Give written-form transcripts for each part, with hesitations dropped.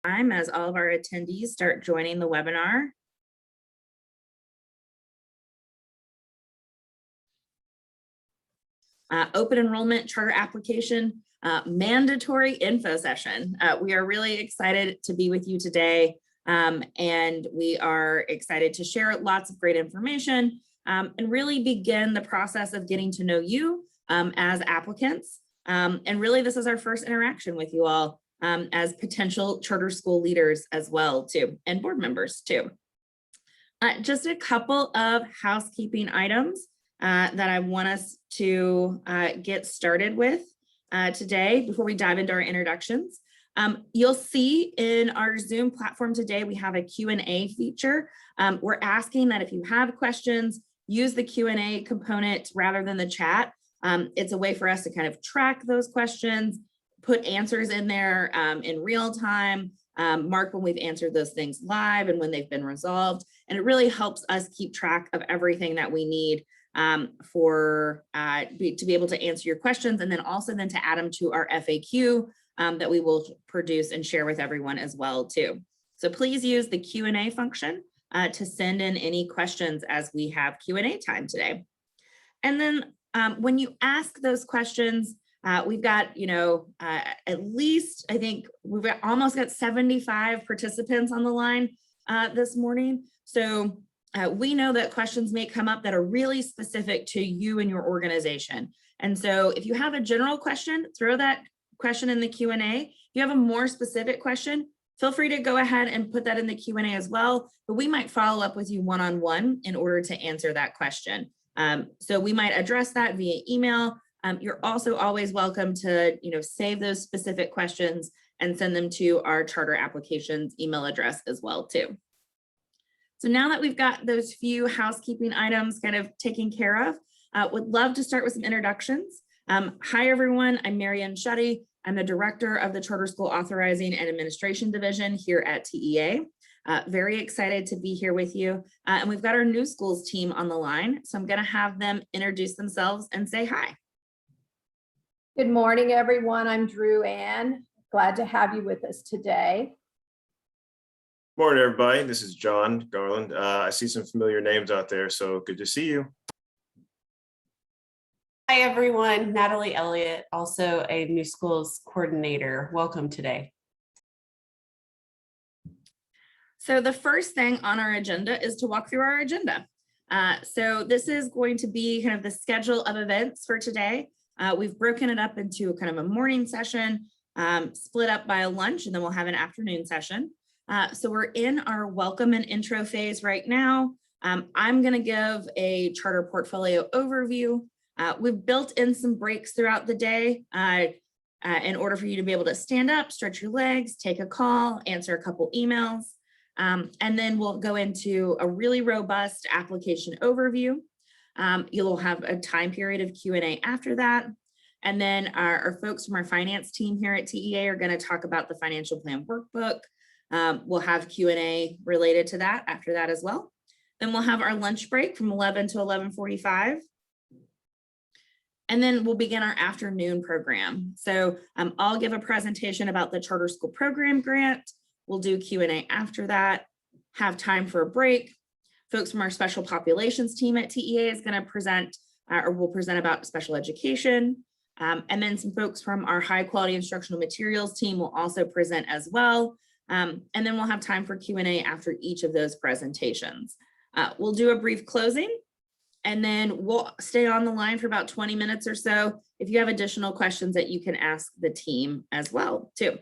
Time as all of our attendees start joining the webinar. Open enrollment charter application mandatory info session. We are really excited to be with you today, and we are excited to share lots of great information and really begin the process of getting to know you as applicants. And really, this is our first interaction with you all as potential charter school leaders as well, too, and board members, too. Just a couple of housekeeping items that I want us to get started with today before we dive into our introductions. You'll see in our Zoom platform today, we have a Q&A feature. We're asking that if you have questions, use the Q&A component rather than the chat. It's a way for us to kind of track those questions, put answers in there in real time, mark when we've answered those things live and when they've been resolved. And it really helps us keep track of everything that we need to be able to answer your questions, and then also then to add them to our FAQ that we will produce and share with everyone as well too. So please use the Q&A function to send in any questions as we have Q&A time today. And then when you ask those questions, we've got, at least, I think we've almost got 75 participants on the line this morning. So we know that questions may come up that are really specific to you and your organization. And so if you have a general question, throw that question in the Q&A. If you have a more specific question, feel free to go ahead and put that in the Q&A as well, but we might follow up with you one-on-one in order to answer that question. So we might address that via email. You're also always welcome to, save those specific questions and send them to our charter applications email address as well too. So now that we've got those few housekeeping items kind of taken care of, would love to start with some introductions. Hi everyone, I'm Marianne Shetty. I'm the director of the Charter School Authorizing and Administration Division here at TEA. Very excited to be here with you. And we've got our new schools team on the line. So I'm gonna have them introduce themselves and say hi. Good morning, everyone. I'm Drew Ann. Glad to have you with us today. Morning, everybody. This is John Garland. I see some familiar names out there, so good to see you. Hi, everyone. Natalie Elliott, also a new schools coordinator. Welcome today. So the first thing on our agenda is to walk through our agenda. So this is going to be kind of the schedule of events for today. We've broken it up into kind of a morning session, split up by a lunch, and then we'll have an afternoon session. So we're in our welcome and intro phase right now. I'm going to give a charter portfolio overview. We've built in some breaks throughout the day in order for you to be able to stand up, stretch your legs, take a call, answer a couple emails, and then we'll go into a really robust application overview. You'll have a time period of Q&A after that. And then our folks from our finance team here at TEA are going to talk about the financial plan workbook. We'll have Q&A related to that after that as well. Then we'll have our lunch break from 11 to 11:45. And then we'll begin our afternoon program. So I'll give a presentation about the Charter School Program Grant. We'll do Q&A after that, have time for a break. Folks from our special populations team at TEA is going to present or will present about special education. And then some folks from our high quality instructional materials team will also present as well. And then we'll have time for Q&A after each of those presentations. We'll do a brief closing, and then we'll stay on the line for about 20 minutes or so if you have additional questions that you can ask the team as well too.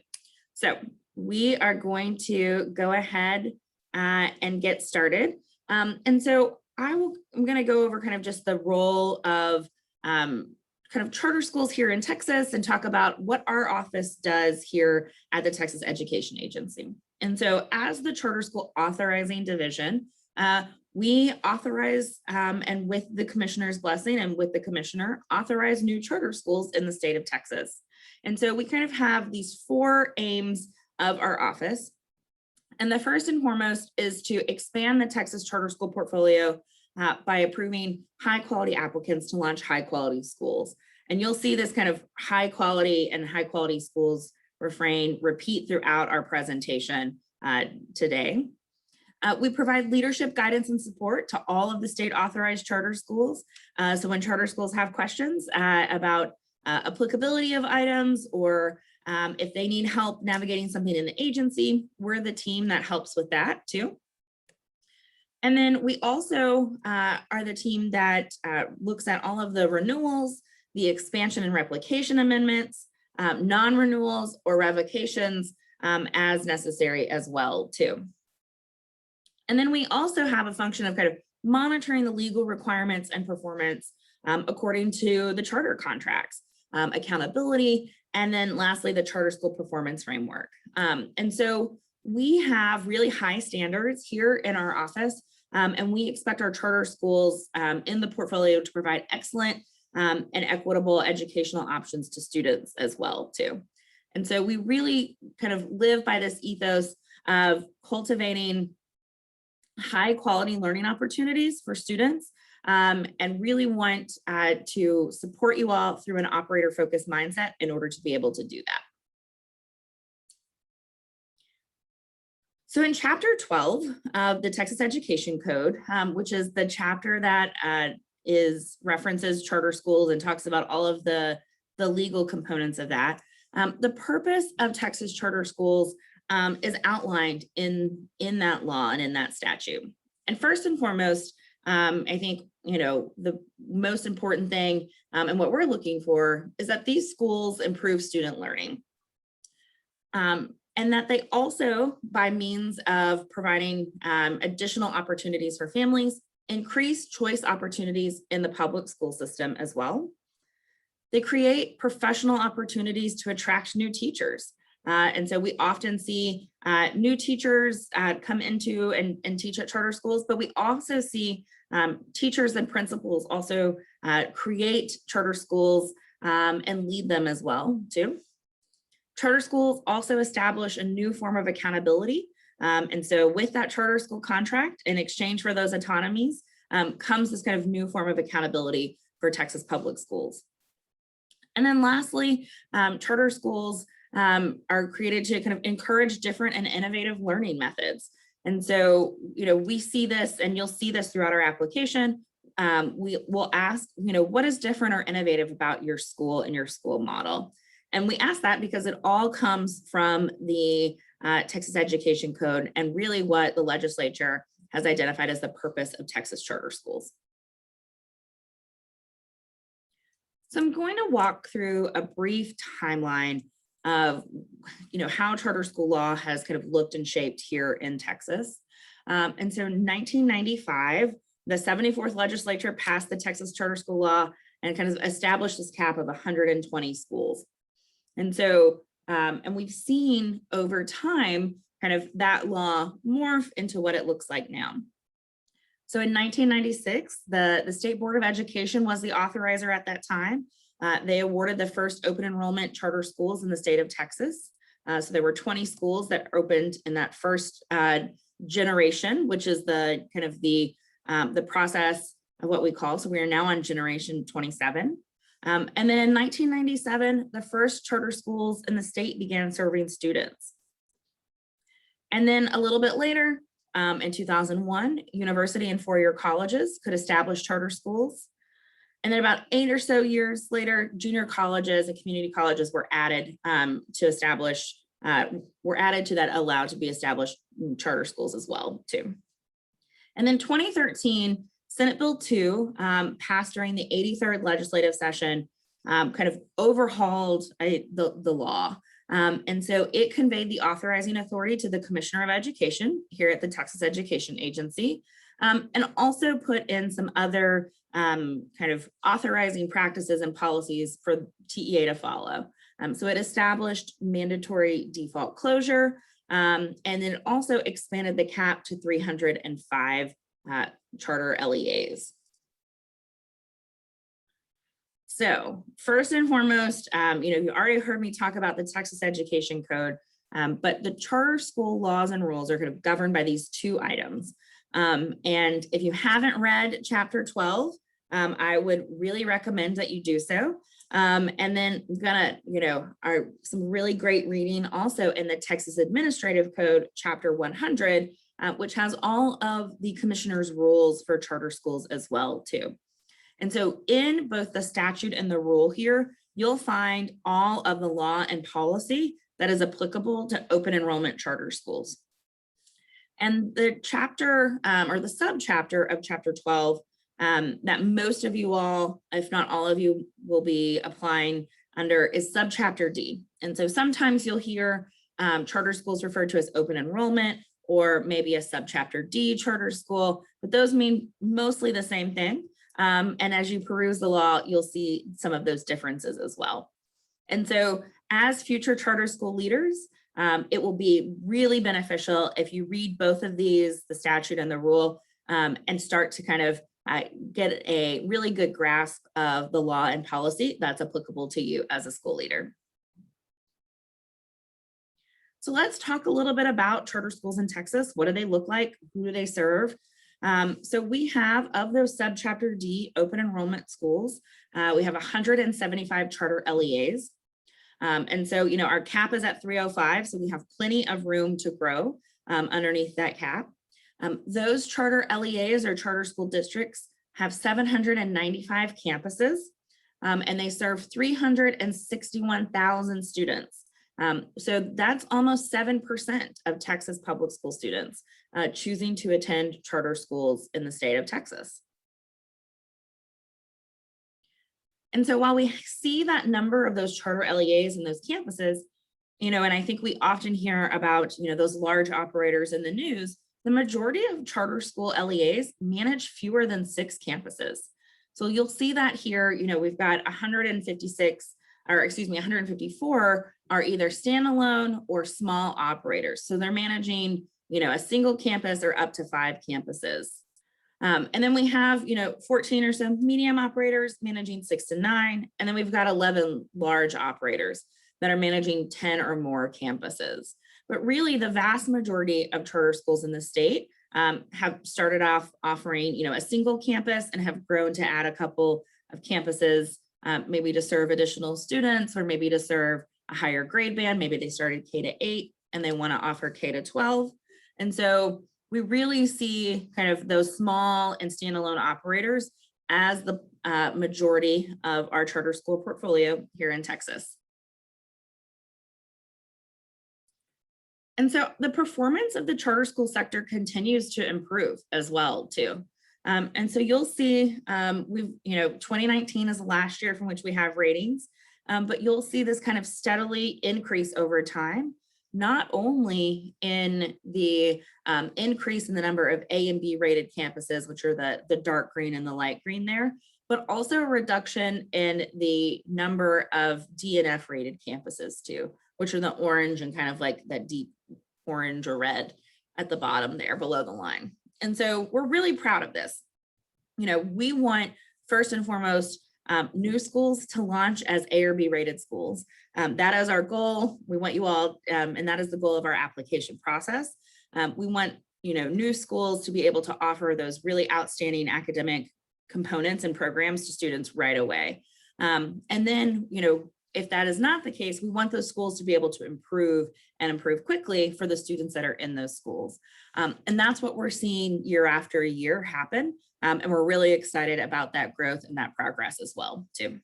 So we are going to go ahead and get started. And so I'm going to go over kind of just the role of kind of charter schools here in Texas and talk about what our office does here at the Texas Education Agency. And so as the Charter School Authorizing Division, we authorize and with the commissioner's blessing and with the commissioner, authorize new charter schools in the state of Texas. And so we kind of have these four aims of our office. And the first and foremost is to expand the Texas charter school portfolio by approving high quality applicants to launch high quality schools. And you'll see this kind of high quality and high quality schools refrain, repeat throughout our presentation today. We provide leadership guidance and support to all of the state authorized charter schools. So when charter schools have questions about applicability of items, or if they need help navigating something in the agency, we're the team that helps with that too. And then we also are the team that looks at all of the renewals, the expansion and replication amendments, non-renewals or revocations as necessary as well too. And then we also have a function of kind of monitoring the legal requirements and performance according to the charter contracts, accountability, and then lastly, the charter school performance framework. And so we have really high standards here in our office, and we expect our charter schools in the portfolio to provide excellent and equitable educational options to students as well too. And so we really kind of live by this ethos of cultivating high quality learning opportunities for students, and really want to support you all through an operator focused mindset in order to be able to do that. So in chapter 12 of the Texas Education Code, which is the chapter that references charter schools and talks about all of the legal components of that, the purpose of Texas charter schools is outlined in that law and in that statute. And first and foremost, I think, the most important thing and what we're looking for is that these schools improve student learning. And that they also, by means of providing additional opportunities for families, increase choice opportunities in the public school system as well. They create professional opportunities to attract new teachers. And so we often see new teachers come into and teach at charter schools, but we also see teachers and principals also create charter schools and lead them as well too. Charter schools also establish a new form of accountability. And so with that charter school contract, in exchange for those autonomies, comes this kind of new form of accountability for Texas public schools. And then lastly, charter schools are created to kind of encourage different and innovative learning methods. And so, we see this, and you'll see this throughout our application. We will ask, what is different or innovative about your school and your school model? And we ask that because it all comes from the Texas Education Code and really what the legislature has identified as the purpose of Texas charter schools. So I'm going to walk through a brief timeline of how charter school law has kind of looked and shaped here in Texas. And so in 1995, the 74th legislature passed the Texas charter school law and kind of established this cap of 120 schools. And so, and we've seen over time kind of that law morph into what it looks like now. So in 1996, the State Board of Education was the authorizer at that time. They awarded the first open enrollment charter schools in the state of Texas. So there were 20 schools that opened in that first generation, which is the kind of the process of what we call. So we are now on generation 27. And then in 1997, the first charter schools in the state began serving students. And then a little bit later, in 2001, university and four-year colleges could establish charter schools. And then about 8 or so years later, junior colleges and community colleges were added to establish, were added to that allowed to be established charter schools as well too. And then 2013, Senate Bill 2 passed during the 83rd legislative session, kind of overhauled the law. And so it conveyed the authorizing authority to the Commissioner of Education here at the Texas Education Agency, and also put in some other kind of authorizing practices and policies for TEA to follow. So it established mandatory default closure, and then it also expanded the cap to 305 charter LEAs. So first and foremost, you already heard me talk about the Texas Education Code, but the charter school laws and rules are kind of governed by these two items. And if you haven't read chapter 12, I would really recommend that you do so. And then we've got some really great reading also in the Texas Administrative Code, Chapter 100, which has all of the commissioner's rules for charter schools as well too. And so in both the statute and the rule here, you'll find all of the law and policy that is applicable to open enrollment charter schools. And the chapter or the subchapter of Chapter 12 that most of you all, if not all of you, will be applying under is subchapter D. And so sometimes you'll hear charter schools referred to as open enrollment, or maybe a subchapter D charter school, but those mean mostly the same thing. And as you peruse the law, you'll see some of those differences as well. And so as future charter school leaders, it will be really beneficial if you read both of these, the statute and the rule, and start to kind of get a really good grasp of the law and policy that's applicable to you as a school leader. So let's talk a little bit about charter schools in Texas. What do they look like? Who do they serve? So we have, of those subchapter D open enrollment schools, we have 175 charter LEAs. And so, our cap is at 305, so we have plenty of room to grow underneath that cap. Those charter LEAs or charter school districts have 795 campuses, and they serve 361,000 students. So that's almost 7% of Texas public school students choosing to attend charter schools in the state of Texas. And so while we see that number of those charter LEAs and those campuses, and I think we often hear about, those large operators in the news, the majority of charter school LEAs manage fewer than 6 campuses. So you'll see that here, we've got 154 are either standalone or small operators. So they're managing, a single campus or up to 5 campuses. And then we have, 14 or so medium operators managing 6 to 9. And then we've got 11 large operators that are managing 10 or more campuses. But really the vast majority of charter schools in the state have started off offering, a single campus and have grown to add a couple of campuses, maybe to serve additional students or maybe to serve a higher grade band. Maybe they started K to 8 and they want to offer K to 12. And so we really see kind of those small and standalone operators as the majority of our charter school portfolio here in Texas. And so the performance of the charter school sector continues to improve as well too. And so you'll see 2019 is the last year from which we have ratings, but you'll see this kind of steadily increase over time, not only in the increase in the number of A and B rated campuses, which are the dark green and the light green there, but also a reduction in the number of D and F rated campuses too, which are the orange and kind of like that deep orange or red at the bottom there below the line. And so we're really proud of this. We want first and foremost new schools to launch as A or B rated schools. That is our goal. We want you all, and that is the goal of our application process. We want new schools to be able to offer those really outstanding academic components and programs to students right away. And then, if that is not the case, we want those schools to be able to improve and improve quickly for the students that are in those schools. And that's what we're seeing year after year happen. And we're really excited about that growth and that progress as well, too.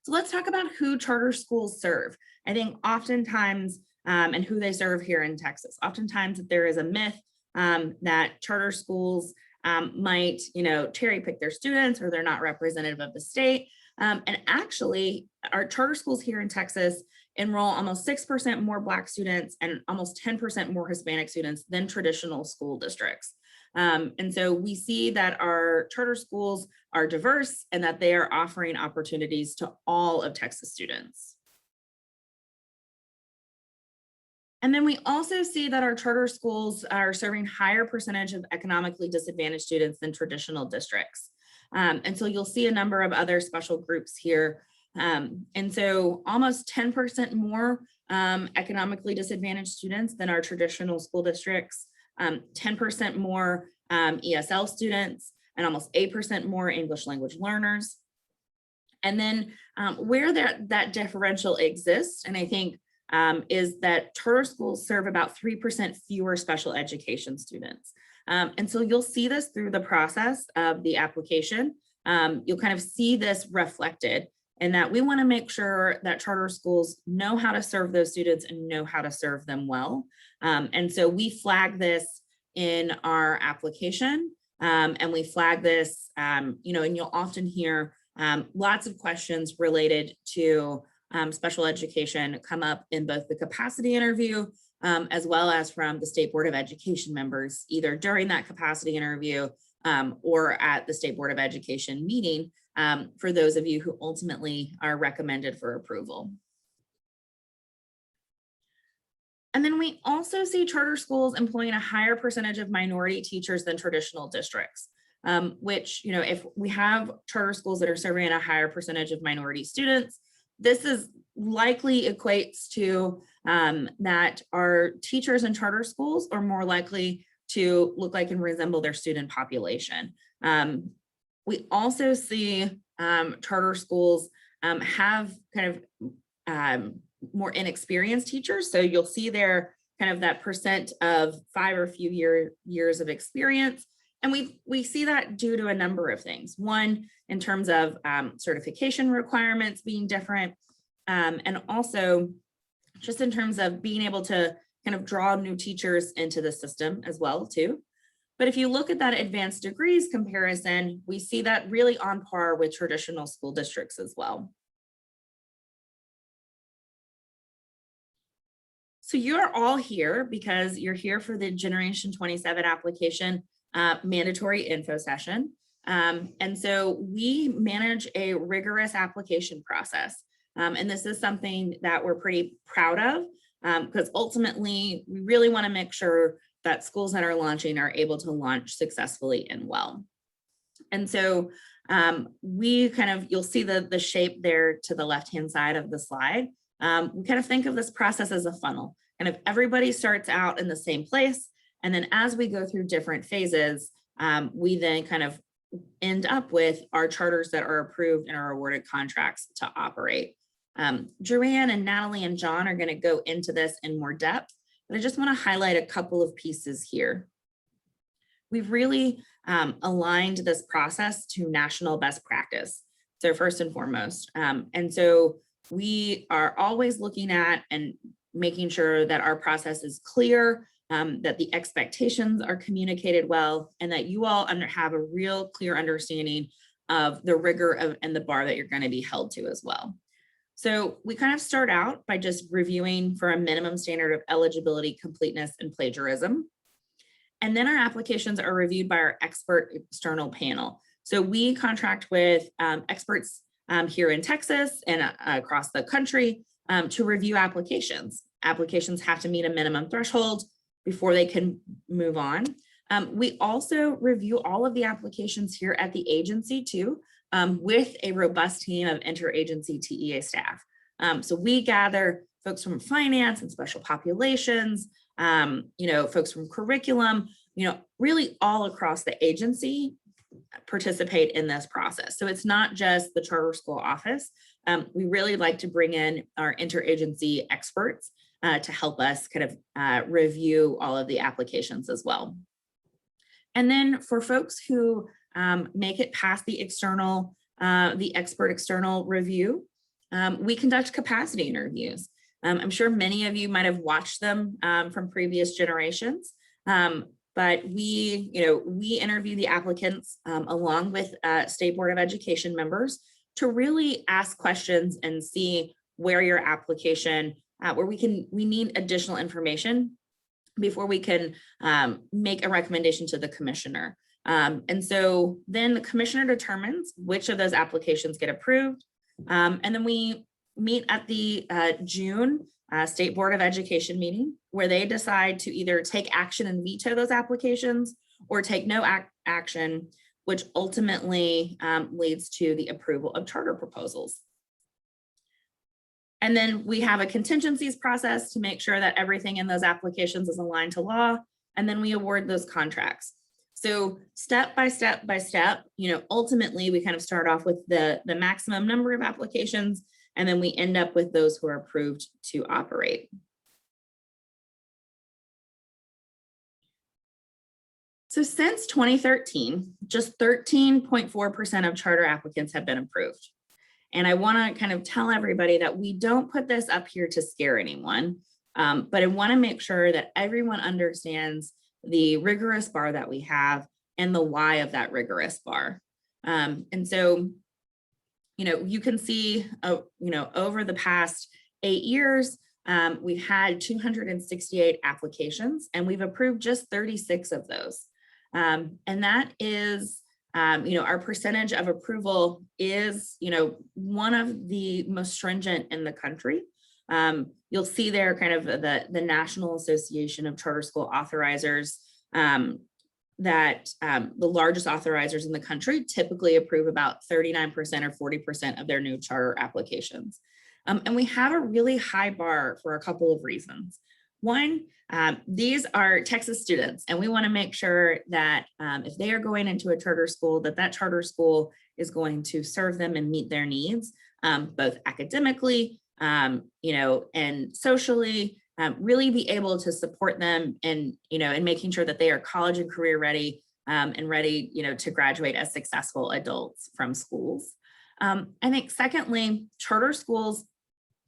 So let's talk about who charter schools serve. I think oftentimes, and who they serve here in Texas, oftentimes there is a myth that charter schools might, cherry pick their students or they're not representative of the state. And actually, our charter schools here in Texas enroll almost 6% more Black students and almost 10% more Hispanic students than traditional school districts. And so we see that our charter schools are diverse and that they are offering opportunities to all of Texas students. And then we also see that our charter schools are serving higher percentage of economically disadvantaged students than traditional districts. And so you'll see a number of other special groups here. And so almost 10% more economically disadvantaged students than our traditional school districts, 10% more ESL students, and almost 8% more English language learners. And then where that differential exists, and I think is that charter schools serve about 3% fewer special education students. And so you'll see this through the process of the application. You'll kind of see this reflected in that we want to make sure that charter schools know how to serve those students and know how to serve them well. And so we flag this in our application, and we flag this, and you'll often hear lots of questions related to special education come up in both the capacity interview as well as from the State Board of Education members, either during that capacity interview or at the State Board of Education meeting, for those of you who ultimately are recommended for approval. And then we also see charter schools employing a higher percentage of minority teachers than traditional districts, which, if we have charter schools that are serving a higher percentage of minority students, this is likely equates to that our teachers in charter schools are more likely to look like and resemble their student population. We also see charter schools have kind of more inexperienced teachers. So you'll see there kind of that percent of 5 or few years of experience. And we see that due to a number of things. One, in terms of certification requirements being different, and also just in terms of being able to kind of draw new teachers into the system as well too. But if you look at that advanced degrees comparison, we see that really on par with traditional school districts as well. So you're all here because you're here for the Generation 27 application mandatory info session. And so we manage a rigorous application process. And this is something that we're pretty proud of because ultimately we really want to make sure that schools that are launching are able to launch successfully and well. And so you'll see the shape there to the left-hand side of the slide. We kind of think of this process as a funnel, and if everybody starts out in the same place, and then as we go through different phases, we then kind of end up with our charters that are approved and are awarded contracts to operate. Joanne and Natalie and John are going to go into this in more depth, but I just want to highlight a couple of pieces here. We've really aligned this process to national best practice. So first and foremost, and so we are always looking at and making sure that our process is clear, that the expectations are communicated well, and that you all have a real clear understanding of the rigor and the bar that you're going to be held to as well. So we kind of start out by just reviewing for a minimum standard of eligibility, completeness, and plagiarism. And then our applications are reviewed by our expert external panel. So we contract with experts here in Texas and across the country to review applications. Applications have to meet a minimum threshold before they can move on. We also review all of the applications here at the agency too, with a robust team of interagency TEA staff. So we gather folks from finance and special populations, folks from curriculum, really all across the agency participate in this process. So it's not just the charter school office. We really like to bring in our interagency experts to help us kind of review all of the applications as well. And then for folks who make it past the expert external review, we conduct capacity interviews. I'm sure many of you might have watched them from previous generations, but we interview the applicants along with State Board of Education members to really ask questions and see where your application, where we need additional information before we can make a recommendation to the commissioner. And so then the commissioner determines which of those applications get approved. And then we meet at the June State Board of Education meeting, where they decide to either take action and veto those applications or take no action, which ultimately leads to the approval of charter proposals. And then we have a contingencies process to make sure that everything in those applications is aligned to law, and then we award those contracts. So step by step by step, ultimately we kind of start off with the maximum number of applications, and then we end up with those who are approved to operate. So since 2013, just 13.4% of charter applicants have been approved. And I want to kind of tell everybody that we don't put this up here to scare anyone, but I want to make sure that everyone understands the rigorous bar that we have and the why of that rigorous bar. And so, you can see, over the past 8 years, we've had 268 applications and we've approved just 36 of those. And that is, our percentage of approval is, one of the most stringent in the country. You'll see there kind of the National Association of Charter School Authorizers, that the largest authorizers in the country typically approve about 39% or 40% of their new charter applications. And we have a really high bar for a couple of reasons. One, these are Texas students, and we want to make sure that if they are going into a charter school, that charter school is going to serve them and meet their needs, both academically, and socially, really be able to support them in making sure that they are college and career ready, and ready, to graduate as successful adults from schools. I think secondly, charter schools,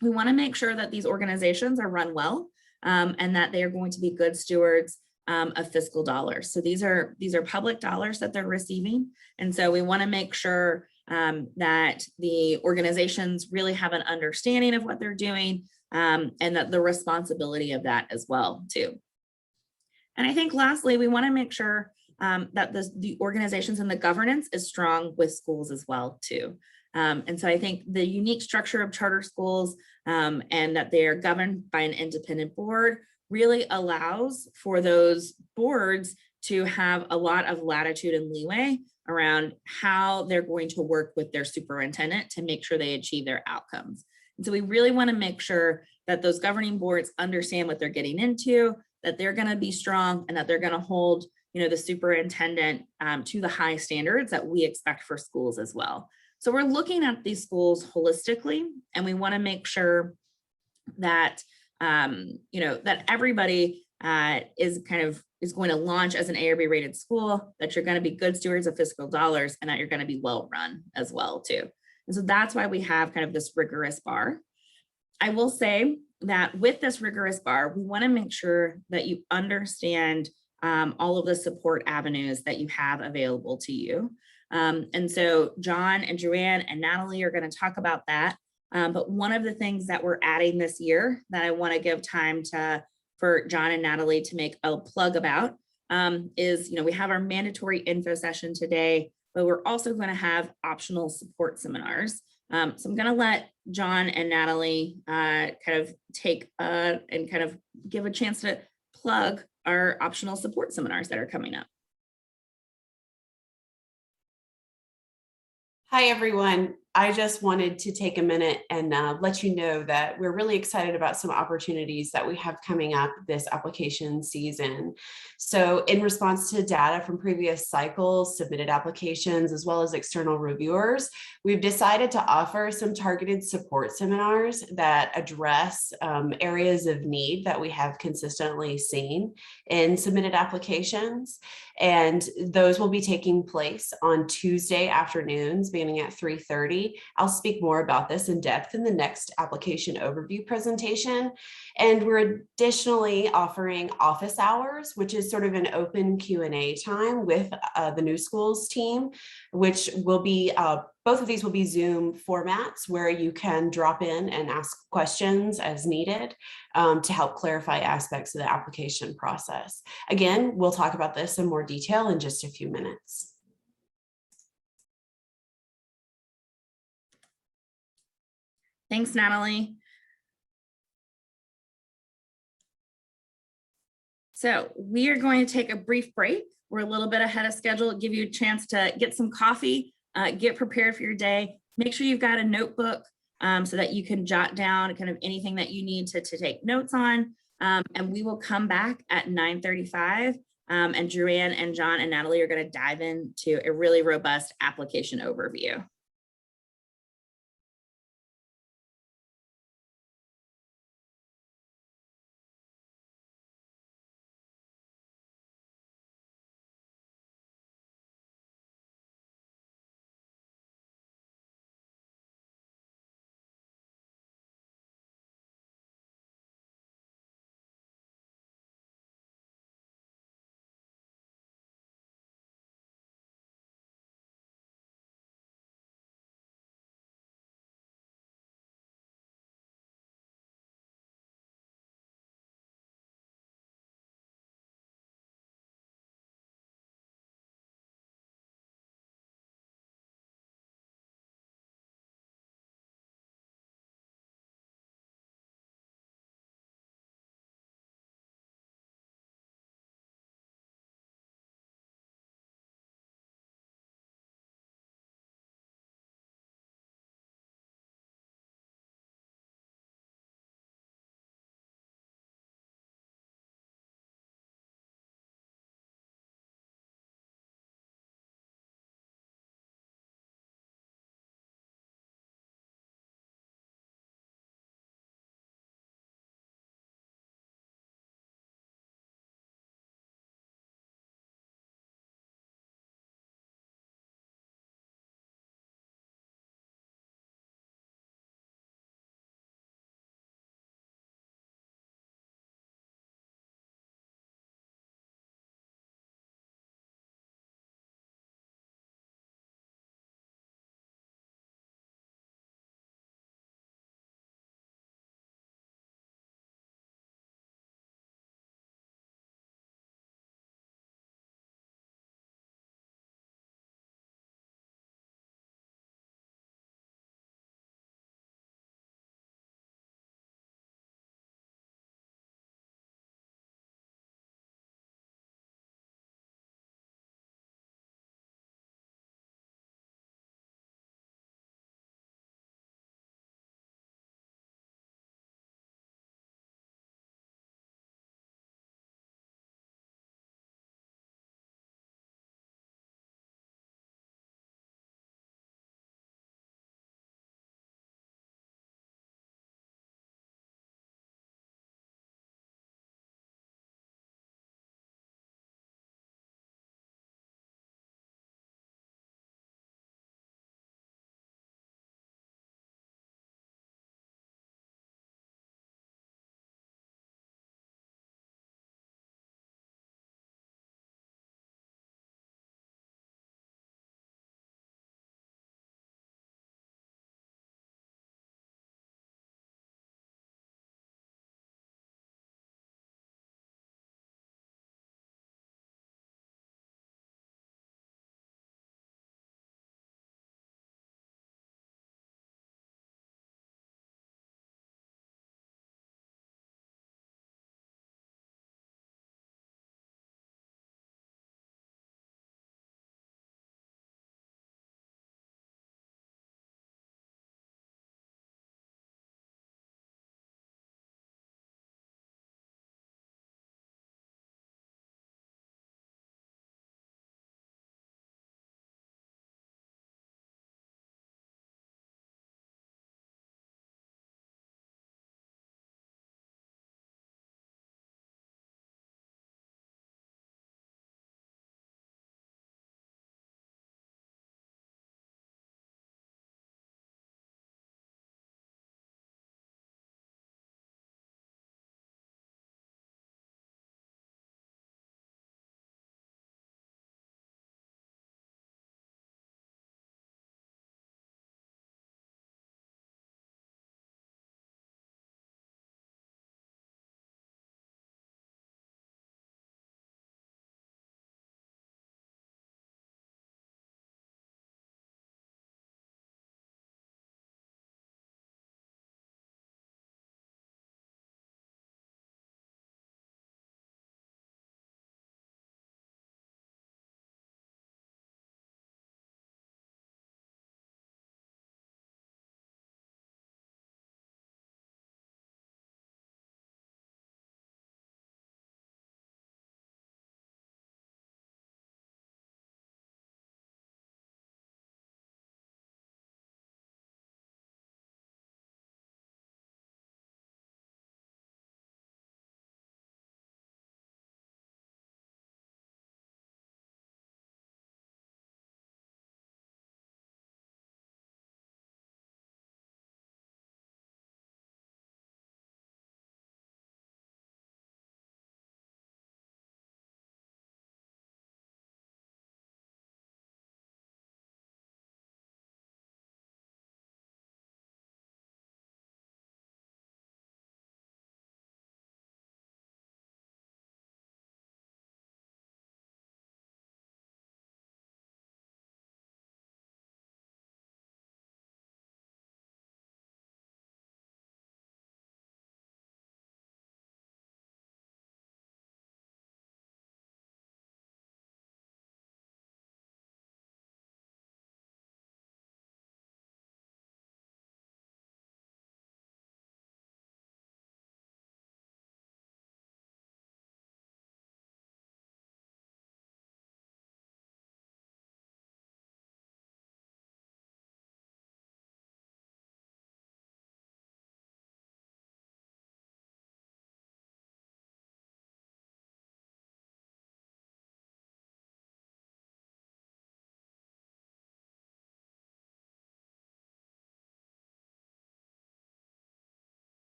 we want to make sure that these organizations are run well, and that they are going to be good stewards of fiscal dollars. So these are public dollars that they're receiving. And so we want to make sure that the organizations really have an understanding of what they're doing, and that the responsibility of that as well too. And I think lastly, we want to make sure that the organizations and the governance is strong with schools as well too. And so I think the unique structure of charter schools, and that they are governed by an independent board, really allows for those boards to have a lot of latitude and leeway around how they're going to work with their superintendent to make sure they achieve their outcomes. And so we really want to make sure that those governing boards understand what they're getting into, that they're going to be strong, and that they're going to hold, the superintendent to the high standards that we expect for schools as well. So we're looking at these schools holistically, and we want to make sure that, that everybody is going to launch as an A or B rated school, that you're going to be good stewards of fiscal dollars, and that you're going to be well run as well too. And so that's why we have kind of this rigorous bar. I will say that with this rigorous bar, we want to make sure that you understand all of the support avenues that you have available to you. And so John and Joanne and Natalie are going to talk about that. But one of the things that we're adding this year that I want to give time for John and Natalie to make a plug about is, we have our mandatory info session today, but we're also going to have optional support seminars. So I'm going to let John and Natalie kind of take and kind of give a chance to plug our optional support seminars that are coming up. Hi, everyone. I just wanted to take a minute and let you know that we're really excited about some opportunities that we have coming up this application season. So in response to data from previous cycles, submitted applications, as well as external reviewers, we've decided to offer some targeted support seminars that address areas of need that we have consistently seen in submitted applications. And those will be taking place on Tuesday afternoons, beginning at 3:30. I'll speak more about this in depth in the next application overview presentation. And we're additionally offering office hours, which is sort of an open Q&A time with the New Schools team, which will be, both of these will be Zoom formats where you can drop in and ask questions as needed to help clarify aspects of the application process. Again, we'll talk about this in more detail in just a few minutes. Thanks, Natalie. So we are going to take a brief break. We're a little bit ahead of schedule, give you a chance to get some coffee, get prepared for your day. Make sure you've got a notebook so that you can jot down kind of anything that you need to take notes on. And we will come back at 9:35 And Drew Ann and John and Natalie are going to dive into a really robust application overview.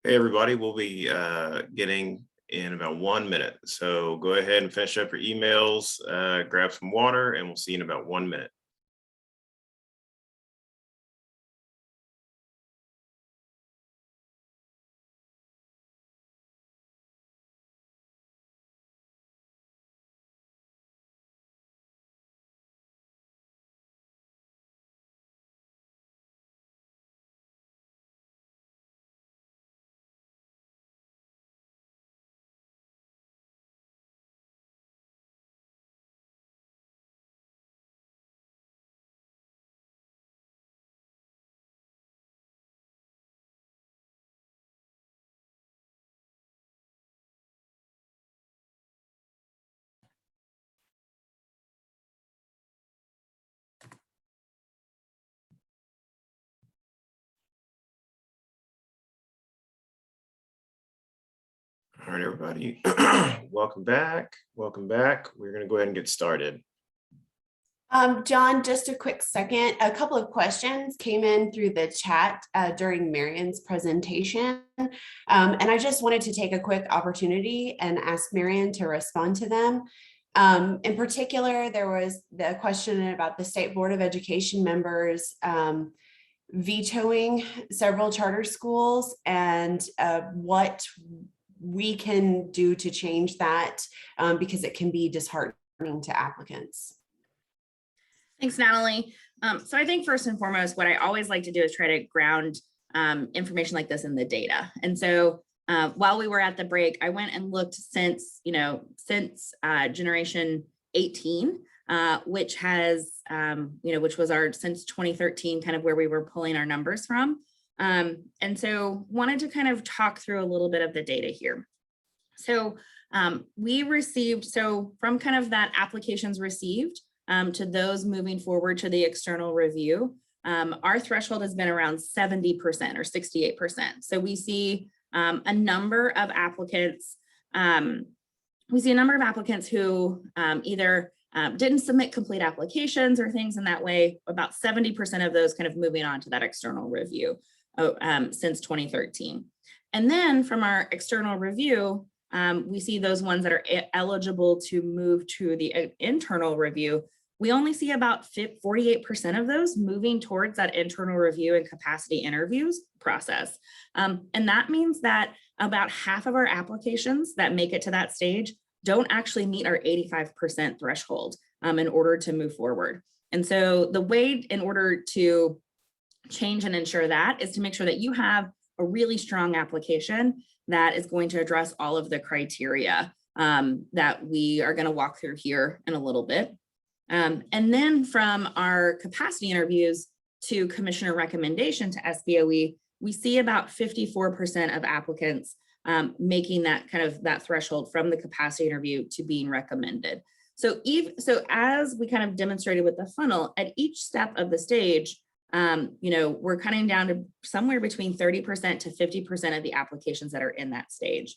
Hey, everybody, we'll be getting in about 1 minute. So go ahead and finish up your emails, grab some water, and we'll see you in about 1 minute. All right, everybody, welcome back. Welcome back. We're going to go ahead and get started. John, just a quick second. A couple of questions came in through the chat during Marion's presentation. And I just wanted to take a quick opportunity and ask Marion to respond to them. In particular, there was the question about the State Board of Education members vetoing several charter schools and what we can do to change that because it can be disheartening to applicants. Thanks, Natalie. So I think first and foremost, what I always like to do is try to ground information like this in the data. And so while we were at the break, I went and looked since generation 18, which has, which was our since 2013, kind of where we were pulling our numbers from. And so wanted to kind of talk through a little bit of the data here. So we received, so from kind of that applications received, to those moving forward to the external review, our threshold has been around 70% or 68%. So we see a number of applicants. We see a number of applicants who either didn't submit complete applications or things in that way. About 70% of those kind of moving on to that external review since 2013. And then from our external review, we see those ones that are eligible to move to the internal review. We only see about 48% of those moving towards that internal review and capacity interviews process. And that means that about half of our applications that make it to that stage don't actually meet our 85% threshold in order to move forward. And so the way in order to change and ensure that is to make sure that you have a really strong application that is going to address all of the criteria that we are going to walk through here in a little bit. And then from our capacity interviews to commissioner recommendation to SBOE, we see about 54% of applicants making that kind of that threshold from the capacity interview to being recommended. So as we kind of demonstrated with the funnel, at each step of the stage, we're cutting down to somewhere between 30% to 50% of the applications that are in that stage.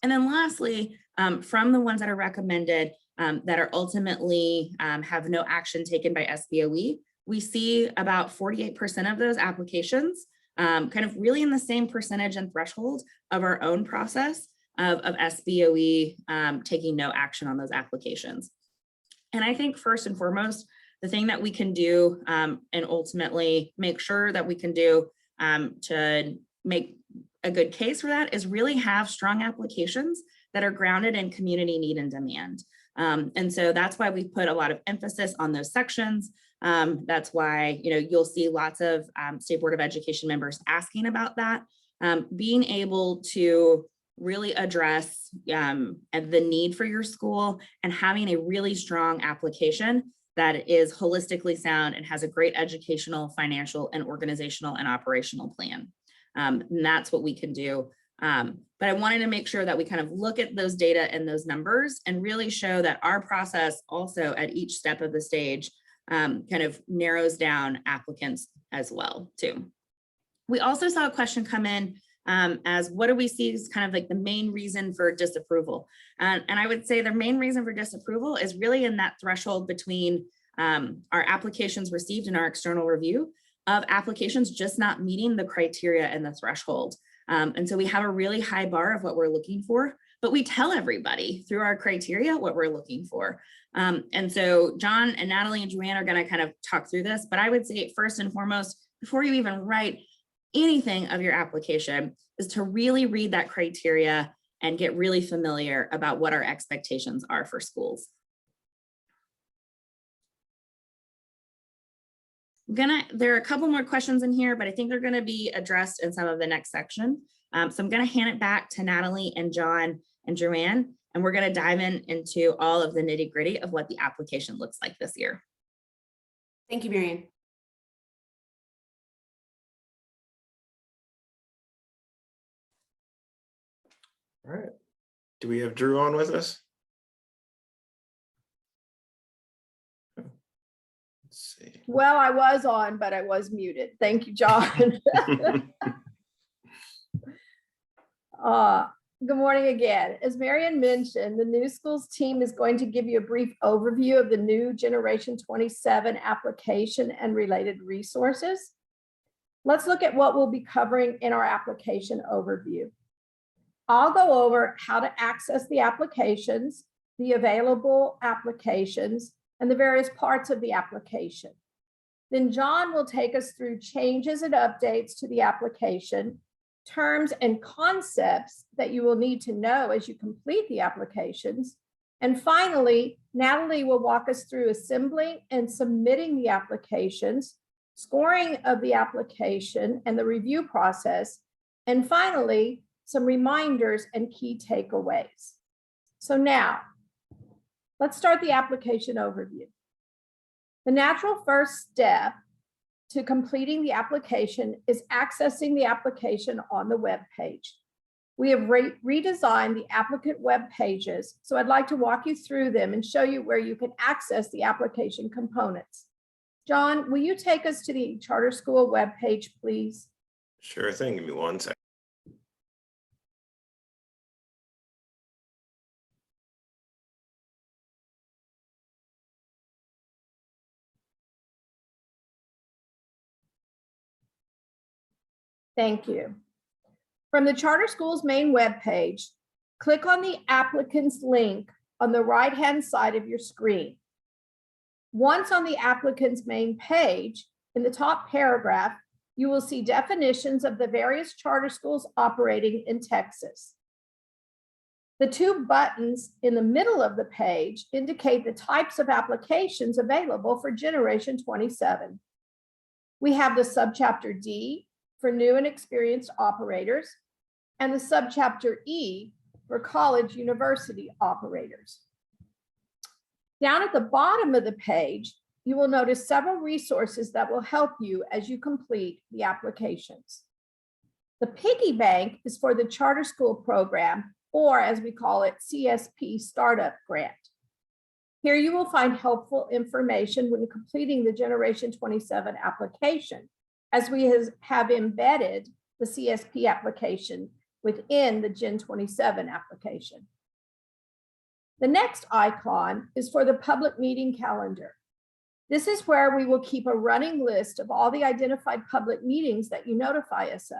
And then lastly, from the ones that are recommended, that are ultimately have no action taken by SBOE, we see about 48% of those applications kind of really in the same percentage and threshold of our own process of SBOE taking no action on those applications. And I think first and foremost, the thing that we can do and ultimately make sure that we can do to make a good case for that is really have strong applications that are grounded in community need and demand. And so that's why we put a lot of emphasis on those sections. That's why, you'll see lots of State Board of Education members asking about that, being able to really address the need for your school and having a really strong application that is holistically sound and has a great educational, financial, and organizational and operational plan. And that's what we can do. But I wanted to make sure that we kind of look at those data and those numbers and really show that our process also at each step of the stage kind of narrows down applicants as well too. We also saw a question come in as what do we see as kind of like the main reason for disapproval? And I would say the main reason for disapproval is really in that threshold between our applications received in our external review of applications just not meeting the criteria and the threshold. And so we have a really high bar of what we're looking for, but we tell everybody through our criteria what we're looking for. And so John and Natalie and Joanne are going to kind of talk through this, but I would say first and foremost, before you even write anything of your application, is to really read that criteria and get really familiar about what our expectations are for schools. There are a couple more questions in here, but I think they're going to be addressed in some of the next section. So I'm going to hand it back to Natalie and John and Joanne, and we're going to dive into all of the nitty gritty of what the application looks like this year. Thank you, Marian. All right. Do we have Drew on with us? Let's see. Well, I was on, but I was muted. Thank you, John. Good morning again. As Marian mentioned, the New Schools team is going to give you a brief overview of the new Generation 27 application and related resources. Let's look at what we'll be covering in our application overview. I'll go over how to access the applications, the available applications, and the various parts of the application. Then John will take us through changes and updates to the application, terms and concepts that you will need to know as you complete the applications. And finally, Natalie will walk us through assembling and submitting the applications, scoring of the application and the review process, and finally, some reminders and key takeaways. So now, let's start the application overview. The natural first step to completing the application is accessing the application on the web page. We have redesigned the Applicant Web Pages, so I'd like to walk you through them and show you where you can access the application components. John, will you take us to the charter school web page, please? Sure thing. Give me 1 second. Thank you. From the charter school's main web page, click on the applicant's link on the right-hand side of your screen. Once on the applicant's main page, in the top paragraph, you will see definitions of the various charter schools operating in Texas. The two buttons in the middle of the page indicate the types of applications available for Generation 27. We have the subchapter D for new and experienced operators, and the subchapter E for college university operators. Down at the bottom of the page, you will notice several resources that will help you as you complete the applications. The piggy bank is for the charter school program, or as we call it, CSP Startup Grant. Here you will find helpful information when completing the Generation 27 application, as we have embedded the CSP application within the Gen 27 application. The next icon is for the public meeting calendar. This is where we will keep a running list of all the identified public meetings that you notify us of.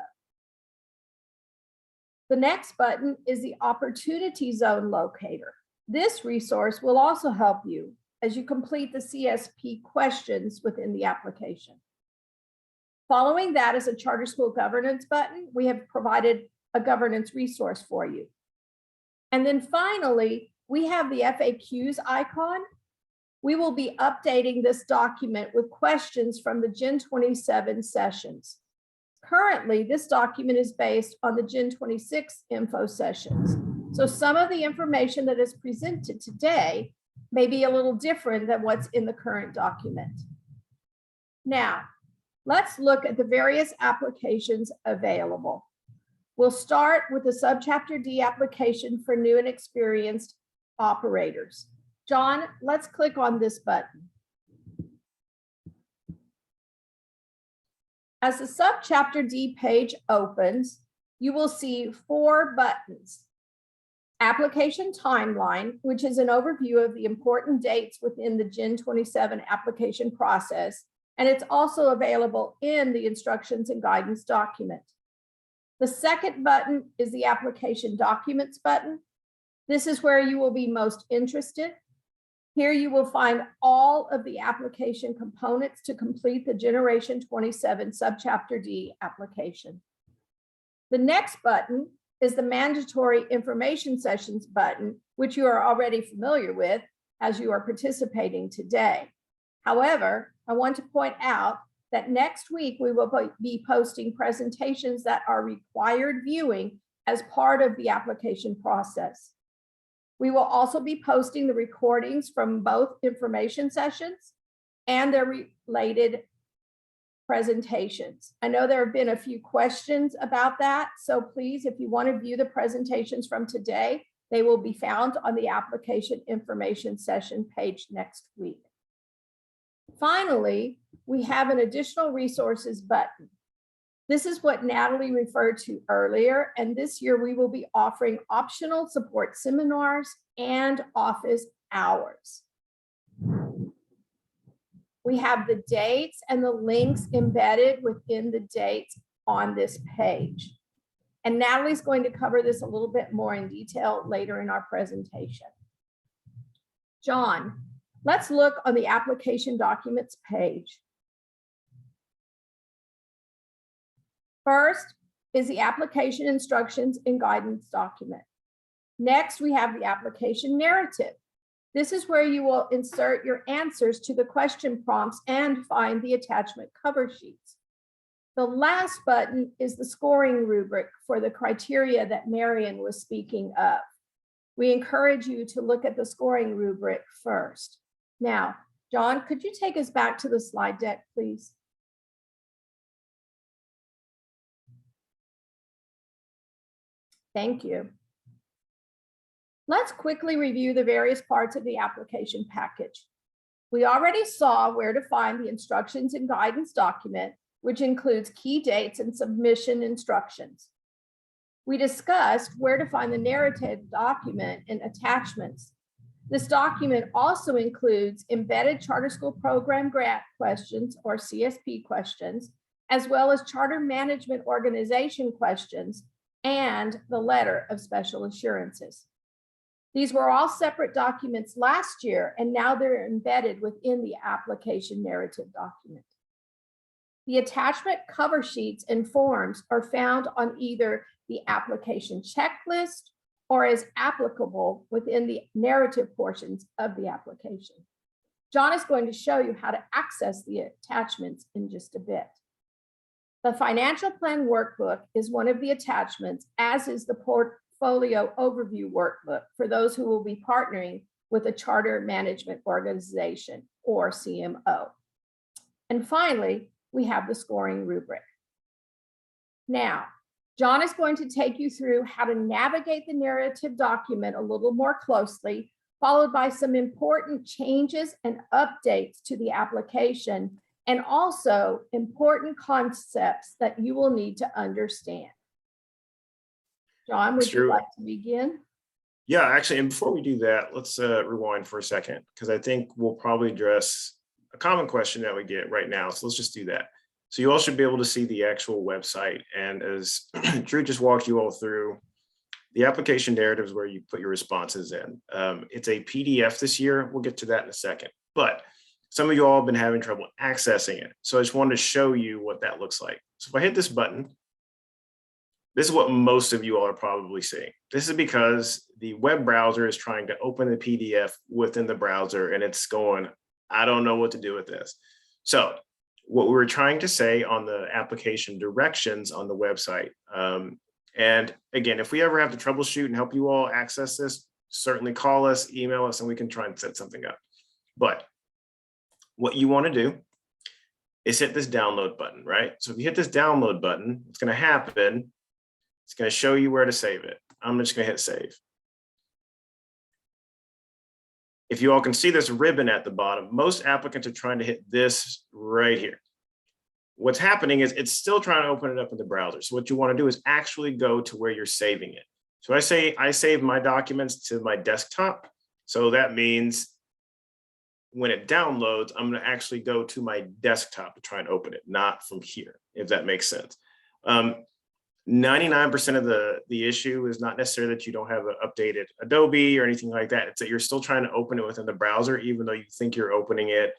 The next button is the Opportunity Zone Locator. This resource will also help you as you complete the CSP questions within the application. Following that is a charter school governance button. We have provided a governance resource for you. And then finally, we have the FAQs icon. We will be updating this document with questions from the Gen 27 sessions. Currently, this document is based on the Gen 26 info sessions. So some of the information that is presented today may be a little different than what's in the current document. Now, let's look at the various applications available. We'll start with the subchapter D application for new and experienced operators. John, let's click on this button. As the subchapter D page opens, you will see 4 buttons. Application timeline, which is an overview of the important dates within the Gen 27 application process, and it's also available in the instructions and guidance document. The second button is the application documents button. This is where you will be most interested. Here you will find all of the application components to complete the Generation 27 Subchapter D application. The next button is the mandatory information sessions button, which you are already familiar with as you are participating today. However, I want to point out that next week we will be posting presentations that are required viewing as part of the application process. We will also be posting the recordings from both information sessions and their related presentations. I know there have been a few questions about that, so please, if you want to view the presentations from today, they will be found on the application information session page next week. Finally, we have an additional resources button. This is what Natalie referred to earlier, and this year we will be offering optional support seminars and office hours. We have the dates and the links embedded within the dates on this page. And Natalie's going to cover this a little bit more in detail later in our presentation. John, let's look on the application documents page. First is the application instructions and guidance document. Next, we have the application narrative. This is where you will insert your answers to the question prompts and find the attachment cover sheets. The last button is the scoring rubric for the criteria that Marion was speaking of. We encourage you to look at the scoring rubric first. Now, John, could you take us back to the slide deck, please? Thank you. Let's quickly review the various parts of the application package. We already saw where to find the instructions and guidance document, which includes key dates and submission instructions. We discussed where to find the narrative document and attachments. This document also includes embedded charter school program grant questions or CSP questions, as well as charter management organization questions and the letter of special assurances. These were all separate documents last year, and now they're embedded within the application narrative document. The attachment cover sheets and forms are found on either the application checklist or as applicable within the narrative portions of the application. John is going to show you how to access the attachments in just a bit. The financial plan workbook is one of the attachments, as is the portfolio overview workbook for those who will be partnering with a charter management organization or CMO. And finally, we have the scoring rubric. Now, John is going to take you through how to navigate the narrative document a little more closely, followed by some important changes and updates to the application, and also important concepts that you will need to understand. John, would you like to begin? Yeah, actually, and before we do that, let's rewind for a second, because I think we'll probably address a common question that we get right now. So let's just do that. So you all should be able to see the actual website. And as Drew just walked you all through, the application narrative is where you put your responses in. It's a PDF this year. We'll get to that in a second. But some of you all have been having trouble accessing it. So I just wanted to show you what that looks like. So if I hit this button, this is what most of you all are probably seeing. This is because the web browser is trying to open the PDF within the browser and it's going, I don't know what to do with this. So what we were trying to say on the application directions on the website, and again, if we ever have to troubleshoot and help you all access this, certainly call us, email us, and we can try and set something up. But what you want to do is hit this download button, right? So if you hit this download button, what's going to happen, it's going to show you where to save it. I'm just going to hit save. If you all can see this ribbon at the bottom, most applicants are trying to hit this right here. What's happening is it's still trying to open it up in the browser. So what you want to do is actually go to where you're saving it. So I save my documents to my desktop. So that means when it downloads, I'm going to actually go to my desktop to try and open it, not from here, if that makes sense. 99% of the issue is not necessarily that you don't have an updated Adobe or anything like that. It's that you're still trying to open it within the browser, even though you think you're opening it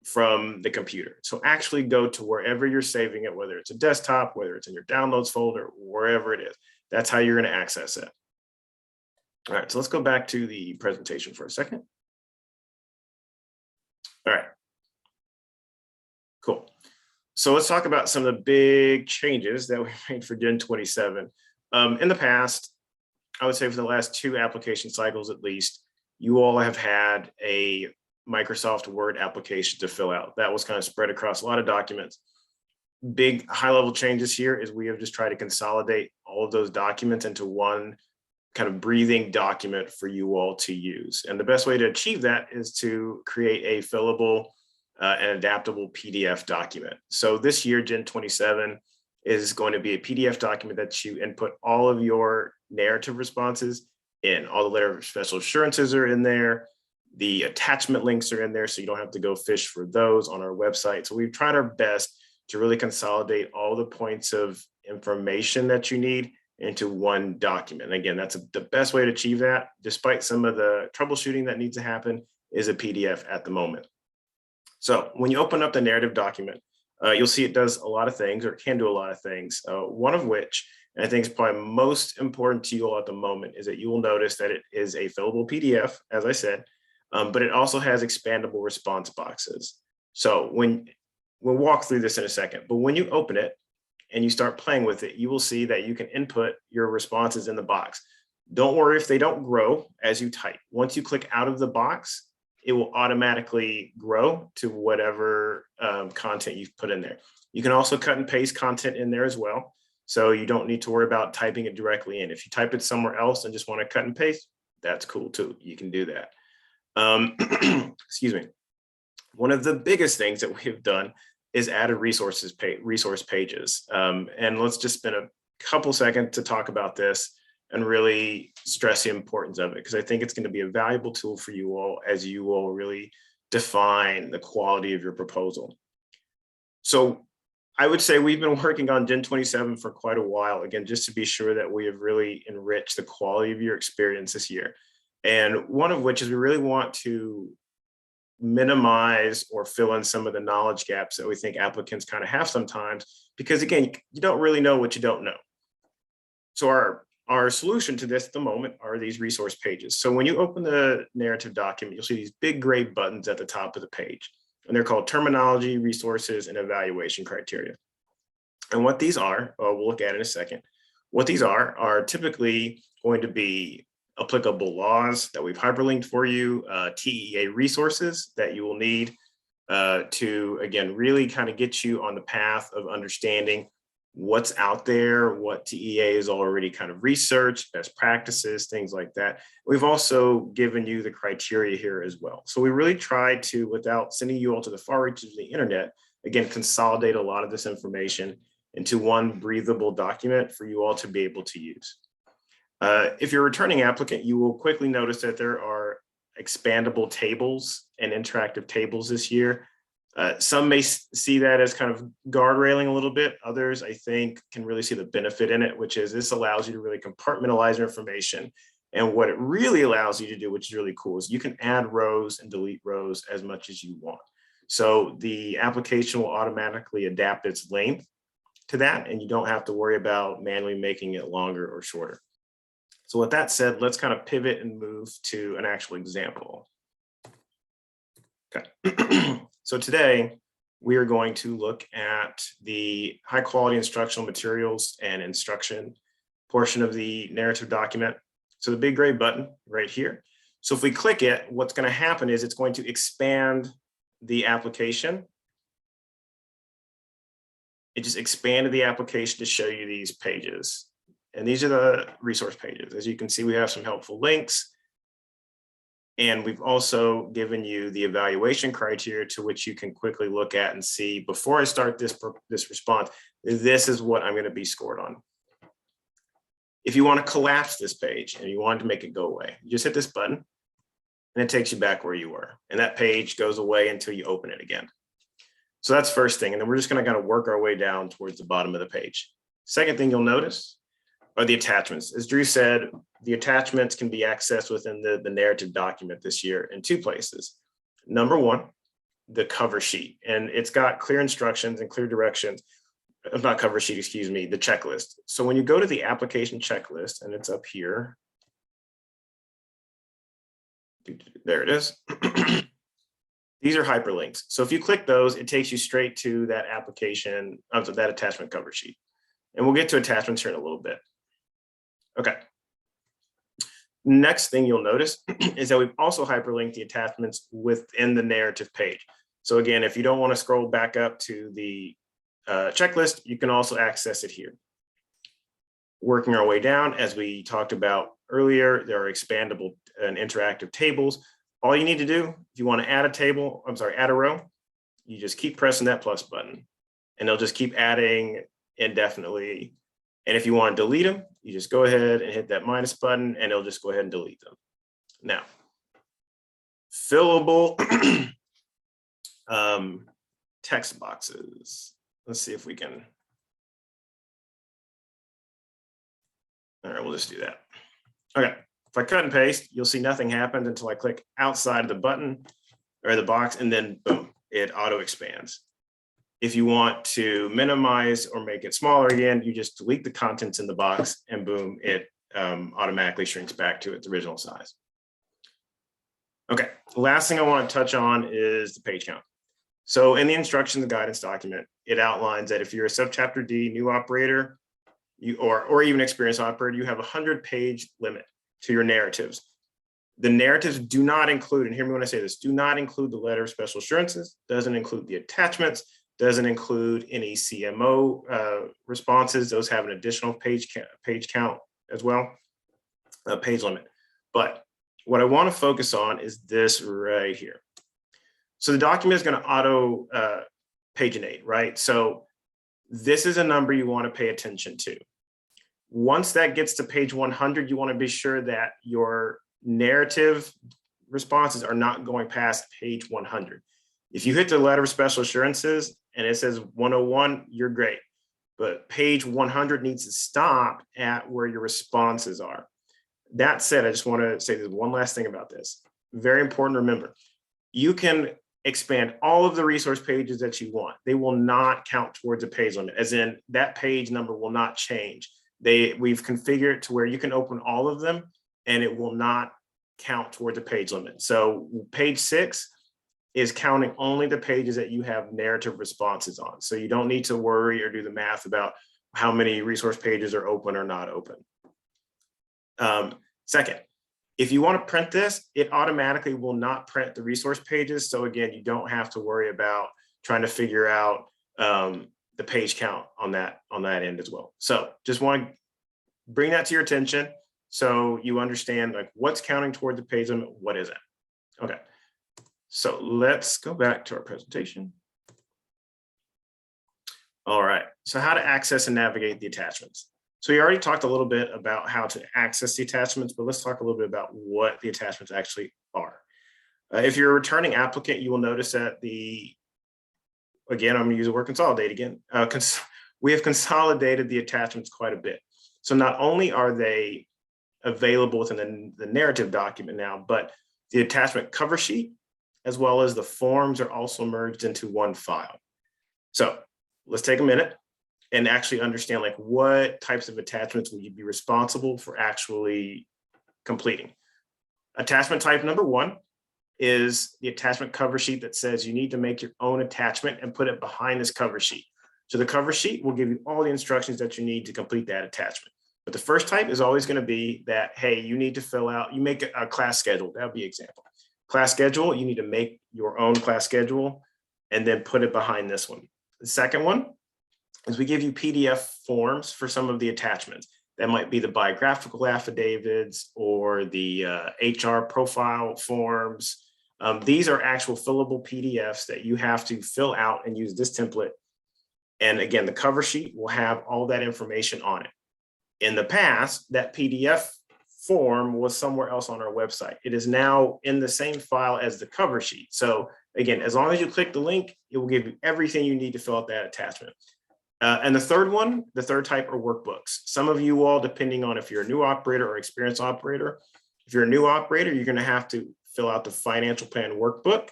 from the computer. So actually go to wherever you're saving it, whether it's a desktop, whether it's in your downloads folder, wherever it is. That's how you're going to access it. All right, so let's go back to the presentation for a second. All right, cool. So let's talk about some of the big changes that we made for Gen 27. In the past, I would say for the last 2 application cycles at least, you all have had a Microsoft Word application to fill out. That was kind of spread across a lot of documents. Big high-level changes here is we have just tried to consolidate all of those documents into one kind of breathing document for you all to use. And the best way to achieve that is to create a fillable and adaptable PDF document. So this year, Gen 27 is going to be a PDF document that you input all of your narrative responses in. All the letter of special assurances are in there. The attachment links are in there, so you don't have to go fish for those on our website. So we've tried our best to really consolidate all the points of information that you need into one document. And again, that's the best way to achieve that, despite some of the troubleshooting that needs to happen, is a PDF at the moment. So when you open up the narrative document, you'll see it does a lot of things, or it can do a lot of things. One of which, and I think is probably most important to you all at the moment, is that you will notice that it is a fillable PDF, as I said, but it also has expandable response boxes. So we'll walk through this in a second, but when you open it and you start playing with it, you will see that you can input your responses in the box. Don't worry if they don't grow as you type. Once you click out of the box, it will automatically grow to whatever content you've put in there. You can also cut and paste content in there as well. So you don't need to worry about typing it directly in. If you type it somewhere else and just want to cut and paste, that's cool too. You can do that. Excuse me. One of the biggest things that we have done is added resource pages. And let's just spend a couple seconds to talk about this and really stress the importance of it, because I think it's going to be a valuable tool for you all as you all really define the quality of your proposal. So I would say we've been working on Gen 27 for quite a while, again, just to be sure that we have really enriched the quality of your experience this year. And one of which is we really want to minimize or fill in some of the knowledge gaps that we think applicants kind of have sometimes, because again, you don't really know what you don't know. So our solution to this at the moment are these resource pages. So when you open the narrative document, you'll see these big gray buttons at the top of the page, and they're called terminology, resources, and evaluation criteria. And what these are, we'll look at in a second. What these are typically going to be applicable laws that we've hyperlinked for you, TEA resources that you will need to, again, really kind of get you on the path of understanding what's out there, what TEA is already kind of researched, best practices, things like that. We've also given you the criteria here as well. So we really tried to, without sending you all to the far reaches of the internet, again, consolidate a lot of this information into one breathable document for you all to be able to use. If you're a returning applicant, you will quickly notice that there are expandable tables and interactive tables this year. Some may see that as kind of guardrailing a little bit. Others, I think, can really see the benefit in it, which is this allows you to really compartmentalize your information. And what it really allows you to do, which is really cool, is you can add rows and delete rows as much as you want. So the application will automatically adapt its length to that, and you don't have to worry about manually making it longer or shorter. So with that said, let's kind of pivot and move to an actual example. Okay. So today, we are going to look at the high quality instructional materials and instruction portion of the narrative document. So the big gray button right here. So if we click it, what's going to happen is it's going to expand the application. It just expanded the application to show you these pages. And these are the resource pages. As you can see, we have some helpful links. And we've also given you the evaluation criteria to which you can quickly look at and see, before I start this response, this is what I'm going to be scored on. If you want to collapse this page and you want to make it go away, you just hit this button and it takes you back where you were. And that page goes away until you open it again. So that's first thing. And then we're just going to kind of work our way down towards the bottom of the page. Second thing you'll notice are the attachments. As Drew said, the attachments can be accessed within the narrative document this year in two places. Number one, the cover sheet, and it's got clear instructions and clear directions. Not cover sheet, excuse me, the checklist. So when you go to the application checklist, and it's up here, there it is. These are hyperlinks. So if you click those, it takes you straight to that application, that attachment cover sheet. And we'll get to attachments here in a little bit. Okay. Next thing you'll notice is that we've also hyperlinked the attachments within the narrative page. So again, if you don't want to scroll back up to the checklist, you can also access it here. Working our way down, as we talked about earlier, there are expandable and interactive tables. All you need to do, if you want to add a table, add a row, you just keep pressing that plus button and they'll just keep adding indefinitely. And if you want to delete them, you just go ahead and hit that minus button and it'll just go ahead and delete them. Now, fillable text boxes. Let's see if we can. All right, we'll just do that. Okay, if I cut and paste, you'll see nothing happens until I click outside of the button or the box, and then boom, it auto expands. If you want to minimize or make it smaller again, you just delete the contents in the box and boom, it automatically shrinks back to its original size. Okay, the last thing I want to touch on is the page count. So in the instructions and guidance document, it outlines that if you're a subchapter D new operator, or even experienced operator, you have a 100-page limit to your narratives. The narratives do not include, and hear me when I say this, do not include the letter of special assurances, doesn't include the attachments, doesn't include any CMO responses. Those have an additional page count as well, page limit. But what I want to focus on is this right here. So the document is going to auto paginate, right? So this is a number you want to pay attention to. Once that gets to page 100, you want to be sure that your narrative responses are not going past page 100. If you hit the letter of special assurances and it says 101, you're great. But page 100 needs to stop at where your responses are. That said, I just want to say there's one last thing about this. Very important to remember. You can expand all of the resource pages that you want. They will not count towards a page limit, as in that page number will not change. We've configured it to where you can open all of them and it will not count towards a page limit. So page 6 is counting only the pages that you have narrative responses on. So you don't need to worry or do the math about how many resource pages are open or not open. Second, if you want to print this, it automatically will not print the resource pages. So again, you don't have to worry about trying to figure out the page count on that end as well. So just want to bring that to your attention so you understand like what's counting toward the page limit, what isn't. Okay, so let's go back to our presentation. All right, so how to access and navigate the attachments. So we already talked a little bit about how to access the attachments, but let's talk a little bit about what the attachments actually are. If you're a returning applicant, you will notice that again, I'm gonna use the word consolidate again. We have consolidated the attachments quite a bit. So not only are they available within the narrative document now, but the attachment cover sheet, as well as the forms are also merged into one file. So let's take a minute and actually understand like what types of attachments will you be responsible for actually completing. Attachment type number 1 is the attachment cover sheet that says you need to make your own attachment and put it behind this cover sheet. So the cover sheet will give you all the instructions that you need to complete that attachment. But the first type is always going to be that, hey, you need to fill out, you make a class schedule. That would be example. Class schedule, you need to make your own class schedule and then put it behind this one. The second one is we give you PDF forms for some of the attachments. That might be the biographical affidavits or the HR profile forms. These are actual fillable PDFs that you have to fill out and use this template. And again, the cover sheet will have all that information on it. In the past, that PDF form was somewhere else on our website. It is now in the same file as the cover sheet. So again, as long as you click the link, it will give you everything you need to fill out that attachment. And the third type are workbooks. Some of you all, depending on if you're a new operator or experienced operator, if you're a new operator, you're going to have to fill out the financial plan workbook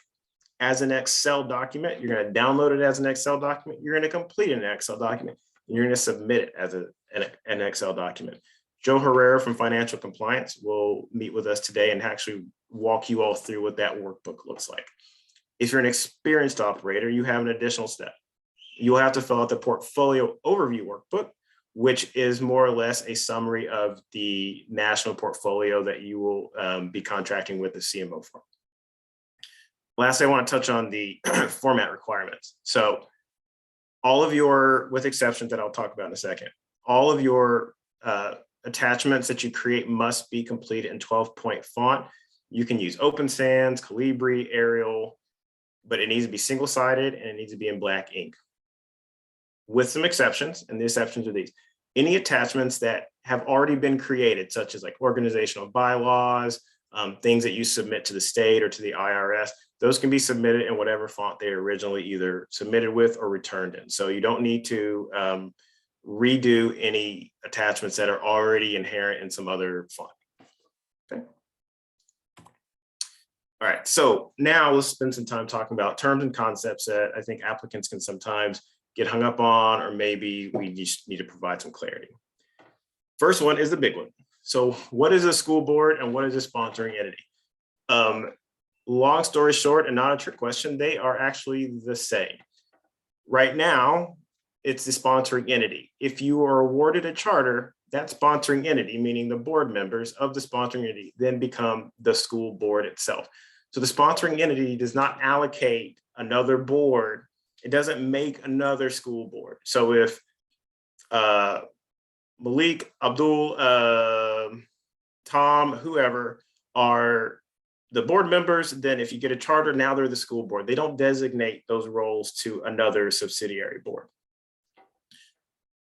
as an Excel document. You're going to download it as an Excel document. You're going to complete an Excel document. And you're going to submit it as an Excel document. Joe Herrera from Financial Compliance will meet with us today and actually walk you all through what that workbook looks like. If you're an experienced operator, you have an additional step. You'll have to fill out the portfolio overview workbook, which is more or less a summary of the national portfolio that you will be contracting with the CMO for. Lastly, I want to touch on the format requirements. So all of your, with exceptions that I'll talk about in a second, all of your attachments that you create must be completed in 12-point font. You can use Open Sans, Calibri, Arial, but it needs to be single-sided and it needs to be in black ink. With some exceptions, and the exceptions are these: any attachments that have already been created, such as like organizational bylaws, things that you submit to the state or to the IRS, those can be submitted in whatever font they originally either submitted with or returned in. So you don't need to redo any attachments that are already inherent in some other font. Okay. All right, so now let's spend some time talking about terms and concepts that I think applicants can sometimes get hung up on, or maybe we just need to provide some clarity. First one is the big one. So what is a school board and what is a sponsoring entity? Long story short, and not a trick question, they are actually the same. Right now, it's the sponsoring entity. If you are awarded a charter, that sponsoring entity, meaning the board members of the sponsoring entity, then become the school board itself. So the sponsoring entity does not allocate another board. It doesn't make another school board. So if Malik, Abdul, Tom, whoever are the board members, then if you get a charter, now they're the school board. They don't designate those roles to another subsidiary board.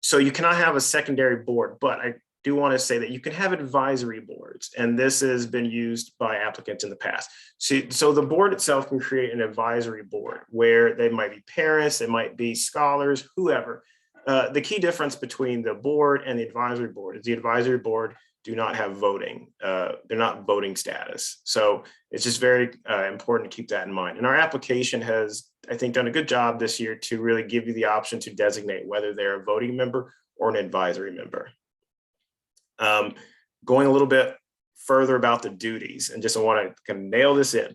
So you cannot have a secondary board, but I do want to say that you can have advisory boards, and this has been used by applicants in the past. So the board itself can create an advisory board where they might be parents, they might be scholars, whoever. The key difference between the board and the advisory board is the advisory board do not have voting. They're not voting status. So it's just very important to keep that in mind. And our application has, I think, done a good job this year to really give you the option to designate whether they're a voting member or an advisory member. Going a little bit further about the duties, and just I want to kind of nail this in.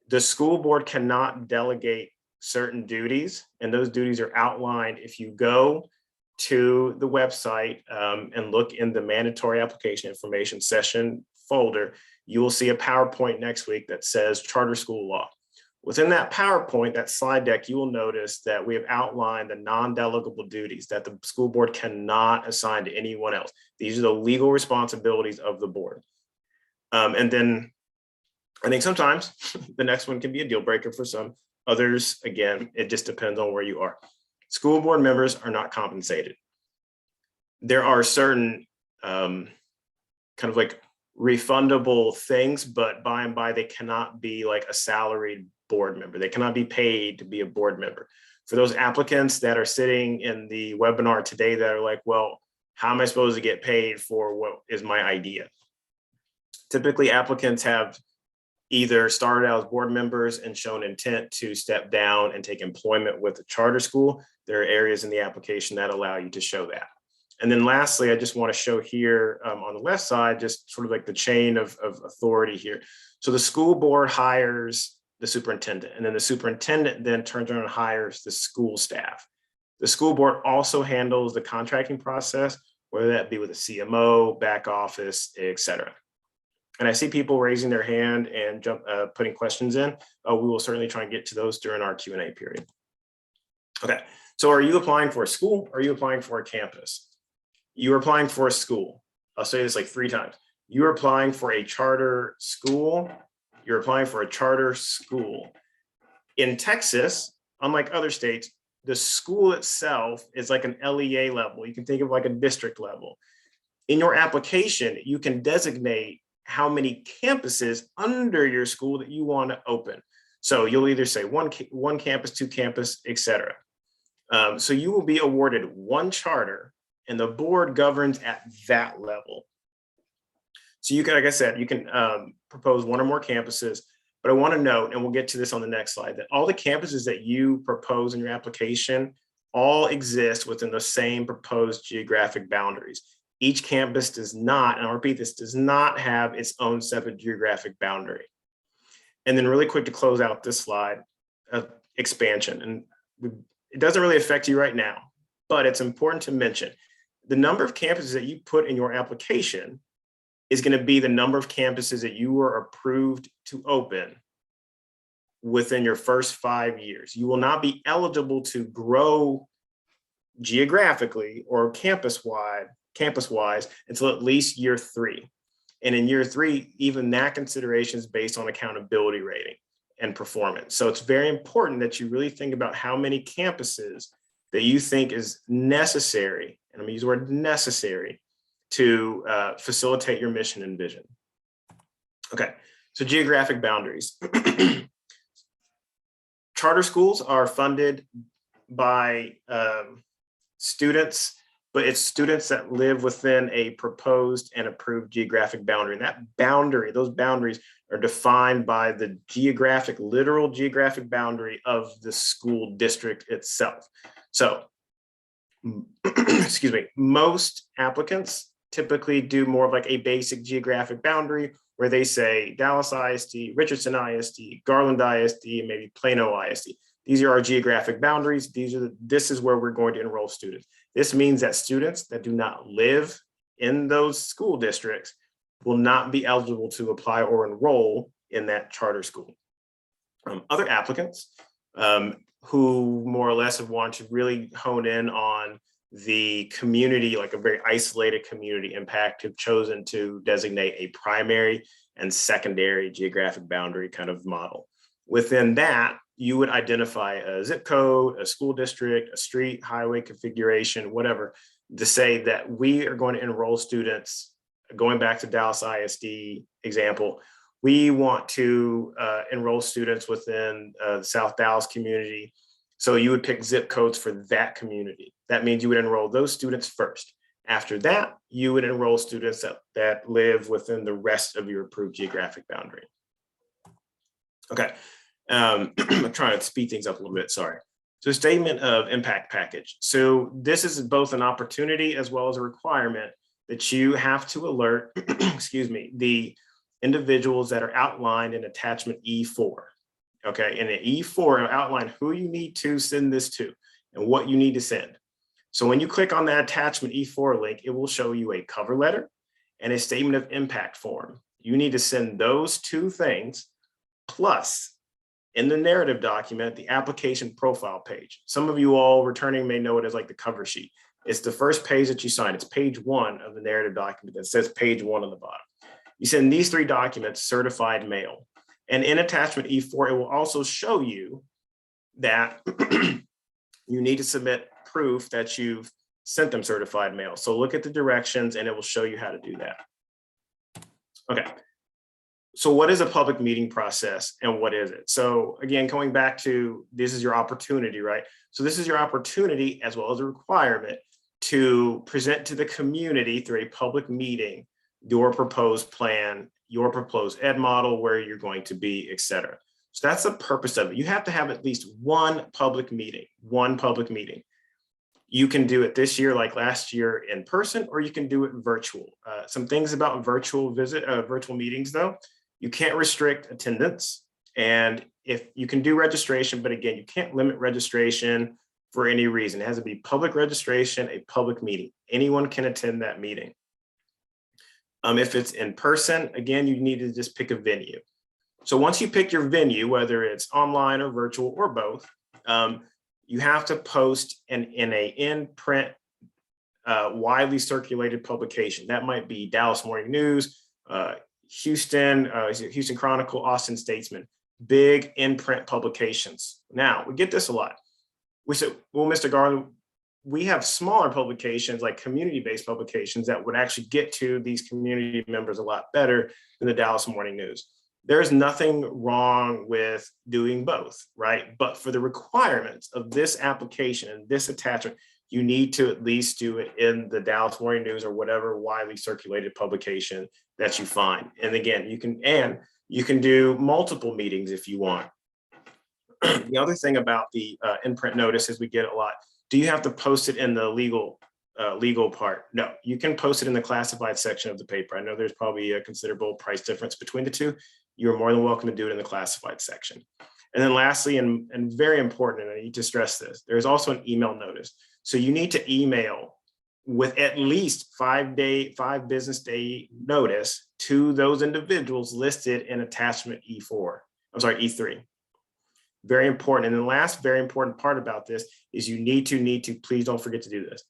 The school board cannot delegate certain duties, and those duties are outlined if you go to the website and look in the mandatory application information session folder. You will see a PowerPoint next week that says charter school law. Within that PowerPoint, that slide deck, you will notice that we have outlined the non-delegable duties that the school board cannot assign to anyone else. These are the legal responsibilities of the board. And then I think sometimes the next one can be a deal breaker for some. Others, again, it just depends on where you are. School board members are not compensated. There are certain kind of like refundable things, but by and by, they cannot be like a salaried board member. They cannot be paid to be a board member. For those applicants that are sitting in the webinar today that are like, well, how am I supposed to get paid for what is my idea? Typically, applicants have either started out as board members and shown intent to step down and take employment with a charter school. There are areas in the application that allow you to show that. And then lastly, I just want to show here on the left side, just sort of like the chain of authority here. So the school board hires the superintendent, and then the superintendent then turns around and hires the school staff. The school board also handles the contracting process, whether that be with a CMO, back office, et cetera. And I see people raising their hand and putting questions in. We will certainly try and get to those during our Q&A period. Okay, so are you applying for a school? Or are you applying for a campus? You're applying for a school. I'll say this like 3 times. You're applying for a charter school. You're applying for a charter school. In Texas, unlike other states, the school itself is like an LEA level. You can think of like a district level. In your application, you can designate how many campuses under your school that you want to open. So you'll either say one campus, 2 campus, et cetera. So you will be awarded one charter and the board governs at that level. So you can, like I said, you can propose one or more campuses, but I want to note, and we'll get to this on the next slide, that all the campuses that you propose in your application all exist within the same proposed geographic boundaries. Each campus does not, and I'll repeat this, does not have its own separate geographic boundary. And then really quick to close out this slide, expansion. And it doesn't really affect you right now, but it's important to mention the number of campuses that you put in your application is going to be the number of campuses that you were approved to open within your first 5 years. You will not be eligible to grow geographically or campus-wise until at least year 3. And in year 3, even that consideration is based on accountability rating and performance. So it's very important that you really think about how many campuses that you think is necessary, and I'm gonna use the word necessary, to facilitate your mission and vision. Okay, so geographic boundaries. Charter schools are funded by students, but it's students that live within a proposed and approved geographic boundary. And that boundary, those boundaries are defined by the literal geographic boundary of the school district itself. So, excuse me, most applicants typically do more of like a basic geographic boundary where they say Dallas ISD, Richardson ISD, Garland ISD, and maybe Plano ISD. These are our geographic boundaries. This is where we're going to enroll students. This means that students that do not live in those school districts will not be eligible to apply or enroll in that charter school. Other applicants who more or less have wanted to really hone in on the community, like a very isolated community impact, have chosen to designate a primary and secondary geographic boundary kind of model. Within that, you would identify a zip code, a school district, a street, highway configuration, whatever, to say that we are going to enroll students, going back to Dallas ISD example, we want to enroll students within the South Dallas community. So you would pick zip codes for that community. That means you would enroll those students first. After that, you would enroll students that live within the rest of your approved geographic boundary. Okay, I'm trying to speed things up a little bit, sorry. So statement of impact package. So this is both an opportunity as well as a requirement that you have to alert, excuse me, the individuals that are outlined in attachment E4. Okay, and in E4 will outline who you need to send this to and what you need to send. So when you click on that attachment E4 link, it will show you a cover letter and a statement of impact form. You need to send those two things, plus in the narrative document, the application profile page. Some of you all returning may know it as like the cover sheet. It's the first page that you sign. It's page 1 of the narrative document that says page 1 on the bottom. You send these 3 documents certified mail. And in attachment E4, it will also show you that you need to submit proof that you've sent them certified mail. So look at the directions and it will show you how to do that. Okay. So what is a public meeting process and what is it? So again, going back to, this is your opportunity, right? So this is your opportunity as well as a requirement to present to the community through a public meeting your proposed plan, your proposed ed model, where you're going to be, et cetera. So that's the purpose of it. You have to have at least one public meeting. You can do it this year, like last year, in person, or you can do it virtual. Some things about virtual meetings though, you can't restrict attendance. And if you can do registration, but again, you can't limit registration for any reason. It has to be public registration, a public meeting. Anyone can attend that meeting. If it's in person, again, you need to just pick a venue. So once you pick your venue, whether it's online or virtual or both, you have to post in a in-print, widely circulated publication. That might be Dallas Morning News, Houston Chronicle, Austin Statesman, big in-print publications. Now, we get this a lot. We said, well, Mr. Garland, we have smaller publications like community-based publications that would actually get to these community members a lot better than the Dallas Morning News. There's nothing wrong with doing both, right? But for the requirements of this application and this attachment, you need to at least do it in the Dallas Morning News or whatever widely circulated publication that you find. And again, you can do multiple meetings if you want. The other thing about the in-print notice is we get a lot. Do you have to post it in the legal part? No, you can post it in the classified section of the paper. I know there's probably a considerable price difference between the two. You're more than welcome to do it in the classified section. And then lastly, and very important, and I need to stress this, there's also an email notice. So you need to email with at least 5 business day notice to those individuals listed in attachment E3. Very important. And the last very important part about this is you need to, please don't forget to do this.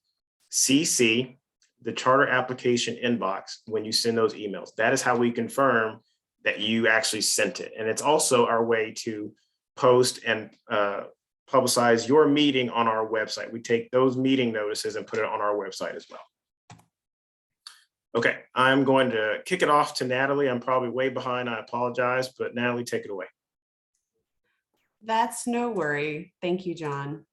CC the charter application inbox when you send those emails. That is how we confirm that you actually sent it. And it's also our way to post and publicize your meeting on our website. We take those meeting notices and put it on our website as well. Okay, I'm going to kick it off to Natalie. I'm probably way behind, I apologize, but Natalie, take it away. That's no worry. Thank you, John.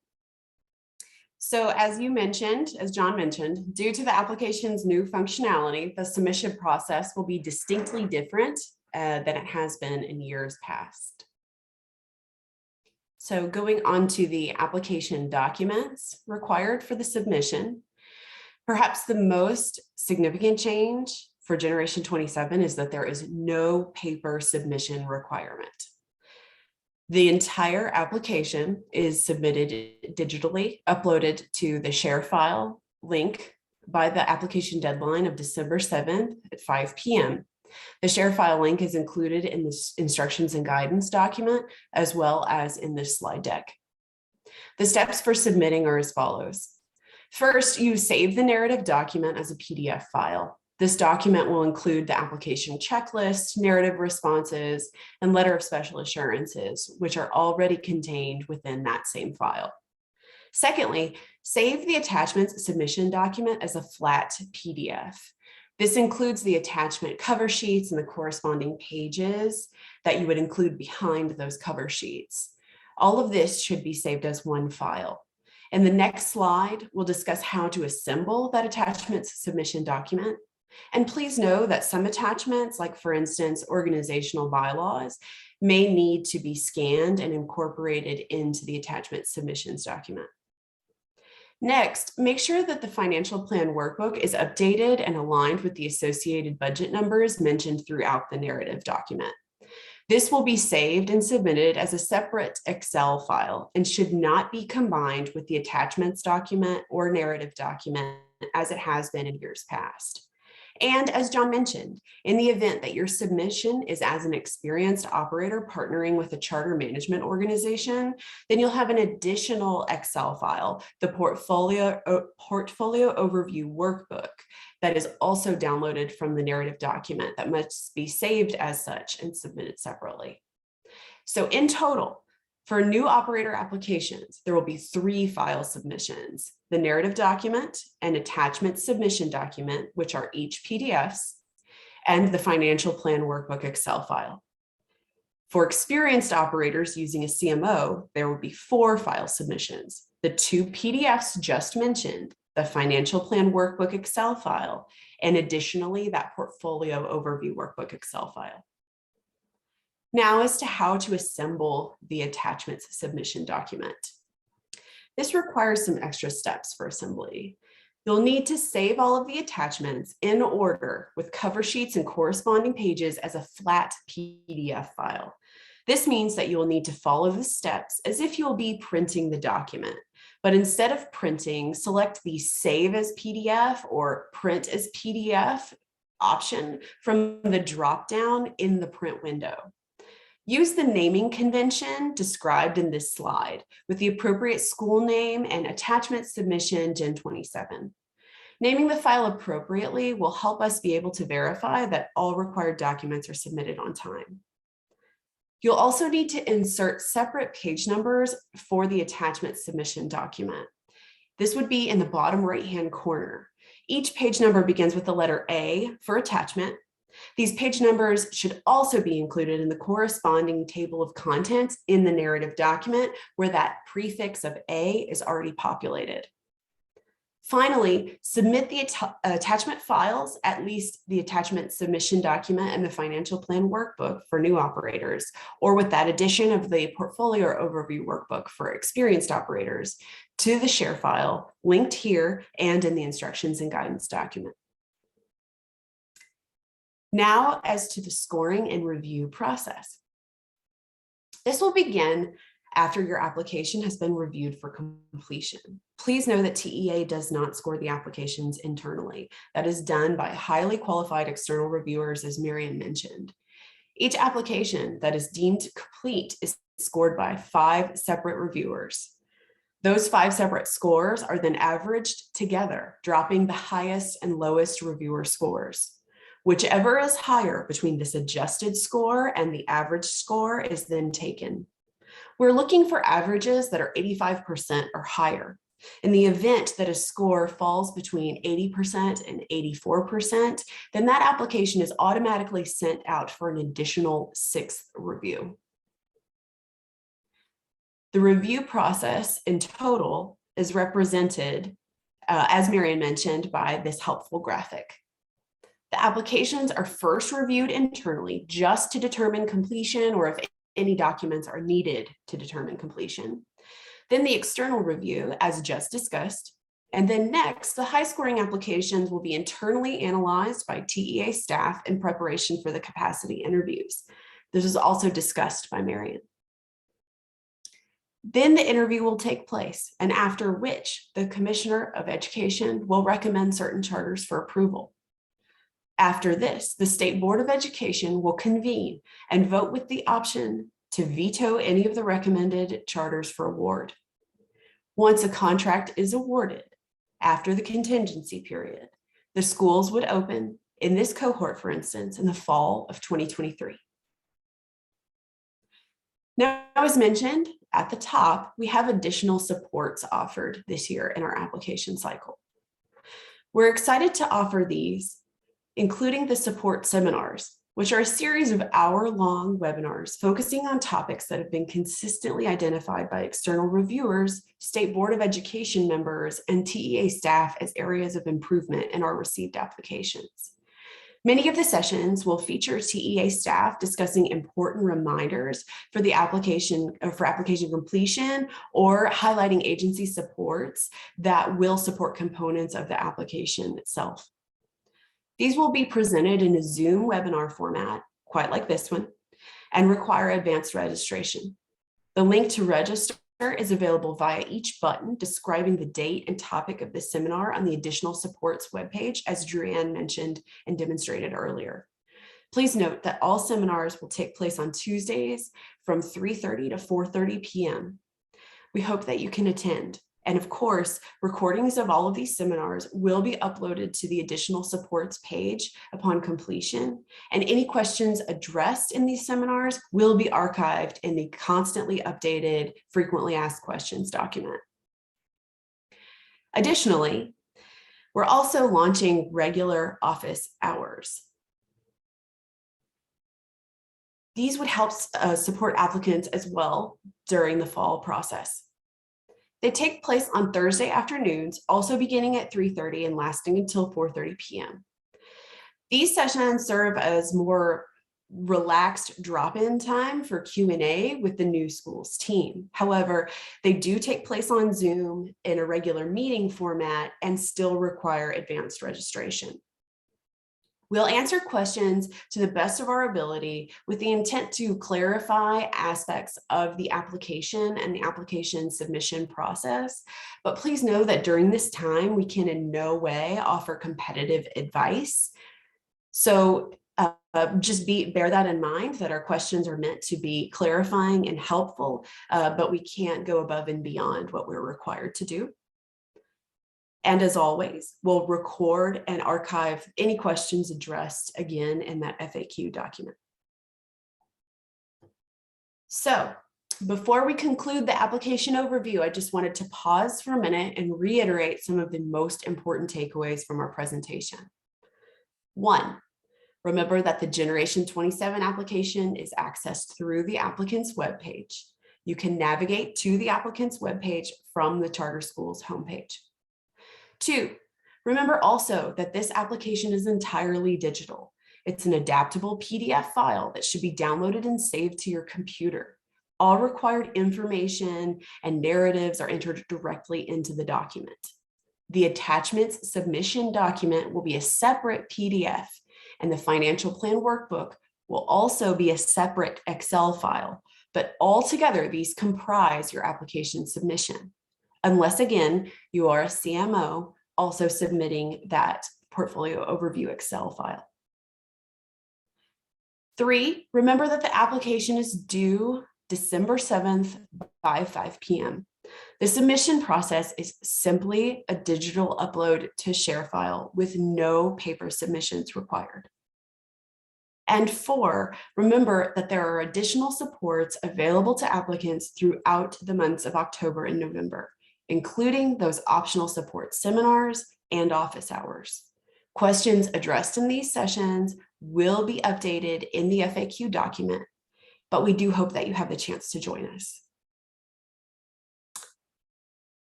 So as John mentioned, due to the application's new functionality, the submission process will be distinctly different than it has been in years past. So going on to the application documents required for the submission, perhaps the most significant change for Generation 27 is that there is no paper submission requirement. The entire application is submitted digitally, uploaded to the share file link by the application deadline of December 7th at 5 p.m. The share file link is included in the instructions and guidance document, as well as in this slide deck. The steps for submitting are as follows. First, you save the narrative document as a PDF file. This document will include the application checklist, narrative responses, and letter of special assurances, which are already contained within that same file. Secondly, save the attachments submission document as a flat PDF. This includes the attachment cover sheets and the corresponding pages that you would include behind those cover sheets. All of this should be saved as one file. In the next slide, we'll discuss how to assemble that attachments submission document. And please know that some attachments, like for instance, organizational bylaws, may need to be scanned and incorporated into the attachment submissions document. Next, make sure that the financial plan workbook is updated and aligned with the associated budget numbers mentioned throughout the narrative document. This will be saved and submitted as a separate Excel file and should not be combined with the attachments document or narrative document as it has been in years past. And as John mentioned, in the event that your submission is as an experienced operator partnering with a charter management organization, then you'll have an additional Excel file, the portfolio overview workbook, that is also downloaded from the narrative document that must be saved as such and submitted separately. So in total, for new operator applications, there will be 3 file submissions: the narrative document and attachment submission document, which are each PDFs, and the financial plan workbook Excel file. For experienced operators using a CMO, there will be 4 file submissions: the 2 PDFs just mentioned, the financial plan workbook Excel file, and additionally, that portfolio overview workbook Excel file. Now as to how to assemble the attachments submission document. This requires some extra steps for assembly. You'll need to save all of the attachments in order with cover sheets and corresponding pages as a flat PDF file. This means that you will need to follow the steps as if you'll be printing the document. But instead of printing, select the Save as PDF or Print as PDF option from the dropdown in the print window. Use the naming convention described in this slide with the appropriate school name and attachment submission Gen 27. Naming the file appropriately will help us be able to verify that all required documents are submitted on time. You'll also need to insert separate page numbers for the attachment submission document. This would be in the bottom right-hand corner. Each page number begins with the letter A for attachment, These page numbers should also be included in the corresponding table of contents in the narrative document where that prefix of A is already populated. Finally, submit the attachment files, at least the attachment submission document and the financial plan workbook for new operators, or with that addition of the portfolio overview workbook for experienced operators, to the share file linked here and in the instructions and guidance document. Now, as to the scoring and review process. This will begin after your application has been reviewed for completion. Please know that TEA does not score the applications internally. That is done by highly qualified external reviewers, as Miriam mentioned. Each application that is deemed complete is scored by 5 separate reviewers. Those 5 separate scores are then averaged together, dropping the highest and lowest reviewer scores. Whichever is higher between this adjusted score and the average score is then taken. We're looking for averages that are 85% or higher. In the event that a score falls between 80% and 84%, then that application is automatically sent out for an additional 6th review. The review process in total is represented, as Marian mentioned, by this helpful graphic. The applications are first reviewed internally just to determine completion or if any documents are needed to determine completion. Then the external review, as just discussed. And then next, the high scoring applications will be internally analyzed by TEA staff in preparation for the capacity interviews. This is also discussed by Marian. Then the interview will take place, and after which the Commissioner of Education will recommend certain charters for approval. After this, the State Board of Education will convene and vote with the option to veto any of the recommended charters for award. Once a contract is awarded, after the contingency period, the schools would open in this cohort, for instance, in the fall of 2023. Now, as mentioned at the top, we have additional supports offered this year in our application cycle. We're excited to offer these, including the support seminars, which are a series of hour-long webinars focusing on topics that have been consistently identified by external reviewers, State Board of Education members, and TEA staff as areas of improvement in our received applications. Many of the sessions will feature TEA staff discussing important reminders for the application completion or highlighting agency supports that will support components of the application itself. These will be presented in a Zoom webinar format, quite like this one, and require advanced registration. The link to register is available via each button describing the date and topic of the seminar on the additional supports webpage, as Drew-Ann mentioned and demonstrated earlier. Please note that all seminars will take place on Tuesdays from 3:30 to 4:30 p.m. We hope that you can attend. And of course, recordings of all of these seminars will be uploaded to the additional supports page upon completion. And any questions addressed in these seminars will be archived in the constantly updated frequently asked questions document. Additionally, we're also launching regular office hours. These would help support applicants as well during the fall process. They take place on Thursday afternoons, also beginning at 3:30 and lasting until 4:30 p.m. These sessions serve as more relaxed drop-in time for Q&A with the new schools team. However, they do take place on Zoom in a regular meeting format and still require advanced registration. We'll answer questions to the best of our ability with the intent to clarify aspects of the application and the application submission process. But please know that during this time, we can in no way offer competitive advice. So just bear that in mind, that our questions are meant to be clarifying and helpful, but we can't go above and beyond what we're required to do. And as always, we'll record and archive any questions addressed again in that FAQ document. So before we conclude the application overview, I just wanted to pause for a minute and reiterate some of the most important takeaways from our presentation. 1, Remember that the Generation 27 application is accessed through the applicant's webpage. You can navigate to the applicant's webpage from the charter school's homepage. 2, remember also that this application is entirely digital. It's an adaptable PDF file that should be downloaded and saved to your computer. All required information and narratives are entered directly into the document. The attachments submission document will be a separate PDF, and the financial plan workbook will also be a separate Excel file. But altogether, these comprise your application submission, unless again, you are a CMO also submitting that portfolio overview Excel file. 3, remember that the application is due December 7th by 5 p.m. The submission process is simply a digital upload to ShareFile with no paper submissions required. And 4, remember that there are additional supports available to applicants throughout the months of October and November, including those optional support seminars and office hours. Questions addressed in these sessions will be updated in the FAQ document, but we do hope that you have the chance to join us.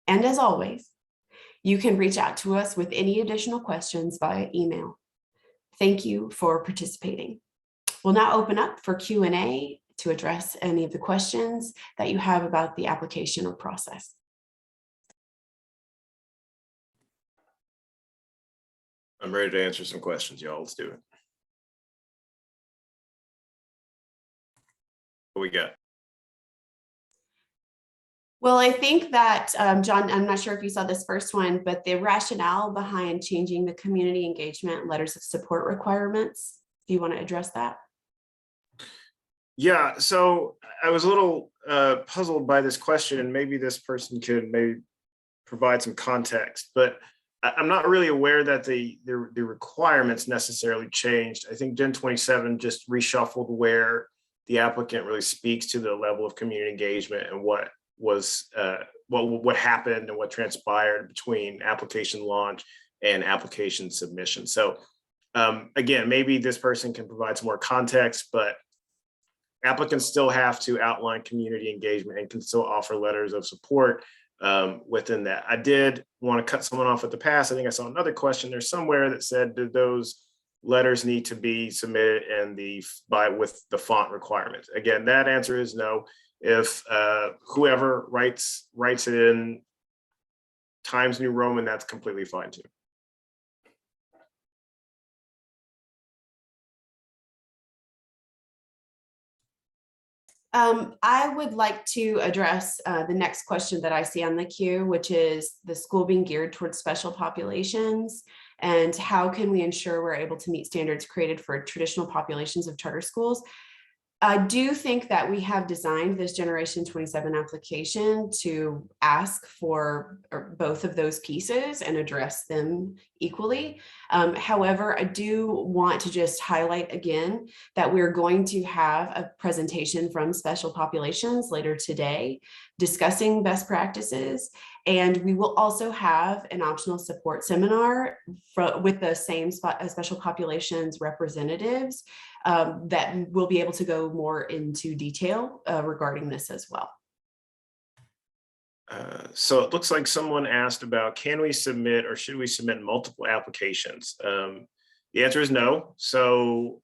And as always, you can reach out to us with any additional questions via email. Thank you for participating. We'll now open up for Q&A to address any of the questions that you have about the application or process. I'm ready to answer some questions, y'all. Let's do it. What we got? Well, I think that, John, I'm not sure if you saw this first one, but the rationale behind changing the community engagement letters of support requirements, do you want to address that? Yeah, so I was a little puzzled by this question, and maybe this person could maybe provide some context, but I'm not really aware that the requirements necessarily changed. I think Gen 27 just reshuffled where the applicant really speaks to the level of community engagement and what was what happened and what transpired between application launch and application submission. So again, maybe this person can provide some more context, but applicants still have to outline community engagement and can still offer letters of support within that. I did want to cut someone off at the pass. I think I saw another question there somewhere that said, did those letters need to be submitted in with the font requirements? Again, that answer is no. If whoever writes it in Times New Roman, that's completely fine too. I would like to address the next question that I see on the queue, which is the school being geared towards special populations, and how can we ensure we're able to meet standards created for traditional populations of charter schools? I do think that we have designed this Generation 27 application to ask for both of those pieces and address them equally. However, I do want to just highlight again that we're going to have a presentation from special populations later today discussing best practices. And we will also have an optional support seminar with the same special populations representatives that will be able to go more into detail regarding this as well. So it looks like someone asked about, can we submit or should we submit multiple applications? The answer is no. So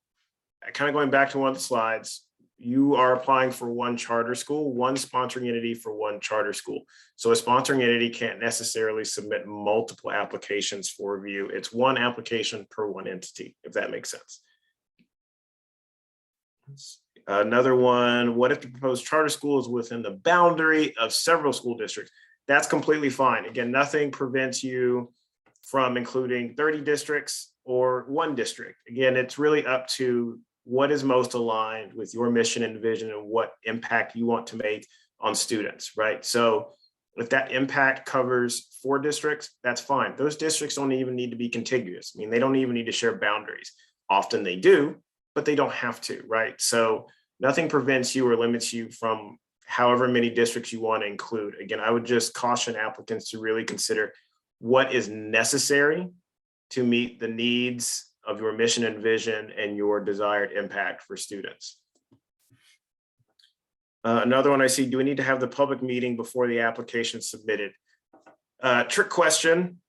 kind of going back to one of the slides, you are applying for one charter school, one sponsoring entity for one charter school. So a sponsoring entity can't necessarily submit multiple applications for review. It's one application per one entity, if that makes sense. Another one, what if the proposed charter school is within the boundary of several school districts? That's completely fine. Again, nothing prevents you from including 30 districts or one district. Again, it's really up to what is most aligned with your mission and vision and what impact you want to make on students, right? So if that impact covers 4 districts, that's fine. Those districts don't even need to be contiguous. I mean, they don't even need to share boundaries. Often they do, but they don't have to, right? So nothing prevents you or limits you from however many districts you want to include. Again, I would just caution applicants to really consider what is necessary to meet the needs of your mission and vision and your desired impact for students. Another one I see, do we need to have the public meeting before the application is submitted? Trick question.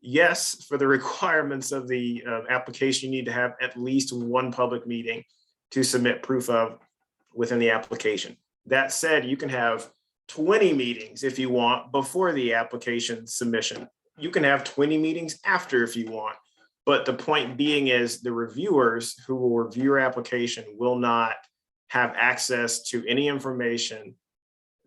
Yes, for the requirements of the application, you need to have at least one public meeting to submit proof of within the application. That said, you can have 20 meetings if you want before the application submission. You can have 20 meetings after if you want. But the point being is the reviewers who will review your application will not have access to any information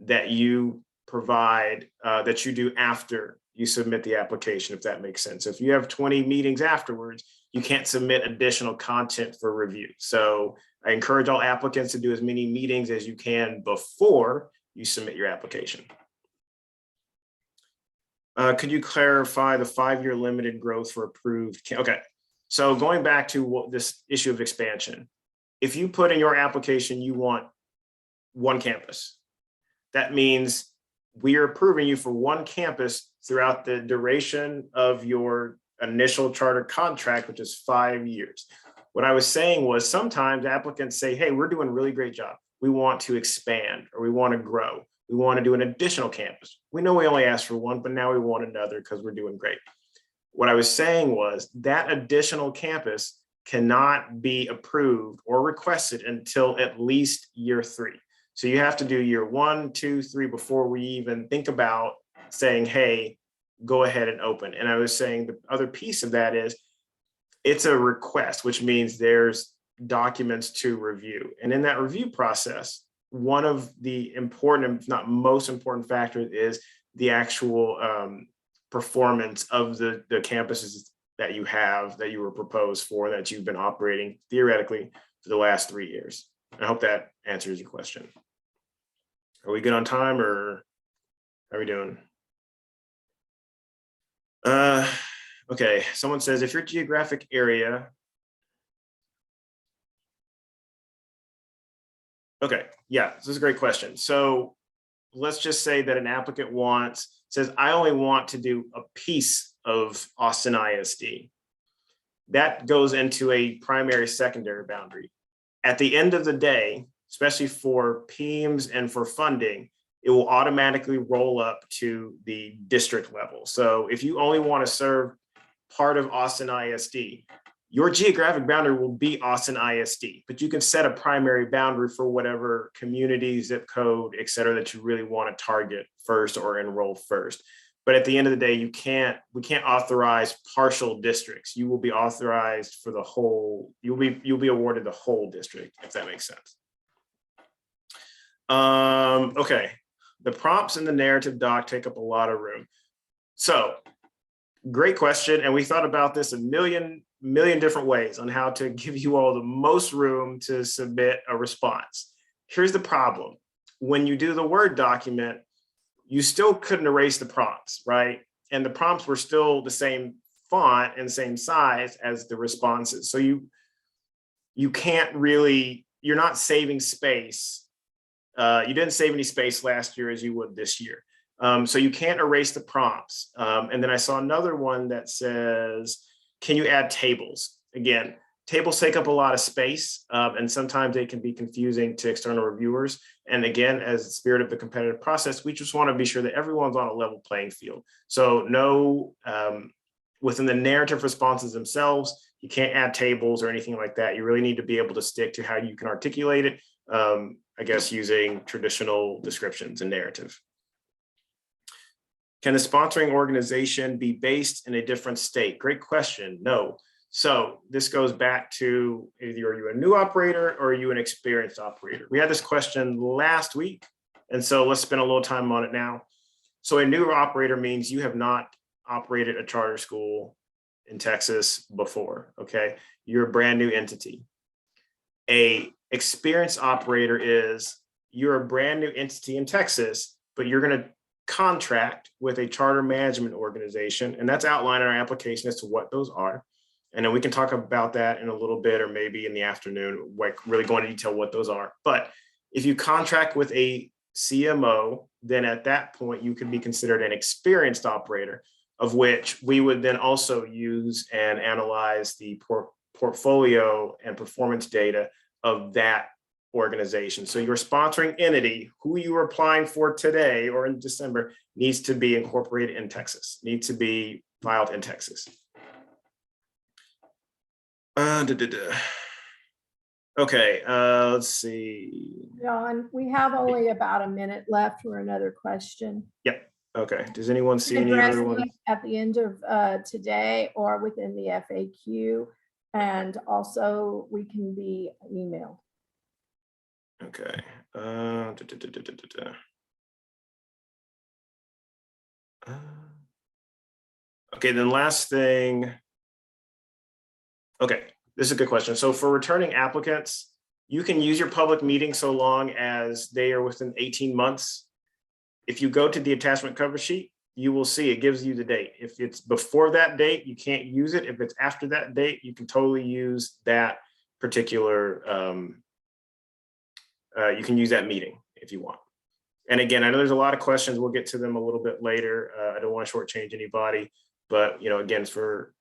that you provide, that you do after you submit the application, if that makes sense. If you have 20 meetings afterwards, you can't submit additional content for review. So I encourage all applicants to do as many meetings as you can before you submit your application. Could you clarify the 5-year limited growth for approved? Okay, so going back to this issue of expansion, if you put in your application, you want one campus, that means we are approving you for one campus throughout the duration of your initial charter contract, which is 5 years. What I was saying was sometimes applicants say, hey, we're doing a really great job. We want to expand or we want to grow. We want to do an additional campus. We know we only asked for one, but now we want another because we're doing great. What I was saying was that additional campus cannot be approved or requested until at least year 3. So you have to do year 1, 2, 3 before we even think about saying, hey, go ahead and open. And I was saying the other piece of that is it's a request, which means there's documents to review. And in that review process, one of the important, if not most important factors is the actual performance of the campuses that you have, that you were proposed for, that you've been operating theoretically for the last 3 years. I hope that answers your question. Are we good on time or how are we doing? Okay, someone says if your geographic area. Okay, yeah, this is a great question. So let's just say that an applicant says, I only want to do a piece of Austin ISD. That goes into a primary secondary boundary. At the end of the day, especially for PEIMS and for funding, it will automatically roll up to the district level. So if you only want to serve part of Austin ISD, your geographic boundary will be Austin ISD, but you can set a primary boundary for whatever community, zip code, et cetera, that you really want to target first or enroll first. But at the end of the day, we can't authorize partial districts. You will be authorized for the whole, you'll be awarded the whole district, if that makes sense. Okay, the prompts in the narrative doc take up a lot of room. So great question. And we thought about this a million different ways on how to give you all the most room to submit a response. Here's the problem. When you do the Word document, you still couldn't erase the prompts, right? And the prompts were still the same font and same size as the responses. So you can't really, you're not saving space. You didn't save any space last year as you would this year. So you can't erase the prompts. And then I saw another one that says, can you add tables? Again, tables take up a lot of space, and sometimes they can be confusing to external reviewers. And again, as the spirit of the competitive process, we just want to be sure that everyone's on a level playing field. So no, within the narrative responses themselves, you can't add tables or anything like that. You really need to be able to stick to how you can articulate it, I guess, using traditional descriptions and narrative. Can the sponsoring organization be based in a different state? Great question. No. So this goes back to either are you a new operator or are you an experienced operator? We had this question last week, and so let's spend a little time on it now. So a new operator means you have not operated a charter school in Texas before, okay? You're a brand new entity. A experienced operator is you're a brand new entity in Texas, but you're going to contract with a charter management organization, and that's outlined in our application as to what those are. And then we can talk about that in a little bit, or maybe in the afternoon, like really go into detail what those are. But if you contract with a CMO, then at that point you could be considered an experienced operator. of which we would then also use and analyze the portfolio and performance data of that organization. So your sponsoring entity, who you are applying for today or in December, needs to be incorporated in Texas, needs to be filed in Texas. Okay, let's see. John, we have only about a minute left for another question. Yep. Okay. Does anyone see any Address other one? it at the end of today or within the FAQ, and also we can be emailed. Okay. Okay, then last thing. Okay, this is a good question. So for returning applicants, you can use your public meeting so long as they are within 18 months. If you go to the attachment cover sheet, you will see it gives you the date. If it's before that date, you can't use it. If it's after that date, you can totally use that particular, you can use that meeting if you want. And again, I know there's a lot of questions. We'll get to them a little bit later. I don't want to shortchange anybody, but again, for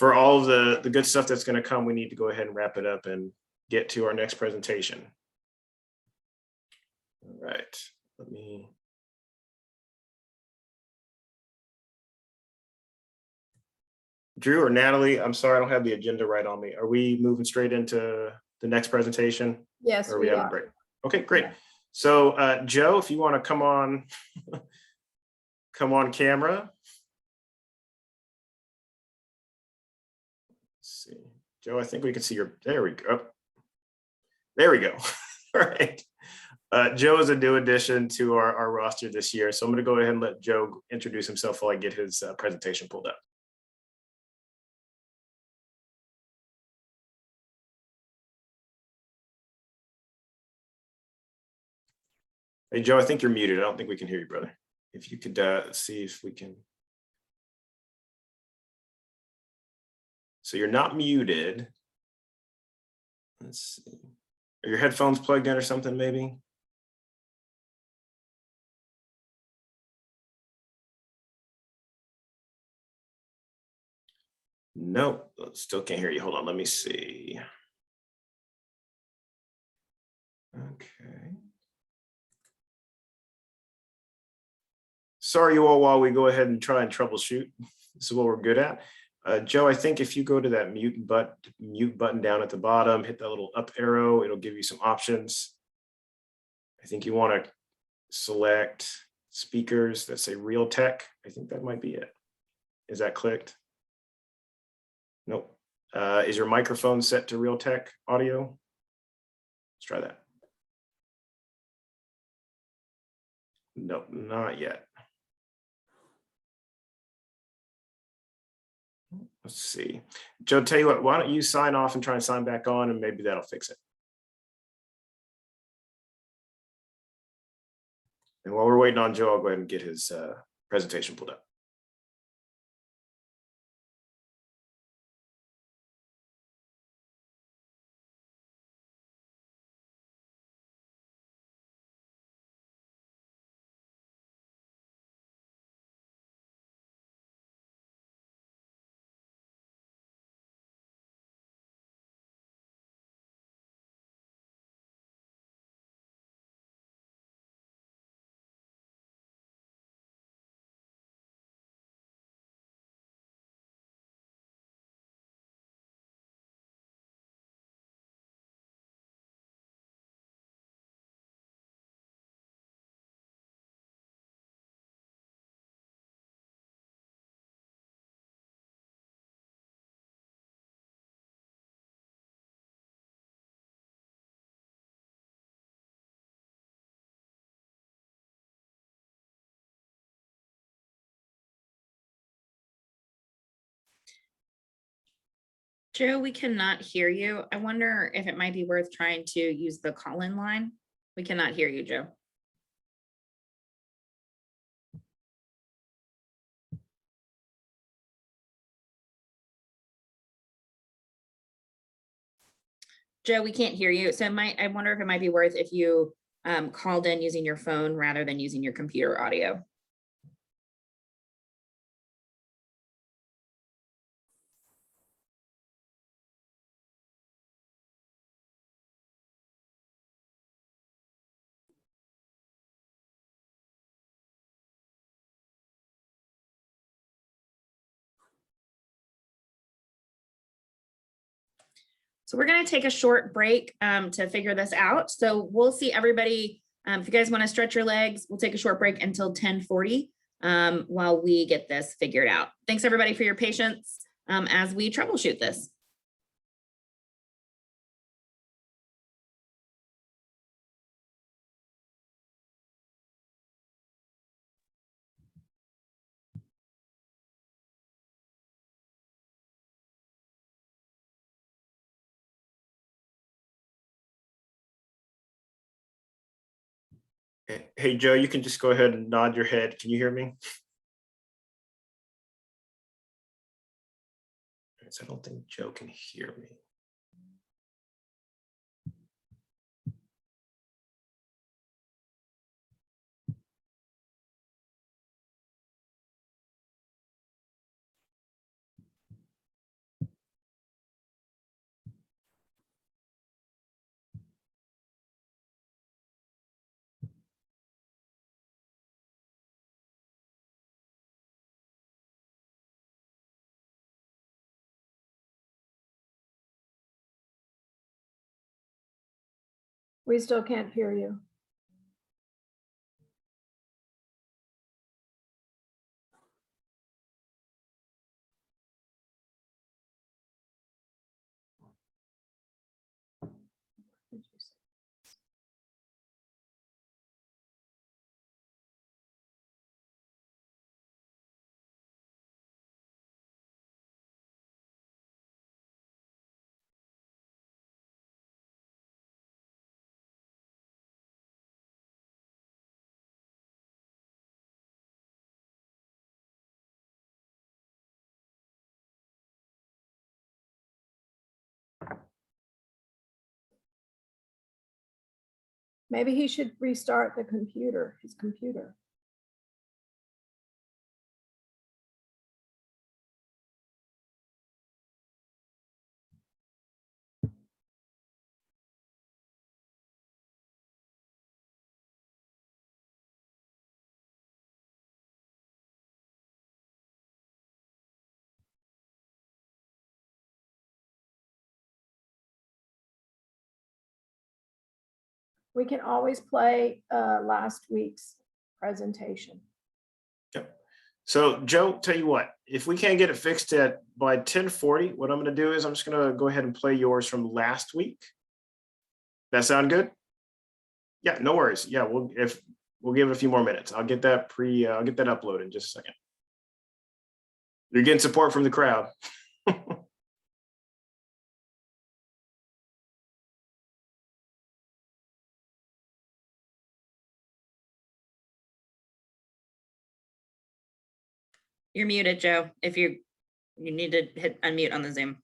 all of the good stuff that's going to come, we need to go ahead and wrap it up and get to our next presentation. All right, let me. Drew or Natalie, I'm sorry, I don't have the agenda right on me. Are we moving straight into the next presentation? Yes, Or we having a are. break? Okay, great. So Joe, if you want to come on camera. Let's see. Joe, I think we can see your, there we go. There we go. All right. Joe is a new addition to our roster this year. So I'm going to go ahead and let Joe introduce himself while I get his presentation pulled up. Hey, Joe, I think you're muted. I don't think we can hear you, brother. If you could see if we can. So you're not muted. Let's see. Are your headphones plugged in or something, maybe? No, still can't hear you. Hold on, let me see. Okay. Sorry, you all, while we go ahead and try and troubleshoot. This is what we're good at. Joe, I think if you go to that mute button down at the bottom, hit that little up arrow, it'll give you some options. I think you want to select speakers that say Real Tech. I think that might be it. Is that clicked? Nope. Is your microphone set to Real Tech audio? Let's try that. Nope, not yet. Let's see. Joe, tell you what, why don't you sign off and try and sign back on, and maybe that'll fix it. And while we're waiting on Joe, I'll go ahead and get his presentation pulled up. Joe, we cannot hear you. I wonder if it might be worth trying to use the call-in line. We cannot hear you, Joe. Joe, we can't hear you. So I wonder if it might be worth if you called in using your phone rather than using your computer audio. So we're going to take a short break to figure this out. So we'll see everybody. If you guys want to stretch your legs, we'll take a short break until 10:40 while we get this figured out. Thanks everybody for your patience as we troubleshoot this. Hey, Joe, you can just go ahead and nod your head. Can you hear me? I don't think Joe can hear me. We still can't hear you. Maybe he should restart the computer, his computer. We can always play last week's presentation. Yep. So Joe, tell you what, if we can't get it fixed by 10:40, what I'm going to do is I'm just going to go ahead and play yours from last week. That sound good? Yeah, no worries. Yeah, we'll give it a few more minutes. I'll get that uploaded in just a second. You're getting support from the crowd. You're muted, Joe, if you need to hit unmute on the Zoom.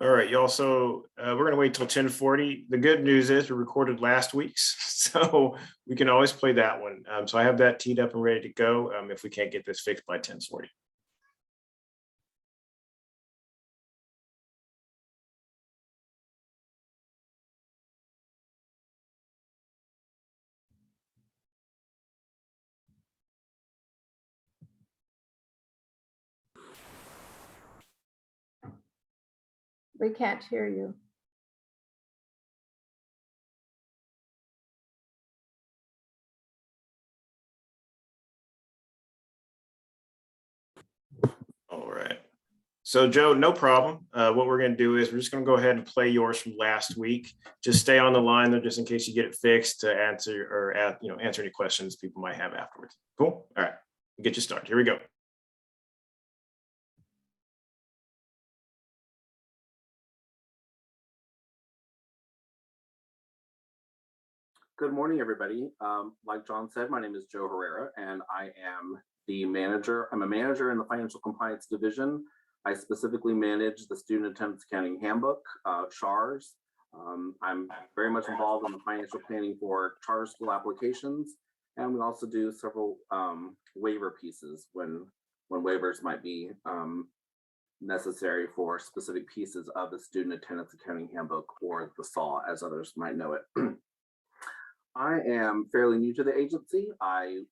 All right, y'all. So we're going to wait till 10:40. The good news is we recorded last week's, so we can always play that one. So I have that teed up and ready to go if we can't get this fixed by 10:40. We can't hear you. All right. So Joe, no problem. What we're going to do is we're just going to go ahead and play yours from last week. Just stay on the line there just in case you get it fixed to answer or answer any questions people might have afterwards. Cool. All right. We'll get you started. Here we go. Good morning, everybody. Like John said, my name is Joe Herrera, and I am the manager. I'm a manager in the Financial Compliance Division. I specifically manage the Student Attendance Accounting Handbook, CHARS. I'm very much involved in the financial planning for charter school applications, and we also do several waiver pieces when waivers might be necessary for specific pieces of the Student Attendance Accounting Handbook, or the SAW, as others might know it. I am fairly new to the agency. I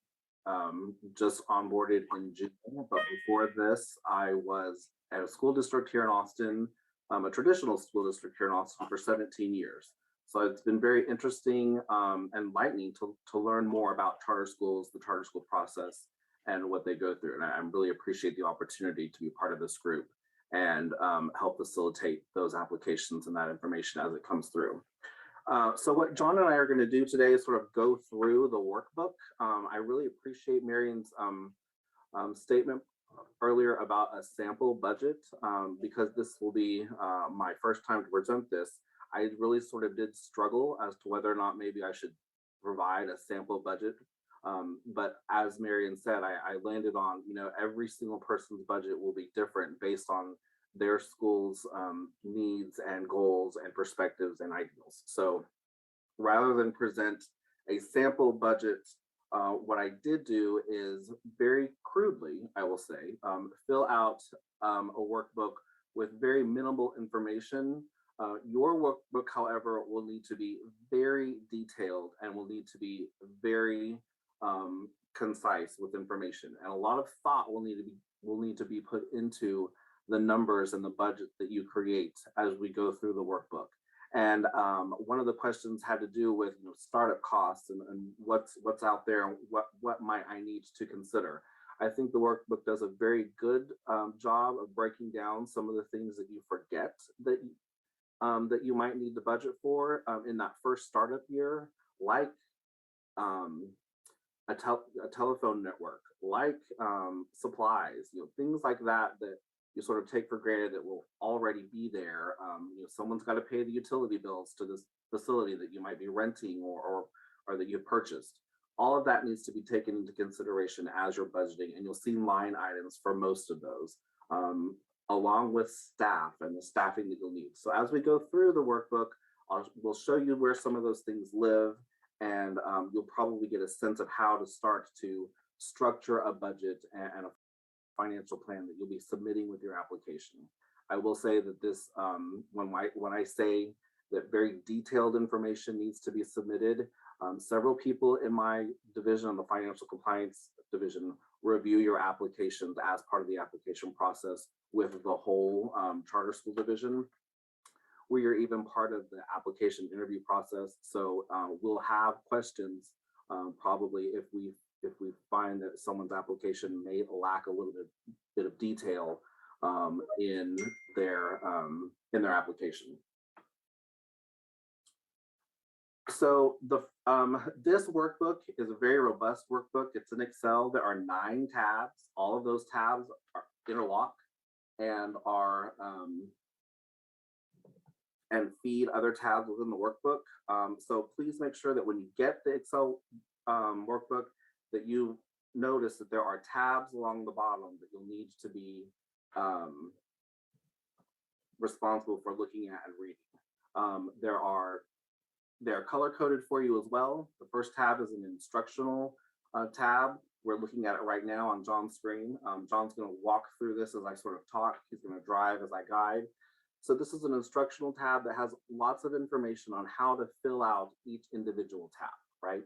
just onboarded in June, but before this, I was at a school district here in Austin, a traditional school district here in Austin for 17 years. So it's been very interesting and enlightening to learn more about charter schools, the charter school process, and what they go through. And I really appreciate the opportunity to be part of this group and help facilitate those applications and that information as it comes through. So what John and I are going to do today is sort of go through the workbook. I really appreciate Marion's statement earlier about a sample budget, because this will be my first time to present this. I really sort of did struggle as to whether or not maybe I should provide a sample budget. But as Marion said, I landed on, every single person's budget will be different based on their school's needs and goals and perspectives and ideals. So rather than present a sample budget, what I did do is very crudely, I will say, fill out a workbook with very minimal information. Your workbook, however, will need to be very detailed and will need to be very concise with information. And a lot of thought will need to be put into the numbers and the budget that you create as we go through the workbook. And one of the questions had to do with startup costs and what's out there and what might I need to consider. I think the workbook does a very good job of breaking down some of the things that you forget that you might need the budget for in that first startup year, like a telephone network, like supplies, things like that you sort of take for granted that will already be there. Someone's got to pay the utility bills to this facility that you might be renting or that you've purchased. All of that needs to be taken into consideration as you're budgeting, and you'll see line items for most of those, along with staff and the staffing that you'll need. So as we go through the workbook, we'll show you where some of those things live, and you'll probably get a sense of how to start to structure a budget and a financial plan that you'll be submitting with your application. I will say that this, when I say that very detailed information needs to be submitted, several people in my division, the Financial Compliance Division, review your applications as part of the application process with the whole charter school division. We are even part of the application interview process. So we'll have questions probably if we find that someone's application may lack a little bit of detail in their application. So this workbook is a very robust workbook. It's in Excel. There are 9 tabs. All of those tabs are interlock and are and feed other tabs within the workbook. So please make sure that when you get the Excel workbook, that you notice that there are tabs along the bottom that you'll need to be responsible for looking at and reading. They're color coded for you as well. The first tab is an instructional tab. We're looking at it right now on John's screen. John's going to walk through this as I sort of talk. He's going to drive as I guide. So this is an instructional tab that has lots of information on how to fill out each individual tab, right?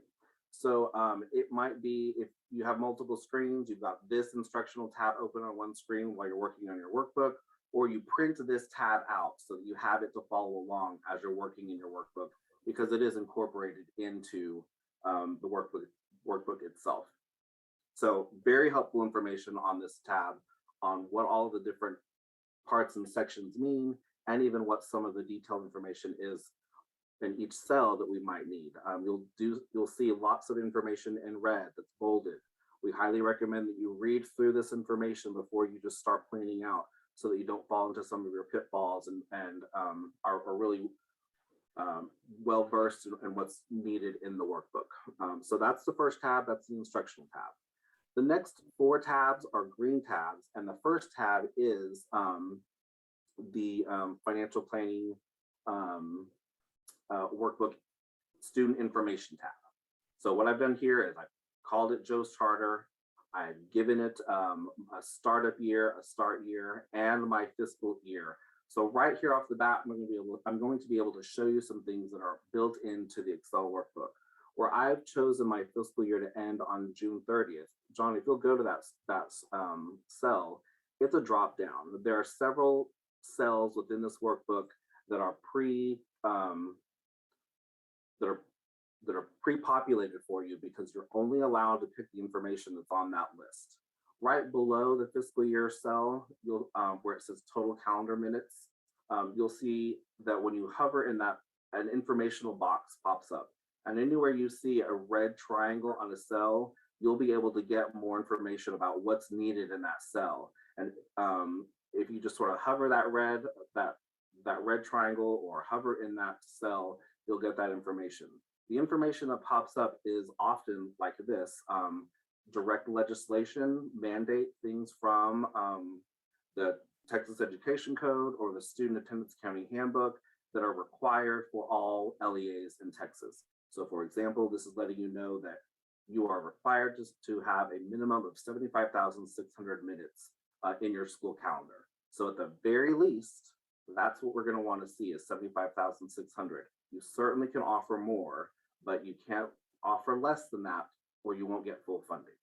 So it might be, if you have multiple screens, you've got this instructional tab open on one screen while you're working on your workbook, or you print this tab out so that you have it to follow along as you're working in your workbook, because it is incorporated into the workbook itself. So very helpful information on this tab on what all the different parts and sections mean, and even what some of the detailed information is in each cell that we might need. You'll see lots of information in red that's bolded. We highly recommend that you read through this information before you just start planning out, so that you don't fall into some of your pitfalls and are really well-versed in what's needed in the workbook. So that's the first tab, that's the instructional tab. The next 4 tabs are green tabs, and the first tab is the financial planning workbook student information tab. So what I've done here is I've called it Joe's Charter. I've given it a startup year, a start year, and my fiscal year. So right here off the bat, I'm going to be able to show you some things that are built into the Excel workbook, where I've chosen my fiscal year to end on June 30th. John, if you'll go to that cell, it's a drop down. There are several cells within this workbook that are pre-populated for you because you're only allowed to pick the information that's on that list. Right below the fiscal year cell, you'll where it says total calendar minutes, you'll see that when you hover in that, an informational box pops up. And anywhere you see a red triangle on a cell, you'll be able to get more information about what's needed in that cell. And if you just sort of hover that red triangle or hover in that cell, you'll get that information. The information that pops up is often like this: direct legislation, mandate things from the Texas Education Code or the Student Attendance County Handbook that are required for all LEAs in Texas. So for example, this is letting you know that you are required to have a minimum of 75,600 minutes in your school calendar. So at the very least, that's what we're going to want to see is 75,600. You certainly can offer more, but you can't offer less than that or you won't get full funding.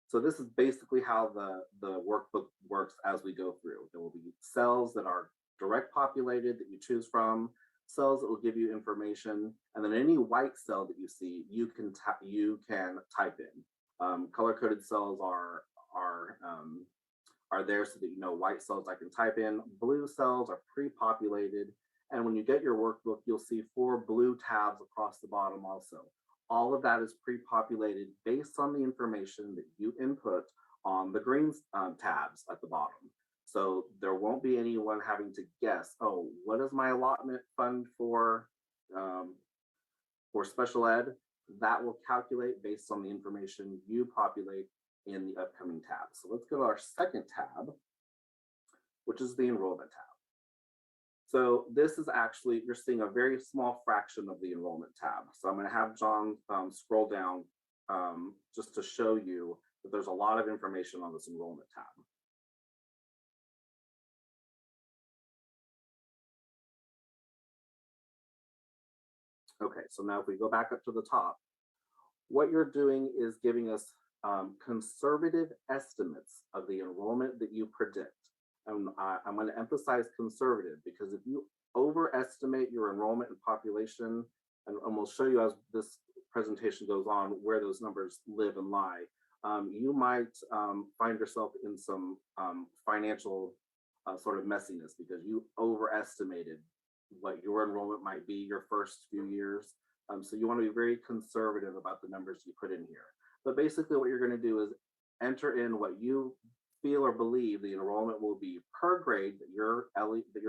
So this is basically how the workbook works as we go through. There will be cells that are direct populated that you choose from, cells that will give you information, and then any white cell that you see, you can type in. Color-coded cells are there so that you know white cells I can type in. Blue cells are pre-populated, and when you get your workbook, you'll see 4 blue tabs across the bottom also. All of that is pre-populated based on the information that you input on the green tabs at the bottom. So there won't be anyone having to guess, oh, what is my allotment fund for special ed? That will calculate based on the information you populate in the upcoming tab. So let's go to our second tab, which is the enrollment tab. So this is actually, you're seeing a very small fraction of the enrollment tab. So I'm going to have John scroll down just to show you that there's a lot of information on this enrollment tab. Okay, so now if we go back up to the top, what you're doing is giving us conservative estimates of the enrollment that you predict. And I'm going to emphasize conservative because if you overestimate your enrollment and population, and we'll show you as this presentation goes on where those numbers live and lie, you might find yourself in some financial sort of messiness because you overestimated what your enrollment might be your first few years. So you want to be very conservative about the numbers you put in here. But basically what you're going to do is enter in what you feel or believe the enrollment will be per grade that your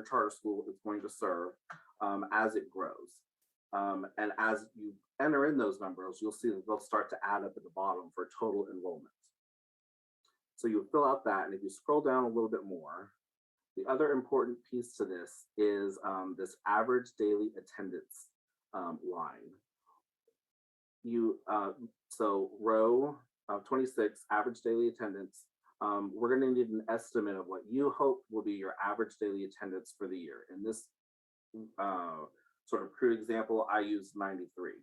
charter school is going to serve as it grows. And as you enter in those numbers, you'll see that they'll start to add up at the bottom for total enrollment. So you fill out that, and if you scroll down a little bit more, the other important piece to this is this average daily attendance line. So row 26, average daily attendance, we're going to need an estimate of what you hope will be your average daily attendance for the year. In this sort of crude example, I use 93.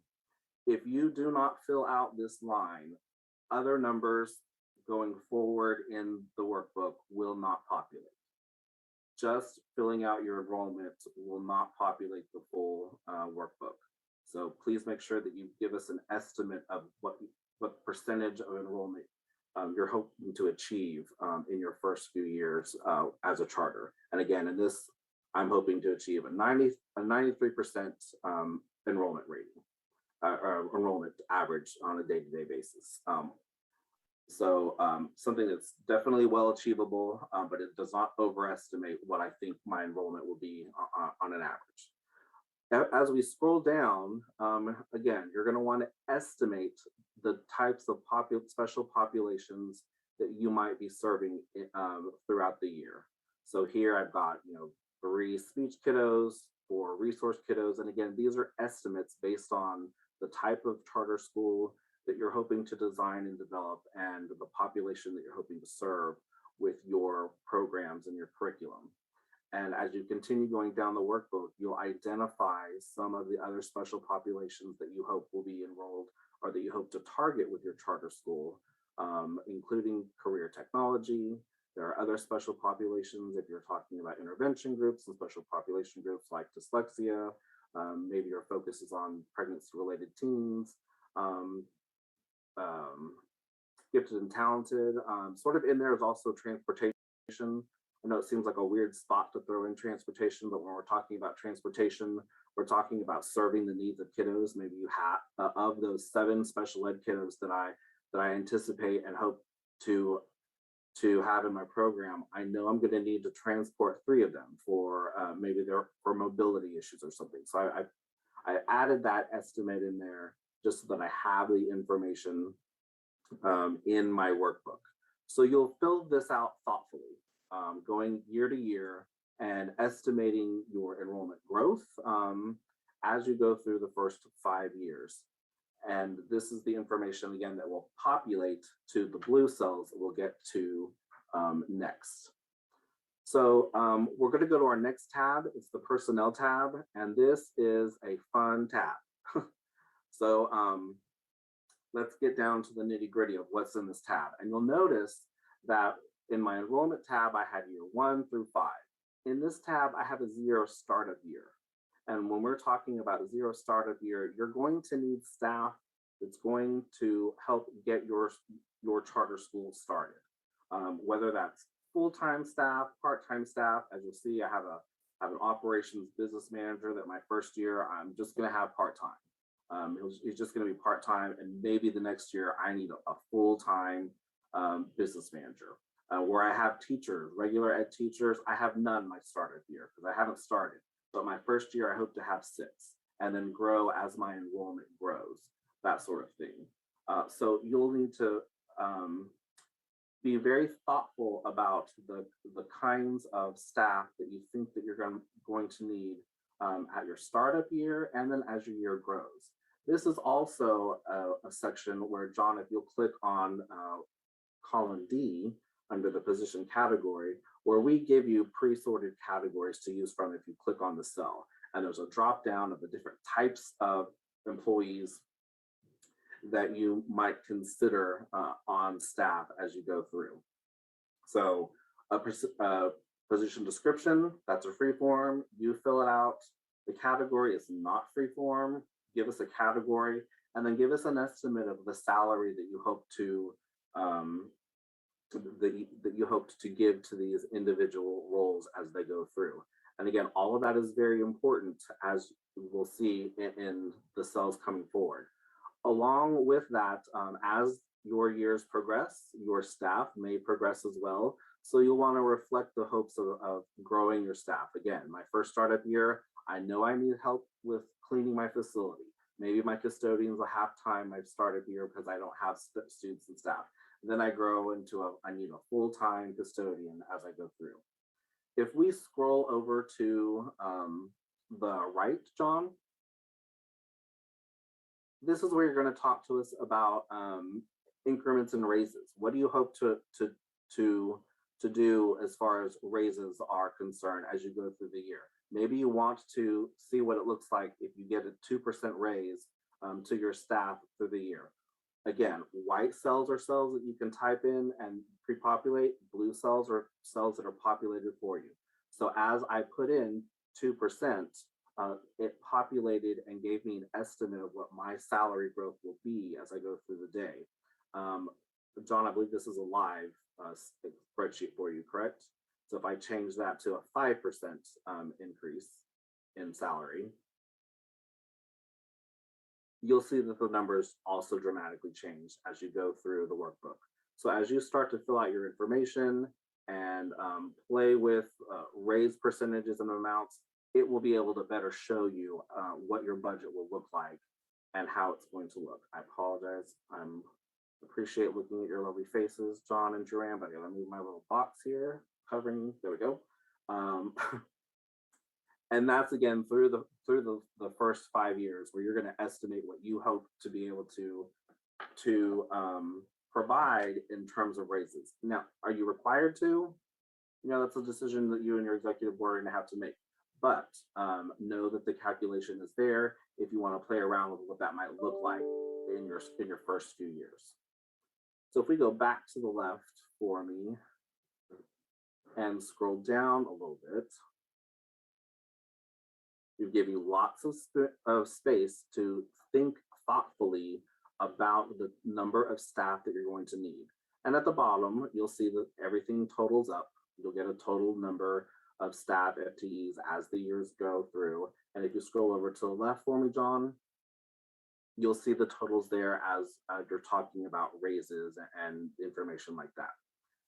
If you do not fill out this line, other numbers going forward in the workbook will not populate. Just filling out your enrollment will not populate the full workbook. So please make sure that you give us an estimate of what percentage of enrollment you're hoping to achieve in your first few years as a charter. And again, in this, I'm hoping to achieve a 93% enrollment rating, enrollment average on a day-to-day basis. Something that's definitely well achievable, but it does not overestimate what I think my enrollment will be on an average. As we scroll down, again, you're going to want to estimate the types of special populations that you might be serving throughout the year. So here I've got, 3 speech kiddos, 4 resource kiddos. And again, these are estimates based on the type of charter school that you're hoping to design and develop and the population that you're hoping to serve with your programs and your curriculum. And as you continue going down the workbook, you'll identify some of the other special populations that you hope will be enrolled or that you hope to target with your charter school, including career technology. There are other special populations if you're talking about intervention groups and special population groups like dyslexia. Maybe your focus is on pregnancy-related teens, gifted and talented. Sort of in there is also transportation. I know it seems like a weird spot to throw in transportation, but when we're talking about transportation, we're talking about serving the needs of kiddos. Maybe you have of those 7 special ed kiddos that I anticipate and hope to have in my program. I know I'm going to need to transport 3 of them for maybe they're for mobility issues or something. So I added that estimate in there just so that I have the information in my workbook. So you'll fill this out thoughtfully. Going year to year and estimating your enrollment growth as you go through the first 5 years. And this is the information, again, that will populate to the blue cells that we'll get to next. So we're going to go to our next tab. It's the Personnel tab, and this is a fun tab. So let's get down to the nitty-gritty of what's in this tab. And you'll notice that in my enrollment tab, I had year 1 through 5. In this tab, I have a 0 startup year. And when we're talking about a 0 startup year, you're going to need staff that's going to help get your charter school started. Whether that's full-time staff, part-time staff. As you'll see, I have an operations business manager that my first year, I'm just going to have part-time. He's just going to be part-time, and maybe the next year I need a full-time business manager. Where I have teachers, regular ed teachers, I have none my startup year because I haven't started. But my first year, I hope to have 6 and then grow as my enrollment grows, that sort of thing. So you'll need to be very thoughtful about the kinds of staff that you think that you're going to need at your startup year and then as your year grows. This is also a section where, John, if you'll click on column D, under the position category, where we give you pre-sorted categories to use from if you click on the cell. And there's a drop down of the different types of employees that you might consider on staff as you go through. So a position description, that's a free form. You fill it out. The category is not free form. Give us a category and then give us an estimate of the salary that you hope to that you hoped to give to these individual roles as they go through. And again, all of that is very important, as we'll see in the cells coming forward. Along with that, as your years progress, your staff may progress as well. So you'll want to reflect the hopes of growing your staff. Again, my first startup year, I know I need help with cleaning my facility. Maybe my custodians will have time my startup year because I don't have students and staff. Then I grow into I need a full-time custodian as I go through. If we scroll over to the right, John, this is where you're going to talk to us about increments and raises. What do you hope to do as far as raises are concerned as you go through the year? Maybe you want to see what it looks like if you get a 2% raise to your staff through the year. Again, white cells are cells that you can type in and pre-populate. Blue cells are cells that are populated for you. So as I put in 2%, it populated and gave me an estimate of what my salary growth will be as I go through the day. John, I believe this is a live spreadsheet for you, correct? So if I change that to a 5% increase in salary, you'll see that the numbers also dramatically change as you go through the workbook. So as you start to fill out your information and play with raise percentages and amounts, it will be able to better show you what your budget will look like and how it's going to look. I apologize. I'm appreciate looking at your lovely faces, John and Joanne, but I gotta move my little box here, covering, there we go. And that's again through the first 5 years where you're gonna estimate what you hope to be able to provide in terms of raises. Now, are you required to? You know, that's a decision that you and your executive board are gonna have to make. But know that the calculation is there if you want to play around with what that might look like in your first few years. So if we go back to the left for me and scroll down a little bit, we give you lots of space to think thoughtfully about the number of staff that you're going to need. And at the bottom, you'll see that everything totals up. You'll get a total number of staff FTEs as the years go through. And if you scroll over to the left for me, John, you'll see the totals there as you're talking about raises and information like that.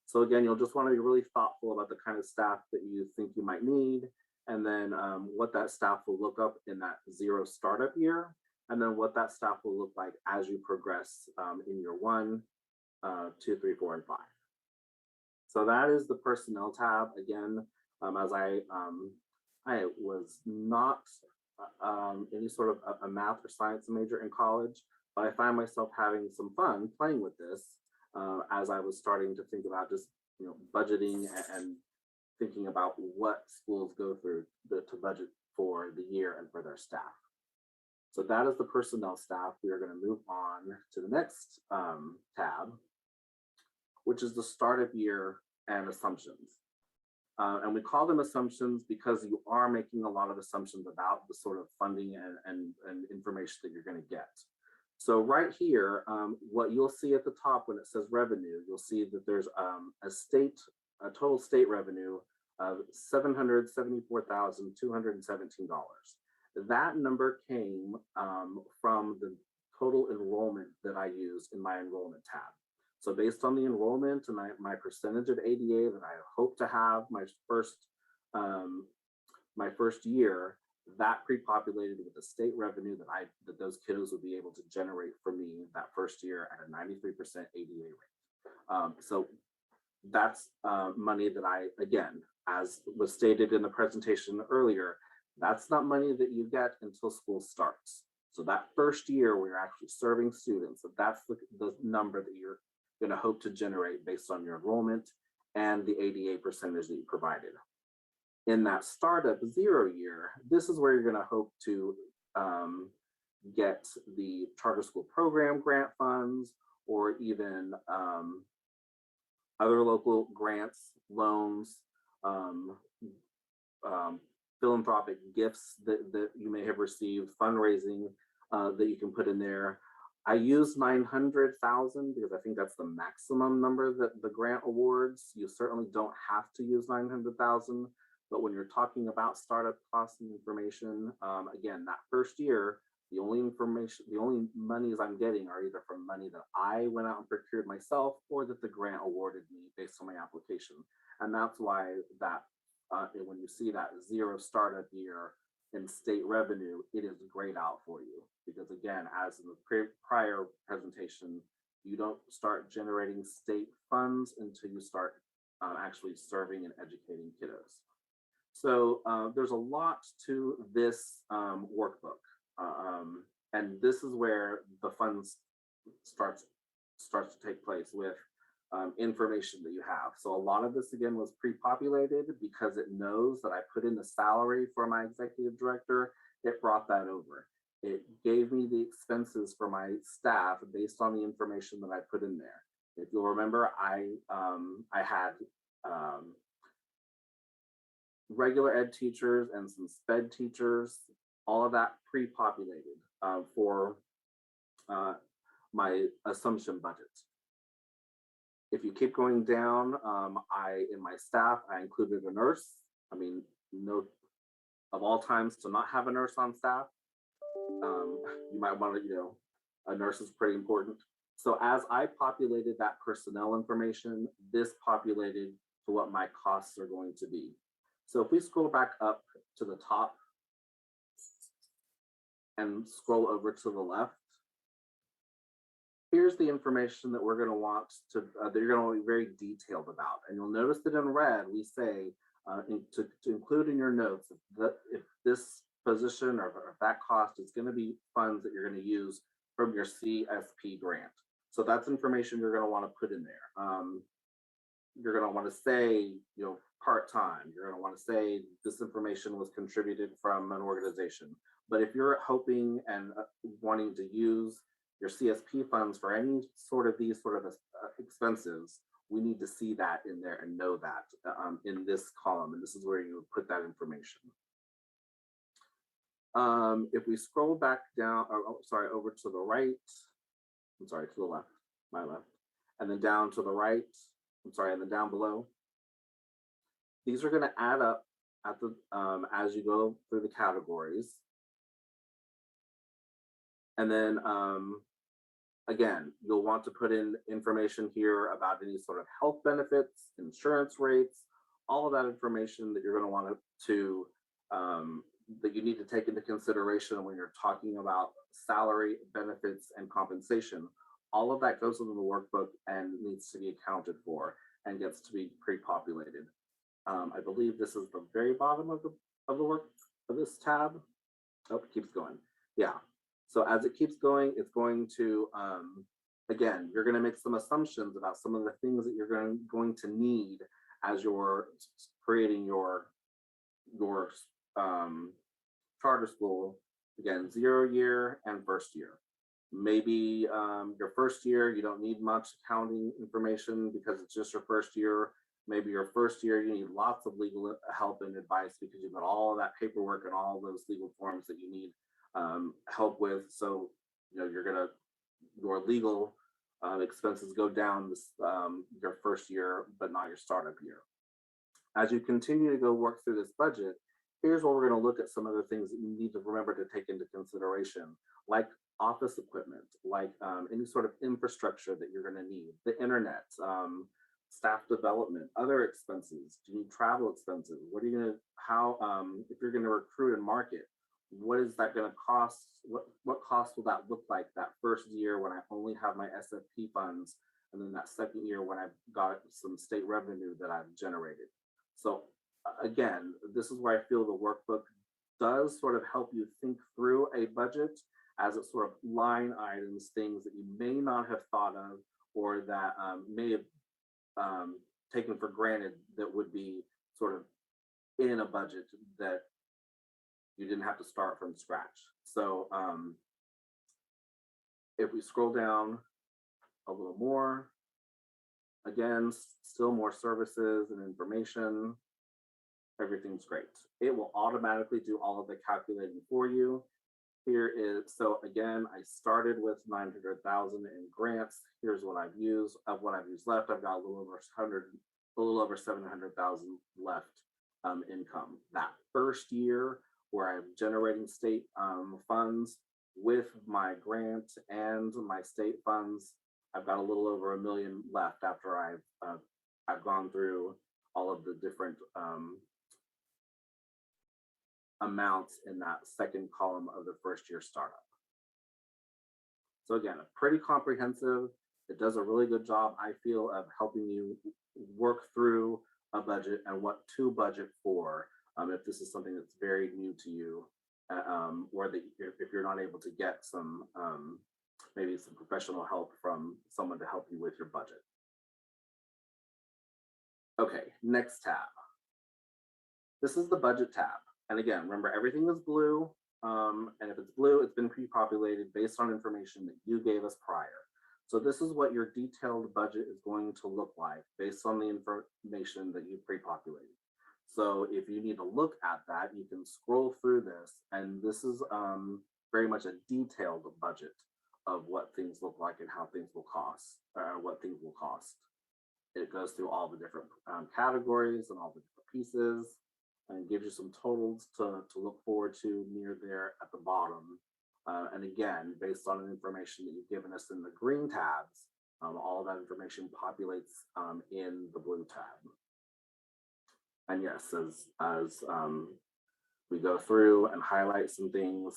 So again, you'll just want to be really thoughtful about the kind of staff that you think you might need, and then what that staff will look up in that 0 startup year, and then what that staff will look like as you progress in year 1, 2, 3, 4, and 5. So that is the personnel tab. Again, as I was not any sort of a math or science major in college, but I find myself having some fun playing with this as I was starting to think about just budgeting and thinking about what schools go through to budget for the year and for their staff. So that is the personnel staff. We are going to move on to the next tab, which is the startup year and assumptions. And we call them assumptions because you are making a lot of assumptions about the sort of funding and information that you're going to get. So right here, what you'll see at the top when it says revenue, you'll see that there's a total state revenue of $774,217. That number came from the total enrollment that I used in my enrollment tab. So based on the enrollment and my percentage of ADA that I hope to have my first year, that pre-populated with the state revenue that those kiddos would be able to generate for me that first year at a 93% ADA rate. So that's money that I, again, as was stated in the presentation earlier, that's not money that you get until school starts. So that first year where you're actually serving students, so that's the number that you're going to hope to generate based on your enrollment and the ADA percentage that you provided. In that startup 0 year, this is where you're going to hope to get the charter school program grant funds, or even other local grants, loans, philanthropic gifts that you may have received, fundraising that you can put in there. I use 900,000 because I think that's the maximum number that the grant awards. You certainly don't have to use 900,000, but when you're talking about startup costs and information, again, that first year, the only monies I'm getting are either from money that I went out and procured myself, or that the grant awarded me based on my application. And that's why that when you see that 0 startup year in state revenue, it is grayed out for you. Because again, as in the prior presentation, you don't start generating state funds until you start actually serving and educating kiddos. So there's a lot to this workbook. And this is where the funds starts to take place with information that you have. So a lot of this again was pre-populated because it knows that I put in the salary for my executive director. It brought that over. It gave me the expenses for my staff based on the information that I put in there. If you'll remember, I had regular ed teachers and some sped teachers, all of that pre-populated for my assumption budget. If you keep going down, in my staff, I included a nurse. I mean, no, of all times to not have a nurse on staff, you might want to, a nurse is pretty important. So as I populated that personnel information, this populated to what my costs are going to be. So if we scroll back up to the top and scroll over to the left, here's the information that we're going to want to, that you're going to want to be very detailed about. And you'll notice that in red, we say to include in your notes that if this position or that cost is going to be funds that you're going to use from your CSP grant. So that's information you're going to want to put in there. You're going to want to say, part-time. You're going to want to say this information was contributed from an organization. But if you're hoping and wanting to use your CSP funds for any sort of these sort of expenses, we need to see that in there and know that in this column. And this is where you would put that information. If we scroll back down, over to the right, to the left, my left, and then down to the right, and then down below. These are going to add up at the as you go through the categories. And then again, you'll want to put in information here about any sort of health benefits, insurance rates, all of that information that you're going to want to that you need to take into consideration when you're talking about salary, benefits, and compensation. All of that goes into the workbook and needs to be accounted for and gets to be pre-populated. I believe this is the very bottom of the work of this tab. Oh, it keeps going. Yeah. So as it keeps going, it's going to, again, you're going to make some assumptions about some of the things that you're going to need as you're creating your charter school. Again, 0 year and first year. Maybe your first year, you don't need much accounting information because it's just your first year. Maybe your first year, you need lots of legal help and advice because you've got all of that paperwork and all those legal forms that you need help with. So, your legal expenses go down this, your first year, but not your startup year. As you continue to go work through this budget, here's where we're going to look at some other things that you need to remember to take into consideration, like office equipment, like any sort of infrastructure that you're going to need, the internet, staff development, other expenses. Do you need travel expenses? What are you going to, if you're going to recruit and market, what is that going to cost? What cost will that look like that first year when I only have my SFP funds, and then that second year when I've got some state revenue that I've generated? So again, this is where I feel the workbook does sort of help you think through a budget as it sort of line items, things that you may not have thought of or that may have taken for granted that would be sort of in a budget that you didn't have to start from scratch. So if we scroll down a little more, again, still more services and information. Everything's great. It will automatically do all of the calculating for you. Here is, so again, I started with 900,000 in grants. Here's what I've used. Of what I've used left, I've got a little over 700,000 left income. That first year where I'm generating state funds with my grant and my state funds, I've got a little over $1 million left after I've gone through all of the different amounts in that second column of the first year startup. So again, pretty comprehensive. It does a really good job, I feel, of helping you work through a budget and what to budget for if this is something that's very new to you, or that if you're not able to get some maybe some professional help from someone to help you with your budget. Okay, next tab. This is the budget tab. And again, remember, everything is blue. And if it's blue, it's been pre-populated based on information that you gave us prior. So this is what your detailed budget is going to look like based on the information that you pre-populated. So if you need to look at that, you can scroll through this. And this is very much a detailed budget of what things look like and how things will cost, what things will cost. It goes through all the different categories and all the different pieces, and gives you some totals to look forward to near there at the bottom. And again, based on the information that you've given us in the green tabs, all of that information populates in the blue tab. And yes, as we go through and highlight some things,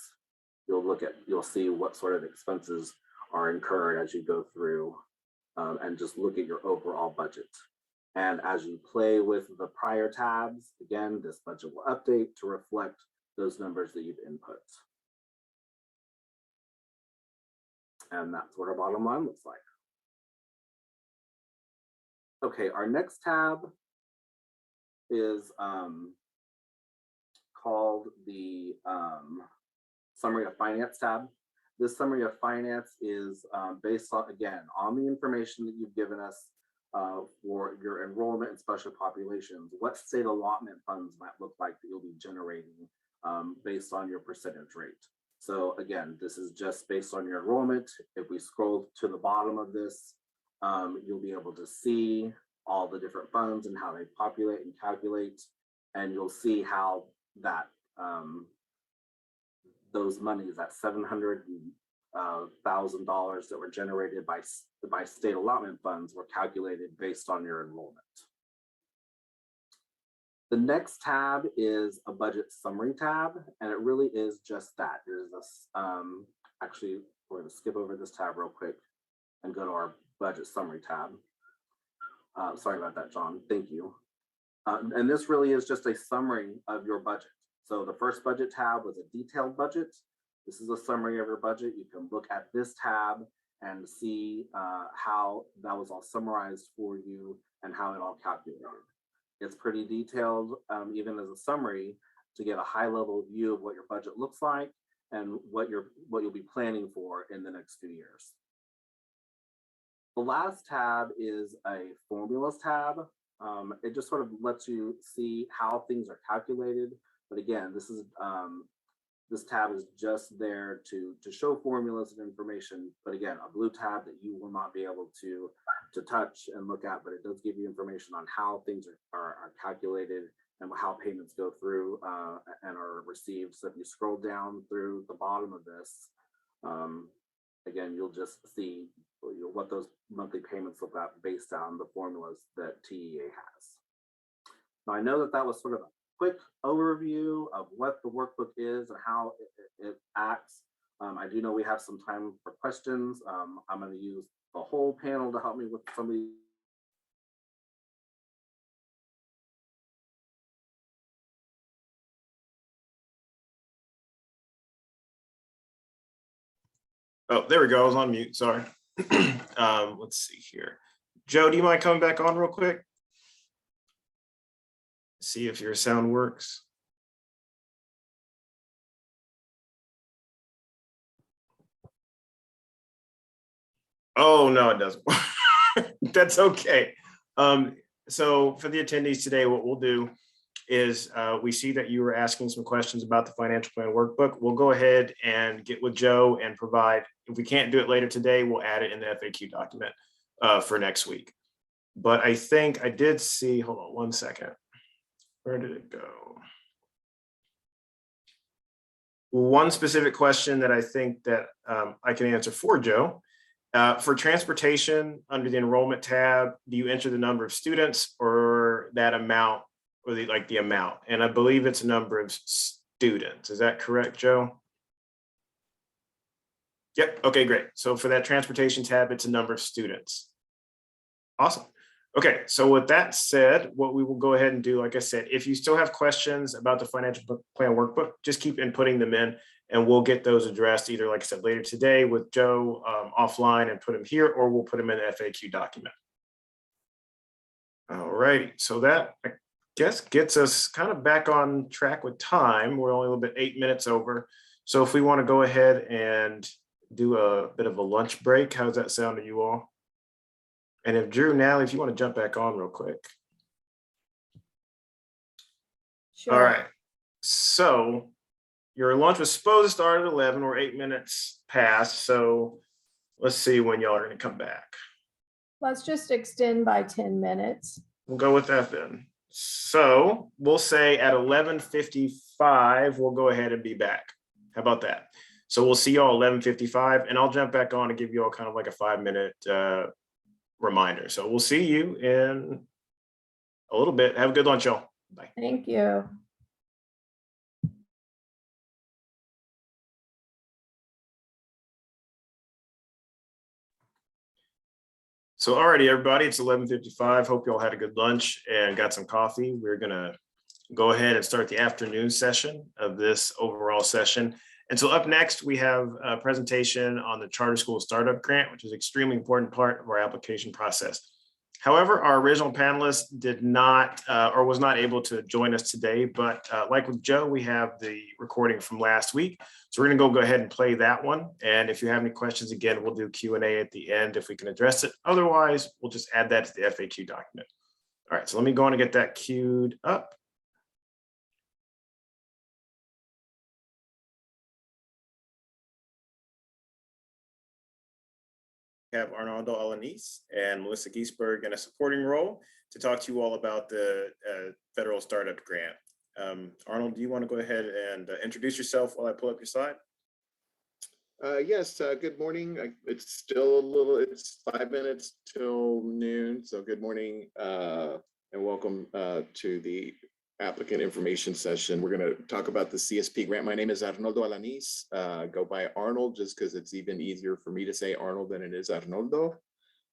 you'll see what sort of expenses are incurred as you go through and just look at your overall budget. And as you play with the prior tabs, again, this budget will update to reflect those numbers that you've input. And that's what our bottom line looks like. Okay, our next tab is called the Summary of Finance tab. This Summary of Finance is based on, again, on the information that you've given us for your enrollment and special populations, what state allotment funds might look like that you'll be generating based on your percentage rate. So again, this is just based on your enrollment. If we scroll to the bottom of this, you'll be able to see all the different funds and how they populate and calculate, and you'll see how that those monies, that $700,000 that were generated by state allotment funds, were calculated based on your enrollment. The next tab is a budget summary tab, and it really is just that. There's this, actually, we're going to skip over this tab real quick and go to our budget summary tab. Sorry about that, John. Thank you. And this really is just a summary of your budget. So the first budget tab was a detailed budget. This is a summary of your budget. You can look at this tab and see how that was all summarized for you and how it all calculated. It's pretty detailed, even as a summary, to get a high level view of what your budget looks like and what you'll be planning for in the next few years. The last tab is a formulas tab. It just sort of lets you see how things are calculated. But again, this tab is just there to show formulas and information. But again, a blue tab that you will not be able to touch and look at, but it does give you information on how things are calculated and how payments go through and are received. So if you scroll down through the bottom of this, again, you'll just see what those monthly payments look like based on the formulas that TEA has. Now, I know that was sort of a quick overview of what the workbook is and how it acts. I do know we have some time for questions. I'm going to use the whole panel to help me with some of these. Oh, there we go. I was on mute. Sorry. Let's see here. Joe, do you mind coming back on real quick? See if your sound works. Oh, no, it doesn't. That's okay. So for the attendees today, what we'll do is we see that you were asking some questions about the financial plan workbook. We'll go ahead and get with Joe and provide, if we can't do it later today, we'll add it in the FAQ document for next week. But I think I did see, hold on one second. Where did it go? One specific question that I think that I can answer for Joe. For transportation, under the enrollment tab, do you enter the number of students or that amount, or the amount? And I believe it's a number of students. Is that correct, Joe? Yep. Okay, great. So for that transportation tab, it's a number of students. Awesome. Okay, so with that said, what we will go ahead and do, like I said, if you still have questions about the financial plan workbook, just keep inputting them in and we'll get those addressed either, like I said, later today with Joe offline and put them here, or we'll put them in the FAQ document. All right, so that I guess gets us kind of back on track with time. We're only a little bit 8 minutes over. So if we want to go ahead and do a bit of a lunch break, how's that sound to you all? And if Drew, Natalie, if you want to jump back on real quick. Sure. All right. So your lunch was supposed to start at 11. We're 8 minutes past. So let's see when y'all are going to come back. Let's just extend by 10 minutes. We'll go with that then. So we'll say at 11:55, we'll go ahead and be back. How about that? So we'll see y'all 11:55, and I'll jump back on and give you all kind of like a 5-minute reminder. So we'll see you in a little bit. Have a good lunch, y'all. Bye. Thank you. So alrighty, everybody, it's 11:55. Hope you all had a good lunch and got some coffee. We're gonna go ahead and start the afternoon session of this overall session. And so up next, we have a presentation on the Charter School Startup Grant, which is an extremely important part of our application process. However, our original panelist did not or was not able to join us today, but like with Joe, we have the recording from last week. So we're gonna go ahead and play that one. And if you have any questions, again, we'll do Q&A at the end if we can address it. Otherwise, we'll just add that to the FAQ document. All right, so let me go on and get that queued up. Have Arnaldo Alanis and Melissa Giesberg in a supporting role to talk to you all about the federal startup grant. Arnold, do you want to go ahead and introduce yourself while I pull up your slide? Yes, good morning. It's still it's 5 minutes till noon. So good morning and welcome to the applicant information session. We're going to talk about the CSP grant. My name is Arnoldo Alanis. Go by Arnold just because it's even easier for me to say Arnold than it is Arnoldo.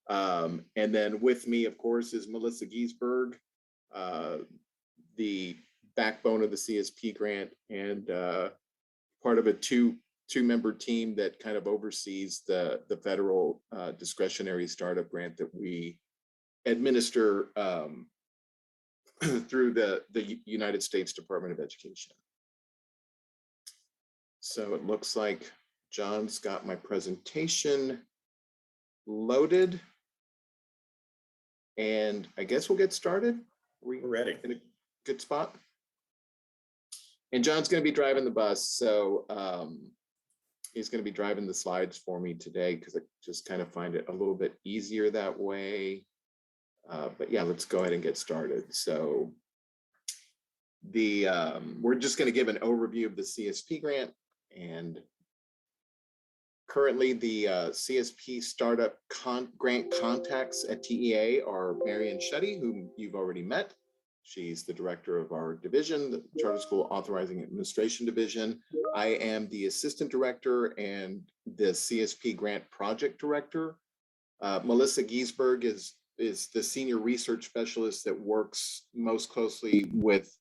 And then with me, of course, is Melissa Giesberg, the backbone of the CSP grant and part of a two-member team that kind of oversees the federal discretionary startup grant that we administer through the United States Department of Education. So it looks like John's got my presentation loaded. And I guess we'll get started. We're ready. In a good spot. And John's going to be driving the bus. So he's going to be driving the slides for me today because I just kind of find it a little bit easier that way. But yeah, let's go ahead and get started. So we're just going to give an overview of the CSP grant. And currently the CSP startup grant contacts at TEA are Marion Shetty, whom you've already met. She's the director of our division, the Charter School Authorizing Administration Division. I am the assistant director and the CSP grant project director. Melissa Giesberg is the senior research specialist that works most closely with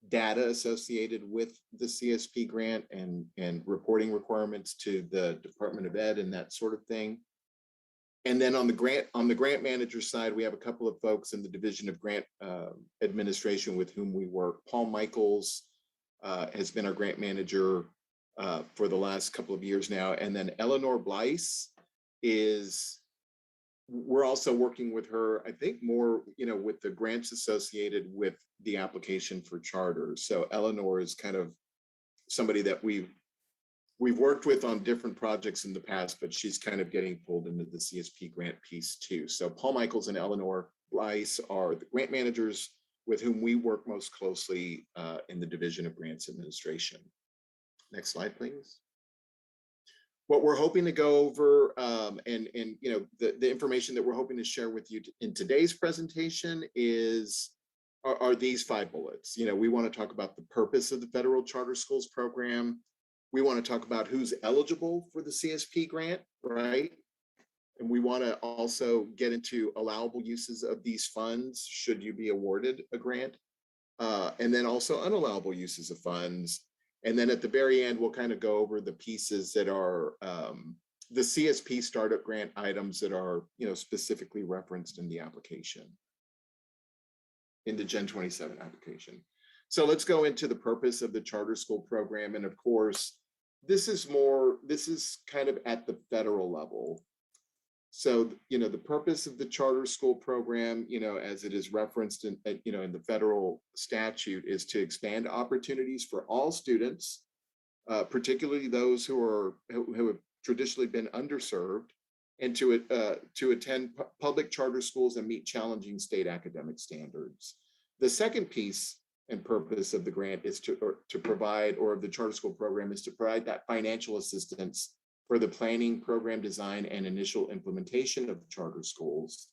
data associated with the CSP grant and reporting requirements to the Department of Ed and that sort of thing. And then on the grant manager side, we have a couple of folks in the Division of Grant Administration with whom we work. Paul Michaels has been our grant manager for the last couple of years now. And then Eleanor Blyce we're also working with her, I think more, with the grants associated with the application for charters. So Eleanor is kind of somebody that we've worked with on different projects in the past, but she's kind of getting pulled into the CSP grant piece too. So Paul Michaels and Eleanor Blyce are the grant managers with whom we work most closely in the Division of Grants Administration. Next slide, please. What we're hoping to go over and the information that we're hoping to share with you in today's presentation are these 5 bullets. We want to talk about the purpose of the Federal Charter Schools Program. We want to talk about who's eligible for the CSP grant, right? And we want to also get into allowable uses of these funds should you be awarded a grant, and then also unallowable uses of funds. And then at the very end, we'll kind of go over the pieces that are the CSP startup grant items that are, specifically referenced in the application, in the Gen 27 application. So let's go into the purpose of the charter school program. And of course, this is kind of at the federal level. So, the purpose of the charter school program, as it is referenced in the federal statute, is to expand opportunities for all students, particularly those who have traditionally been underserved, and to attend public charter schools and meet challenging state academic standards. The second piece and purpose of the grant is to provide, or of the charter school program, is to provide that financial assistance for the planning, program design, and initial implementation of the charter schools.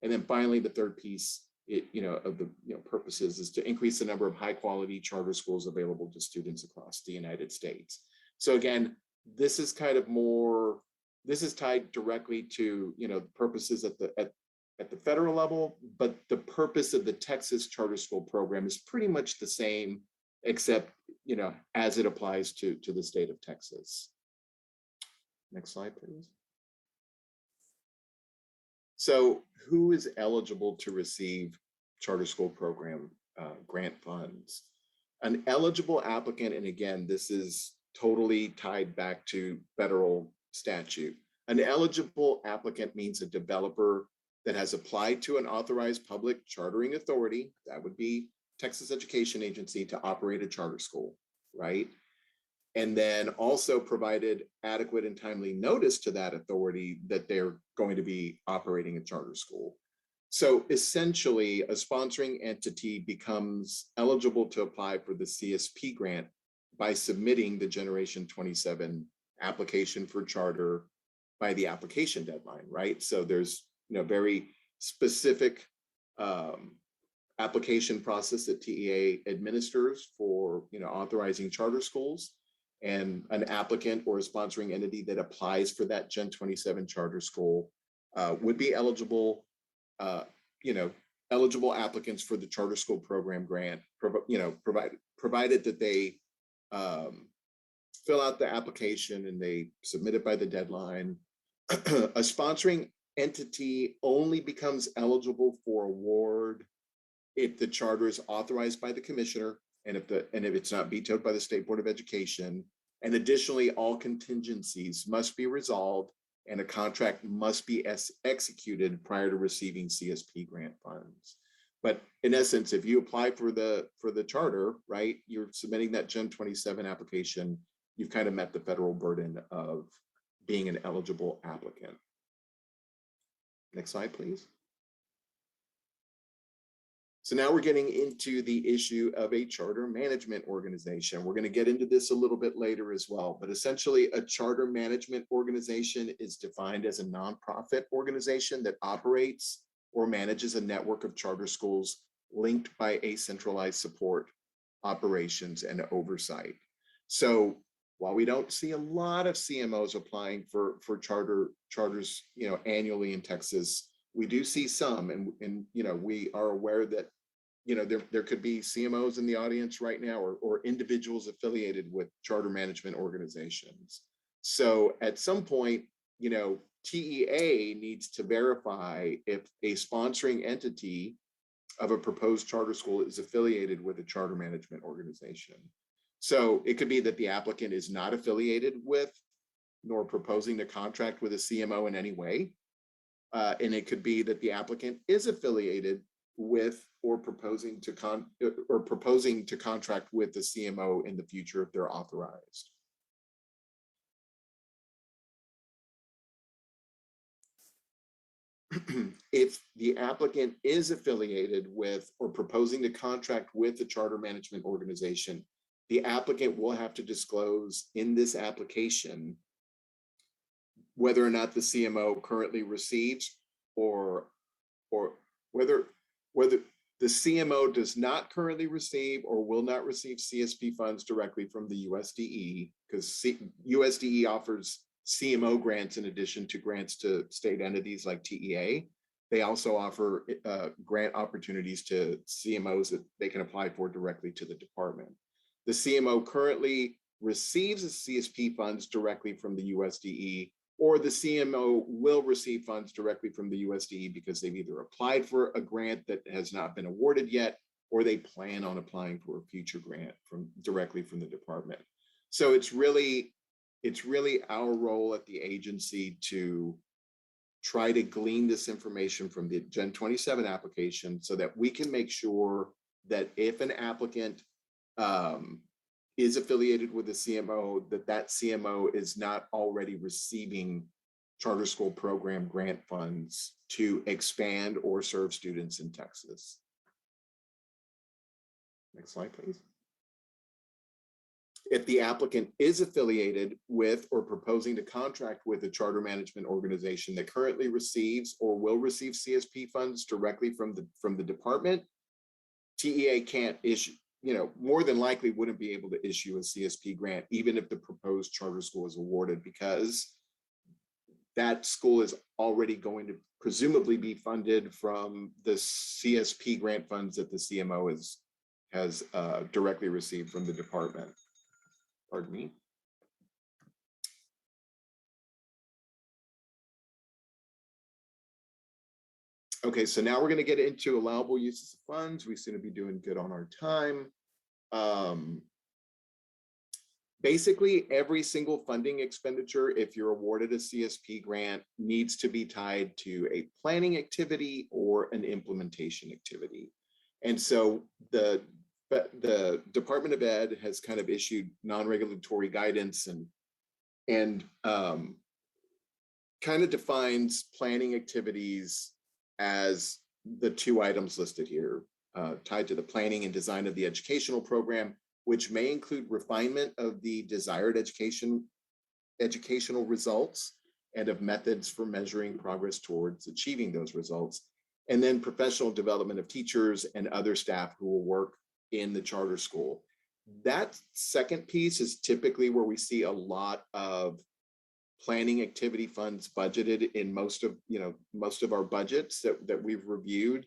And then finally, the third piece of the purposes is to increase the number of high quality charter schools available to students across the United States. So again, this is kind of more, this is tied directly to purposes at the federal level, but the purpose of the Texas charter school program is pretty much the same, except as it applies to the state of Texas. Next slide, please. So who is eligible to receive charter school program grant funds? An eligible applicant, and again, this is totally tied back to federal statute. An eligible applicant means a developer that has applied to an authorized public chartering authority, that would be Texas Education Agency, to operate a charter school, right? And then also provided adequate and timely notice to that authority that they're going to be operating a charter school. So essentially, a sponsoring entity becomes eligible to apply for the CSP grant by submitting the Generation 27 application for charter by the application deadline, right? So there's very specific application process that TEA administers for authorizing charter schools. And an applicant or a sponsoring entity that applies for that Gen 27 charter school would be eligible, eligible applicants for the charter school program grant, provided that they fill out the application and they submit it by the deadline. A sponsoring entity only becomes eligible for award if the charter is authorized by the commissioner and if it's not vetoed by the State Board of Education. And additionally, all contingencies must be resolved and a contract must be executed prior to receiving CSP grant funds. But in essence, if you apply for the charter, right, you're submitting that Gen 27 application, you've kind of met the federal burden of being an eligible applicant. Next slide, please. So now we're getting into the issue of a charter management organization. We're going to get into this a little bit later as well, but essentially a charter management organization is defined as a nonprofit organization that operates or manages a network of charter schools linked by a centralized support, operations, and oversight. So while we don't see a lot of CMOs applying for charters, annually in Texas, we do see some, and we are aware that there could be CMOs in the audience right now or individuals affiliated with charter management organizations. So at some point, TEA needs to verify if a sponsoring entity of a proposed charter school is affiliated with a charter management organization. So it could be that the applicant is not affiliated with nor proposing to contract with a CMO in any way. And it could be that the applicant is affiliated with or proposing to contract with the CMO in the future if they're authorized. If the applicant is affiliated with or proposing to contract with the charter management organization, the applicant will have to disclose in this application whether or not the CMO currently receives or whether the CMO does not currently receive or will not receive CSP funds directly from the USDE, because USDE offers CMO grants in addition to grants to state entities like TEA. They also offer grant opportunities to CMOs that they can apply for directly to the department. The CMO currently receives the CSP funds directly from the USDE, or the CMO will receive funds directly from the USDE because they've either applied for a grant that has not been awarded yet, or they plan on applying for a future grant directly from the department. So it's really our role at the agency to try to glean this information from the Gen 27 application so that we can make sure that if an applicant is affiliated with a CMO, that CMO is not already receiving charter school program grant funds to expand or serve students in Texas. Next slide, please. If the applicant is affiliated with or proposing to contract with a charter management organization that currently receives or will receive CSP funds directly from the department, TEA can't issue, more than likely wouldn't be able to issue a CSP grant, even if the proposed charter school is awarded, because that school is already going to presumably be funded from the CSP grant funds that the CMO has directly received from the department. Pardon me. Okay, so now we're going to get into allowable uses of funds. We seem to be doing good on our time. Basically, every single funding expenditure, if you're awarded a CSP grant, needs to be tied to a planning activity or an implementation activity. And so the Department of Ed has kind of issued non-regulatory guidance and kind of defines planning activities as the two items listed here, tied to the planning and design of the educational program, which may include refinement of the desired educational results and of methods for measuring progress towards achieving those results, and then professional development of teachers and other staff who will work in the charter school. That second piece is typically where we see a lot of planning activity funds budgeted in most of our budgets that we've reviewed.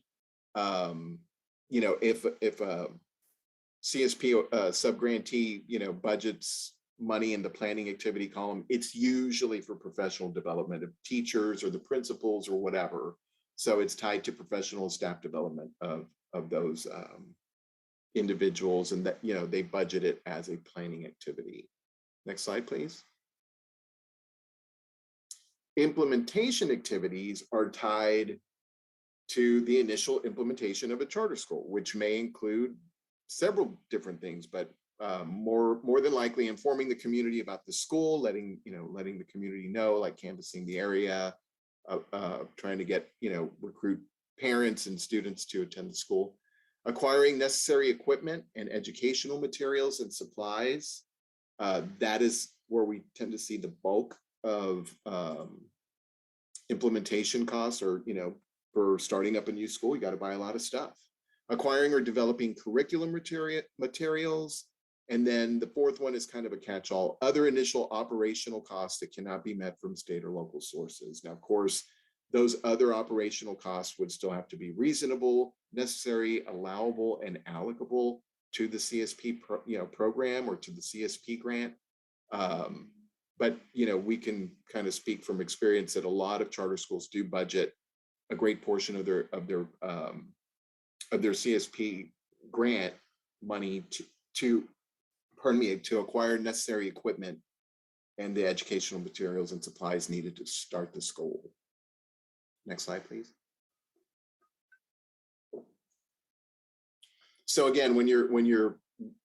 If a CSP subgrantee budgets money in the planning activity column, it's usually for professional development of teachers or the principals or whatever. So it's tied to professional staff development of those individuals, and that they budget it as a planning activity. Next slide, please. Implementation activities are tied to the initial implementation of a charter school, which may include several different things, but more than likely informing the community about the school, letting the community know, like canvassing the area, trying to get recruit parents and students to attend the school, acquiring necessary equipment and educational materials and supplies. That is where we tend to see the bulk of implementation costs, or for starting up a new school, you got to buy a lot of stuff. Acquiring or developing curriculum materials. And then the fourth one is kind of a catch-all: other initial operational costs that cannot be met from state or local sources. Now, of course, those other operational costs would still have to be reasonable, necessary, allowable, and allocable to the CSP program or to the CSP grant. But we can kind of speak from experience that a lot of charter schools do budget a great portion of their CSP grant money to acquire necessary equipment and the educational materials and supplies needed to start the school. Next slide, please. So again, when you're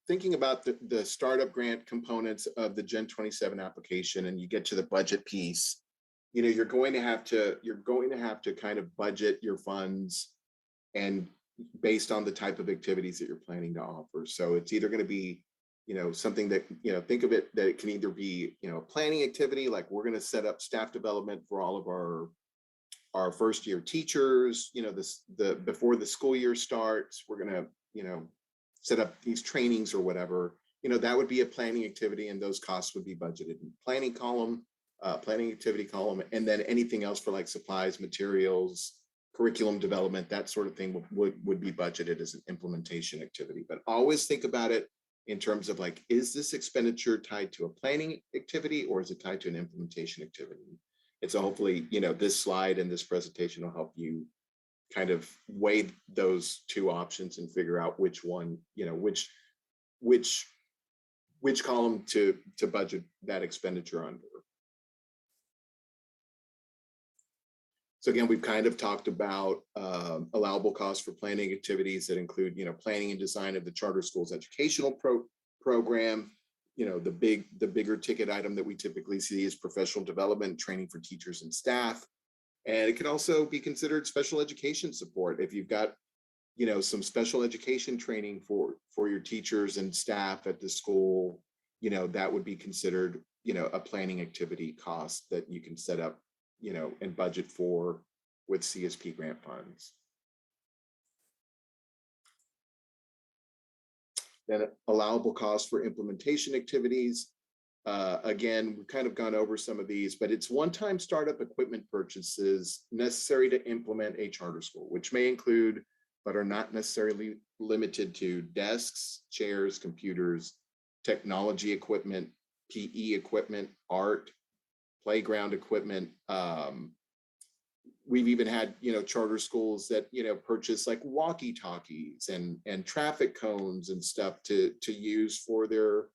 thinking about the startup grant components of the Gen 27 application and you get to the budget piece, you're going to have to kind of budget your funds and based on the type of activities that you're planning to offer. So it's either going to be something that think of it that it can either be a planning activity, like we're going to set up staff development for all of our first year teachers, before the school year starts, we're going to set up these trainings or whatever. That would be a planning activity, and those costs would be budgeted in planning activity column, and then anything else for like supplies, materials, curriculum development, that sort of thing would be budgeted as an implementation activity. But always think about it in terms of like, is this expenditure tied to a planning activity or is it tied to an implementation activity? And so hopefully, this slide and this presentation will help you kind of weigh those two options and figure out which one, which column to budget that expenditure under. So again, we've kind of talked about allowable costs for planning activities that include, planning and design of the charter school's educational program. The bigger ticket item that we typically see is professional development, training for teachers and staff. And it can also be considered special education support. If you've got, some special education training for your teachers and staff at the school, that would be considered, a planning activity cost that you can set up, and budget for with CSP grant funds. Then allowable costs for implementation activities. Again, we've kind of gone over some of these, but it's one-time startup equipment purchases necessary to implement a charter school, which may include, but are not necessarily limited to, desks, chairs, computers, technology equipment, PE equipment, art, playground equipment. We've even had, charter schools that, purchase like walkie-talkies and traffic cones and stuff to use for their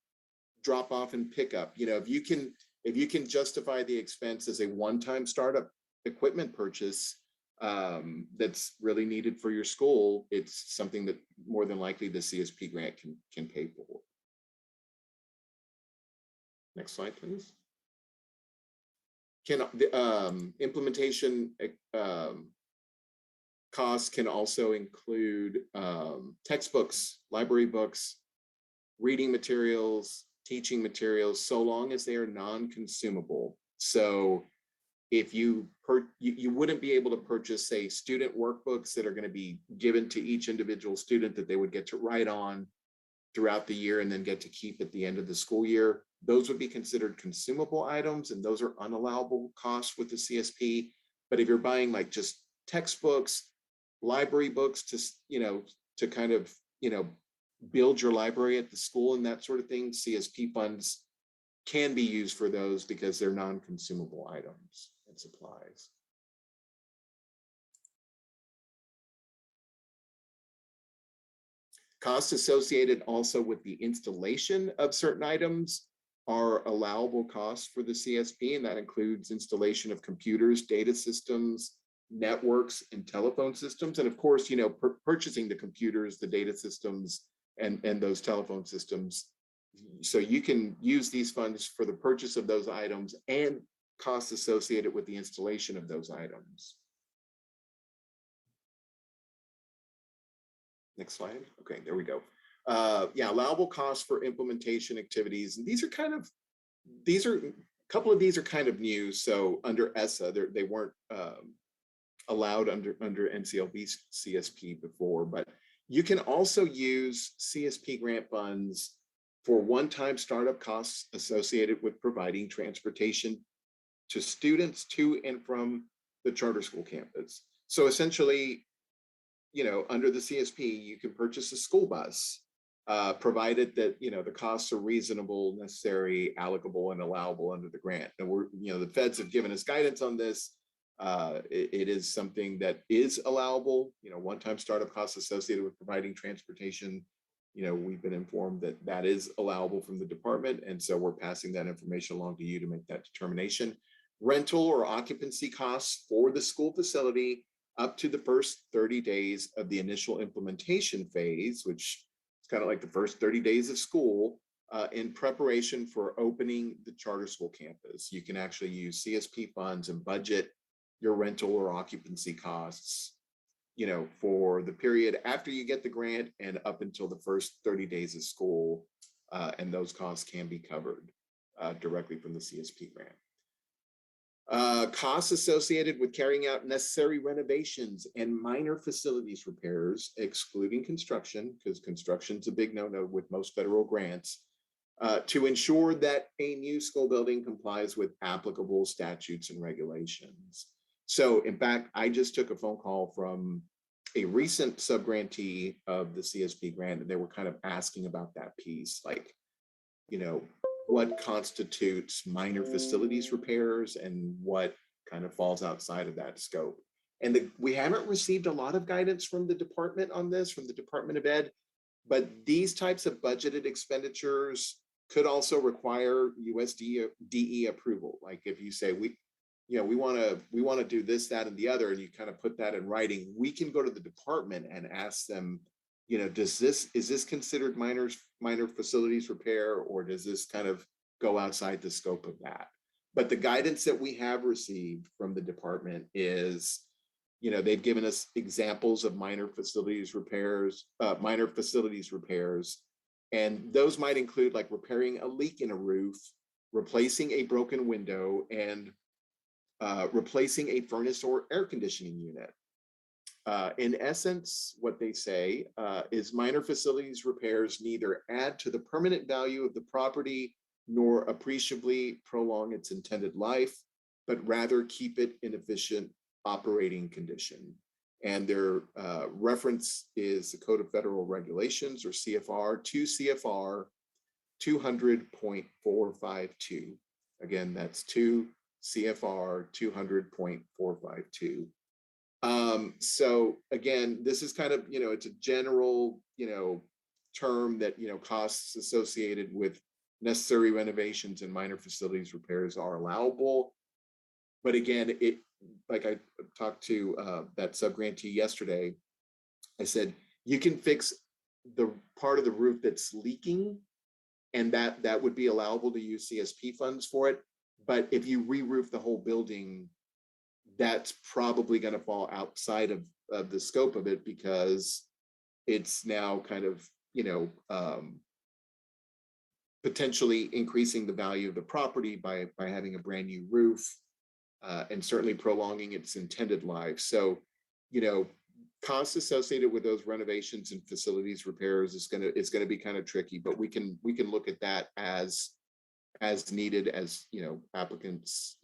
drop off and pickup. If you can justify the expense as a one-time startup equipment purchase that's really needed for your school, it's something that more than likely the CSP grant can pay for. Next slide, please. Can the implementation costs can also include textbooks, library books, reading materials, teaching materials, so long as they are non-consumable. So if you wouldn't be able to purchase, say, student workbooks that are going to be given to each individual student that they would get to write on throughout the year and then get to keep at the end of the school year. Those would be considered consumable items, and those are unallowable costs with the CSP. But if you're buying like just textbooks, library books to kind of, build your library at the school and that sort of thing, CSP funds can be used for those because they're non-consumable items and supplies. Costs associated also with the installation of certain items are allowable costs for the CSP, and that includes installation of computers, data systems, networks, and telephone systems. And of course, purchasing the computers, the data systems, and those telephone systems. So you can use these funds for the purchase of those items and costs associated with the installation of those items. Next slide. Okay, there we go. Yeah, allowable costs for implementation activities. And a couple of these are kind of new. So under ESSA, they weren't allowed under NCLB CSP before, but you can also use CSP grant funds for one-time startup costs associated with providing transportation to students to and from the charter school campus. So essentially, under the CSP, you can purchase a school bus, provided that, the costs are reasonable, necessary, allocable, and allowable under the grant. And the feds have given us guidance on this. It is something that is allowable, one-time startup costs associated with providing transportation. We've been informed that that is allowable from the department. And so we're passing that information along to you to make that determination. Rental or occupancy costs for the school facility up to the first 30 days of the initial implementation phase, which is kind of like the first 30 days of school, in preparation for opening the charter school campus. You can actually use CSP funds and budget your rental or occupancy costs, for the period after you get the grant and up until the first 30 days of school. And those costs can be covered directly from the CSP grant. Costs associated with carrying out necessary renovations and minor facilities repairs, excluding construction, because construction's a big no-no with most federal grants, to ensure that a new school building complies with applicable statutes and regulations. So in fact, I just took a phone call from a recent subgrantee of the CSP grant, and they were kind of asking about that piece, like, what constitutes minor facilities repairs and what kind of falls outside of that scope. And we haven't received a lot of guidance from the department on this, from the Department of Ed, but these types of budgeted expenditures could also require USDE approval. Like if you say, we want to do this, that, and the other, and you kind of put that in writing, we can go to the department and ask them, is this considered minor facilities repair, or does this kind of go outside the scope of that? But the guidance that we have received from the department is, they've given us examples of minor facilities repairs And those might include like repairing a leak in a roof, replacing a broken window, and replacing a furnace or air conditioning unit. In essence, what they say is minor facilities repairs neither add to the permanent value of the property nor appreciably prolong its intended life, but rather keep it in efficient operating condition. And their reference is the Code of Federal Regulations, or CFR, 2 CFR 200.452. Again, that's 2 CFR 200.452. So again, this is kind of, it's a general, term that, costs associated with necessary renovations and minor facilities repairs are allowable. But again, like I talked to that subgrantee yesterday, I said, you can fix the part of the roof that's leaking, and that would be allowable to use CSP funds for it. But if you re-roof the whole building, that's probably going to fall outside of the scope of it, because it's now kind of, potentially increasing the value of the property by having a brand new roof, and certainly prolonging its intended life. So, costs associated with those renovations and facilities repairs it's going to be kind of tricky, but we can look at that as needed, as applicants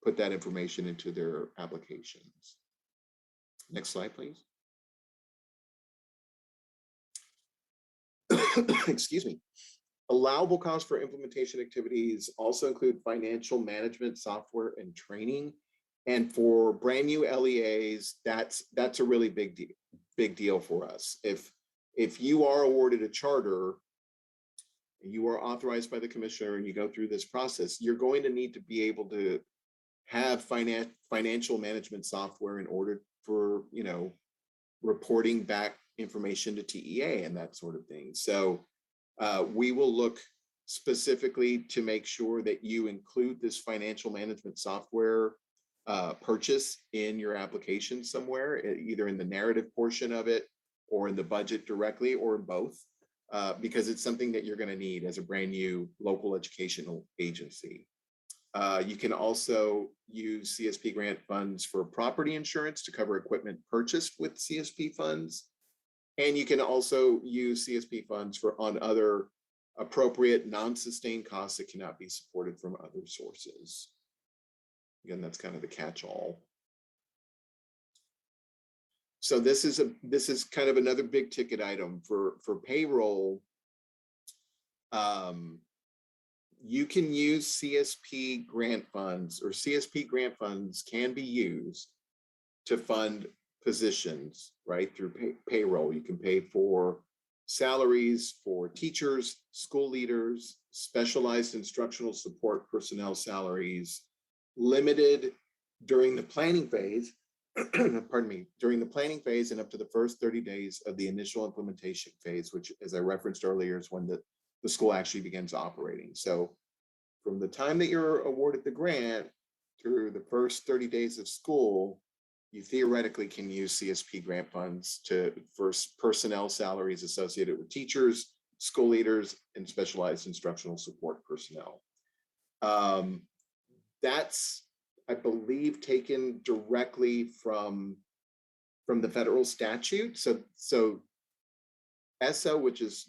put that information into their applications. Next slide, please. Excuse me. Allowable costs for implementation activities also include financial management software and training. And for brand new LEAs, that's a really big deal for us. If you are awarded a charter, you are authorized by the commissioner, and you go through this process, you're going to need to be able to have financial management software in order for, reporting back information to TEA and that sort of thing. So we will look specifically to make sure that you include this financial management software purchase in your application somewhere, either in the narrative portion of it or in the budget directly, or in both, because it's something that you're going to need as a brand new local educational agency. You can also use CSP grant funds for property insurance to cover equipment purchased with CSP funds. And you can also use CSP funds on other appropriate non-sustained costs that cannot be supported from other sources. Again, that's kind of the catch-all. So this is kind of another big ticket item for payroll. You can use CSP grant funds, or CSP grant funds can be used to fund positions, right, through payroll. You can pay for salaries for teachers, school leaders, specialized instructional support personnel salaries, limited during the planning phase, pardon me, during the planning phase and up to the first 30 days of the initial implementation phase, which, as I referenced earlier, is when the school actually begins operating. So from the time that you're awarded the grant through the first 30 days of school, you theoretically can use CSP grant funds for personnel salaries associated with teachers, school leaders, and specialized instructional support personnel. That's, I believe, taken directly from the federal statute. So ESSA, which is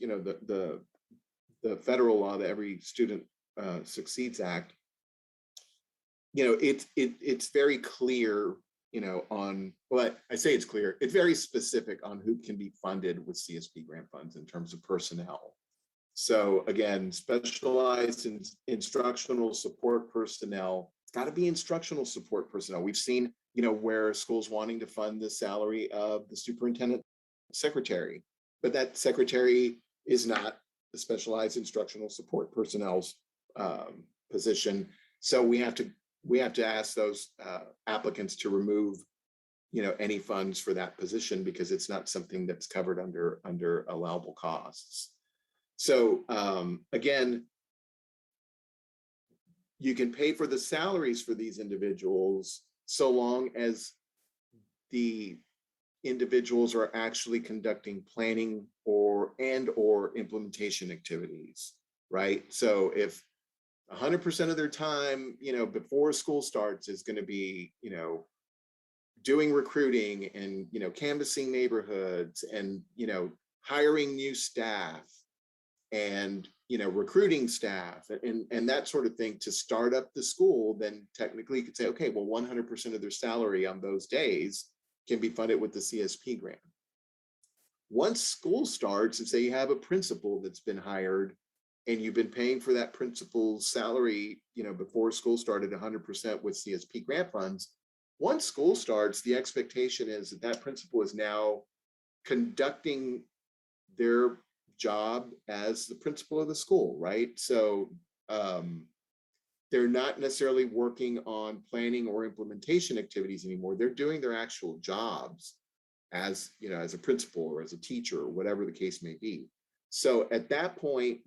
the federal law, that Every Student Succeeds Act, it's very clear, on, well, I say it's clear, it's very specific on who can be funded with CSP grant funds in terms of personnel. So again, specialized instructional support personnel, it's got to be instructional support personnel. We've seen, where schools wanting to fund the salary of the superintendent secretary, but that secretary is not the specialized instructional support personnel's position. So we have to ask those applicants to remove, any funds for that position, because it's not something that's covered under allowable costs. So again, you can pay for the salaries for these individuals so long as the individuals are actually conducting planning or implementation activities, right? So if 100% of their time, before school starts is going to be, doing recruiting and, canvassing neighborhoods and, hiring new staff and, recruiting staff and that sort of thing to start up the school, then technically you could say, okay, well, 100% of their salary on those days can be funded with the CSP grant. Once school starts, and say you have a principal that's been hired and you've been paying for that principal's salary, before school started 100% with CSP grant funds. Once school starts, the expectation is that that principal is now conducting their job as the principal of the school, right? So they're not necessarily working on planning or implementation activities anymore. They're doing their actual jobs as, as a principal or as a teacher or whatever the case may be. So at that point,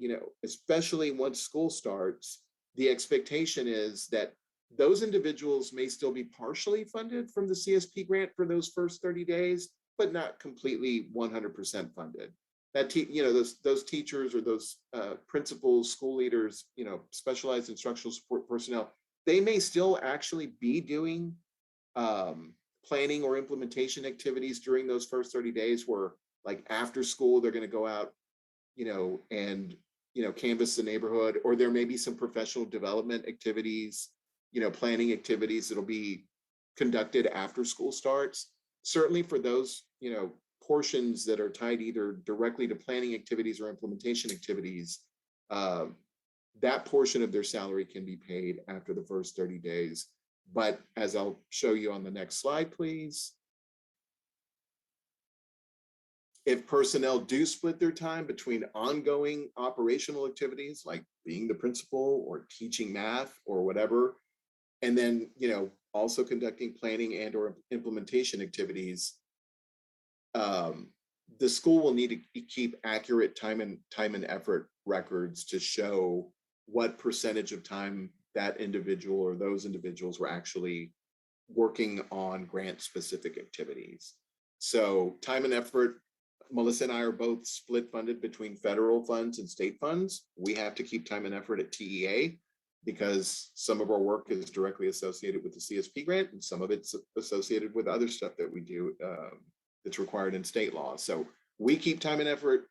especially once school starts, the expectation is that those individuals may still be partially funded from the CSP grant for those first 30 days, but not completely 100% funded. That those teachers or those principals, school leaders, specialized instructional support personnel, they may still actually be doing planning or implementation activities during those first 30 days, where like after school they're going to go out, and canvass the neighborhood, or there may be some professional development activities, planning activities that'll be conducted after school starts. Certainly for those, portions that are tied either directly to planning activities or implementation activities, that portion of their salary can be paid after the first 30 days. But as I'll show you on the next slide, please. If personnel do split their time between ongoing operational activities like being the principal or teaching math or whatever, and then, also conducting planning and or implementation activities, the school will need to keep accurate time and effort records to show what percentage of time that individual or those individuals were actually working on grant specific activities. So time and effort, Melissa and I are both split funded between federal funds and state funds. We have to keep time and effort at TEA because some of our work is directly associated with the CSP grant and some of it's associated with other stuff that we do that's required in state law. So we keep time and effort.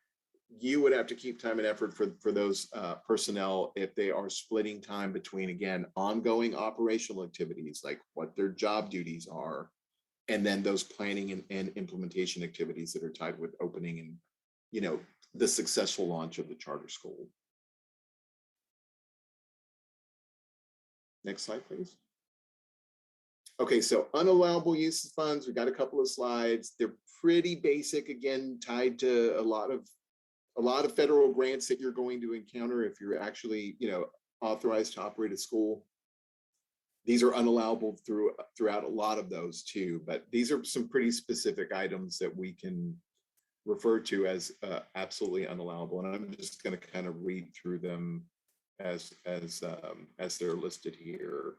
You would have to keep time and effort for those personnel if they are splitting time between, again, ongoing operational activities like what their job duties are, and then those planning and implementation activities that are tied with opening and, the successful launch of the charter school. Next slide, please. Okay, so unallowable use of funds, we've got a couple of slides. They're pretty basic, again, tied to a lot of federal grants that you're going to encounter if you're actually, authorized to operate a school. These are unallowable throughout a lot of those too, but these are some pretty specific items that we can refer to as absolutely unallowable. And I'm just going to kind of read through them as they're listed here.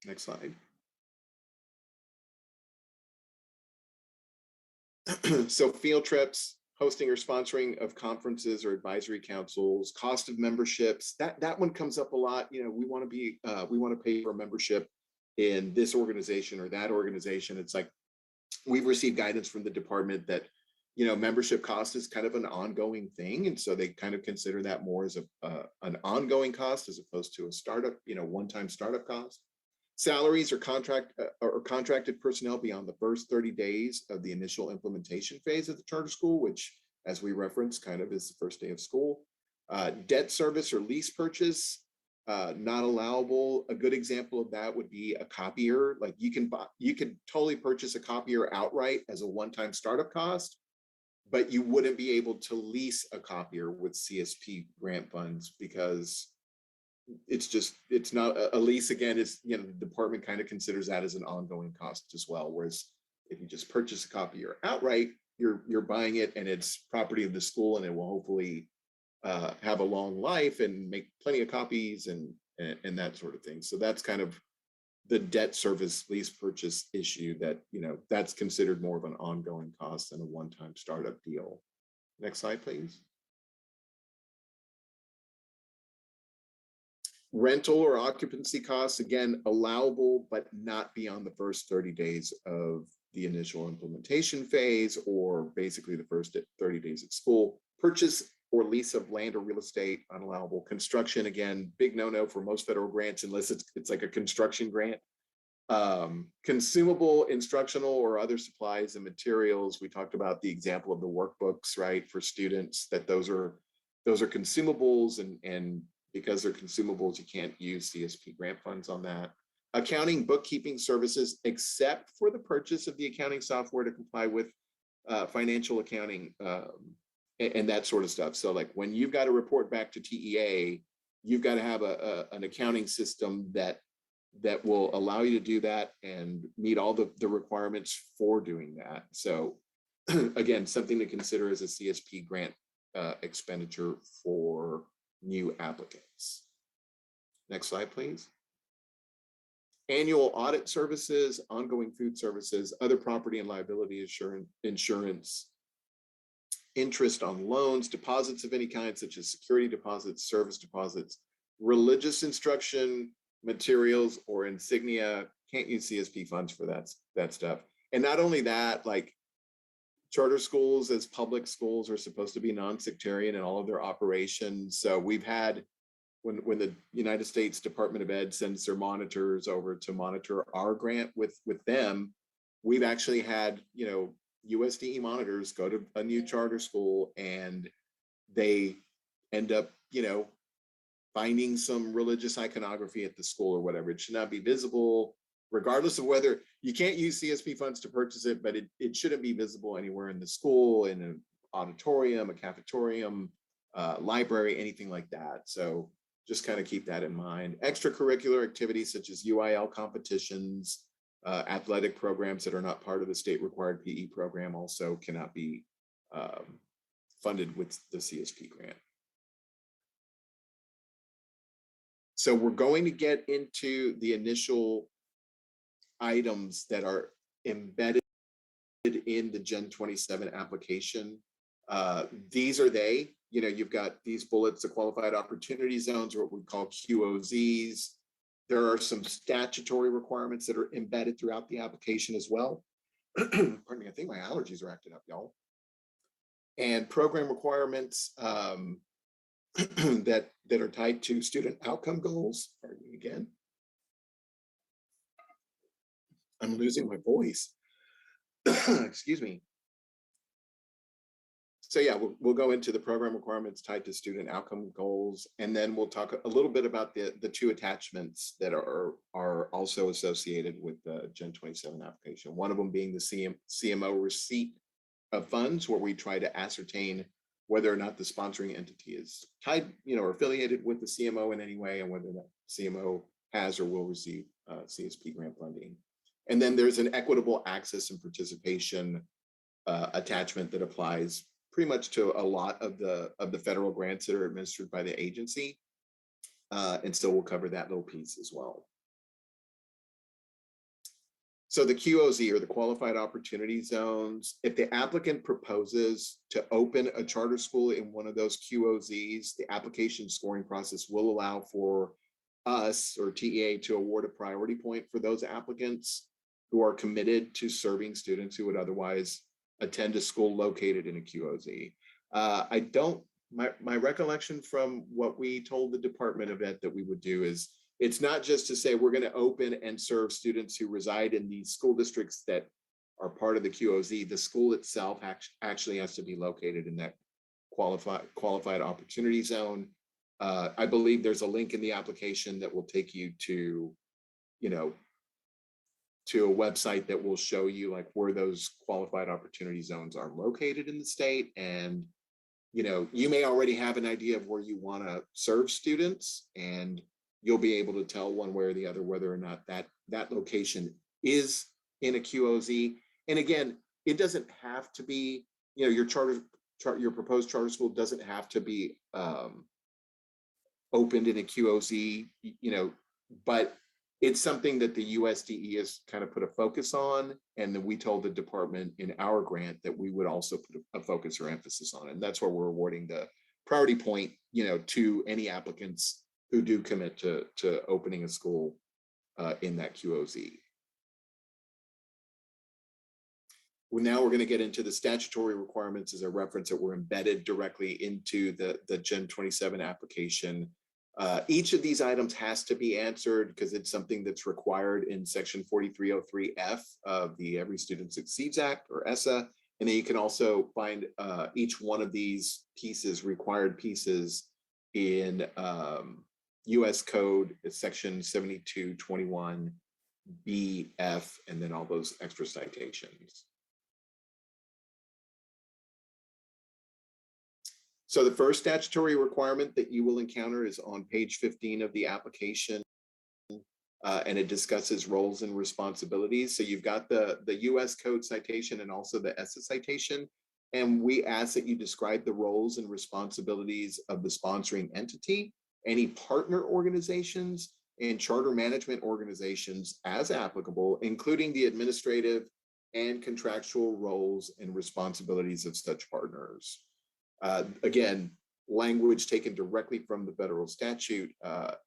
Next slide. So field trips, hosting or sponsoring of conferences or advisory councils, cost of memberships, that one comes up a lot. We want to pay for a membership in this organization or that organization. It's like we've received guidance from the department that membership cost is kind of an ongoing thing, and so they kind of consider that more as an ongoing cost as opposed to a startup, one-time startup cost. Salaries or contracted personnel beyond the first 30 days of the initial implementation phase of the charter school, which, as we referenced, kind of is the first day of school. Debt service or lease purchase, not allowable. A good example of that would be a copier. Like you could totally purchase a copier outright as a one-time startup cost, but you wouldn't be able to lease a copier with CSP grant funds because it's not a lease. Again, it's, the department kind of considers that as an ongoing cost as well. Whereas if you just purchase a copier outright, you're buying it and it's property of the school and it will hopefully have a long life and make plenty of copies and that sort of thing. So that's kind of the debt service lease purchase issue that, that's considered more of an ongoing cost than a one-time startup deal. Next slide, please. Rental or occupancy costs, again, allowable, but not beyond the first 30 days of the initial implementation phase, or basically the first 30 days at school. Purchase or lease of land or real estate, unallowable. Construction, again, big no-no for most federal grants unless it's like a construction grant. Consumable, instructional, or other supplies and materials. We talked about the example of the workbooks, right, for students, that those are consumables, and because they're consumables, you can't use CSP grant funds on that. Accounting, bookkeeping services, except for the purchase of the accounting software to comply with financial accounting and that sort of stuff. So like when you've got to report back to TEA, you've got to have an accounting system that will allow you to do that and meet all the requirements for doing that. So again, something to consider as a CSP grant expenditure for new applicants. Next slide, please. Annual audit services, ongoing food services, other property and liability insurance, interest on loans, deposits of any kind, such as security deposits, service deposits, religious instruction, materials, or insignia. Can't use CSP funds for that stuff. And not only that, like charter schools as public schools are supposed to be non-sectarian in all of their operations. So we've had, when the United States Department of Ed sends their monitors over to monitor our grant with them, we've actually had, USDE monitors go to a new charter school and they end up, finding some religious iconography at the school or whatever. It should not be visible, regardless of whether you can't use CSP funds to purchase it, but it shouldn't be visible anywhere in the school, in an auditorium, a cafetorium, library, anything like that. So just kind of keep that in mind. Extracurricular activities such as UIL competitions, athletic programs that are not part of the state required PE program also cannot be funded with the CSP grant. So we're going to get into the initial items that are embedded in the Gen 27 application. These are they. You've got these bullets, the qualified opportunity zones, or what we call QOZs. There are some statutory requirements that are embedded throughout the application as well. Pardon me, I think my allergies are acting up, y'all. And program requirements that are tied to student outcome goals. Pardon me again. I'm losing my voice. Excuse me. So yeah, we'll go into the program requirements tied to student outcome goals, and then we'll talk a little bit about the two attachments that are also associated with the Gen 27 application. One of them being the CMO receipt of funds, where we try to ascertain whether or not the sponsoring entity is tied, or affiliated with the CMO in any way, and whether that CMO has or will receive CSP grant funding. And then there's an equitable access and participation attachment that applies pretty much to a lot of the federal grants that are administered by the agency. And so we'll cover that little piece as well. So the QOZ, or the qualified opportunity zones, if the applicant proposes to open a charter school in one of those QOZs, the application scoring process will allow for us, or TEA, to award a priority point for those applicants who are committed to serving students who would otherwise attend a school located in a QOZ. My recollection from what we told the Department of Ed that we would do is, it's not just to say we're going to open and serve students who reside in these school districts that are part of the QOZ. The school itself actually has to be located in that qualified opportunity zone. I believe there's a link in the application that will take you to, to a website that will show you like where those qualified opportunity zones are located in the state. And, you may already have an idea of where you want to serve students, and you'll be able to tell one way or the other whether or not that location is in a QOZ. And again, it doesn't have to be, your proposed charter school doesn't have to be opened in a QOZ, but it's something that the USDE has kind of put a focus on. And then we told the department in our grant that we would also put a focus or emphasis on it. And that's where we're awarding the priority point, to any applicants who do commit to opening a school in that QOZ. Well, now we're going to get into the statutory requirements as a reference that were embedded directly into the Gen 27 application. Each of these items has to be answered because it's something that's required in section 4303F of the Every Student Succeeds Act, or ESSA. And then you can also find each one of these pieces, required pieces, in US Code, section 7221 BF, and then all those extra citations. So the first statutory requirement that you will encounter is on page 15 of the application, and it discusses roles and responsibilities. So you've got the US Code citation and also the ESSA citation. And we ask that you describe the roles and responsibilities of the sponsoring entity, any partner organizations, and charter management organizations as applicable, including the administrative and contractual roles and responsibilities of such partners. Again, language taken directly from the federal statute,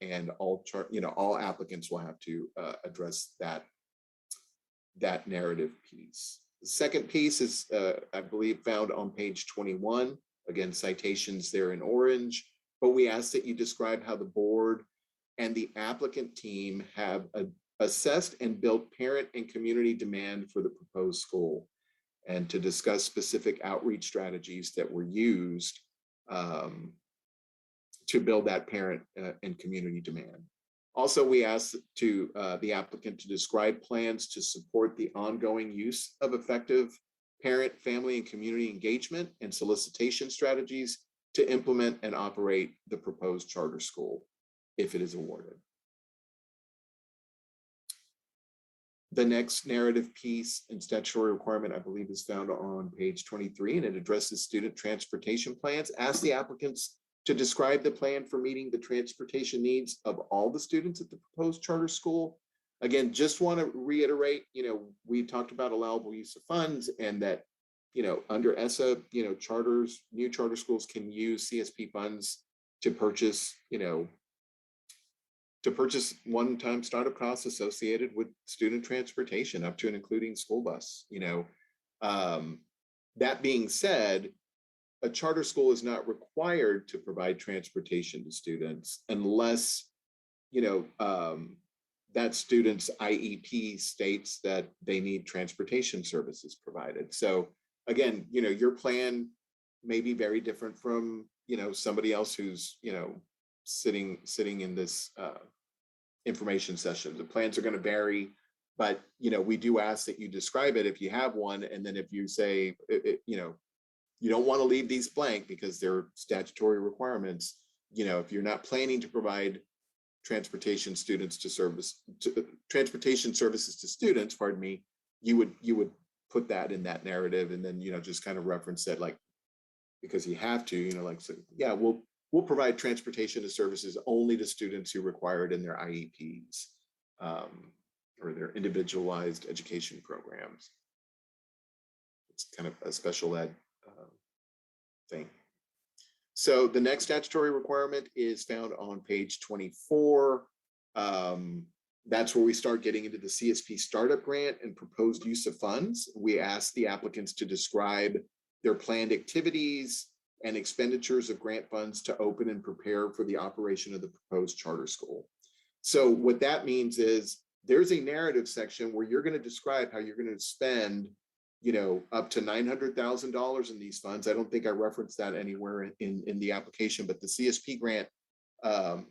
and all applicants will have to address that narrative piece. The second piece is, I believe, found on page 21. Again, citations there in orange, but we ask that you describe how the board and the applicant team have assessed and built parent and community demand for the proposed school, and to discuss specific outreach strategies that were used to build that parent and community demand. Also, we asked the applicant to describe plans to support the ongoing use of effective parent, family, and community engagement and solicitation strategies to implement and operate the proposed charter school if it is awarded. The next narrative piece and statutory requirement, I believe, is found on page 23, and it addresses student transportation plans. Ask the applicants to describe the plan for meeting the transportation needs of all the students at the proposed charter school. Again, just want to reiterate, we talked about allowable use of funds, and that, under ESSA, new charter schools can use CSP funds to purchase, one-time startup costs associated with student transportation, up to and including school bus. That being said, a charter school is not required to provide transportation to students unless, that student's IEP states that they need transportation services provided. So again, your plan may be very different from, somebody else who's, sitting in this information session. The plans are going to vary, but we do ask that you describe it if you have one, and then if you say you don't want to leave these blank because they're statutory requirements. If you're not planning to provide transportation services to students, pardon me, you would put that in that narrative, and then just kind of reference it, like, because you have to, so, yeah, we'll provide transportation services only to students who require it in their IEPs or their individualized education programs. It's kind of a special ed thing. So the next statutory requirement is found on page 24. That's where we start getting into the CSP startup grant and proposed use of funds. We ask the applicants to describe their planned activities and expenditures of grant funds to open and prepare for the operation of the proposed charter school. So what that means is there's a narrative section where you're going to describe how you're going to spend, up to $900,000 in these funds. I don't think I referenced that anywhere in the application, but the CSP grant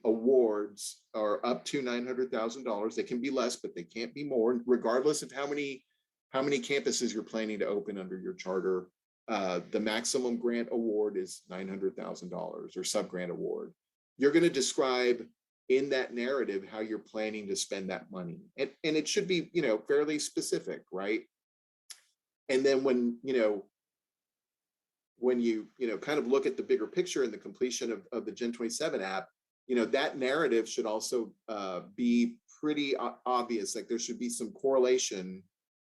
awards are up to $900,000. They can be less, but they can't be more, regardless of how many campuses you're planning to open under your charter. The maximum grant award is $900,000 or sub-grant award. You're going to describe in that narrative how you're planning to spend that money. And it should be, fairly specific, right? And then when you kind of look at the bigger picture and the completion of the Gen 27 app, that narrative should also be pretty obvious, like there should be some correlation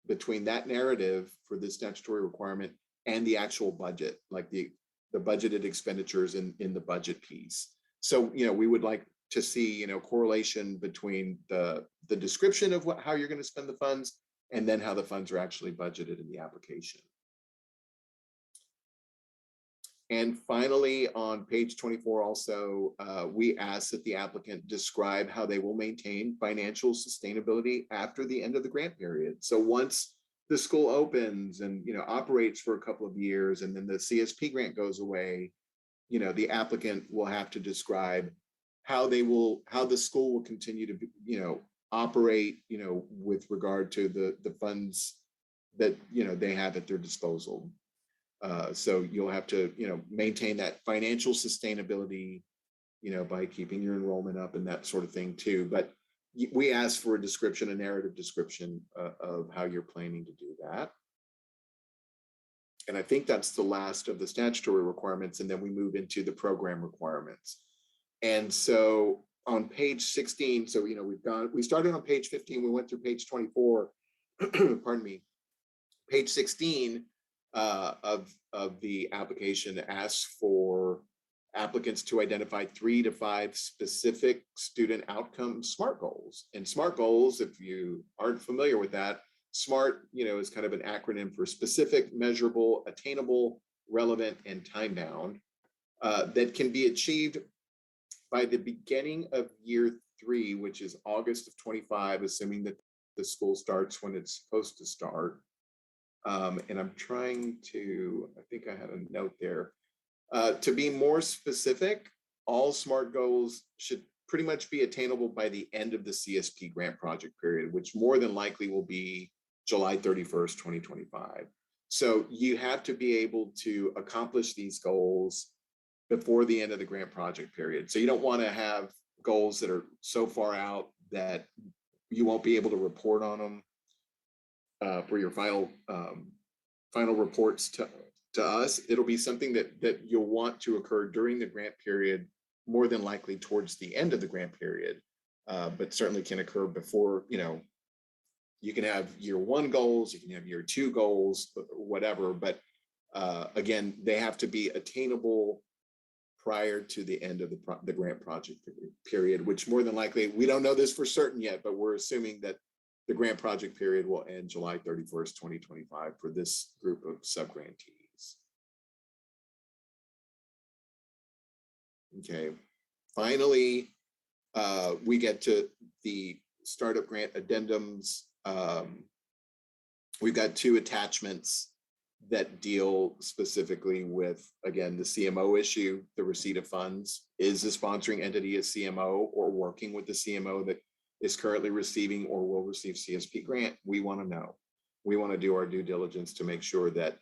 between that narrative for the statutory requirement and the actual budget, like the budgeted expenditures in the budget piece. So, we would like to see, correlation between the description of how you're going to spend the funds and then how the funds are actually budgeted in the application. And finally, on page 24, also, we ask that the applicant describe how they will maintain financial sustainability after the end of the grant period. So once the school opens and operates for a couple of years, and then the CSP grant goes away, the applicant will have to describe how the school will continue to operate, with regard to the funds that they have at their disposal. So you'll have to, maintain that financial sustainability, by keeping your enrollment up and that sort of thing too. But we ask for a description, a narrative description of how you're planning to do that. And I think that's the last of the statutory requirements. And then we move into the program requirements. And so on page 16, so, we started on page 15, we went through page 24, pardon me, page 16 of the application asks for applicants to identify 3 to 5 specific student outcome SMART goals. And SMART goals, if you aren't familiar with that, SMART, is kind of an acronym for specific, measurable, attainable, relevant, and time-bound, that can be achieved by the beginning of year 3, which is August of 25, assuming that the school starts when it's supposed to start. And I'm trying to, I think I had a note there. To be more specific, all SMART goals should pretty much be attainable by the end of the CSP grant project period, which more than likely will be July 31st, 2025. So you have to be able to accomplish these goals before the end of the grant project period. So you don't want to have goals that are so far out that you won't be able to report on them for your final reports to us. It'll be something that you'll want to occur during the grant period, more than likely towards the end of the grant period, but certainly can occur before. You can have year 1 goals, you can have year 2 goals, whatever, but again, they have to be attainable prior to the end of the grant project period, which more than likely, we don't know this for certain yet, but we're assuming that the grant project period will end July 31st, 2025 for this group of subgrantees. Okay, finally, we get to the startup grant addendums. We've got 2 attachments that deal specifically with, again, the CMO issue, the receipt of funds. Is the sponsoring entity a CMO or working with the CMO that is currently receiving or will receive CSP grant? We want to know. We want to do our due diligence to make sure that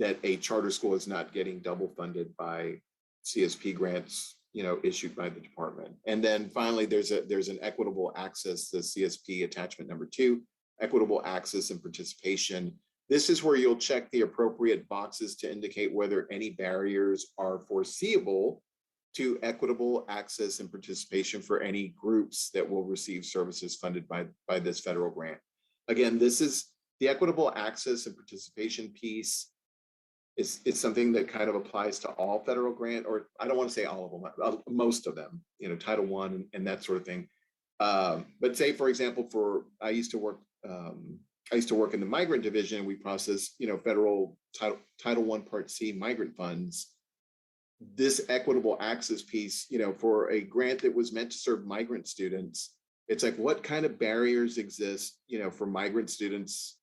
a charter school is not getting double funded by CSP grants, issued by the department. And then finally, there's an equitable access, the CSP attachment number 2, equitable access and participation. This is where you'll check the appropriate boxes to indicate whether any barriers are foreseeable to equitable access and participation for any groups that will receive services funded by this federal grant. Again, this is the equitable access and participation piece. It's something that kind of applies to all federal grant, or I don't want to say all of them, most of them, Title I and that sort of thing. But say, for example, I used to work in the migrant division. We process, federal Title I Part C migrant funds. This equitable access piece, for a grant that was meant to serve migrant students, it's like, what kind of barriers exist, for migrant students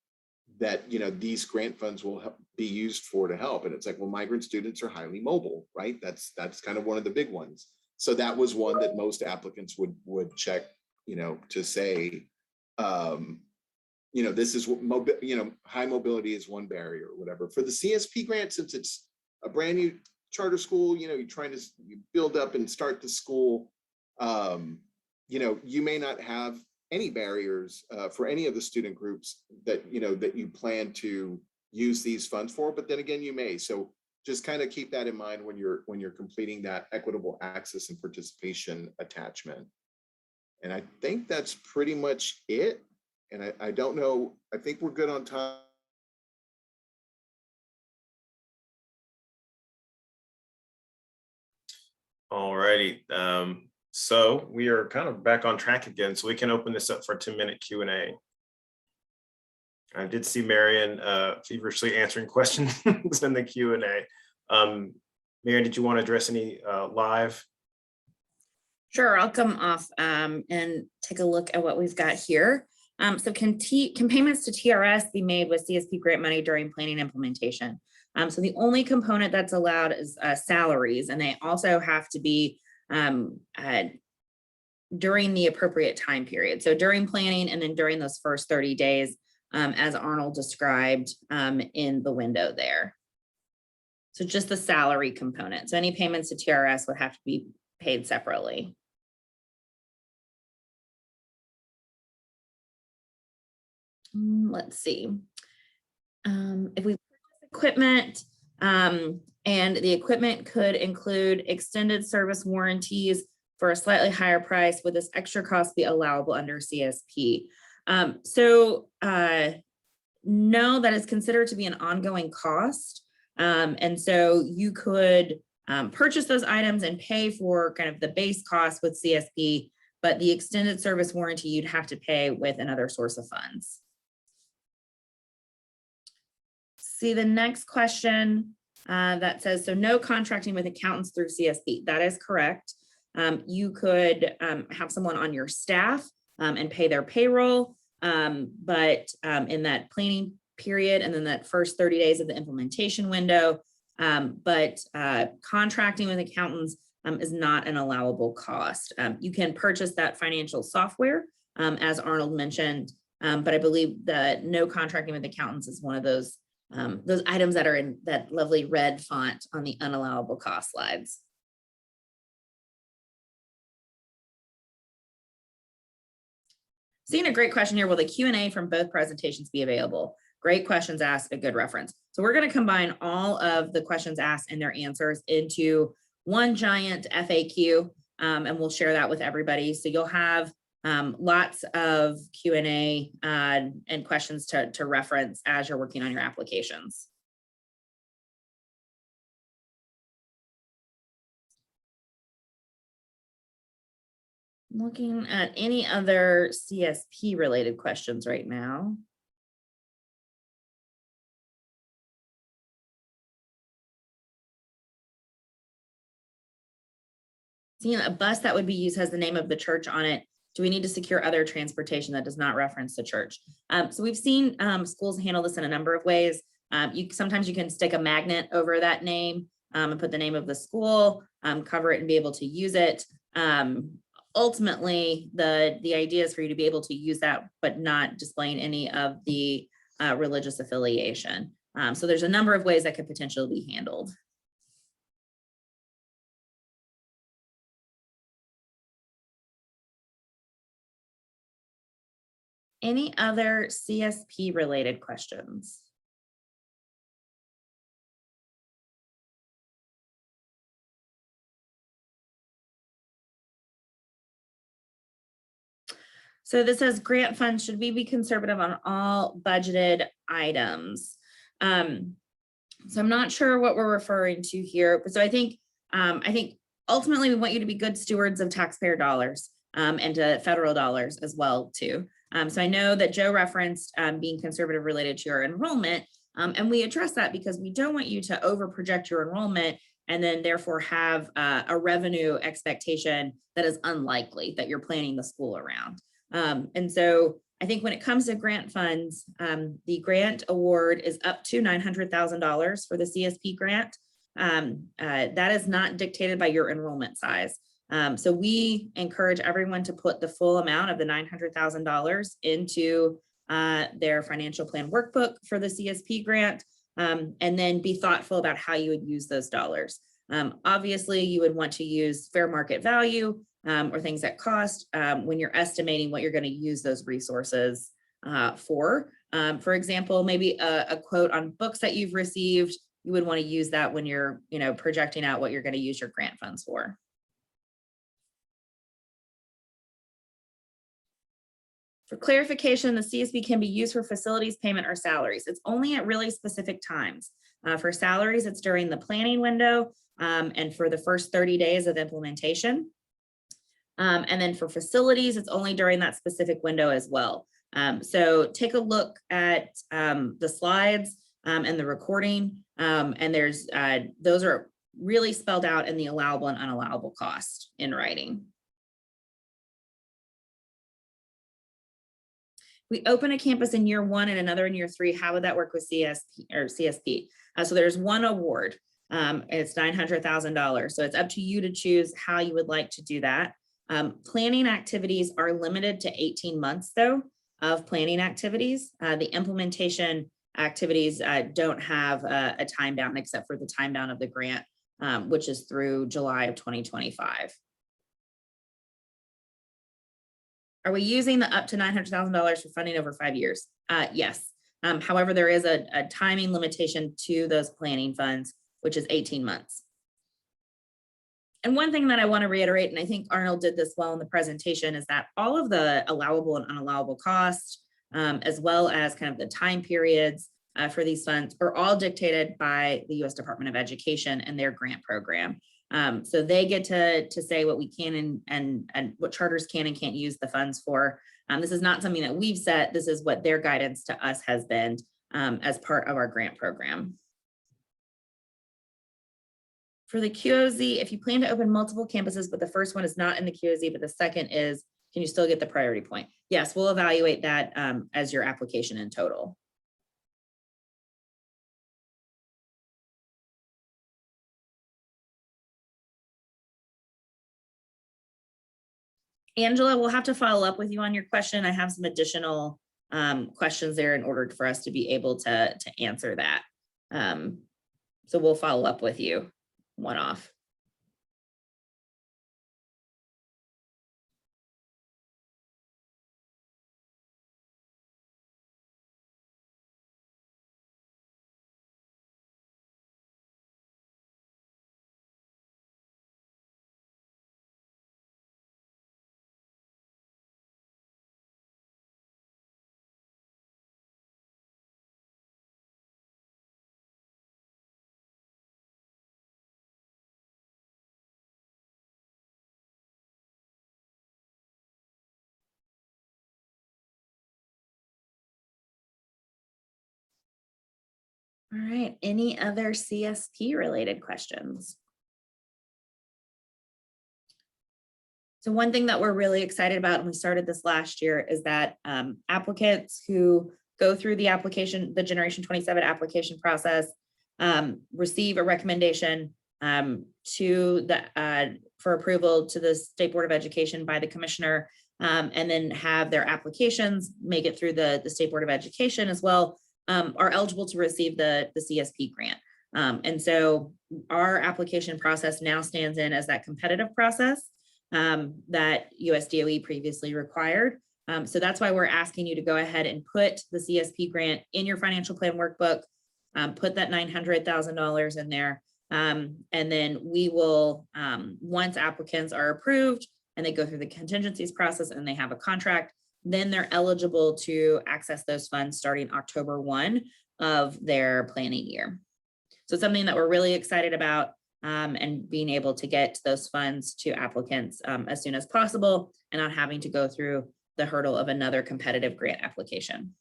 that, these grant funds will be used for to help? And it's like, well, migrant students are highly mobile, right? That's kind of one of the big ones. So that was one that most applicants would check, to say, this is what high mobility is one barrier or whatever. For the CSP grant, since it's a brand new charter school, you're trying to build up and start the school, you may not have any barriers for any of the student groups that you plan to use these funds for, but then again, you may. So just kind of keep that in mind when you're completing that equitable access and participation attachment. And I think that's pretty much it. And I don't know, I think we're good on time. All righty. So we are kind of back on track again, so we can open this up for a 2-minute Q&A. I did see Marion feverishly answering questions in the Q&A. Marion, did you want to address any live? Sure, I'll come off and take a look at what we've got here. So can payments to TRS be made with CSP grant money during planning implementation? So the only component that's allowed is salaries, and they also have to be during the appropriate time period. So during planning and then during those first 30 days, as Arnold described in the window there. So just the salary component. So any payments to TRS would have to be paid separately. Let's see. If we purchase equipment, and the equipment could include extended service warranties for a slightly higher price, would this extra cost be allowable under CSP? No, that is considered to be an ongoing cost. And so you could purchase those items and pay for kind of the base cost with CSP, but the extended service warranty you'd have to pay with another source of funds. See the next question that says, so no contracting with accountants through CSP. That is correct. You could have someone on your staff and pay their payroll, but in that planning period and then that first 30 days of the implementation window, but contracting with accountants is not an allowable cost. You can purchase that financial software, as Arnold mentioned, but I believe that no contracting with accountants is one of those items that are in that lovely red font on the unallowable cost slides. Seeing a great question here, will the Q&A from both presentations be available? Great questions asked, a good reference. So we're going to combine all of the questions asked and their answers into one giant FAQ, and we'll share that with everybody. So you'll have lots of Q&A and questions to reference as you're working on your applications. Looking at any other CSP related questions right now. Seeing a bus that would be used has the name of the church on it. Do we need to secure other transportation that does not reference the church? So we've seen schools handle this in a number of ways. Sometimes you can stick a magnet over that name and put the name of the school, cover it and be able to use it. Ultimately, the idea is for you to be able to use that, but not displaying any of the religious affiliation. So there's a number of ways that could potentially be handled. Any other CSP related questions? So this says grant funds, should we be conservative on all budgeted items? So I'm not sure what we're referring to here. So I think ultimately we want you to be good stewards of taxpayer dollars and to federal dollars as well too. So I know that Joe referenced being conservative related to your enrollment, and we address that because we don't want you to over project your enrollment and then therefore have a revenue expectation that is unlikely that you're planning the school around. And so I think when it comes to grant funds, the grant award is up to $900,000 for the CSP grant. That is not dictated by your enrollment size. So we encourage everyone to put the full amount of the $900,000 into their financial plan workbook for the CSP grant, and then be thoughtful about how you would use those dollars. Obviously, you would want to use fair market value or things at cost when you're estimating what you're going to use those resources for. For example, maybe a quote on books that you've received, you would want to use that when you're projecting out what you're going to use your grant funds for. For clarification, the CSP can be used for facilities payment or salaries. It's only at really specific times. For salaries, it's during the planning window and for the first 30 days of implementation. And then for facilities, it's only during that specific window as well. So take a look at the slides and the recording, and there's those are really spelled out in the allowable and unallowable cost in writing. We open a campus in year 1 and another in year 3. How would that work with CSP? So there's one award. It's $900,000. So it's up to you to choose how you would like to do that. Planning activities are limited to 18 months though of planning activities. The implementation activities don't have a time bound except for the time bound of the grant, which is through July of 2025. Are we using the up to $900,000 for funding over 5 years? Yes. However, there is a timing limitation to those planning funds, which is 18 months. And one thing that I want to reiterate, and I think Arnold did this well in the presentation, is that all of the allowable and unallowable costs, as well as kind of the time periods for these funds, are all dictated by the U.S. Department of Education and their grant program. So they get to say what we can and what charters can and can't use the funds for. This is not something that we've set. This is what their guidance to us has been as part of our grant program. For the QOZ, if you plan to open multiple campuses, but the first one is not in the QOZ, but the second is, can you still get the priority point? Yes, we'll evaluate that as your application in total. Angela, we'll have to follow up with you on your question. I have some additional questions there in order for us to be able to answer that. So we'll follow up with you one-off. All right, any other CSP related questions? So one thing that we're really excited about, and we started this last year, is that applicants who go through the application, the Generation 27 application process, receive a recommendation to the for approval to the State Board of Education by the commissioner, and then have their applications make it through the State Board of Education as well, are eligible to receive the CSP grant. And so our application process now stands in as that competitive process that USDOE previously required. So that's why we're asking you to go ahead and put the CSP grant in your financial plan workbook, put that $900,000 in there. And then we will, once applicants are approved and they go through the contingencies process and they have a contract, then they're eligible to access those funds starting October 1 of their planning year. So something that we're really excited about, and being able to get those funds to applicants as soon as possible and not having to go through the hurdle of another competitive grant application.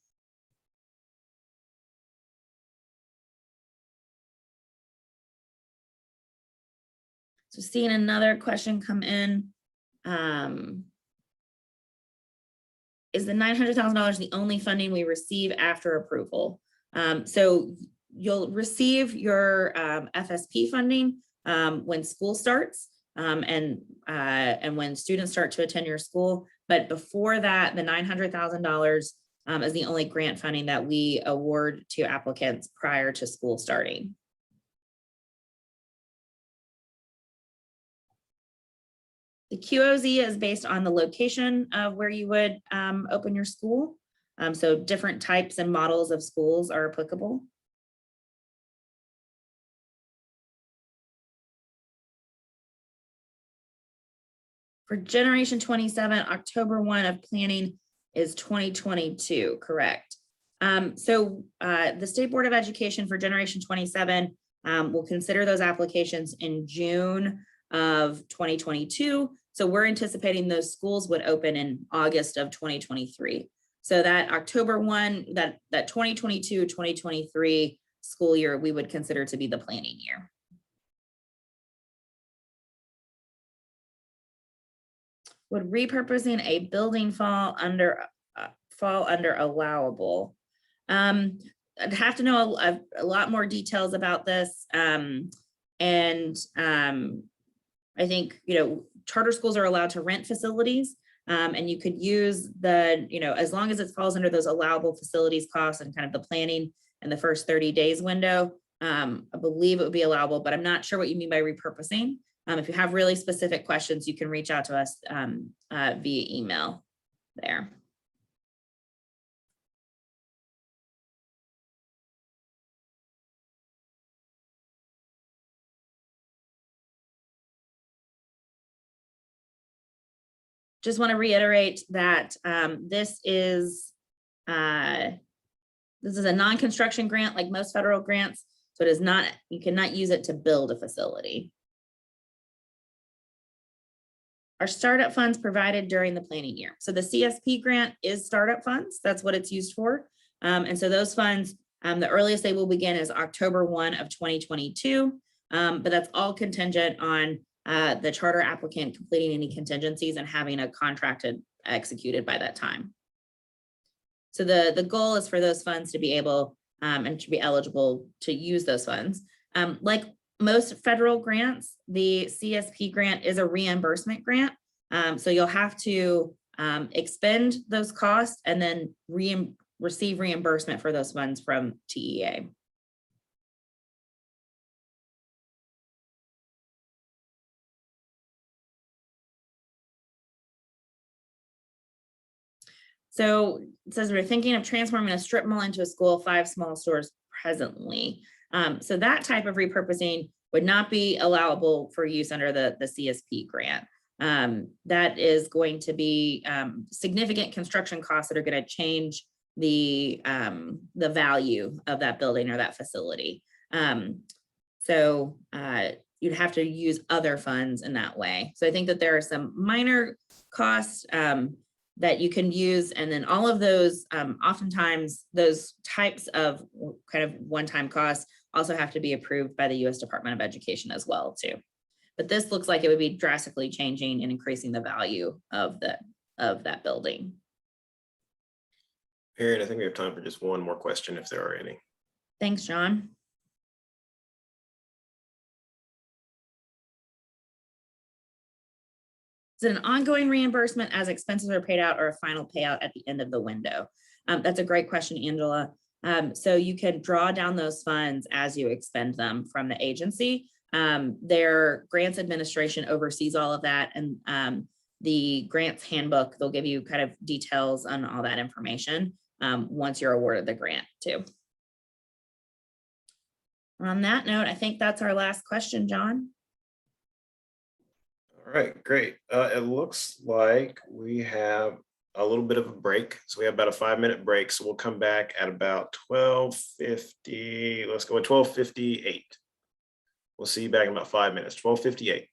So seeing another question come in. Is the $900,000 the only funding we receive after approval? So you'll receive your FSP funding when school starts and when students start to attend your school. But before that, the $900,000 is the only grant funding that we award to applicants prior to school starting. The QOZ is based on the location of where you would open your school. So different types and models of schools are applicable. For Generation 27, October 1 of planning, is 2022, correct? The State Board of Education for Generation 27 will consider those applications in June of 2022. So we're anticipating those schools would open in August of 2023. So that October 1, that 2022-2023 school year, we would consider to be the planning year. Would repurposing a building fall under allowable? I'd have to know a lot more details about this. I think, charter schools are allowed to rent facilities, and you could use the, as long as it falls under those allowable facilities costs and kind of the planning in the first 30 days window, I believe it would be allowable, but I'm not sure what you mean by repurposing. If you have really specific questions, you can reach out to us via email there. Just want to reiterate that this is a non-construction grant like most federal grants. So it is not, you cannot use it to build a facility. Are startup funds provided during the planning year? So the CSP grant is startup funds. That's what it's used for. And so those funds, the earliest they will begin is October 1 of 2022. But that's all contingent on the charter applicant completing any contingencies and having a contract executed by that time. So the goal is for those funds to be able and to be eligible to use those funds. Like most federal grants, the CSP grant is a reimbursement grant. So you'll have to expend those costs and then receive reimbursement for those funds from TEA. So it says we're thinking of transforming a strip mall into a school of 5 small stores presently. So that type of repurposing would not be allowable for use under the CSP grant. That is going to be significant construction costs that are going to change the value of that building or that facility. So you'd have to use other funds in that way. So I think that there are some minor costs that you can use. And then all of those, oftentimes those types of kind of one-time costs also have to be approved by the U.S. Department of Education as well too. But this looks like it would be drastically changing and increasing the value of that building. Erin, I think we have time for just one more question if there are any. Thanks, John. Is it an ongoing reimbursement as expenses are paid out or a final payout at the end of the window? That's a great question, Angela. So you can draw down those funds as you expend them from the agency. Their grants administration oversees all of that, and the grants handbook, they'll give you kind of details on all that information once you're awarded the grant too. On that note, I think that's our last question, John. All right, great. It looks like we have a little bit of a break. So we have about a 5-minute break. So we'll come back at about 12:50. Let's go at 12:58. We'll see you back in about 5 minutes, 12:58.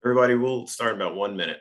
Everybody, we'll start in about 1 minute.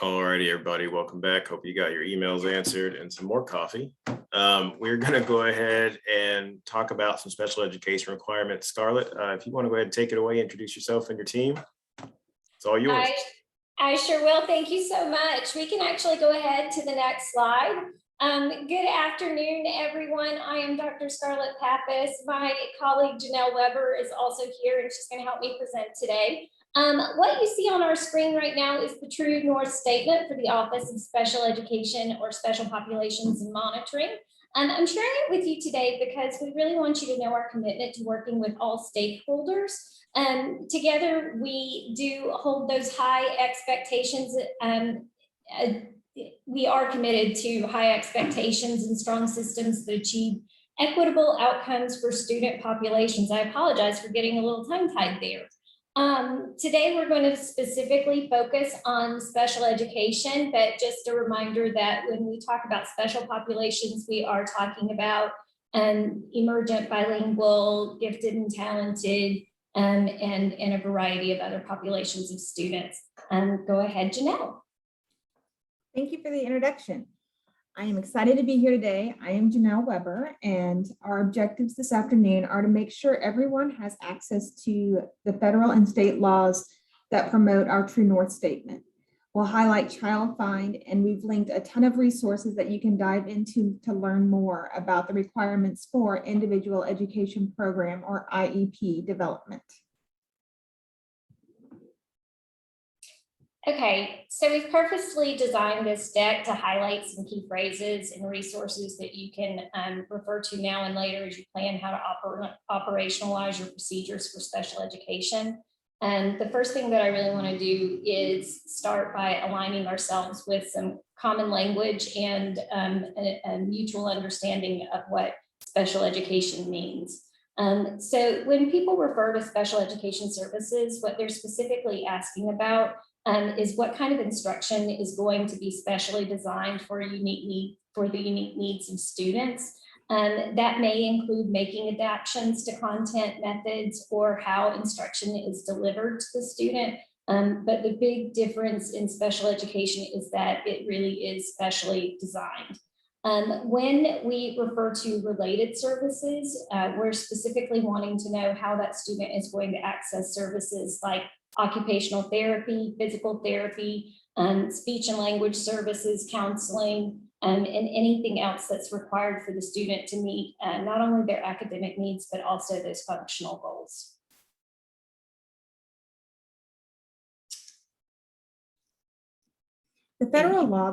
Alrighty, everybody, welcome back. Hope you got your emails answered and some more coffee. We're going to go ahead and talk about some special education requirements. Scarlett, if you want to go ahead and take it away, introduce yourself and your team. It's all yours. I sure will. Thank you so much. We can actually go ahead to the next slide. Good afternoon, everyone. I am Dr. Scarlett Pappas. My colleague Janelle Weber is also here, and she's going to help me present today. What you see on our screen right now is the True North Statement for the Office of Special Education or Special Populations and Monitoring. I'm sharing it with you today because we really want you to know our commitment to working with all stakeholders. Together, we do hold those high expectations. We are committed to high expectations and strong systems that achieve equitable outcomes for student populations. I apologize for getting a little tongue-tied there. Today, we're going to specifically focus on special education, but just a reminder that when we talk about special populations, we are talking about emergent, bilingual, gifted and talented, and a variety of other populations of students. Go ahead, Janelle. Thank you for the introduction. I am excited to be here today. I am Janelle Weber, and our objectives this afternoon are to make sure everyone has access to the federal and state laws that promote our True North Statement. We'll highlight Child Find, and we've linked a ton of resources that you can dive into to learn more about the requirements for Individual Education Program or IEP development. Okay, so we've purposely designed this deck to highlight some key phrases and resources that you can refer to now and later as you plan how to operationalize your procedures for special education. And the first thing that I really want to do is start by aligning ourselves with some common language and a mutual understanding of what special education means. So when people refer to special education services, what they're specifically asking about is what kind of instruction is going to be specially designed for a unique need, for the unique needs of students. That may include making adaptations to content, methods, or how instruction is delivered to the student. But the big difference in special education is that it really is specially designed. When we refer to related services, we're specifically wanting to know how that student is going to access services like occupational therapy, physical therapy, speech and language services, counseling, and anything else that's required for the student to meet not only their academic needs, but also those functional goals. The federal law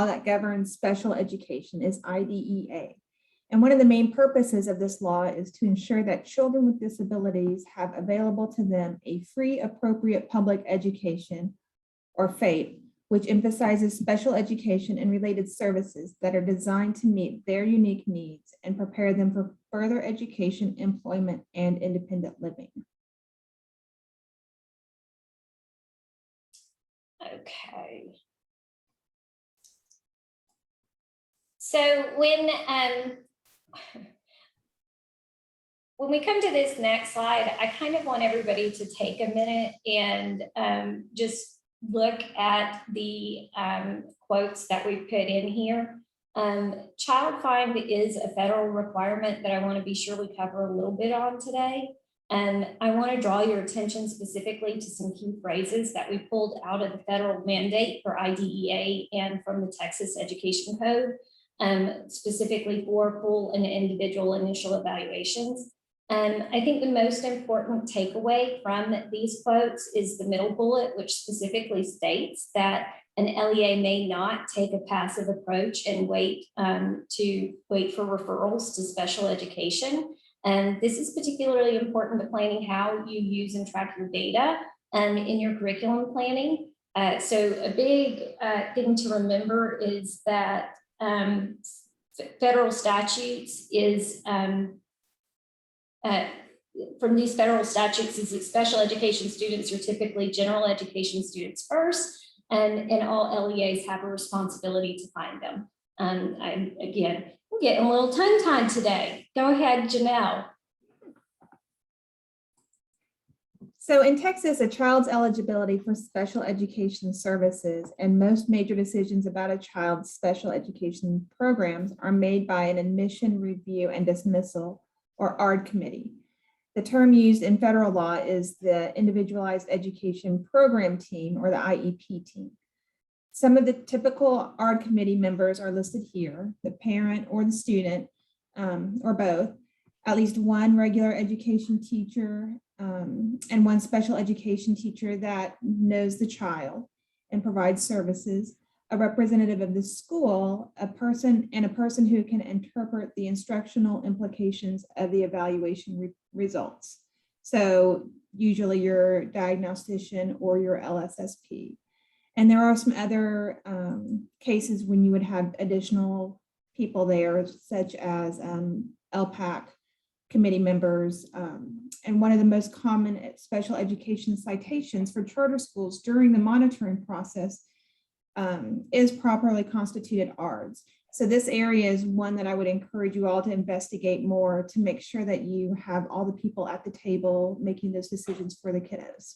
that governs special education is IDEA. And one of the main purposes of this law is to ensure that children with disabilities have available to them a free, appropriate public education, or FAPE, which emphasizes special education and related services that are designed to meet their unique needs and prepare them for further education, employment, and independent living. Okay. So when we come to this next slide, I kind of want everybody to take a minute and just look at the quotes that we put in here. Child Find is a federal requirement that I want to be sure we cover a little bit on today. And I want to draw your attention specifically to some key phrases that we pulled out of the federal mandate for IDEA and from the Texas Education Code, specifically for full and individual initial evaluations. I think the most important takeaway from these quotes is the middle bullet, which specifically states that an LEA may not take a passive approach and wait for referrals to special education. And this is particularly important to planning how you use and track your data in your curriculum planning. So a big thing to remember is that federal statutes is from these federal statutes is that special education students are typically general education students first, and all LEAs have a responsibility to find them. I'm again, we're getting a little tongue-tied today. Go ahead, Janelle. So in Texas, a child's eligibility for special education services and most major decisions about a child's special education programs are made by an admission review and dismissal, or ARD committee. The term used in federal law is the Individualized Education Program Team, or the IEP team. Some of the typical ARD committee members are listed here: the parent or the student, or both, at least one regular education teacher, and one special education teacher that knows the child and provides services, a representative of the school, a person who can interpret the instructional implications of the evaluation results. So usually your diagnostician or your LSSP. And there are some other cases when you would have additional people there, such as LPAC committee members. And one of the most common special education citations for charter schools during the monitoring process is properly constituted ARDs. So this area is one that I would encourage you all to investigate more to make sure that you have all the people at the table making those decisions for the kiddos.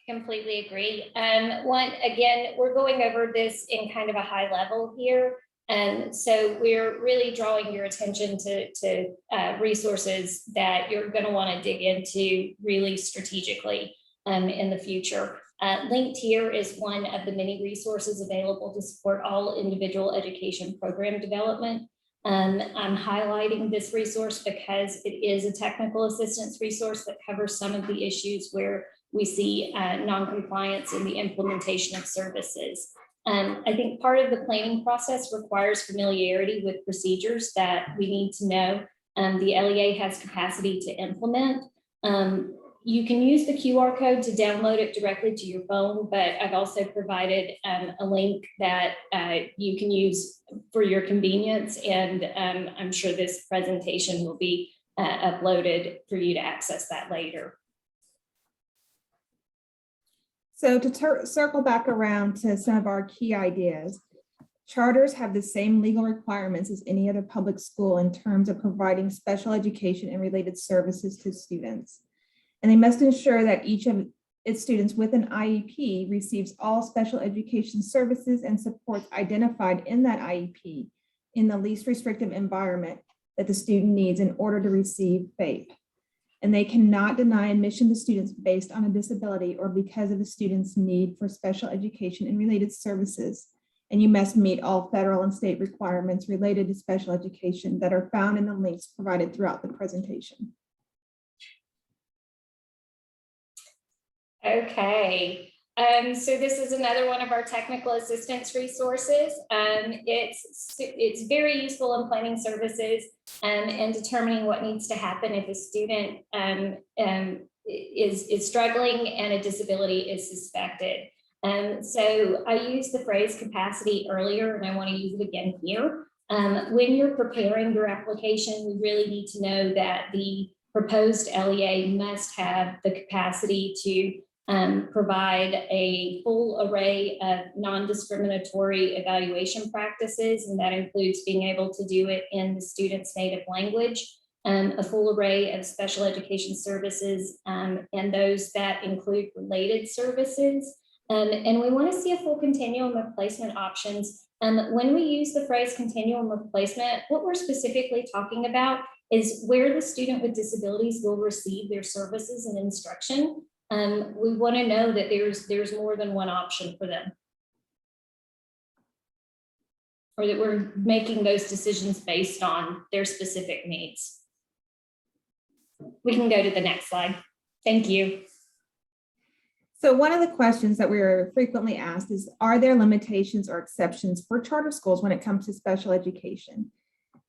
Completely agree. Again, we're going over this in kind of a high level here. And so we're really drawing your attention to resources that you're going to want to dig into really strategically in the future. Linked here is one of the many resources available to support all individual education program development. I'm highlighting this resource because it is a technical assistance resource that covers some of the issues where we see non-compliance in the implementation of services. I think part of the planning process requires familiarity with procedures that we need to know the LEA has capacity to implement. You can use the QR code to download it directly to your phone, but I've also provided a link that you can use for your convenience, and I'm sure this presentation will be uploaded for you to access that later. So to circle back around to some of our key ideas, charters have the same legal requirements as any other public school in terms of providing special education and related services to students. And they must ensure that each of its students with an IEP receives all special education services and supports identified in that IEP in the least restrictive environment that the student needs in order to receive FAPE. And they cannot deny admission to students based on a disability or because of a student's need for special education and related services. And you must meet all federal and state requirements related to special education that are found in the links provided throughout the presentation. Okay, so this is another one of our technical assistance resources. It's very useful in planning services and determining what needs to happen if a student is struggling and a disability is suspected. So I used the phrase capacity earlier, and I want to use it again here. When you're preparing your application, we really need to know that the proposed LEA must have the capacity to provide a full array of non-discriminatory evaluation practices, and that includes being able to do it in the student's native language, a full array of special education services, and those that include related services. And we want to see a full continuum of placement options. When we use the phrase continuum of placement, what we're specifically talking about is where the student with disabilities will receive their services and instruction. We want to know that there's more than one option for them. or that we're making those decisions based on their specific needs. We can go to the next slide. Thank you. So one of the questions that we are frequently asked is, are there limitations or exceptions for charter schools when it comes to special education?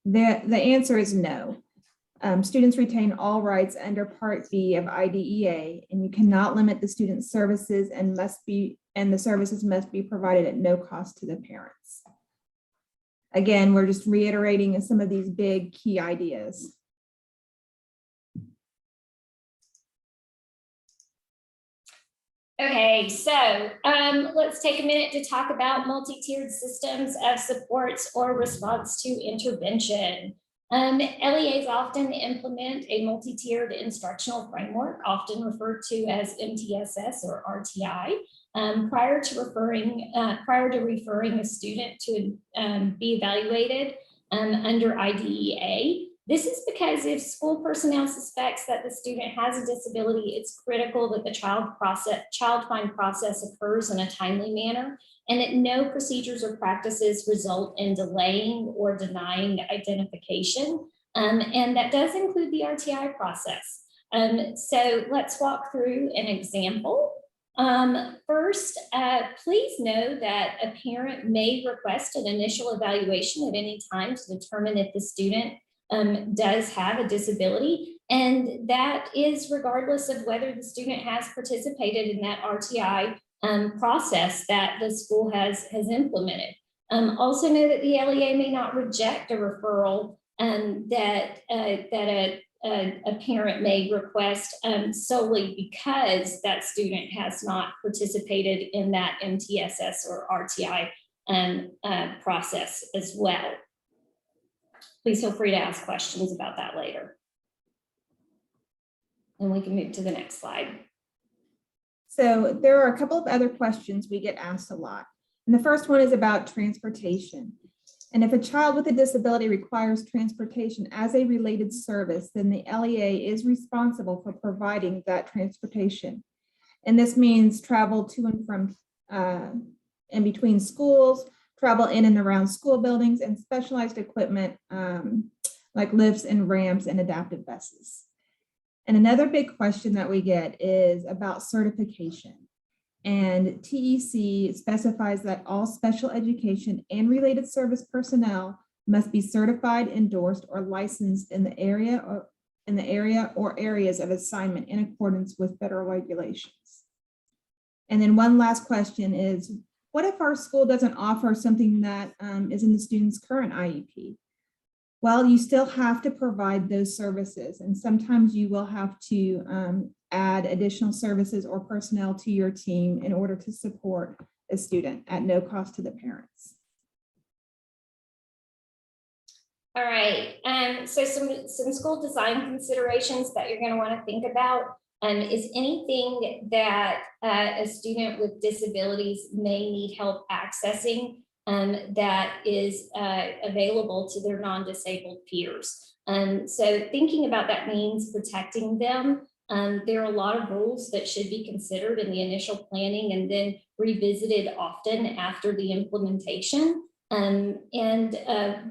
The answer is no. Students retain all rights under Part B of IDEA, and you cannot limit the student's services and the services must be provided at no cost to the parents. Again, we're just reiterating some of these big key ideas. Okay, so let's take a minute to talk about multi-tiered systems of supports or response to intervention. LEAs often implement a multi-tiered instructional framework, often referred to as MTSS or RTI, prior to referring a student to be evaluated under IDEA. This is because if school personnel suspects that the student has a disability, it's critical that the child find process occurs in a timely manner and that no procedures or practices result in delaying or denying identification. And that does include the RTI process. So let's walk through an example. First, please know that a parent may request an initial evaluation at any time to determine if the student does have a disability, and that is regardless of whether the student has participated in that RTI process that the school has implemented. Also know that the LEA may not reject a referral that a parent may request solely because that student has not participated in that MTSS or RTI process as well. Please feel free to ask questions about that later. And we can move to the next slide. So there are a couple of other questions we get asked a lot. And the first one is about transportation. And if a child with a disability requires transportation as a related service, then the LEA is responsible for providing that transportation. And this means travel to and from in between schools, travel in and around school buildings, and specialized equipment like lifts and ramps and adaptive buses. And another big question that we get is about certification. And TEC specifies that all special education and related service personnel must be certified, endorsed, or licensed in the area or areas of assignment in accordance with federal regulations. And then one last question is, what if our school doesn't offer something that is in the student's current IEP? Well, you still have to provide those services, and sometimes you will have to add additional services or personnel to your team in order to support a student at no cost to the parents. All right, so some school design considerations that you're going to want to think about is anything that a student with disabilities may need help accessing that is available to their non-disabled peers. So thinking about that means protecting them. There are a lot of rules that should be considered in the initial planning and then revisited often after the implementation. And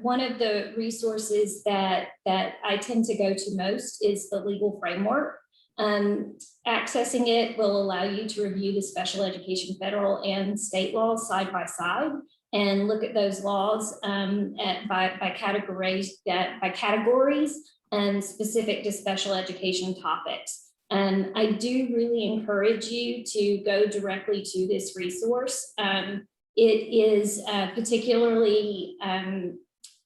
one of the resources that I tend to go to most is the legal framework. Accessing it will allow you to review the special education federal and state laws side by side and look at those laws by categories and specific to special education topics. I do really encourage you to go directly to this resource. It is particularly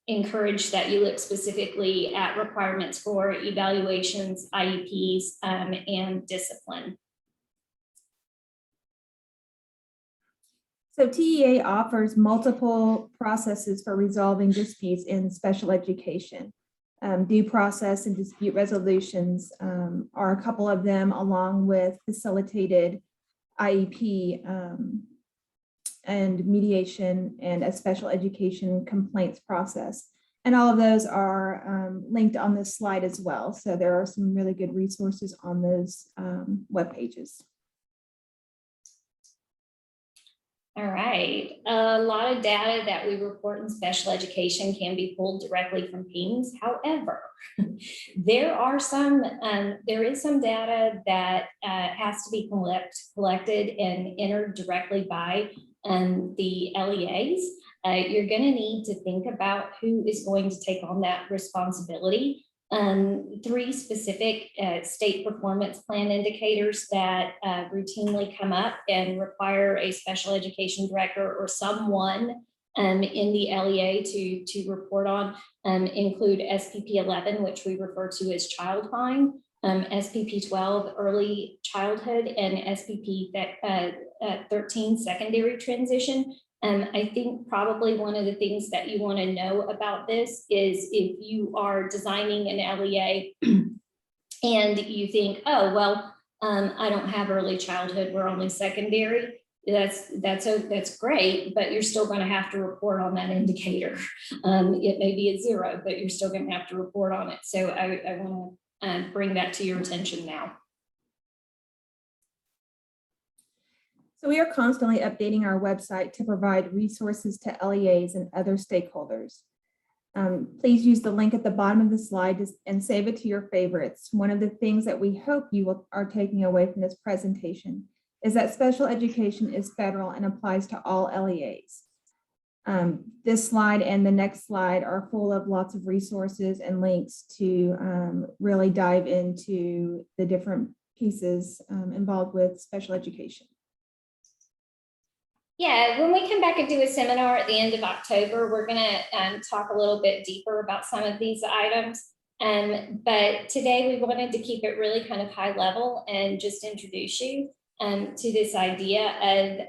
encouraged that you look specifically at requirements for evaluations, IEPs, and discipline. So TEA offers multiple processes for resolving disputes in special education. Due process and dispute resolutions are a couple of them, along with facilitated IEP and mediation and a special education complaints process. And all of those are linked on this slide as well. So there are some really good resources on those web pages. All right. A lot of data that we report in special education can be pulled directly from PINGs. However, there is some data that has to be collected and entered directly by the LEAs. You're going to need to think about who is going to take on that responsibility. 3 specific state performance plan indicators that routinely come up and require a special education director or someone in the LEA to report on include SPP 11, which we refer to as child find, SPP 12, early childhood, and SPP 13, secondary transition. I think probably one of the things that you want to know about this is if you are designing an LEA and you think, oh, well, I don't have early childhood, we're only secondary. That's great, but you're still going to have to report on that indicator. It may be a 0, but you're still going to have to report on it. So I want to bring that to your attention now. So we are constantly updating our website to provide resources to LEAs and other stakeholders. Please use the link at the bottom of the slide and save it to your favorites. One of the things that we hope you are taking away from this presentation is that special education is federal and applies to all LEAs. This slide and the next slide are full of lots of resources and links to really dive into the different pieces involved with special education. Yeah, when we come back and do a seminar at the end of October, we're going to talk a little bit deeper about some of these items. But today we wanted to keep it really kind of high level and just introduce you to this idea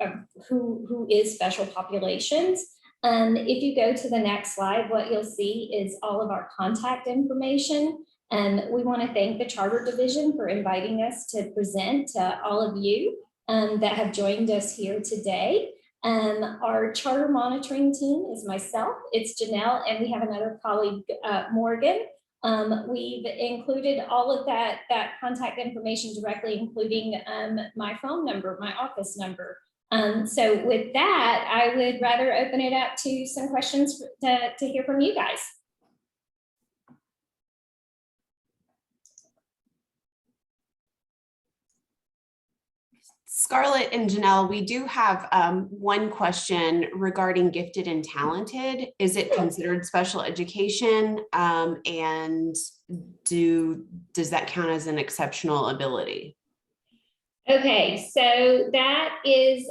of who is special populations. If you go to the next slide, what you'll see is all of our contact information. We want to thank the Charter Division for inviting us to present to all of you that have joined us here today. Our charter monitoring team is myself, it's Janelle, and we have another colleague, Morgan. We've included all of that contact information directly, including my phone number, my office number. So with that, I would rather open it up to some questions to hear from you guys. Scarlett and Janelle, we do have one question regarding gifted and talented. Is it considered special education? And does that count as an exceptional ability? Okay, so that is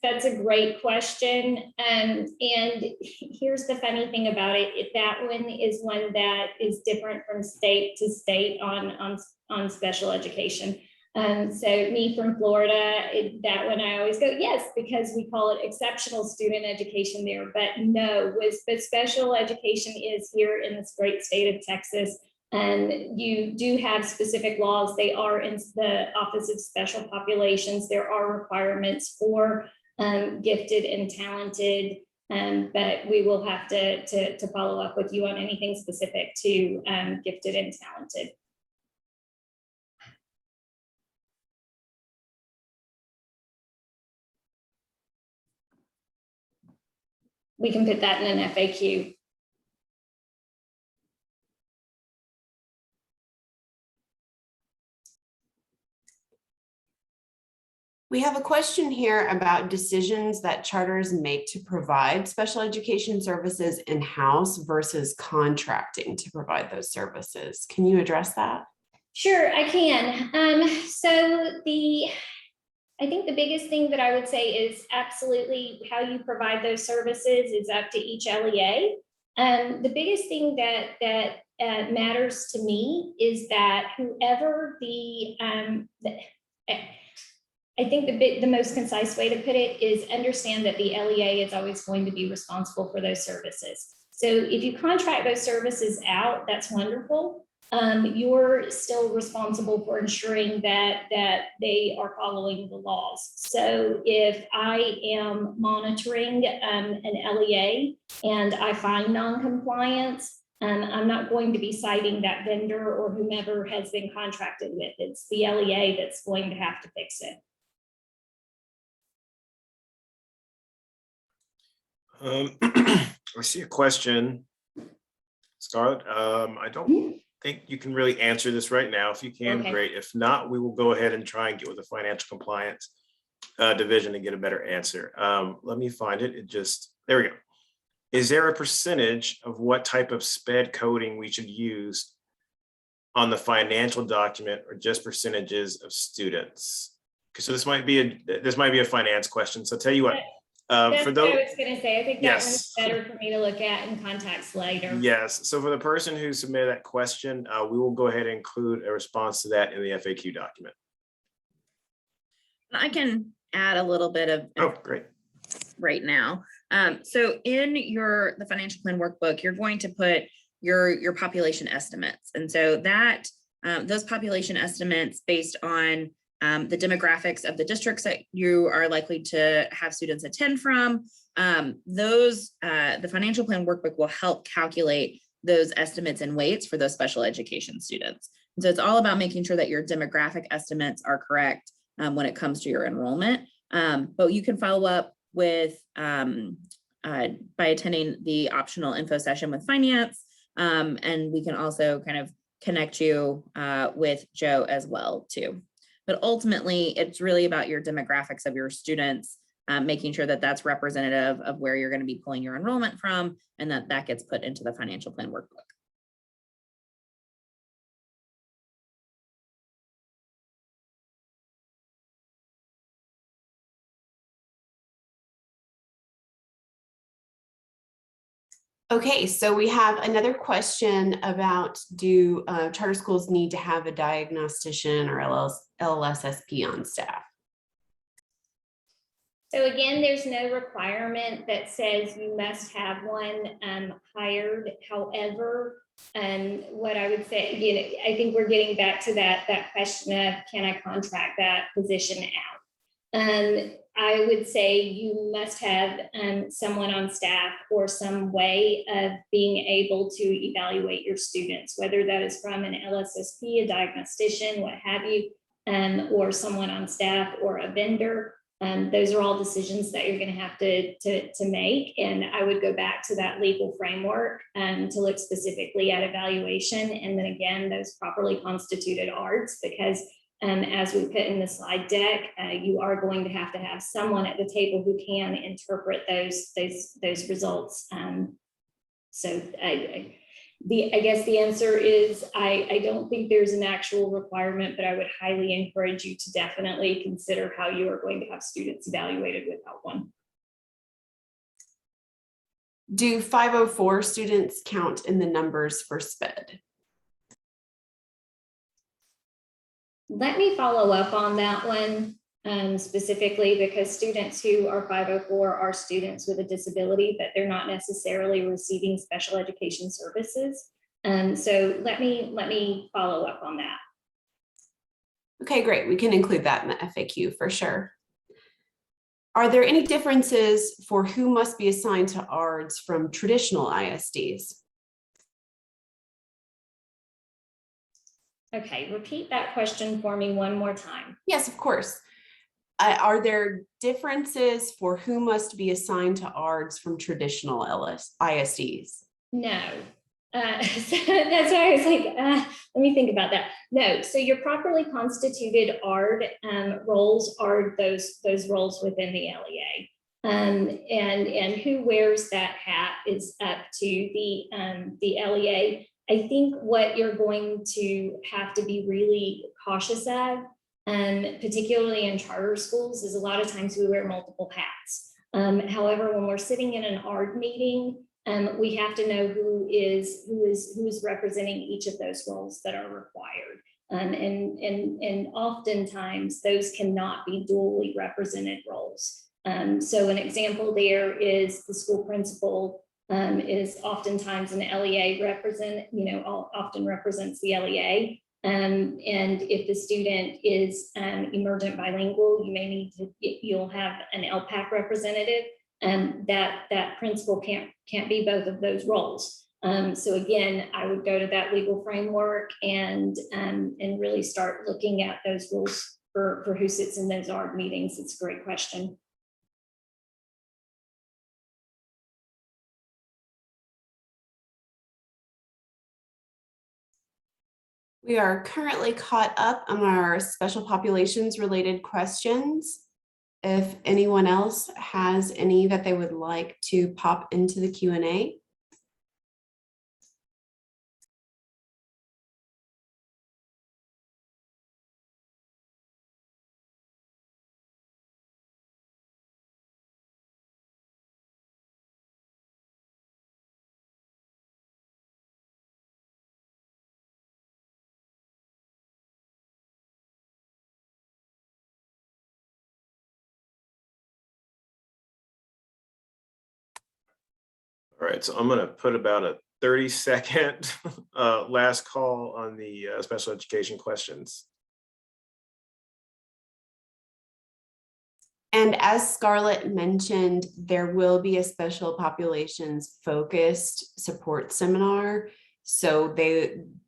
that's a great question, and here's the funny thing about it. That one is one that is different from state to state on special education. So me from Florida, that one I always go, yes, because we call it exceptional student education there, but no, but special education is here in this great state of Texas. And you do have specific laws. They are in the Office of Special Populations. There are requirements for gifted and talented, but we will have to follow up with you on anything specific to gifted and talented. We can put that in an FAQ. We have a question here about decisions that charters make to provide special education services in-house versus contracting to provide those services. Can you address that? Sure, I can. I think the biggest thing that I would say is absolutely how you provide those services is up to each LEA. The biggest thing that matters to me is that whoever I think the most concise way to put it is understand that the LEA is always going to be responsible for those services. So if you contract those services out, that's wonderful. You're still responsible for ensuring that they are following the laws. So if I am monitoring an LEA and I find non-compliance, I'm not going to be citing that vendor or whomever has been contracted with. It's the LEA that's going to have to fix it. I see a question. Scarlett, I don't think you can really answer this right now. If you can, Okay. great. If not, we will go ahead and try and get with the financial compliance division and get a better answer. Let me find it. There we go. Is there a percentage of what type of SPED coding we should use on the financial document, or just percentages of students? Okay, so this might be a finance question. So tell you what, That's for what those, I was gonna say. I think that one's yes. better for me to look at in context later. Yes, so for the person who submitted that question, we will go ahead and include a response to that in the FAQ document. I can add a little bit of Oh, great. right now. So in the financial plan workbook, you're going to put your population estimates. And so that those population estimates based on the demographics of the districts that you are likely to have students attend from, the financial plan workbook will help calculate those estimates and weights for those special education students. And so it's all about making sure that your demographic estimates are correct when it comes to your enrollment. But you can follow up with by attending the optional info session with finance. And we can also kind of connect you with Joe as well too. But ultimately, it's really about your demographics of your students, making sure that that's representative of where you're going to be pulling your enrollment from, and that gets put into the financial plan workbook. Okay, so we have another question about, do charter schools need to have a diagnostician or LSSP on staff? So again, there's no requirement that says you must have one hired. However, what I would say, I think we're getting back to that question of, can I contract that position out? I would say you must have someone on staff or some way of being able to evaluate your students, whether that is from an LSSP, a diagnostician, what have you, or someone on staff or a vendor. Those are all decisions that you're going to have to make. And I would go back to that legal framework to look specifically at evaluation. And then again, those properly constituted ARDs, because as we put in the slide deck, you are going to have someone at the table who can interpret those results. So I guess the answer is I don't think there's an actual requirement, but I would highly encourage you to definitely consider how you are going to have students evaluated without one. Do 504 students count in the numbers for SPED? Let me follow up on that one specifically, because students who are 504 are students with a disability, but they're not necessarily receiving special education services. So let me follow up on that. Okay, great. We can include that in the FAQ for sure. Are there any differences for who must be assigned to ARDs from traditional ISDs? Okay, repeat that question for me one more time. Yes, of course. Are there differences for who must be assigned to ARDs from traditional ISDs? No. So that's why I was like, let me think about that. No, so your properly constituted ARD roles are those roles within the LEA. And who wears that hat is up to the LEA. I think what you're going to have to be really cautious of, particularly in charter schools, is a lot of times we wear multiple hats. However, when we're sitting in an ARD meeting, we have to know who is representing each of those roles that are required. And oftentimes those cannot be dually represented roles. So an example there is the school principal is oftentimes an LEA often represents the LEA. And if the student is emergent bilingual, you'll have an LPAC representative, and that principal can't be both of those roles. So again, I would go to that legal framework and really start looking at those rules for who sits in those ARD meetings. It's a great question. We are currently caught up on our special populations related questions. If anyone else has any that they would like to pop into the Q&A. All right, so I'm going to put about a 30-second last call on the special education questions. And as Scarlett mentioned, there will be a special populations focused support seminar. So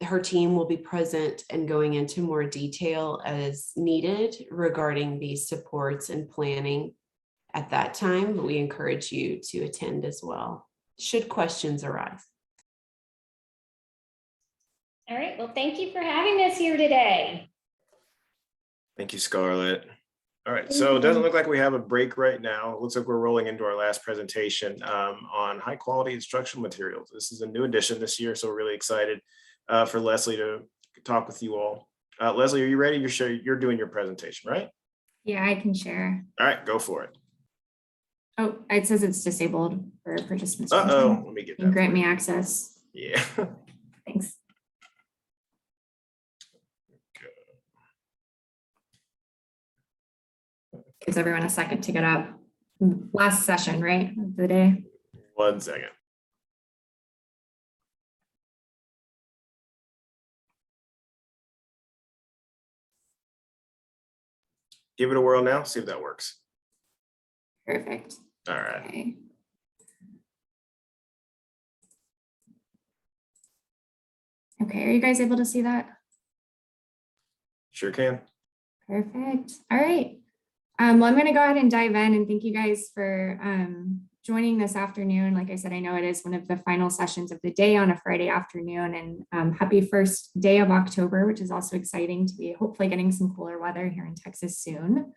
her team will be present and going into more detail as needed regarding these supports and planning at that time, but we encourage you to attend as well, should questions arise. All right, well, thank you for having us here today. Thank you, Scarlett. All right, so it doesn't look like we have a break right now. It looks like we're rolling into our last presentation on high quality instructional materials. This is a new addition this year, so we're really excited for Leslie to talk with you all. Leslie, are you ready? You're doing your presentation, right? Yeah, I can share. All right, go for it. Oh, it says it's disabled for participants. Uh-oh, let me get And that. grant for me you. access. Yeah. Thanks. Gives everyone a second to get up. Last session, right, of the day? 1 second. Give it a whirl now, see if that works. Perfect. All right. Okay. Okay, are you guys able to see that? Sure can. Perfect. All right. Well, I'm going to go ahead and dive in and thank you guys for joining this afternoon. Like I said, I know it is one of the final sessions of the day on a Friday afternoon, and happy first day of October, which is also exciting to be hopefully getting some cooler weather here in Texas soon.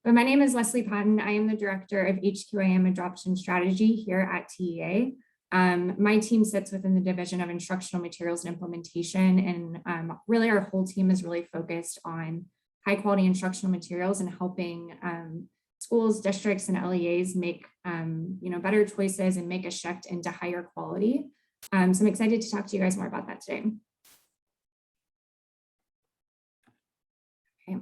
But my name is Leslie Patton. I am the director of HQIM Adoption Strategy here at TEA. My team sits within the Division of Instructional Materials and Implementation, and really our whole team is really focused on high quality instructional materials and helping schools, districts, and LEAs make better choices and make a shift into higher quality. So I'm excited to talk to you guys more about that today. Okay.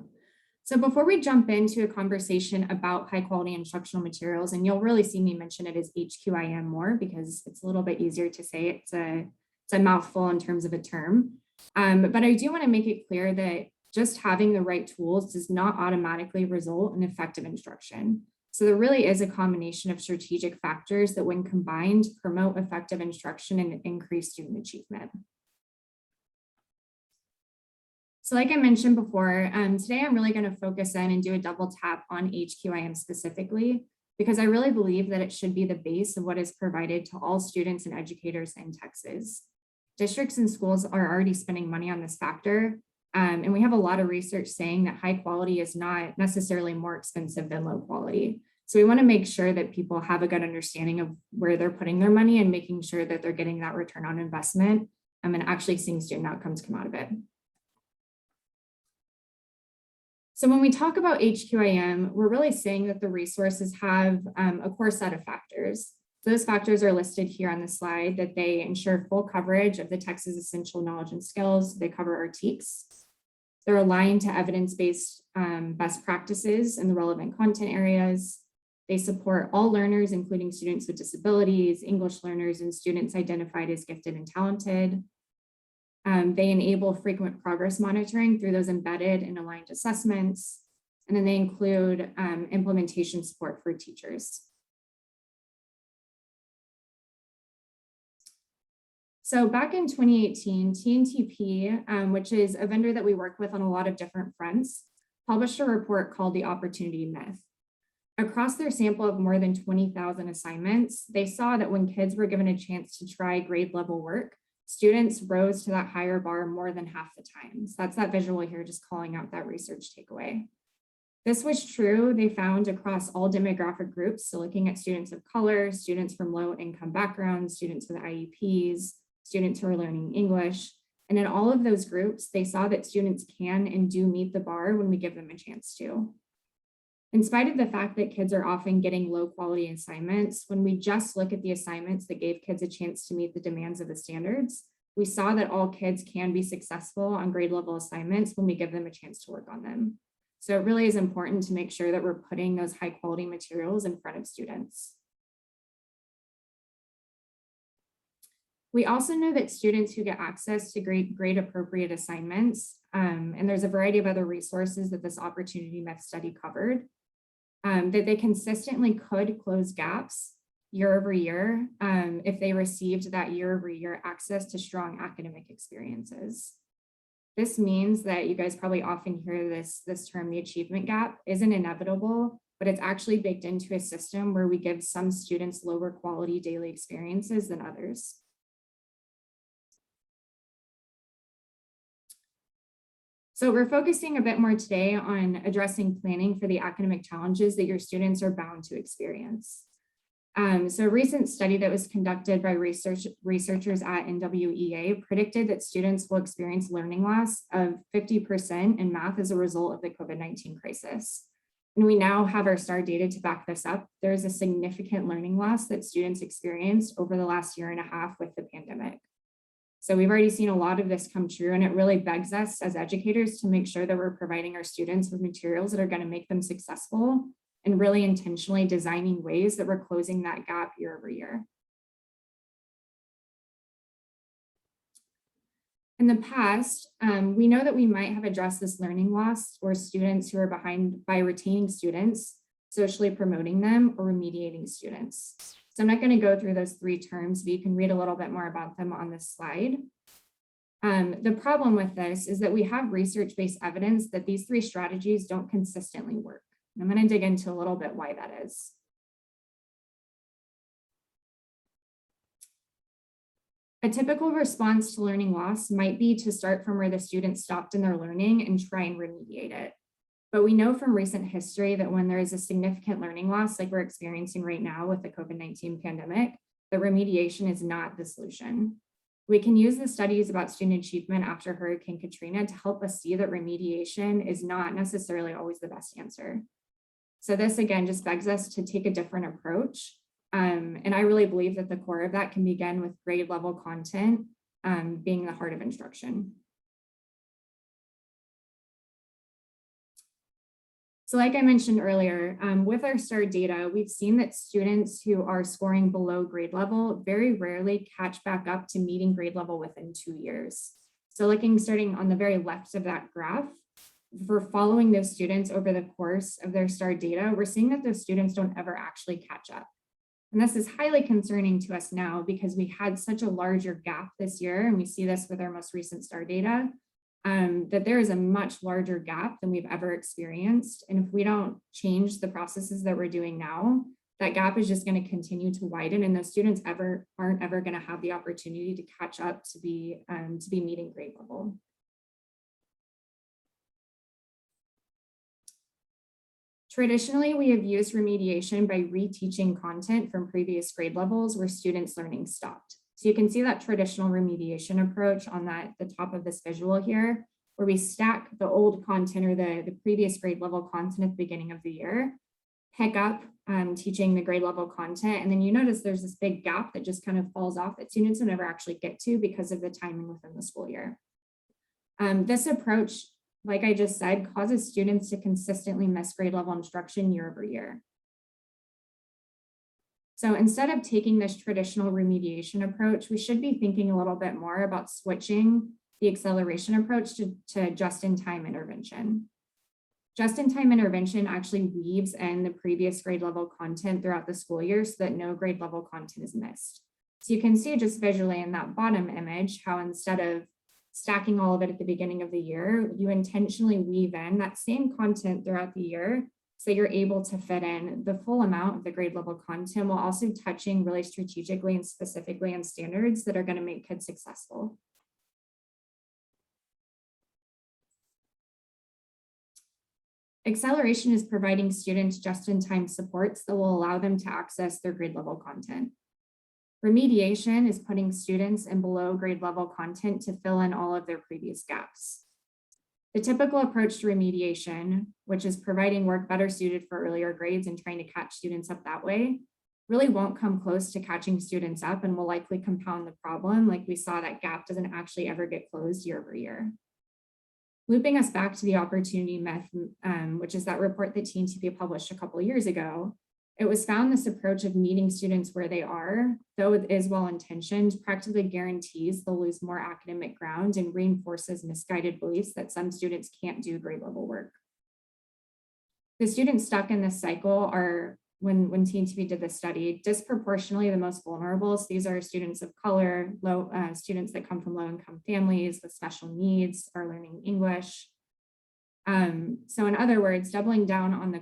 So before we jump into a conversation about high quality instructional materials, and you'll really see me mention it as HQIM more because it's a little bit easier to say. It's a mouthful in terms of a term. But I do want to make it clear that just having the right tools does not automatically result in effective instruction. So there really is a combination of strategic factors that when combined promote effective instruction and increase student achievement. So like I mentioned before, today I'm really going to focus in and do a double tap on HQIM specifically, because I really believe that it should be the base of what is provided to all students and educators in Texas. Districts and schools are already spending money on this factor, and we have a lot of research saying that high quality is not necessarily more expensive than low quality. So we want to make sure that people have a good understanding of where they're putting their money and making sure that they're getting that return on investment and actually seeing student outcomes come out of it. So when we talk about HQIM, we're really saying that the resources have a core set of factors. So those factors are listed here on the slide, that they ensure full coverage of the Texas essential knowledge and skills. They cover our TEKS. They're aligned to evidence-based best practices in the relevant content areas. They support all learners, including students with disabilities, English learners, and students identified as gifted and talented. They enable frequent progress monitoring through those embedded and aligned assessments. And then they include implementation support for teachers. So back in 2018, TNTP, which is a vendor that we work with on a lot of different fronts, published a report called The Opportunity Myth. Across their sample of more than 20,000 assignments, they saw that when kids were given a chance to try grade level work, students rose to that higher bar more than half the time. So that's that visual here, just calling out that research takeaway. This was true, they found, across all demographic groups. So looking at students of color, students from low income backgrounds, students with IEPs, students who are learning English. And in all of those groups, they saw that students can and do meet the bar when we give them a chance to. In spite of the fact that kids are often getting low quality assignments, when we just look at the assignments that gave kids a chance to meet the demands of the standards, we saw that all kids can be successful on grade level assignments when we give them a chance to work on them. So it really is important to make sure that we're putting those high quality materials in front of students. We also know that students who get access to grade appropriate assignments, and there's a variety of other resources that this opportunity meth study covered, that they consistently could close gaps year over year if they received that year over year access to strong academic experiences. This means that you guys probably often hear this term, the achievement gap, isn't inevitable, but it's actually baked into a system where we give some students lower quality daily experiences than others. So we're focusing a bit more today on addressing planning for the academic challenges that your students are bound to experience. So a recent study that was conducted by researchers at NWEA predicted that students will experience learning loss of 50% in math as a result of the COVID-19 crisis. And we now have our STAR data to back this up. There's a significant learning loss that students experienced over the last year and a half with the pandemic. So we've already seen a lot of this come true, and it really begs us as educators to make sure that we're providing our students with materials that are going to make them successful and really intentionally designing ways that we're closing that gap year over year. In the past, we know that we might have addressed this learning loss or students who are behind by retaining students, socially promoting them, or remediating students. So I'm not going to go through those three terms, but you can read a little bit more about them on this slide. The problem with this is that we have research-based evidence that these three strategies don't consistently work. I'm going to dig into a little bit why that is. A typical response to learning loss might be to start from where the student stopped in their learning and try and remediate it. But we know from recent history that when there is a significant learning loss, like we're experiencing right now with the COVID-19 pandemic, that remediation is not the solution. We can use the studies about student achievement after Hurricane Katrina to help us see that remediation is not necessarily always the best answer. So this again just begs us to take a different approach. And I really believe that the core of that can begin with grade level content being the heart of instruction. So like I mentioned earlier, with our STAR data, we've seen that students who are scoring below grade level very rarely catch back up to meeting grade level within 2 years. So starting on the very left of that graph, for following those students over the course of their STAR data, we're seeing that those students don't ever actually catch up. And this is highly concerning to us now because we had such a larger gap this year, and we see this with our most recent STAR data, that there is a much larger gap than we've ever experienced. And if we don't change the processes that we're doing now, that gap is just going to continue to widen, and those students aren't ever going to have the opportunity to catch up to be meeting grade level. Traditionally, we have used remediation by reteaching content from previous grade levels where students' learning stopped. So you can see that traditional remediation approach on the top of this visual here, where we stack the old content or the previous grade level content at the beginning of the year, pick up teaching the grade level content, and then you notice there's this big gap that just kind of falls off that students will never actually get to because of the timing within the school year. This approach, like I just said, causes students to consistently miss grade level instruction year over year. So instead of taking this traditional remediation approach, we should be thinking a little bit more about switching the acceleration approach to just-in-time intervention. Just-in-time intervention actually weaves in the previous grade level content throughout the school year so that no grade level content is missed. So you can see just visually in that bottom image how instead of stacking all of it at the beginning of the year, you intentionally weave in that same content throughout the year So you're able to fit in the full amount of the grade level content while also touching really strategically and specifically on standards that are going to make kids successful. Acceleration is providing students just-in-time supports that will allow them to access their grade level content. Remediation is putting students in below grade level content to fill in all of their previous gaps. The typical approach to remediation, which is providing work better suited for earlier grades and trying to catch students up that way, really won't come close to catching students up and will likely compound the problem, like we saw that gap doesn't actually ever get closed year over year. Looping us back to the opportunity myth, which is that report that Teen TP published a couple of years ago, it was found this approach of meeting students where they are, though it is well-intentioned, practically guarantees they'll lose more academic ground and reinforces misguided beliefs that some students can't do grade level work. The students stuck in this cycle are, when Teen TP did this study, disproportionately the most vulnerable. So these are students of color, students that come from low-income families with special needs, are learning English. So in other words, doubling down on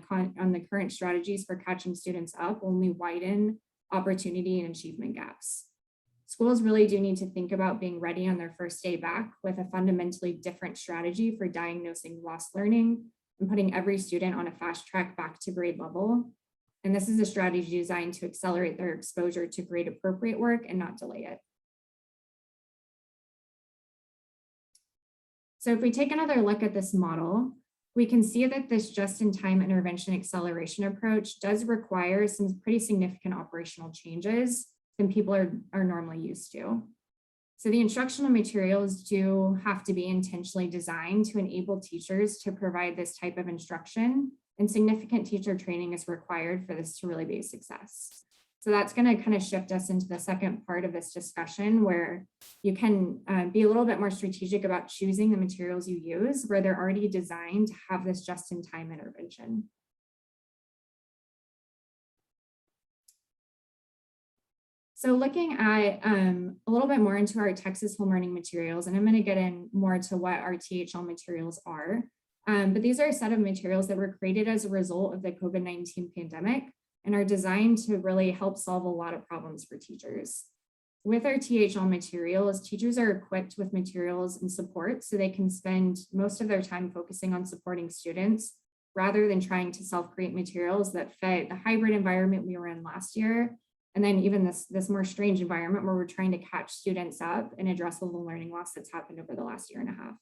the current strategies for catching students up only widen opportunity and achievement gaps. Schools really do need to think about being ready on their first day back with a fundamentally different strategy for diagnosing lost learning and putting every student on a fast track back to grade level. And this is a strategy designed to accelerate their exposure to grade appropriate work and not delay it. So if we take another look at this model, we can see that this just-in-time intervention acceleration approach does require some pretty significant operational changes than people are normally used to. So the instructional materials do have to be intentionally designed to enable teachers to provide this type of instruction, and significant teacher training is required for this to really be a success. So that's going to kind of shift us into the second part of this discussion, where you can be a little bit more strategic about choosing the materials you use, where they're already designed to have this just-in-time intervention. So looking at a little bit more into our Texas home learning materials, and I'm going to get in more to what our THL materials are. But these are a set of materials that were created as a result of the COVID-19 pandemic and are designed to really help solve a lot of problems for teachers. With our THL materials, teachers are equipped with materials and support so they can spend most of their time focusing on supporting students rather than trying to self-create materials that fit the hybrid environment we were in last year. And then even this more strange environment where we're trying to catch students up and address the learning loss that's happened over the last year and a half.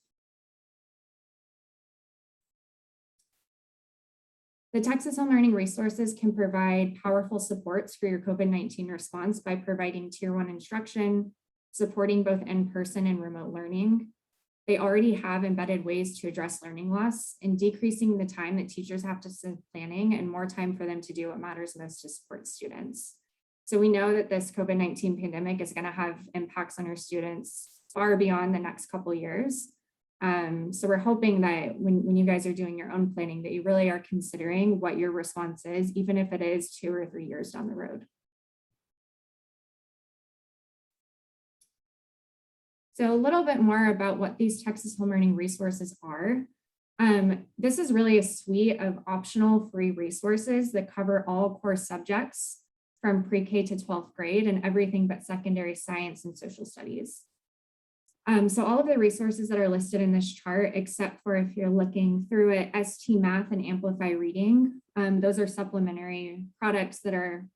The Texas Home Learning Resources can provide powerful supports for your COVID-19 response by providing Tier 1 instruction, supporting both in-person and remote learning. They already have embedded ways to address learning loss and decreasing the time that teachers have to spend planning and more time for them to do what matters most to support students. So we know that this COVID-19 pandemic is going to have impacts on our students far beyond the next couple of years. So we're hoping that when you guys are doing your own planning, that you really are considering what your response is, even if it is 2 or 3 years down the road. So a little bit more about what these Texas home learning resources are. This is really a suite of optional free resources that cover all core subjects from pre-K to 12th grade and everything but secondary science and social studies. So all of the resources that are listed in this chart, except for if you're looking through it, ST Math and Amplify Reading, those are supplementary products that are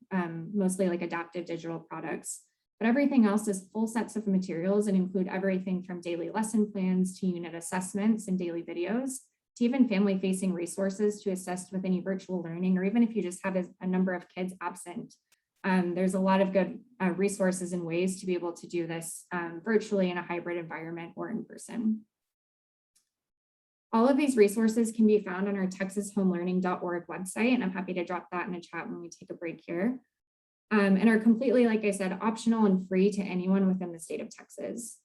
mostly like adaptive digital products. But everything else is full sets of materials and include everything from daily lesson plans to unit assessments and daily videos, to even family-facing resources to assist with any virtual learning, or even if you just have a number of kids absent. There's a lot of good resources and ways to be able to do this virtually in a hybrid environment or in person. All of these resources can be found on our texasHomeLearning.org website, and I'm happy to drop that in the chat when we take a break here, and are completely, like I said, optional and free to anyone within the state of Texas.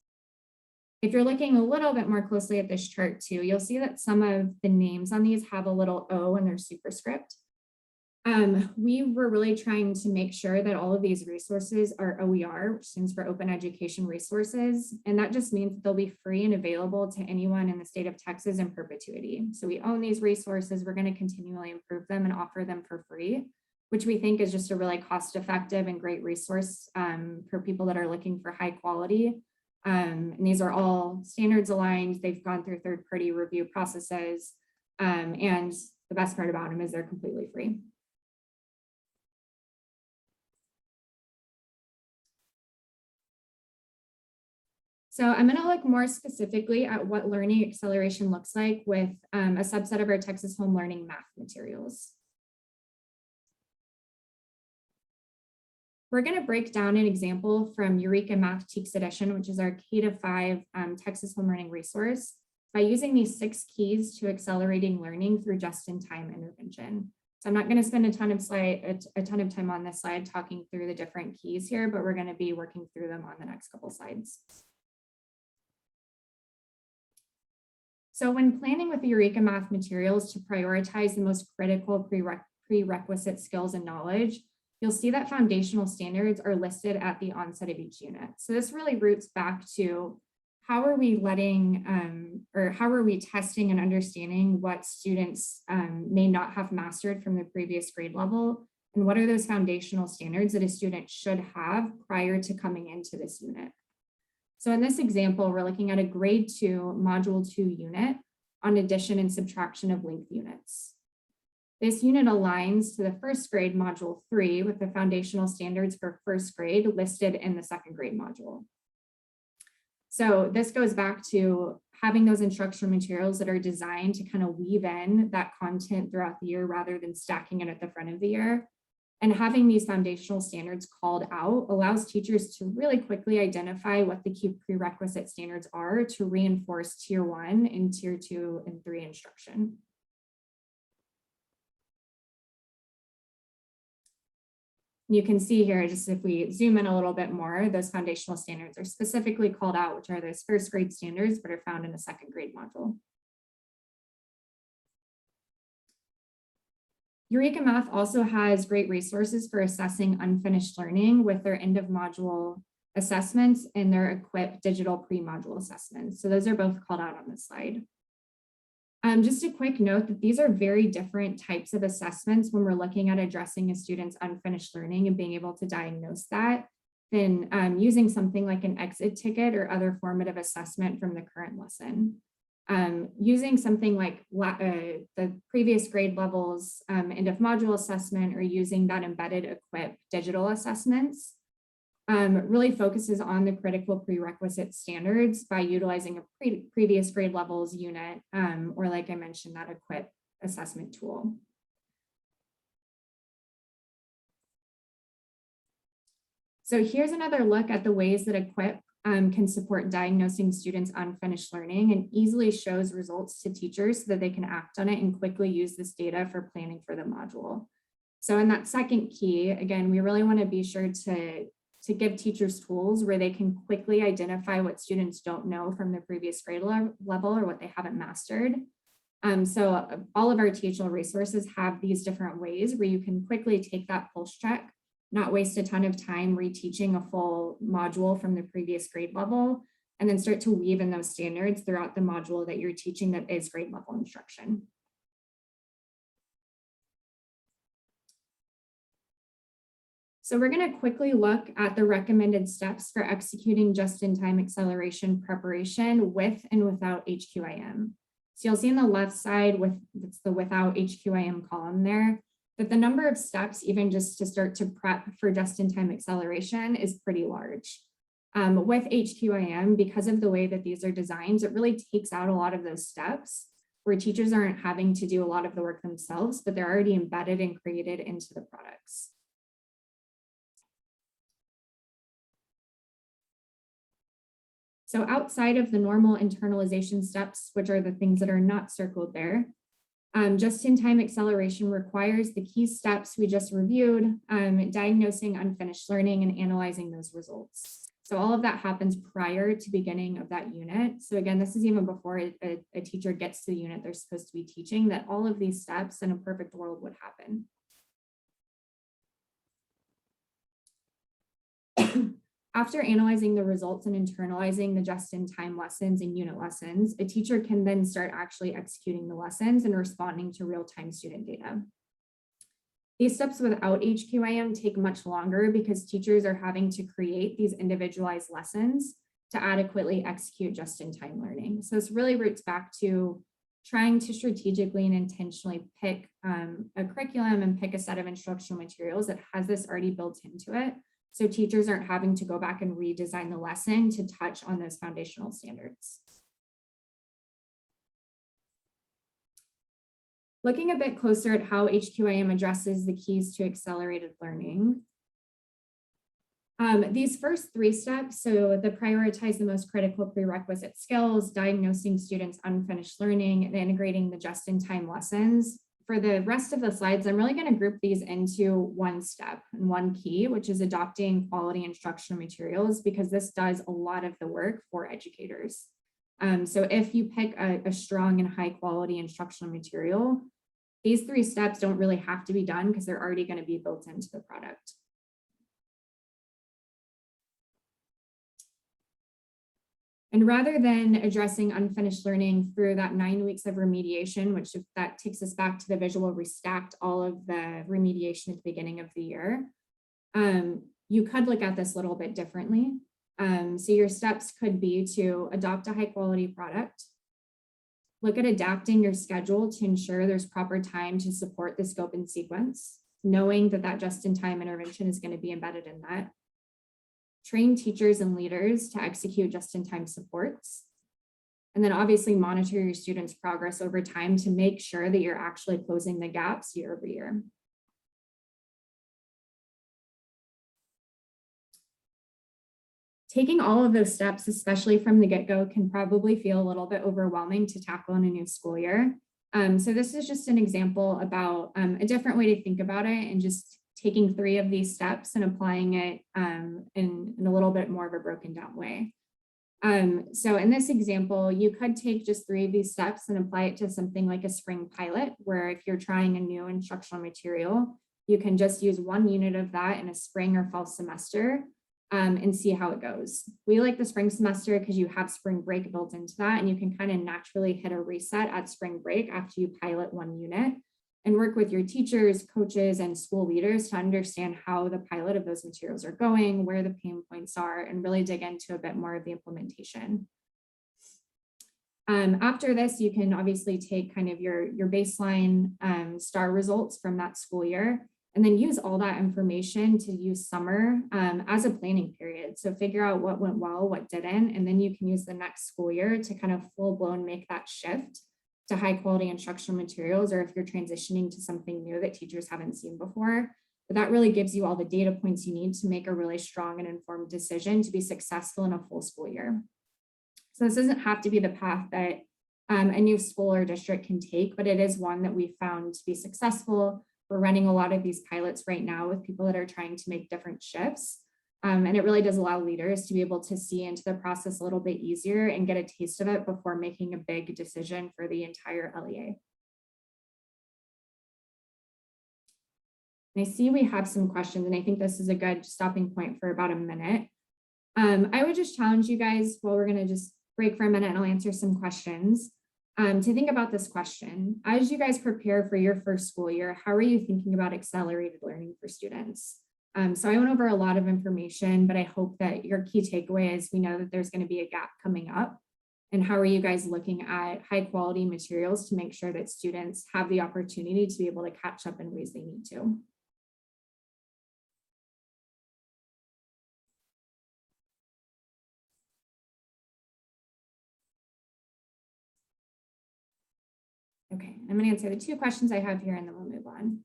If you're looking a little bit more closely at this chart too, you'll see that some of the names on these have a little O in their superscript. We were really trying to make sure that all of these resources are OER, which stands for Open Education Resources. And that just means that they'll be free and available to anyone in the state of Texas in perpetuity. So we own these resources. We're going to continually improve them and offer them for free, which we think is just a really cost-effective and great resource for people that are looking for high quality. And these are all standards aligned. They've gone through third-party review processes. And the best part about them is they're completely free. So I'm going to look more specifically at what learning acceleration looks like with a subset of our Texas Home Learning math materials. We're going to break down an example from Eureka Math Cheeks Edition, which is our K-5 Texas Home Learning resource, by using these 6 keys to accelerating learning through just-in-time intervention. So I'm not going to spend a ton of time on this slide talking through the different keys here, but we're going to be working through them on the next couple slides. So when planning with the Eureka Math materials to prioritize the most critical prerequisite skills and knowledge, you'll see that foundational standards are listed at the onset of each unit. So this really roots back to how are we how are we testing and understanding what students may not have mastered from the previous grade level, and what are those foundational standards that a student should have prior to coming into this unit. So in this example, we're looking at a grade 2 module 2 unit on addition and subtraction of linked units. This unit aligns to the first grade module 3 with the foundational standards for first grade listed in the second grade module. So this goes back to having those instructional materials that are designed to kind of weave in that content throughout the year rather than stacking it at the front of the year. And having these foundational standards called out allows teachers to really quickly identify what the key prerequisite standards are to reinforce tier 1 and tier 2 and 3 instruction. You can see here, just if we zoom in a little bit more, those foundational standards are specifically called out, which are those first grade standards, but are found in the second grade module. Eureka Math also has great resources for assessing unfinished learning with their end of module assessments and their equipped digital pre-module assessments. So those are both called out on this slide. Just a quick note that these are very different types of assessments when we're looking at addressing a student's unfinished learning and being able to diagnose that than using something like an exit ticket or other formative assessment from the current lesson. Using something like the previous grade levels end of module assessment or using that embedded equipped digital assessments really focuses on the critical prerequisite standards by utilizing a previous grade levels unit or, like I mentioned, that equipped assessment tool. So here's another look at the ways that equip can support diagnosing students' unfinished learning and easily shows results to teachers so that they can act on it and quickly use this data for planning for the module. So in that second key, again, we really want to be sure to give teachers tools where they can quickly identify what students don't know from the previous grade level or what they haven't mastered. So all of our teachable resources have these different ways where you can quickly take that pulse check, not waste a ton of time reteaching a full module from the previous grade level, and then start to weave in those standards throughout the module that you're teaching that is grade level instruction. So we're going to quickly look at the recommended steps for executing just-in-time acceleration preparation with and without HQIM. So you'll see on the left side with it's the without HQIM column there, that the number of steps, even just to start to prep for just-in-time acceleration, is pretty large. With HQIM, because of the way that these are designed, it really takes out a lot of those steps where teachers aren't having to do a lot of the work themselves, but they're already embedded and created into the products. So outside of the normal internalization steps, which are the things that are not circled there, just-in-time acceleration requires the key steps we just reviewed, diagnosing unfinished learning and analyzing those results. So all of that happens prior to beginning of that unit. So again, this is even before a teacher gets to the unit they're supposed to be teaching, that all of these steps in a perfect world would happen. After analyzing the results and internalizing the just-in-time lessons and unit lessons, a teacher can then start actually executing the lessons and responding to real-time student data. These steps without HQIM take much longer because teachers are having to create these individualized lessons to adequately execute just-in-time learning. So this really roots back to trying to strategically and intentionally pick a curriculum and pick a set of instructional materials that has this already built into it. So teachers aren't having to go back and redesign the lesson to touch on those foundational standards. Looking a bit closer at how HQIM addresses the keys to accelerated learning. These first 3 steps, so the prioritize the most critical prerequisite skills, diagnosing students' unfinished learning, and integrating the just-in-time lessons. For the rest of the slides, I'm really going to group these into one step and one key, which is adopting quality instructional materials, because this does a lot of the work for educators. So if you pick a strong and high quality instructional material, these 3 steps don't really have to be done because they're already going to be built into the product. And rather than addressing unfinished learning through that 9 weeks of remediation, which if that takes us back to the visual, we stacked all of the remediation at the beginning of the year, you could look at this a little bit differently. So your steps could be to adopt a high quality product, look at adapting your schedule to ensure there's proper time to support the scope and sequence, knowing that that just-in-time intervention is going to be embedded in that. Train teachers and leaders to execute just-in-time supports. And then obviously monitor your students' progress over time to make sure that you're actually closing the gaps year over year. Taking all of those steps, especially from the get-go, can probably feel a little bit overwhelming to tackle in a new school year. So this is just an example about a different way to think about it, and just taking 3 of these steps and applying it in a little bit more of a broken down way. So in this example, you could take just 3 of these steps and apply it to something like a spring pilot, where if you're trying a new instructional material, you can just use 1 unit of that in a spring or fall semester and see how it goes. We like the spring semester because you have spring break built into that, and you can kind of naturally hit a reset at spring break after you pilot 1 unit, and work with your teachers, coaches, and school leaders to understand how the pilot of those materials are going, where the pain points are, and really dig into a bit more of the implementation. After this, you can obviously take kind of your baseline STAR results from that school year, and then use all that information to use summer as a planning period. So figure out what went well, what didn't, and then you can use the next school year to kind of full blown make that shift to high quality instructional materials, or if you're transitioning to something new that teachers haven't seen before. But that really gives you all the data points you need to make a really strong and informed decision to be successful in a full school year. So this doesn't have to be the path that a new school or district can take, but it is one that we found to be successful. We're running a lot of these pilots right now with people that are trying to make different shifts. And it really does allow leaders to be able to see into the process a little bit easier and get a taste of it before making a big decision for the entire LEA. And I see we have some questions, and I think this is a good stopping point for about a minute. I would just challenge you guys, while we're going to just break for a minute and I'll answer some questions, to think about this question. As you guys prepare for your first school year, how are you thinking about accelerated learning for students? So I went over a lot of information, but I hope that your key takeaway is we know that there's going to be a gap coming up. And how are you guys looking at high quality materials to make sure that students have the opportunity to be able to catch up in ways they need to? Okay, I'm going to answer the 2 questions I have here and then we'll move on.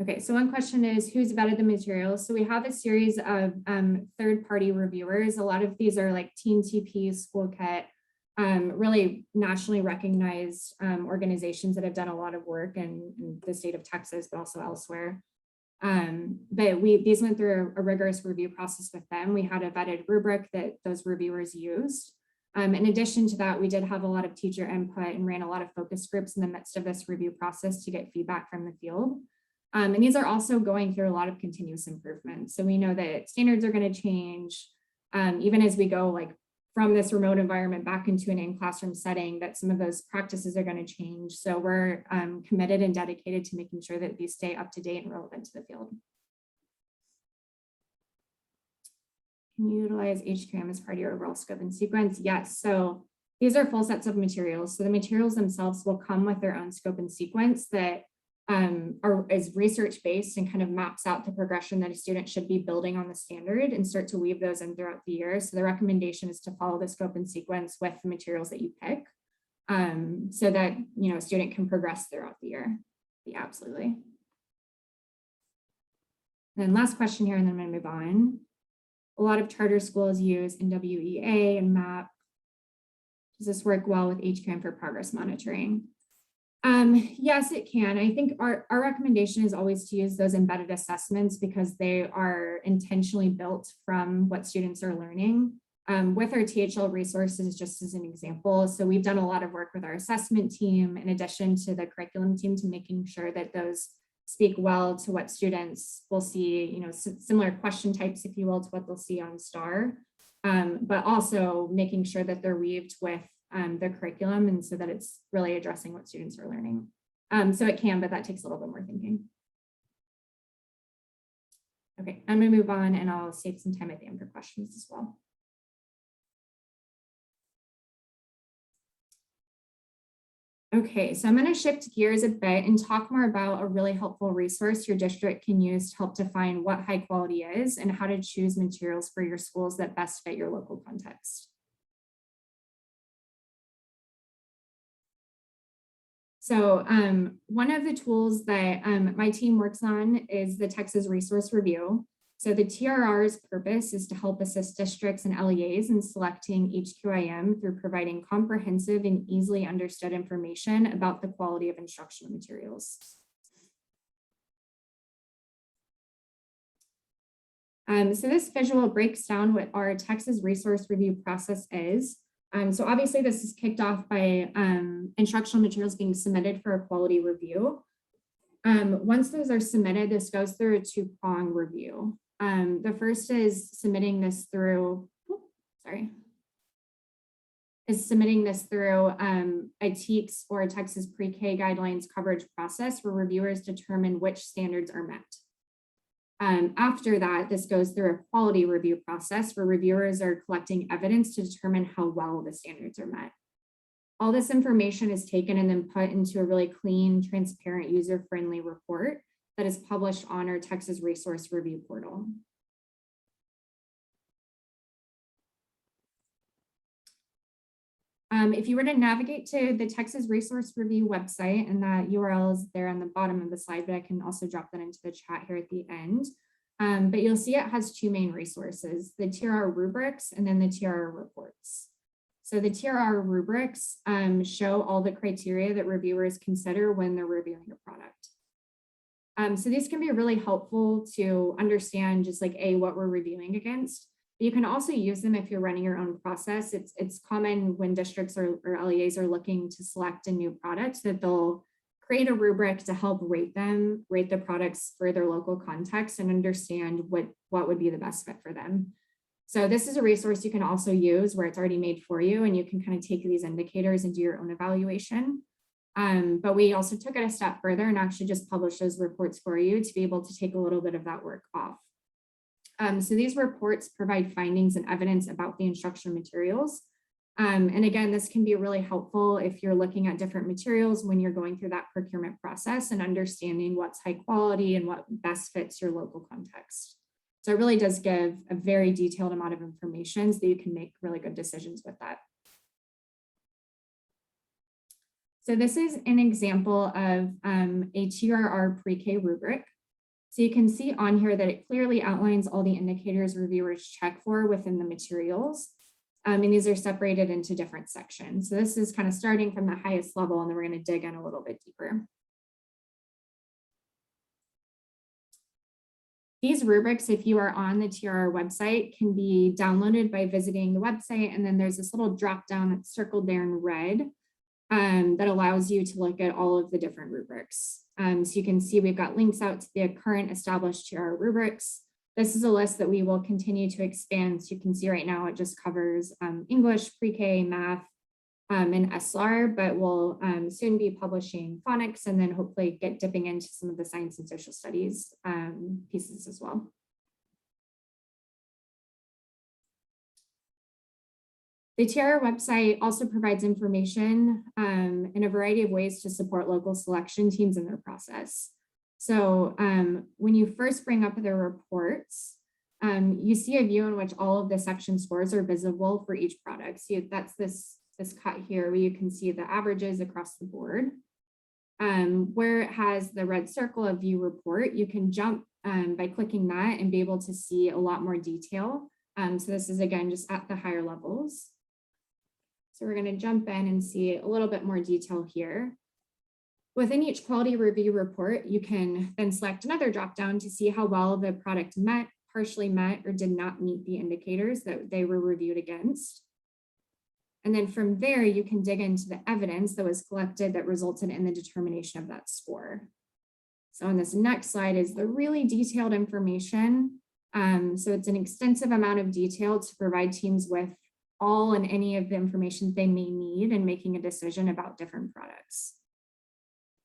Okay, so one question is, who's vetted the materials? So we have a series of third-party reviewers. A lot of these are like Team TP, School Kit, really nationally recognized organizations that have done a lot of work in the state of Texas, but also elsewhere. But these went through a rigorous review process with them. We had a vetted rubric that those reviewers used. In addition to that, we did have a lot of teacher input and ran a lot of focus groups in the midst of this review process to get feedback from the field. And these are also going through a lot of continuous improvement. So we know that standards are going to change, even as we go like from this remote environment back into an in-classroom setting, that some of those practices are going to change. So we're committed and dedicated to making sure that these stay up to date and relevant to the field. Can you utilize HQM as part of your overall scope and sequence? Yes. So these are full sets of materials. So the materials themselves will come with their own scope and sequence that is research-based and kind of maps out the progression that a student should be building on the standard and start to weave those in throughout the year. So the recommendation is to follow the scope and sequence with the materials that you pick, so that, you know, a student can progress throughout the year. Yeah, absolutely. And then last question here, and then I'm going to move on. A lot of charter schools use NWEA and MAP. Does this work well with HQM for progress monitoring? Yes, it can. I think our recommendation is always to use those embedded assessments because they are intentionally built from what students are learning. With our THL resources, just as an example, so we've done a lot of work with our assessment team in addition to the curriculum team to making sure that those speak well to what students will see, you know, similar question types, if you will, to what they'll see on STAR, but also making sure that they're weaved with the curriculum and so that it's really addressing what students are learning. So it can, but that takes a little bit more thinking. Okay, I'm gonna move on and I'll save some time at the end for questions as well. Okay, so I'm going to shift gears a bit and talk more about a really helpful resource your district can use to help define what high quality is and how to choose materials for your schools that best fit your local context. So one of the tools that my team works on is the Texas Resource Review. So the TRR's purpose is to help assist districts and LEAs in selecting HQIM through providing comprehensive and easily understood information about the quality of instructional materials. So this visual breaks down what our Texas Resource Review process is. So obviously this is kicked off by instructional materials being submitted for a quality review. Once those are submitted, this goes through a two-prong review. The first is submitting this through, a TEKS or a Texas Pre-K guidelines coverage process where reviewers determine which standards are met. After that, this goes through a quality review process where reviewers are collecting evidence to determine how well the standards are met. All this information is taken and then put into a really clean, transparent, user-friendly report that is published on our Texas Resource Review portal. If you were to navigate to the Texas Resource Review website, and that URL is there on the bottom of the slide, but I can also drop that into the chat here at the end. But you'll see it has two main resources, the TRR rubrics and then the TRR reports. So the TRR rubrics show all the criteria that reviewers consider when they're reviewing a product. So these can be really helpful to understand just like what we're reviewing against. But you can also use them if you're running your own process. It's common when districts or LEAs are looking to select a new product that they'll create a rubric to help rate the products for their local context and understand what would be the best fit for them. So this is a resource you can also use where it's already made for you and you can kind of take these indicators and do your own evaluation. But we also took it a step further and actually just published those reports for you to be able to take a little bit of that work off. So these reports provide findings and evidence about the instructional materials. And again, this can be really helpful if you're looking at different materials when you're going through that procurement process and understanding what's high quality and what best fits your local context. So it really does give a very detailed amount of information so that you can make really good decisions with that. So this is an example of a TRR pre-K rubric. So you can see on here that it clearly outlines all the indicators reviewers check for within the materials. And these are separated into different sections. So this is kind of starting from the highest level, and then we're going to dig in a little bit deeper. These rubrics, if you are on the TRR website, can be downloaded by visiting the website. And then there's this little drop down that's circled there in red that allows you to look at all of the different rubrics. So you can see we've got links out to the current established TR rubrics. This is a list that we will continue to expand. So you can see right now it just covers English, pre-K, math, and SLR, but we'll soon be publishing phonics and then hopefully dipping into some of the science and social studies pieces as well. The TR website also provides information in a variety of ways to support local selection teams in their process. So when you first bring up the reports, you see a view in which all of the section scores are visible for each product. So that's this cut here where you can see the averages across the board. Where it has the red circle of view report, you can jump by clicking that and be able to see a lot more detail. So this is again just at the higher levels. So we're going to jump in and see a little bit more detail here. Within each quality review report, you can then select another dropdown to see how well the product met, partially met, or did not meet the indicators that they were reviewed against. And then from there, you can dig into the evidence that was collected that resulted in the determination of that score. So on this next slide is the really detailed information. So it's an extensive amount of detail to provide teams with all and any of the information they may need in making a decision about different products.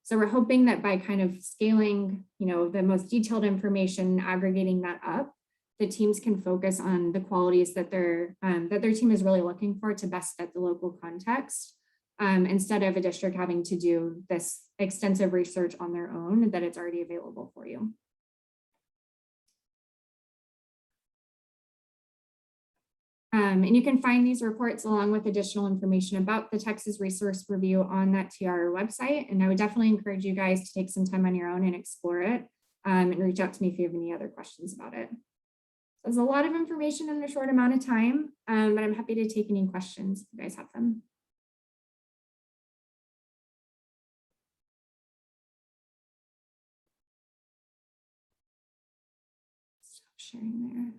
So we're hoping that by kind of scaling, the most detailed information, aggregating that up, the teams can focus on the qualities that their team is really looking for to best fit the local context, instead of a district having to do this extensive research on their own that it's already available for you. And you can find these reports along with additional information about the Texas Resource Review on that TR website. And I would definitely encourage you guys to take some time on your own and explore it, and reach out to me if you have any other questions about it. There's a lot of information in a short amount of time, but I'm happy to take any questions if you guys have them. Stop sharing there.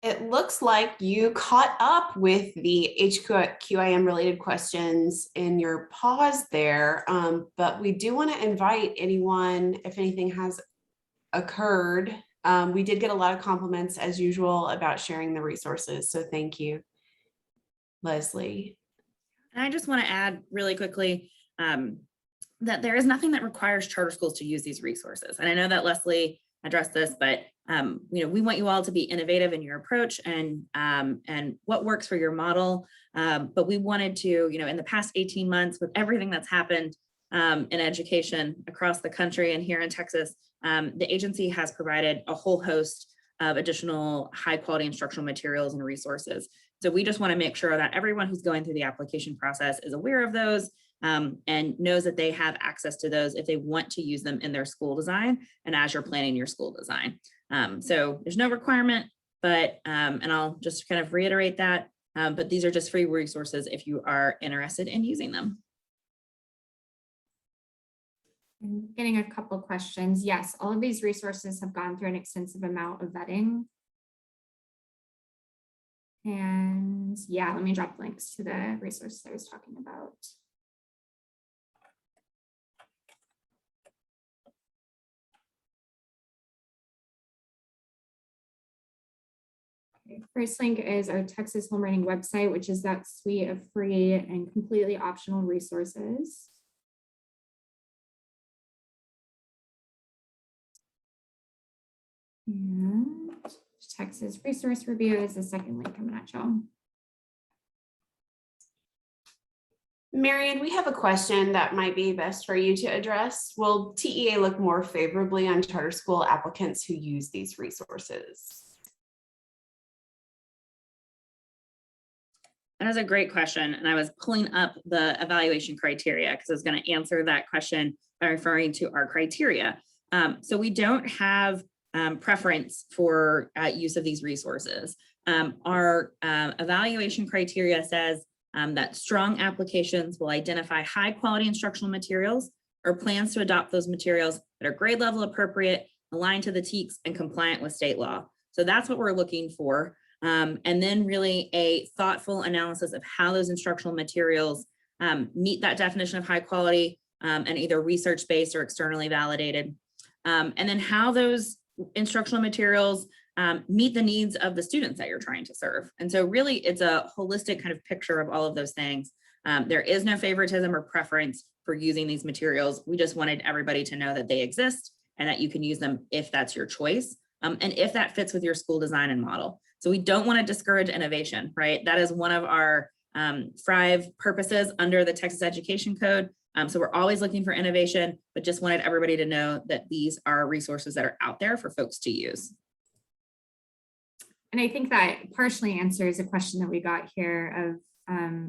It looks like you caught up with the HQIM related questions in your pause there, but we do want to invite anyone if anything has occurred. We did get a lot of compliments as usual about sharing the resources, so thank you, Leslie. And I just want to add really quickly that there is nothing that requires charter schools to use these resources. And I know that Leslie addressed this, but we want you all to be innovative in your approach and what works for your model. But we wanted to, in the past 18 months, with everything that's happened in education across the country and here in Texas, the agency has provided a whole host of additional high quality instructional materials and resources. So we just want to make sure that everyone who's going through the application process is aware of those and knows that they have access to those if they want to use them in their school design and as you're planning your school design. So there's no requirement, but, and I'll just kind of reiterate that, but these are just free resources if you are interested in using them. I'm getting a couple of questions. Yes, all of these resources have gone through an extensive amount of vetting. And yeah, let me drop links to the resources I was talking about. Okay, first link is our Texas Home Writing website, which is that suite of free and completely optional resources. And Texas Resource Review is the second link coming at you. Marion, we have a question that might be best for you to address. Will TEA look more favorably on charter school applicants who use these resources? That is a great question. And I was pulling up the evaluation criteria because I was going to answer that question by referring to our criteria. So we don't have preference for use of these resources. Our evaluation criteria says that strong applications will identify high quality instructional materials or plans to adopt those materials that are grade level appropriate, aligned to the TEKS and compliant with state law. So that's what we're looking for. and then really a thoughtful analysis of how those instructional materials meet that definition of high quality and either research-based or externally validated. And then how those instructional materials meet the needs of the students that you're trying to serve. And so really it's a holistic kind of picture of all of those things. There is no favoritism or preference for using these materials. We just wanted everybody to know that they exist and that you can use them if that's your choice and if that fits with your school design and model. So we don't want to discourage innovation, right? That is one of our 5 purposes under the Texas Education Code. So we're always looking for innovation, but just wanted everybody to know that these are resources that are out there for folks to use. And I think that partially answers a question that we got here of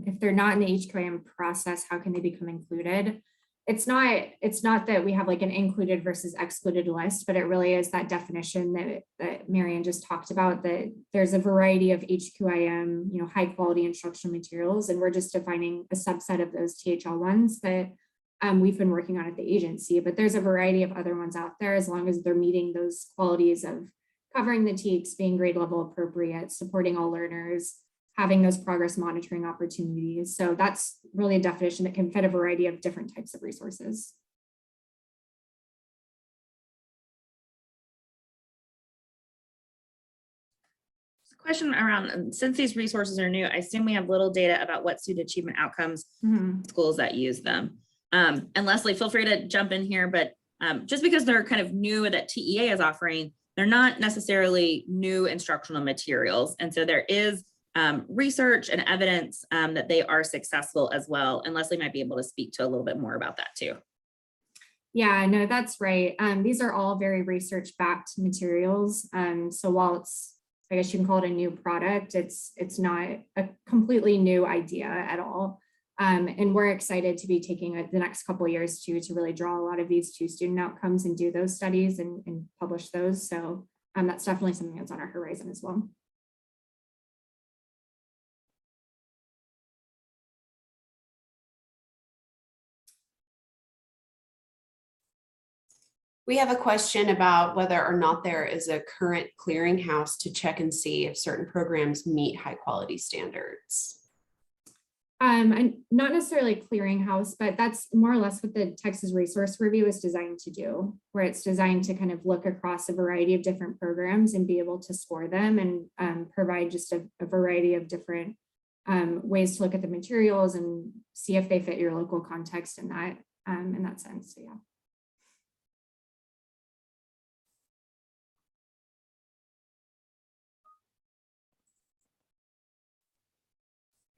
if they're not in the HQIM process, how can they become included? It's not that we have like an included versus excluded list, but it really is that definition that Marianne just talked about, that there's a variety of HQIM, high quality instructional materials, and we're just defining a subset of those THL ones that we've been working on at the agency, but there's a variety of other ones out there as long as they're meeting those qualities of covering the TEKS, being grade level appropriate, supporting all learners, having those progress monitoring opportunities. So that's really a definition that can fit a variety of different types of resources. Question around, since these resources are new, I assume we have little data about what student achievement outcomes schools that use them. And Leslie, feel free to jump in here, but just because they're kind of new that TEA is offering, they're not necessarily new instructional materials. And so there is research and evidence that they are successful as well. And Leslie might be able to speak to a little bit more about that too. Yeah, no, that's right. These are all very research-backed materials. So while it's, I guess you can call it a new product, it's not a completely new idea at all. And we're excited to be taking the next couple of years to really draw a lot of these to student outcomes and do those studies and publish those. So that's definitely something that's on our horizon as well. We have a question about whether or not there is a current clearinghouse to check and see if certain programs meet high quality standards. And not necessarily clearinghouse, but that's more or less what the Texas Resource Review is designed to do, where it's designed to kind of look across a variety of different programs and be able to score them and provide just a variety of different ways to look at the materials and see if they fit your local context in that sense. So yeah.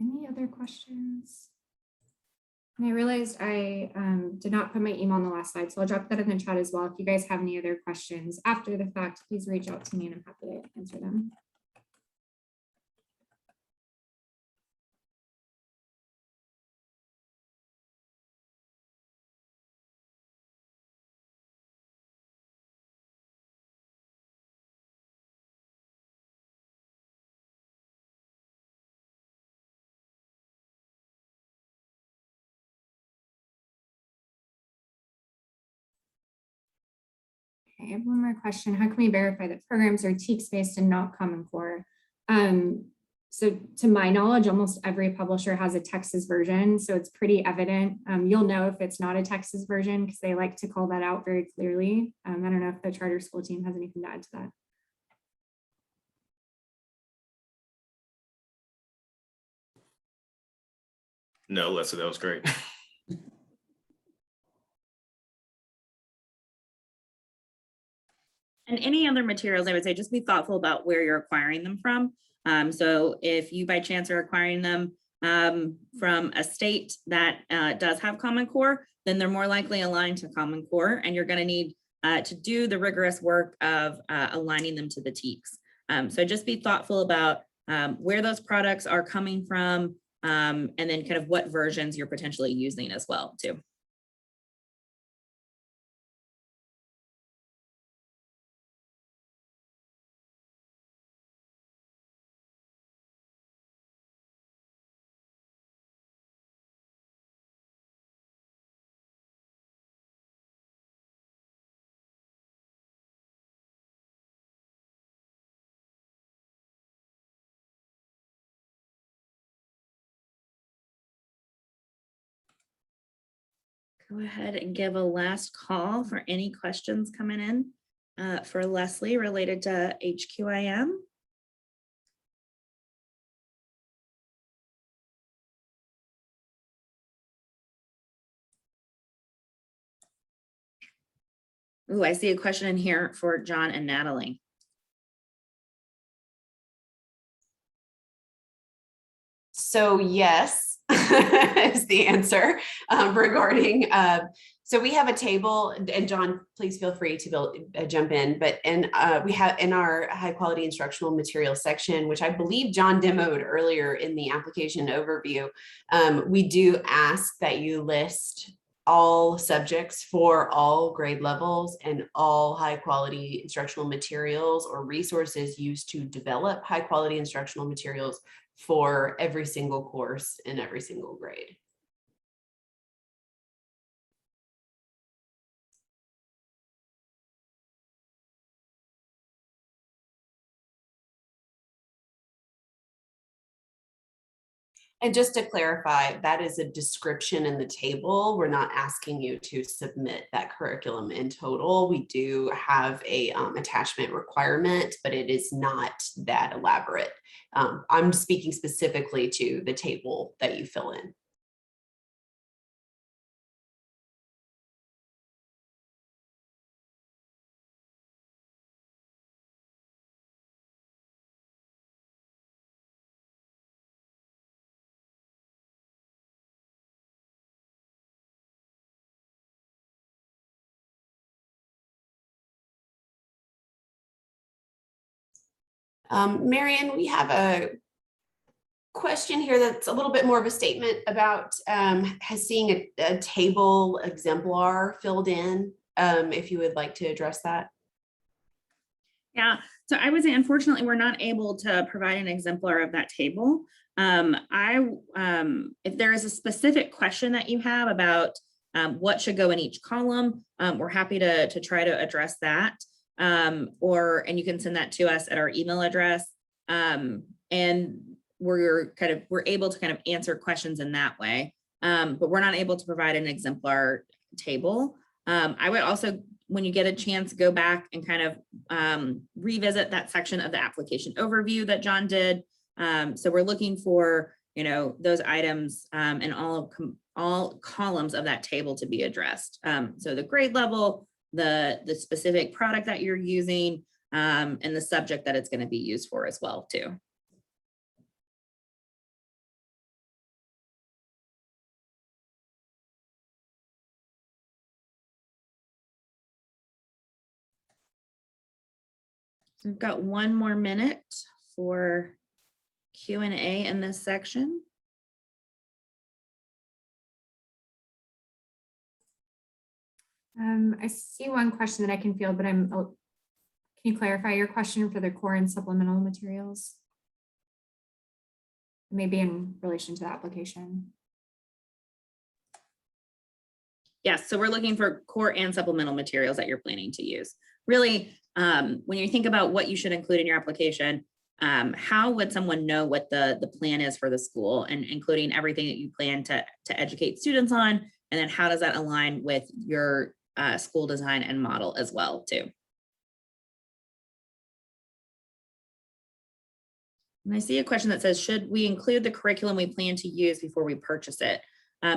Any other questions? And I realized I did not put my email on the last slide, so I'll drop that in the chat as well. If you guys have any other questions after the fact, please reach out to me and I'm happy to answer them. Okay, I have one more question. How can we verify that programs are TEKS based and not Common Core? So to my knowledge, almost every publisher has a Texas version, so it's pretty evident. You'll know if it's not a Texas version because they like to call that out very clearly. I don't know if the charter school team has anything to add to that. No, Leslie, that was great. And any other materials, I would say just be thoughtful about where you're acquiring them from. So if you by chance are acquiring them from a state that does have Common Core, then they're more likely aligned to Common Core, and you're going to need to do the rigorous work of aligning them to the TEKS. So just be thoughtful about where those products are coming from, and then kind of what versions you're potentially using as well too. go ahead and give a last call for any questions coming in for Leslie related to HQIM. Ooh, I see a question in here for John and Natalie. So yes, is the answer regarding, so we have a table, and John, please feel free to jump in, but we have in our high quality instructional material section, which I believe John demoed earlier in the application overview, we do ask that you list all subjects for all grade levels and all high quality instructional materials or resources used to develop high quality instructional materials for every single course in every single grade. And just to clarify, that is a description in the table. We're not asking you to submit that curriculum in total. We do have a attachment requirement, but it is not that elaborate. I'm speaking specifically to the table that you fill in. Marion, we have a question here that's a little bit more of a statement about seeing a table exemplar filled in, if you would like to address that. Yeah, so I would say, unfortunately, we're not able to provide an exemplar of that table. If there is a specific question that you have about what should go in each column, we're happy to try to address that. And you can send that to us at our email address. And we're able to kind of answer questions in that way. But we're not able to provide an exemplar table. I would also, when you get a chance, go back and kind of revisit that section of the application overview that John did. So we're looking for, those items and all columns of that table to be addressed. So the grade level, the specific product that you're using, and the subject that it's going to be used for as well too. So we've got one more minute for Q&A in this section. I see one question that I can field, but can you clarify your question for the core and supplemental materials? Maybe in relation to the application. Yes, so we're looking for core and supplemental materials that you're planning to use. Really, when you think about what you should include in your application, how would someone know what the plan is for the school, and including everything that you plan to educate students on, and then how does that align with your school design and model as well too. And I see a question that says, should we include the curriculum we plan to use before we purchase it?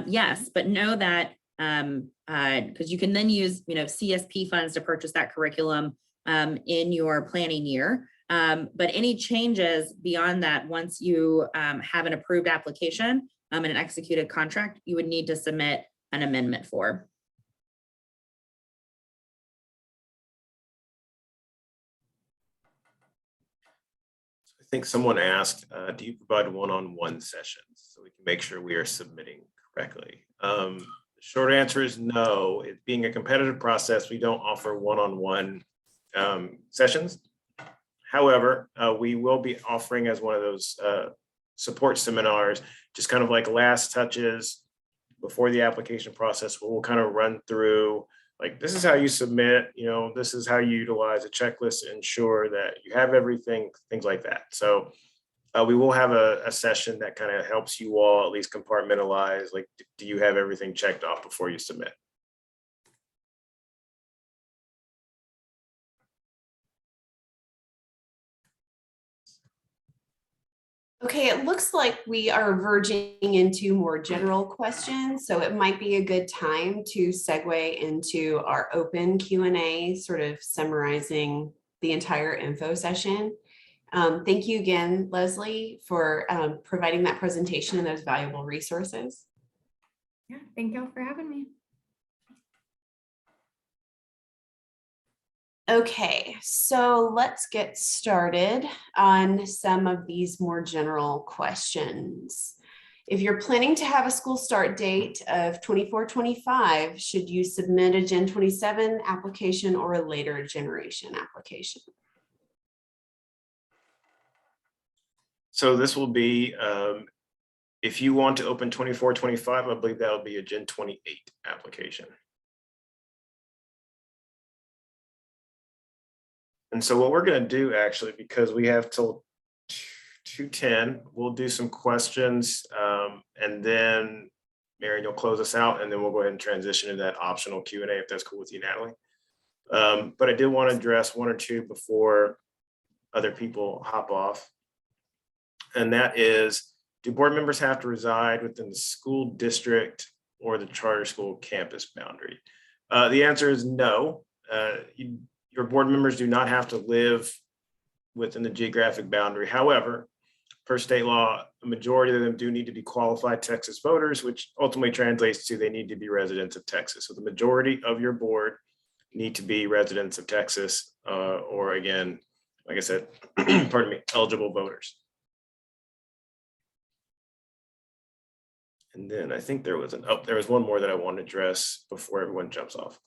Yes, but know that because you can then use CSP funds to purchase that curriculum in your planning year. But any changes beyond that, once you have an approved application and an executed contract, you would need to submit an amendment for. I think someone asked, do you provide one-on-one sessions so we can make sure we are submitting correctly? The short answer is no. It being a competitive process, we don't offer one-on-one sessions. However, we will be offering as one of those support seminars, just kind of like last touches before the application process, where we'll kind of run through, like, this is how you submit, this is how you utilize a checklist to ensure that you have everything, things like that. So We will have a session that kind of helps you all at least compartmentalize, like, do you have everything checked off before you submit? Okay, it looks like we are verging into more general questions, so it might be a good time to segue into our open Q&A, sort of summarizing the entire info session. Thank you again, Leslie, for providing that presentation and those valuable resources. Yeah, thank y'all for having me. Okay, so let's get started on some of these more general questions. If you're planning to have a school start date of 24-25, should you submit a Gen 27 application or a later generation application? So this will be, if you want to open 24-25, I believe that will be a Gen 28 application. And so what we're going to do, actually, because we have till 2:10, we'll do some questions, and then Marion, you'll close us out, and then we'll go ahead and transition to that optional Q&A if that's cool with you, Natalie. But I did want to address one or two before other people hop off. And that is, do board members have to reside within the school district or the charter school campus boundary? The answer is no. Your board members do not have to live within the geographic boundary. However, per state law, a majority of them do need to be qualified Texas voters, which ultimately translates to they need to be residents of Texas. So the majority of your board need to be residents of Texas, or again, like I said, pardon me, eligible voters. And then I think there was one more that I want to address before everyone jumps off.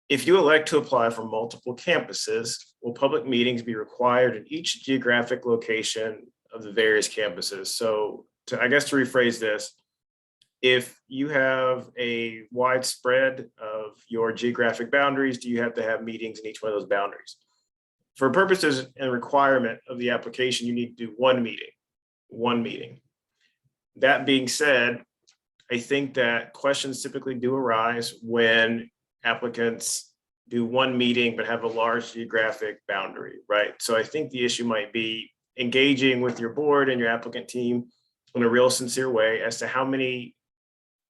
If you elect to apply for multiple campuses, will public meetings be required in each geographic location of the various campuses? So I guess to rephrase this, if you have a widespread of your geographic boundaries, do you have to have meetings in each one of those boundaries? For purposes and requirement of the application, you need to do one meeting. That being said, I think that questions typically do arise when applicants do one meeting but have a large geographic boundary, right? So I think the issue might be engaging with your board and your applicant team in a real sincere way as to how many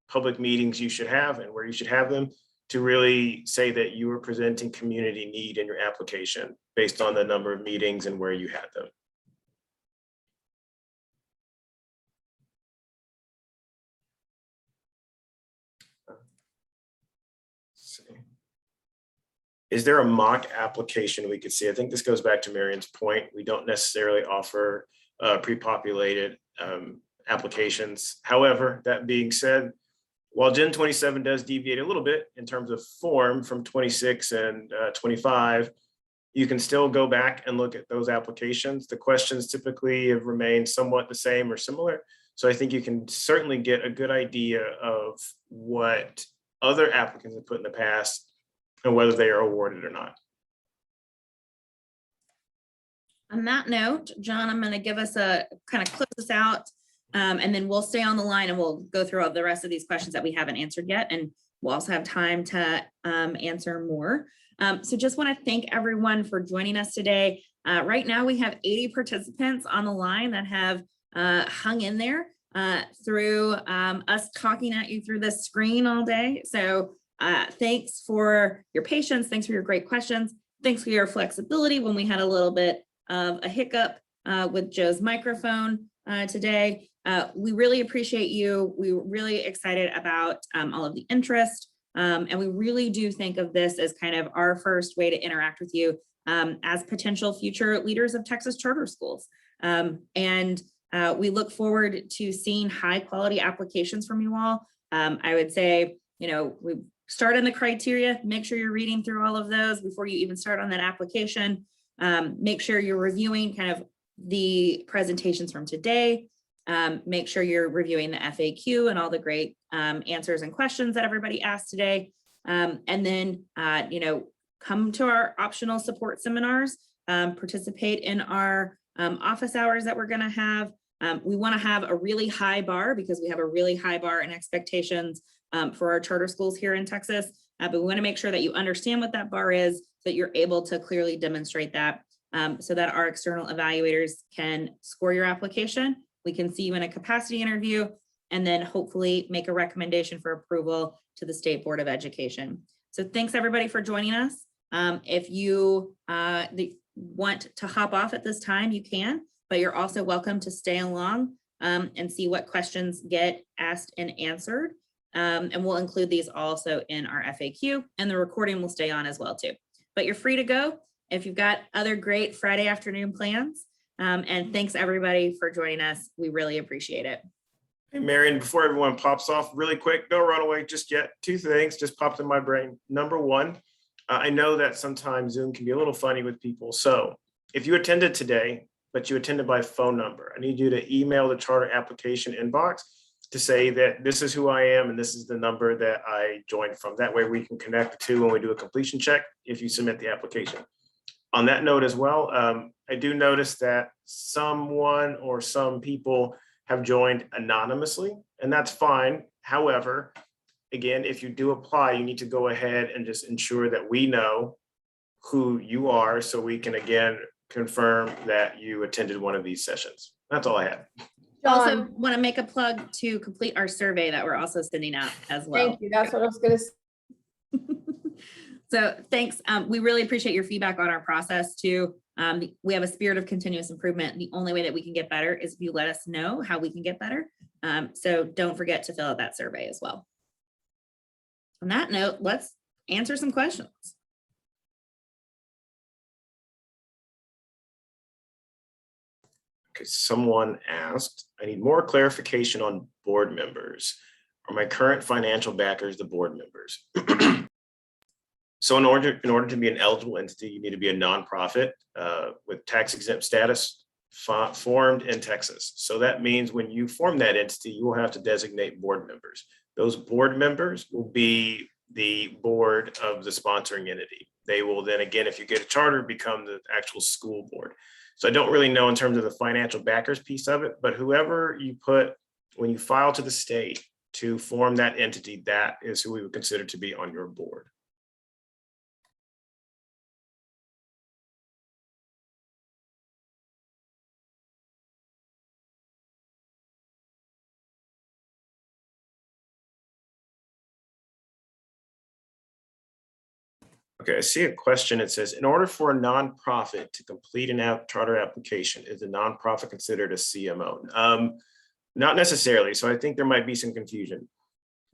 public meetings you should have and where you should have them to really say that you are presenting community need in your application based on the number of meetings and where you had them. Is there a mock application we could see? I think this goes back to Marion's point. We don't necessarily offer pre-populated applications. However, that being said, while Gen 27 does deviate a little bit in terms of form from 26 and 25, you can still go back and look at those applications. The questions typically have remained somewhat the same or similar. So I think you can certainly get a good idea of what other applicants have put in the past and whether they are awarded or not. On that note, John, I'm going to give us a kind of close this out, and then we'll stay on the line and we'll go through all the rest of these questions that we haven't answered yet. And we'll also have time to answer more. So just want to thank everyone for joining us today. Right now we have 80 participants on the line that have hung in there through us talking at you through this screen all day. So thanks for your patience. Thanks for your great questions. Thanks for your flexibility when we had a little bit of a hiccup with Joe's microphone today. We really appreciate you. We were really excited about all of the interest. And we really do think of this as kind of our first way to interact with you as potential future leaders of Texas charter schools. And we look forward to seeing high quality applications from you all. I would say, we start in the criteria, make sure you're reading through all of those before you even start on that application. Make sure you're reviewing kind of the presentations from today. Make sure you're reviewing the FAQ and all the great answers and questions that everybody asked today. And then, come to our optional support seminars, participate in our office hours that we're going to have. We want to have a really high bar because we have a really high bar and expectations for our charter schools here in Texas. But we want to make sure that you understand what that bar is, so that you're able to clearly demonstrate that, so that our external evaluators can score your application. We can see you in a capacity interview, and then hopefully make a recommendation for approval to the State Board of Education. So thanks everybody for joining us. If you want to hop off at this time, you can, but you're also welcome to stay along and see what questions get asked and answered. And we'll include these also in our FAQ, and the recording will stay on as well too. But you're free to go if you've got other great Friday afternoon plans. And thanks everybody for joining us. We really appreciate it. Hey, Marion, before everyone pops off really quick, don't run away just yet. Two things just popped in my brain. Number one, I know that sometimes Zoom can be a little funny with people. So if you attended today, but you attended by phone number, I need you to email the charter application inbox to say that this is who I am and this is the number that I joined from. That way we can connect the two when we do a completion check if you submit the application. On that note as well, I do notice that someone or some people have joined anonymously, and that's fine. However, again, if you do apply, you need to go ahead and just ensure that we know who you are, so we can again confirm that you attended one of these sessions. That's all I had. Also John, want to make a plug to complete our survey that we're also sending out as well. thank you. That's what I was going to say. So thanks. We really appreciate your feedback on our process too. We have a spirit of continuous improvement. The only way that we can get better is if you let us know how we can get better. So don't forget to fill out that survey as well. On that note, let's answer some questions. Okay, someone asked, I need more clarification on board members. Are my current financial backers the board members? So in order to be an eligible entity, you need to be a nonprofit with tax exempt status formed in Texas. So that means when you form that entity, you will have to designate board members. Those board members will be the board of the sponsoring entity. They will then, again, if you get a charter, become the actual school board. So I don't really know in terms of the financial backers piece of it, but whoever you put, when you file to the state to form that entity, that is who we would consider to be on your board. Okay, I see a question. It says, in order for a nonprofit to complete an charter application, is a nonprofit considered a CMO? Not necessarily. So I think there might be some confusion.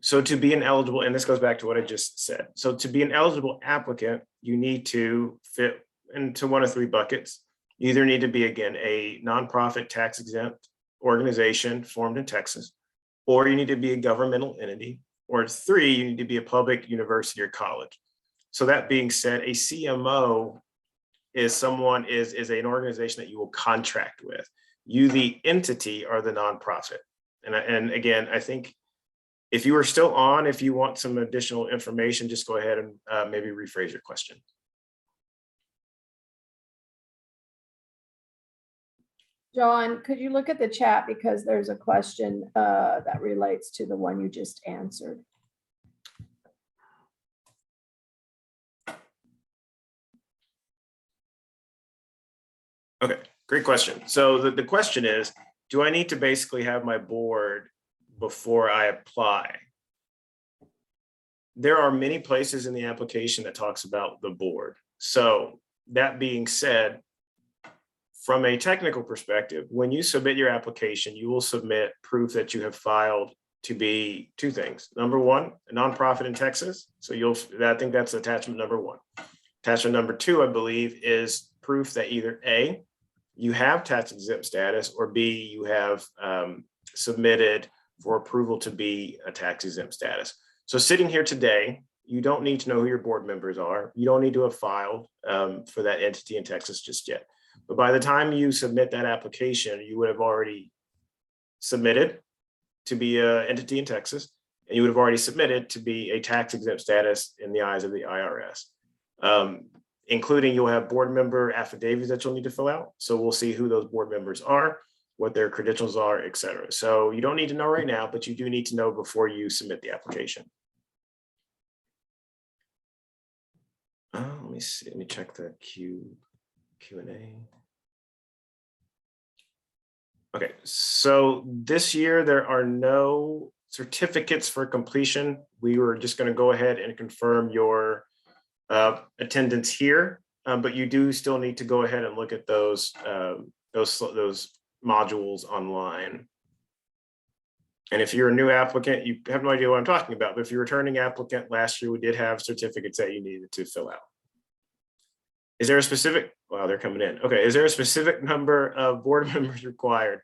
So to be an eligible, and this goes back to what I just said. So to be an eligible applicant, you need to fit into one of three buckets. You either need to be, again, a nonprofit tax exempt organization formed in Texas, or you need to be a governmental entity, or three, you need to be a public university or college. So that being said, a CMO is an organization that you will contract with. You, the entity, are the nonprofit. And again, I think if you are still on, if you want some additional information, just go ahead and maybe rephrase your question. John, could you look at the chat, because there's a question that relates to the one you just answered. Okay, great question. So the question is, do I need to basically have my board before I apply? There are many places in the application that talks about the board. So that being said, from a technical perspective, when you submit your application, you will submit proof that you have filed to be two things. Number one, a nonprofit in Texas. So I think that's attachment number one. Attachment number two, I believe, is proof that either A, you have tax exempt status, or B, you have submitted for approval to be a tax exempt status. So sitting here today, you don't need to know who your board members are. You don't need to have filed for that entity in Texas just yet. But by the time you submit that application, you would have already submitted to be an entity in Texas, and you would have already submitted to be a tax exempt status in the eyes of the IRS. including you'll have board member affidavits that you'll need to fill out. So we'll see who those board members are, what their credentials are, et cetera. So you don't need to know right now, but you do need to know before you submit the application. Let me see, let me check the Q&A. Okay, so this year there are no certificates for completion. We were just going to go ahead and confirm your attendance here, but you do still need to go ahead and look at those modules online. And if you're a new applicant, you have no idea what I'm talking about, but if you're a returning applicant, last year we did have certificates that you needed to fill out. Is there a specific, wow, they're coming in. Okay, is there a specific number of board members required?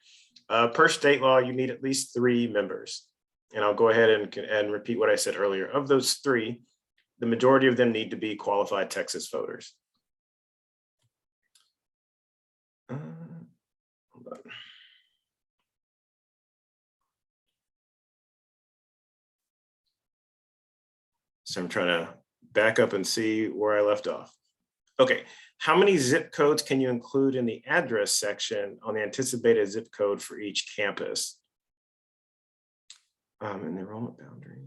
Per state law, you need at least 3 members. And I'll go ahead and repeat what I said earlier. Of those 3, the majority of them need to be qualified Texas voters. Hold on. So I'm trying to back up and see where I left off. Okay, how many zip codes can you include in the address section on the anticipated zip code for each campus? And the enrollment boundary.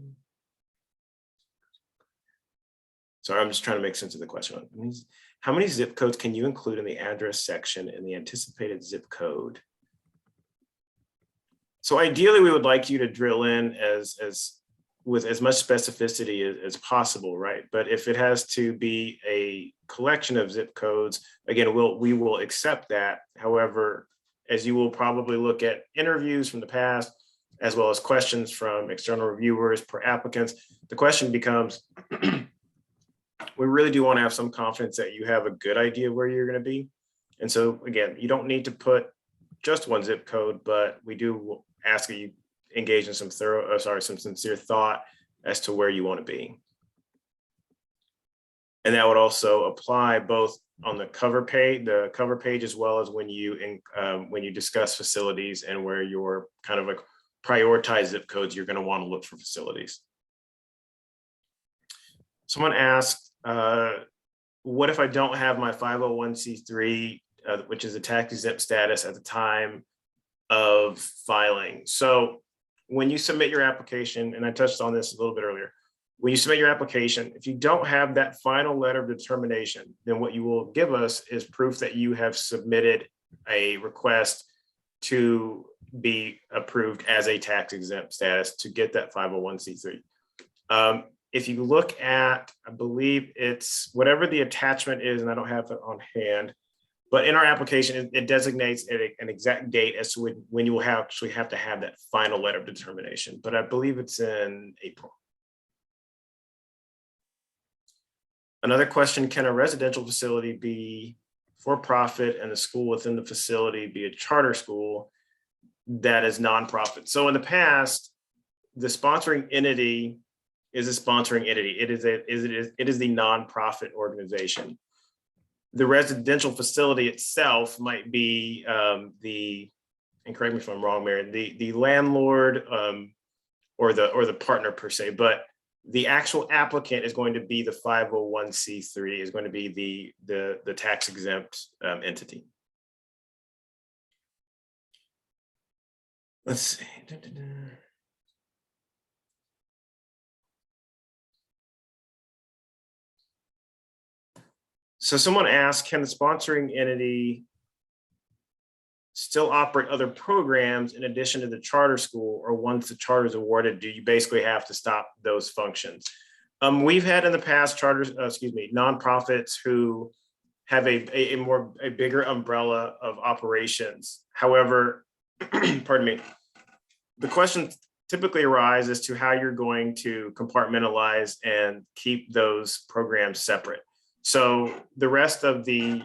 Sorry, I'm just trying to make sense of the question. How many zip codes can you include in the address section in the anticipated zip code? So ideally, we would like you to drill in with as much specificity as possible, right? But if it has to be a collection of zip codes, again, we will accept that. However, as you will probably look at interviews from the past, as well as questions from external reviewers per applicants, the question becomes, we really do want to have some confidence that you have a good idea of where you're going to be. And so again, you don't need to put just one zip code, but we do ask that you engage in some some sincere thought as to where you want to be. And that would also apply both on the cover page, as well as when you discuss facilities and where your kind of like prioritized zip codes, you're going to want to look for facilities. Someone asked, what if I don't have my 501c3, which is a tax exempt status at the time of filing? So when you submit your application, and I touched on this a little bit earlier, when you submit your application, if you don't have that final letter of determination, then what you will give us is proof that you have submitted a request to be approved as a tax exempt status to get that 501c3. If you look at, I believe it's whatever the attachment is, and I don't have it on hand, but in our application, it designates an exact date as to when you will actually have to have that final letter of determination. But I believe it's in April. Another question, can a residential facility be for profit and the school within the facility be a charter school that is nonprofit? So in the past, the sponsoring entity is a sponsoring entity. It is the nonprofit organization. The residential facility itself might be and correct me if I'm wrong, Mary, the landlord or the partner per se, but the actual applicant is going to be the 501c3, is going to be the tax exempt entity. Let's see. So someone asked, can the sponsoring entity still operate other programs in addition to the charter school, or once the charter is awarded, do you basically have to stop those functions? We've had in the past nonprofits who have a bigger umbrella of operations. However, pardon me, the question typically arises as to how you're going to compartmentalize and keep those programs separate. So the rest of the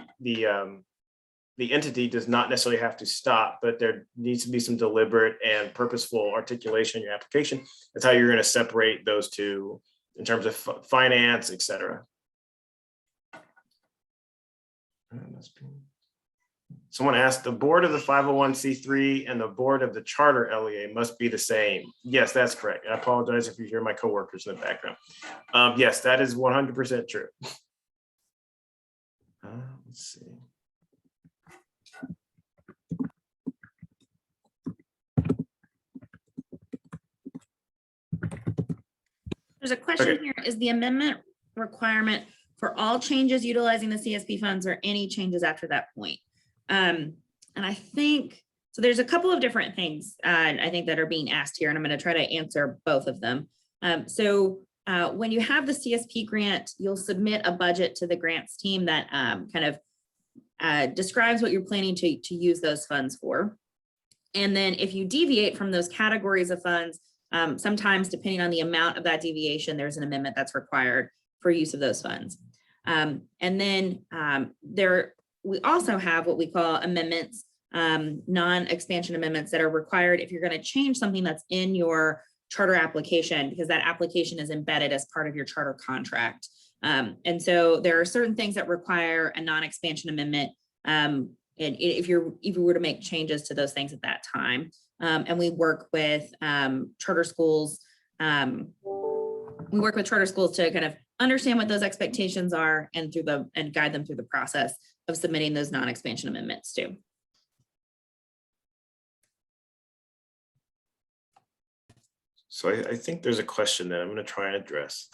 entity does not necessarily have to stop, but there needs to be some deliberate and purposeful articulation in your application. That's how you're going to separate those two in terms of finance, et cetera. Someone asked, the board of the 501c3 and the board of the charter LEA must be the same. Yes, that's correct. I apologize if you hear my coworkers in the background. Yes, that is 100% true. Let's see. There's a question Okay. here. Is the amendment requirement for all changes utilizing the CSP funds or any changes after that point? And I think, so there's a couple of different things I think that are being asked here, and I'm going to try to answer both of them. When you have the CSP grant, you'll submit a budget to the grants team that kind of describes what you're planning to use those funds for. And then if you deviate from those categories of funds, sometimes depending on the amount of that deviation, there's an amendment that's required for use of those funds. And then we also have what we call amendments, non-expansion amendments that are required if you're going to change something that's in your charter application, because that application is embedded as part of your charter contract. And so there are certain things that require a non-expansion amendment. And if you were to make changes to those things at that time. And we work with charter schools. We work with charter schools to kind of understand what those expectations are and guide them through the process of submitting those non-expansion amendments too. So I think there's a question that I'm going to try and address.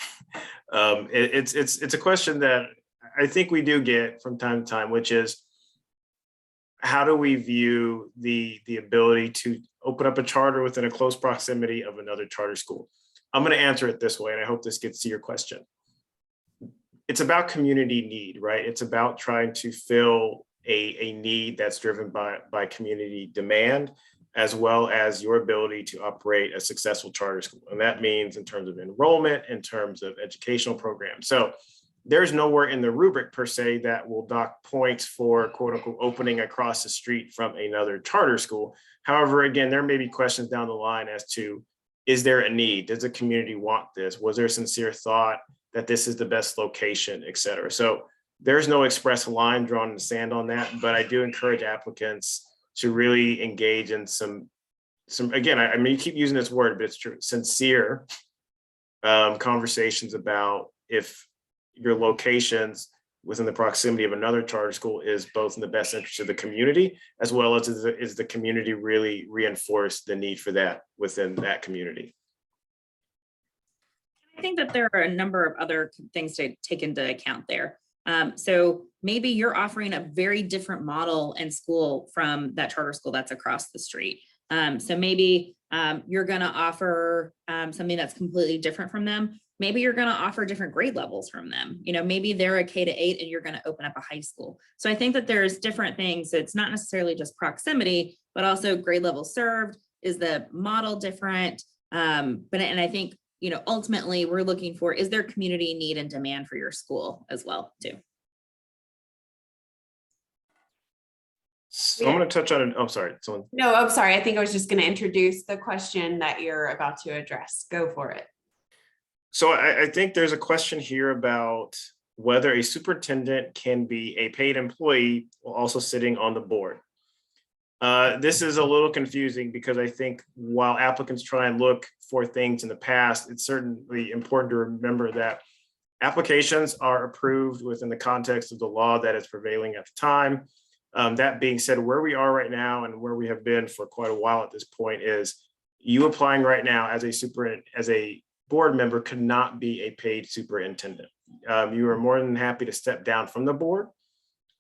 It's a question that I think we do get from time to time, which is, how do we view the ability to open up a charter within a close proximity of another charter school? I'm going to answer it this way, and I hope this gets to your question. It's about community need, right? It's about trying to fill a need that's driven by community demand, as well as your ability to operate a successful charter school. And that means in terms of enrollment, in terms of educational programs. So there's nowhere in the rubric per se that will dock points for quote unquote opening across the street from another charter school. However, again, there may be questions down the line as to, is there a need? Does the community want this? Was there sincere thought that this is the best location, et cetera? So there's no express line drawn in the sand on that, but I do encourage applicants to really engage in some again, I mean, you keep using this word, but it's true, sincere conversations about if your locations within the proximity of another charter school is both in the best interest of the community, as well as is the community really reinforce the need for that within that community. I think that there are a number of other things to take into account there. So maybe you're offering a very different model in school from that charter school that's across the street. So maybe you're going to offer something that's completely different from them. Maybe you're going to offer different grade levels from them. You know, maybe they're a K-8 and you're going to open up a high school. So I think that there's different things. It's not necessarily just proximity, but also grade level served. Is the model different? And I think, you know, ultimately we're looking for, is there community need and demand for your school as well too? So I'm going to touch on it. Oh, sorry. No, I'm sorry. I think I was just going to introduce the question that you're about to address. Go for it. So I think there's a question here about whether a superintendent can be a paid employee while also sitting on the board. This is a little confusing because I think while applicants try and look for things in the past, it's certainly important to remember that applications are approved within the context of the law that is prevailing at the time. That being said, where we are right now and where we have been for quite a while at this point is you applying right now as a board member could not be a paid superintendent. You are more than happy to step down from the board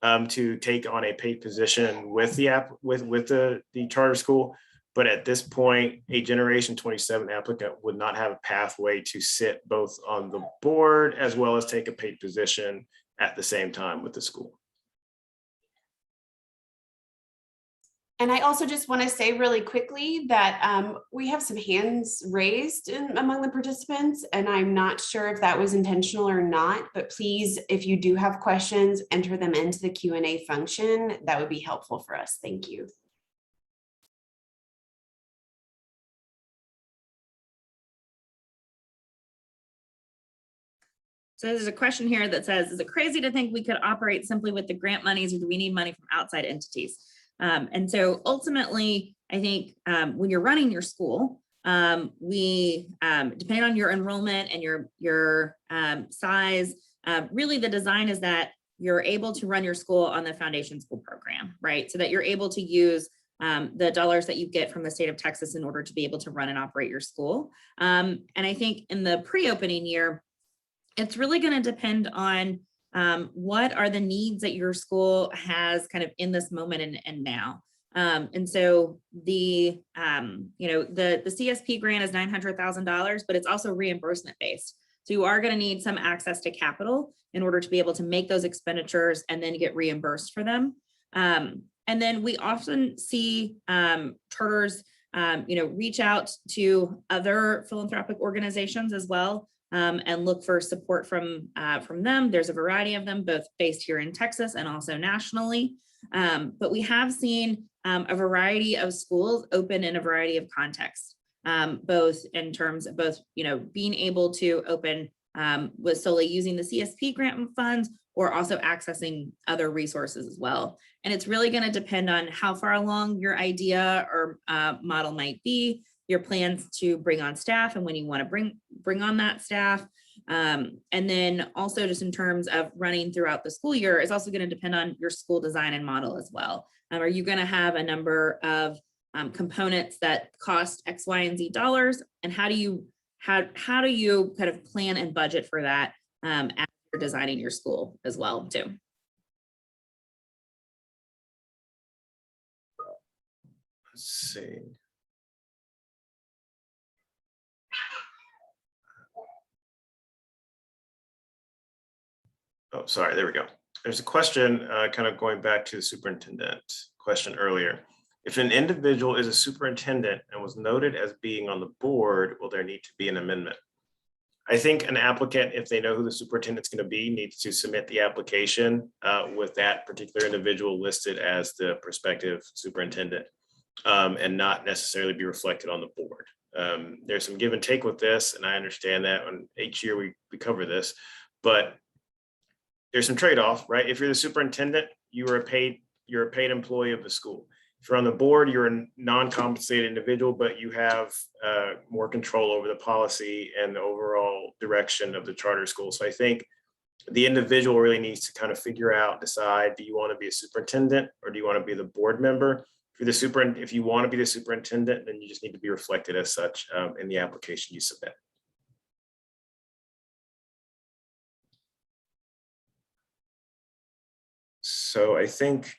to take on a paid position with the charter school. But at this point, a Generation 27 applicant would not have a pathway to sit both on the board as well as take a paid position at the same time with the school. And I also just want to say really quickly that we have some hands raised among the participants, and I'm not sure if that was intentional or not, but please, if you do have questions, enter them into the Q&A function. That would be helpful for us. Thank you. So there's a question here that says, is it crazy to think we could operate simply with the grant monies, or do we need money from outside entities? And so ultimately, I think when you're running your school, depending on your enrollment and your size, really the design is that you're able to run your school on the foundation school program, right? So that you're able to use the dollars that you get from the state of Texas in order to be able to run and operate your school. And I think in the pre-opening year, it's really going to depend on what are the needs that your school has kind of in this moment and now. And so the CSP grant is $900,000, but it's also reimbursement based. So you are going to need some access to capital in order to be able to make those expenditures and then get reimbursed for them. And then we often see charters, reach out to other philanthropic organizations as well and look for support from them. There's a variety of them, both based here in Texas and also nationally. But we have seen a variety of schools open in a variety of contexts, both in terms of being able to open with solely using the CSP grant funds or also accessing other resources as well. And it's really going to depend on how far along your idea or model might be, your plans to bring on staff and when you want to bring on that staff. And then also just in terms of running throughout the school year is also going to depend on your school design and model as well. Are you going to have a number of components that cost X, Y, and Z dollars? And how do you kind of plan and budget for that as you're designing your school as well too? Let's see. Oh, sorry, there we go. There's a question kind of going back to the superintendent question earlier. If an individual is a superintendent and was noted as being on the board, will there need to be an amendment? I think an applicant, if they know who the superintendent's going to be, needs to submit the application with that particular individual listed as the prospective superintendent and not necessarily be reflected on the board. There's some give and take with this, and I understand that each year we cover this, but there's some trade-off, right? If you're the superintendent, you're a paid employee of the school. If you're on the board, you're a non-compensated individual, but you have more control over the policy and the overall direction of the charter school. So I think the individual really needs to kind of decide, do you want to be a superintendent or do you want to be the board member? If you want to be the superintendent, then you just need to be reflected as such in the application you submit. So I think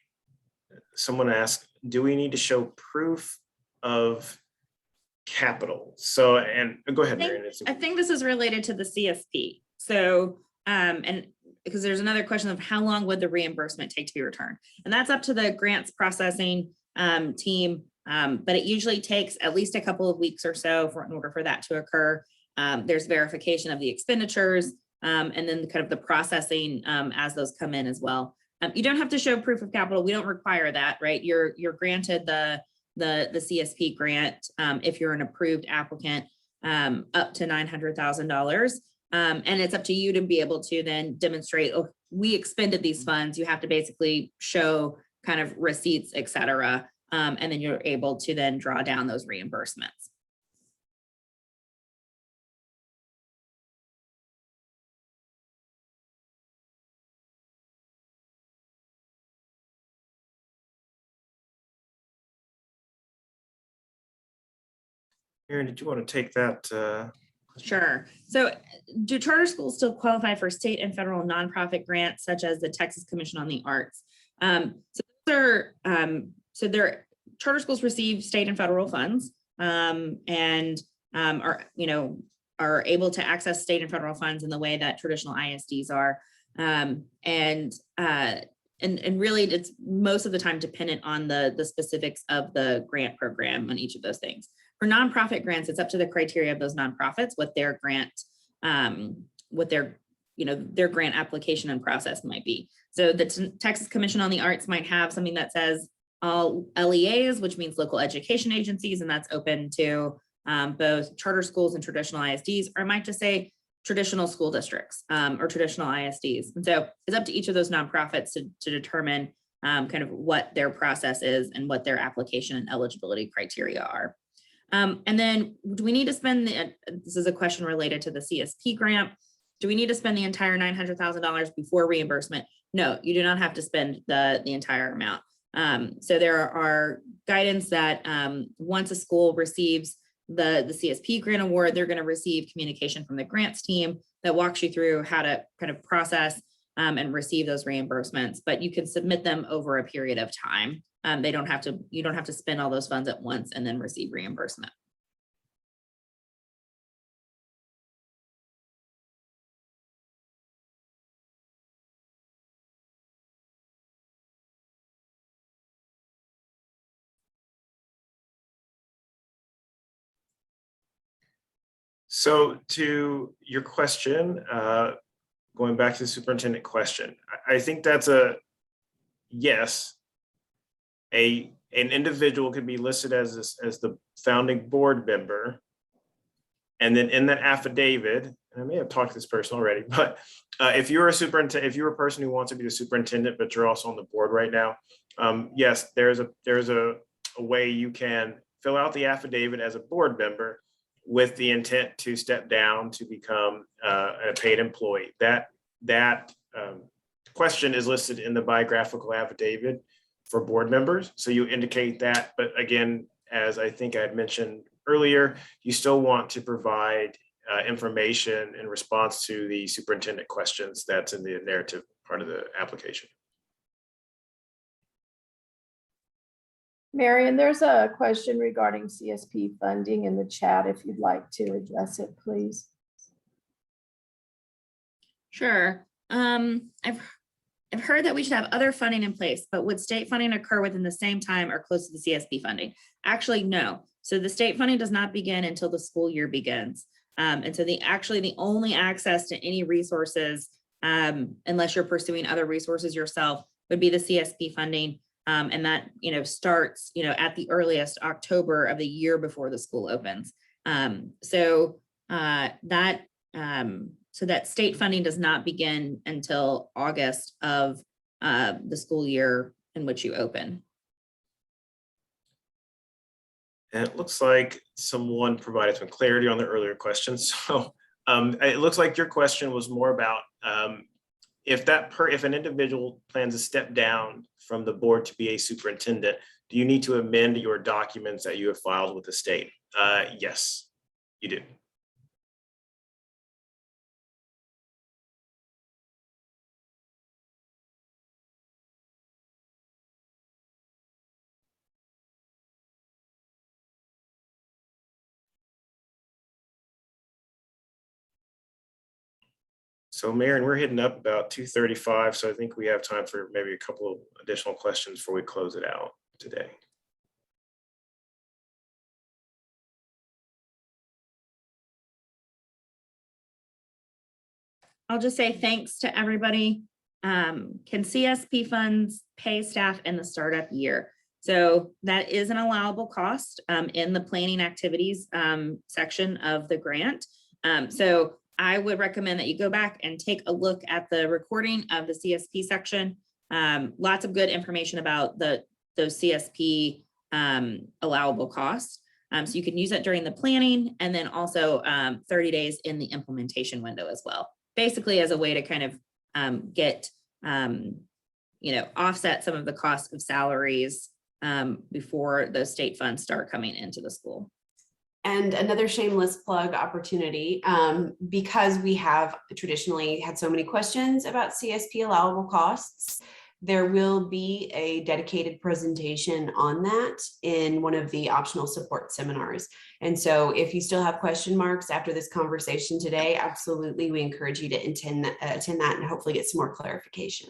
someone asked, do we need to show proof of capital? So, and go ahead, Marian. I think this is related to the CSP. So, and because there's another question of how long would the reimbursement take to be returned? And that's up to the grants processing team, but it usually takes at least a couple of weeks or so in order for that to occur. There's verification of the expenditures and then kind of the processing as those come in as well. You don't have to show proof of capital. We don't require that, right? You're granted the CSP grant if you're an approved applicant up to $900,000. And it's up to you to be able to then demonstrate, oh, we expended these funds. You have to basically show kind of receipts, et cetera. And then you're able to then draw down those reimbursements. Aaron, did you want to take that? Sure. So do charter schools still qualify for state and federal nonprofit grants, such as the Texas Commission on the Arts? Charter schools receive state and federal funds and are able to access state and federal funds in the way that traditional ISDs are. And really it's most of the time dependent on the specifics of the grant program on each of those things. For nonprofit grants, it's up to the criteria of those nonprofits, what their grant, their grant application and process might be. So the Texas Commission on the Arts might have something that says all LEAs, which means local education agencies, and that's open to both charter schools and traditional ISDs, or it might just say traditional school districts or traditional ISDs. And so it's up to each of those nonprofits to determine kind of what their process is and what their application and eligibility criteria are. And then do we need to spend this is a question related to the CSP grant. Do we need to spend the entire $900,000 before reimbursement? No, you do not have to spend the entire amount. So there are guidance that once a school receives the CSP grant award, they're going to receive communication from the grants team that walks you through how to kind of process and receive those reimbursements, but you can submit them over a period of time. You don't have to spend all those funds at once and then receive reimbursement. So to your question, going back to the superintendent question, I think that's a yes. An individual could be listed as the founding board member. And then in that affidavit, and I may have talked to this person already, but if you're a superintendent, if you're a person who wants to be the superintendent, but you're also on the board right now, yes, there's a way you can fill out the affidavit as a board member with the intent to step down to become a paid employee. That question is listed in the biographical affidavit for board members. So you indicate that, but again, as I think I had mentioned earlier, you still want to provide information in response to the superintendent questions that's in the narrative part of the application. Marion, there's a question regarding CSP funding in the chat. If you'd like to address it, please. Sure. I've heard that we should have other funding in place, but would state funding occur within the same time or close to the CSP funding? Actually, no. So the state funding does not begin until the school year begins. And so the only access to any resources, unless you're pursuing other resources yourself, would be the CSP funding. And that, starts, at the earliest October of the year before the school opens. So that state funding does not begin until August of the school year in which you open. And it looks like someone provided some clarity on the earlier questions. So it looks like your question was more about if an individual plans to step down from the board to be a superintendent, do you need to amend your documents that you have filed with the state? Yes, you do. So Marion, we're hitting up about 2:35, so I think we have time for maybe a couple of additional questions before we close it out today. I'll just say thanks to everybody. Can CSP funds pay staff in the startup year? So that is an allowable cost in the planning activities section of the grant. So I would recommend that you go back and take a look at the recording of the CSP section. Lots of good information about those CSP allowable costs. So you can use it during the planning and then also 30 days in the implementation window as well. Basically as a way to kind of get, offset some of the cost of salaries before those state funds start coming into the school. And another shameless plug opportunity, because we have traditionally had so many questions about CSP allowable costs, there will be a dedicated presentation on that in one of the optional support seminars. And so if you still have question marks after this conversation today, absolutely, we encourage you to attend that and hopefully get some more clarification.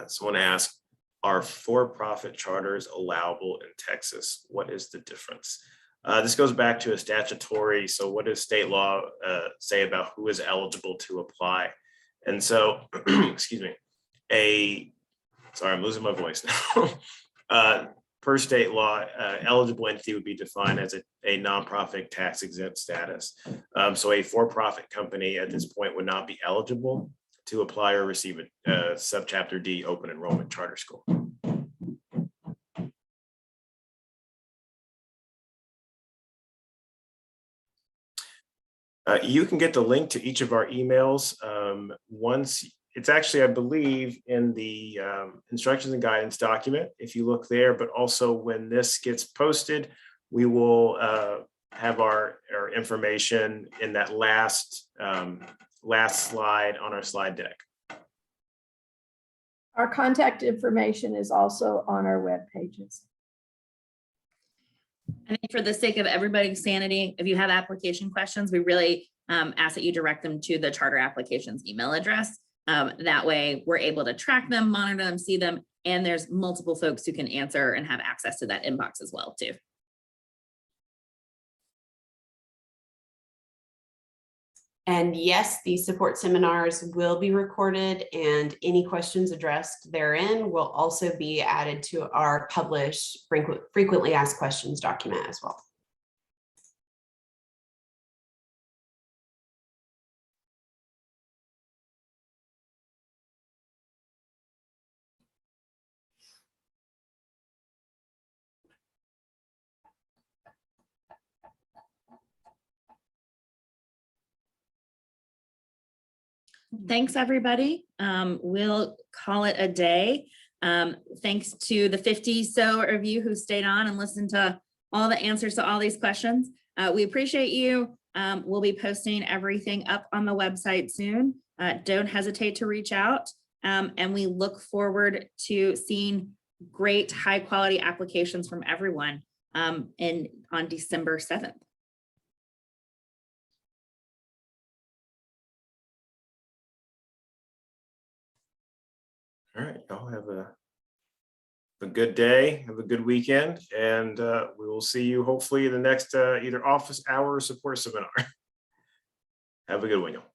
Someone asked, are for-profit charters allowable in Texas? What is the difference? This goes back to a statutory. So what does state law say about who is eligible to apply? And so, excuse me, sorry, I'm losing my voice now. Per state law, eligible entity would be defined as a nonprofit tax exempt status. So a for-profit company at this point would not be eligible to apply or receive a subchapter D open enrollment charter school. You can get the link to each of our emails once. It's actually, I believe, in the instructions and guidance document, if you look there, but also when this gets posted, we will have our information in that last slide on our slide deck. Our contact information is also on our web pages. I think for the sake of everybody's sanity, if you have application questions, we really ask that you direct them to the charter applications email address. That way we're able to track them, monitor them, see them, and there's multiple folks who can answer and have access to that inbox as well too. And yes, these support seminars will be recorded, and any questions addressed therein will also be added to our published frequently asked questions document as well. Thanks, everybody. We'll call it a day. Thanks to the 50 so of you who stayed on and listened to all the answers to all these questions. We appreciate you. We'll be posting everything up on the website soon. Don't hesitate to reach out. And we look forward to seeing great high quality applications from everyone on December 7th. All right, y'all have a good day, have a good weekend, and we will see you hopefully in the next either office hour or support seminar. Have a good one, y'all.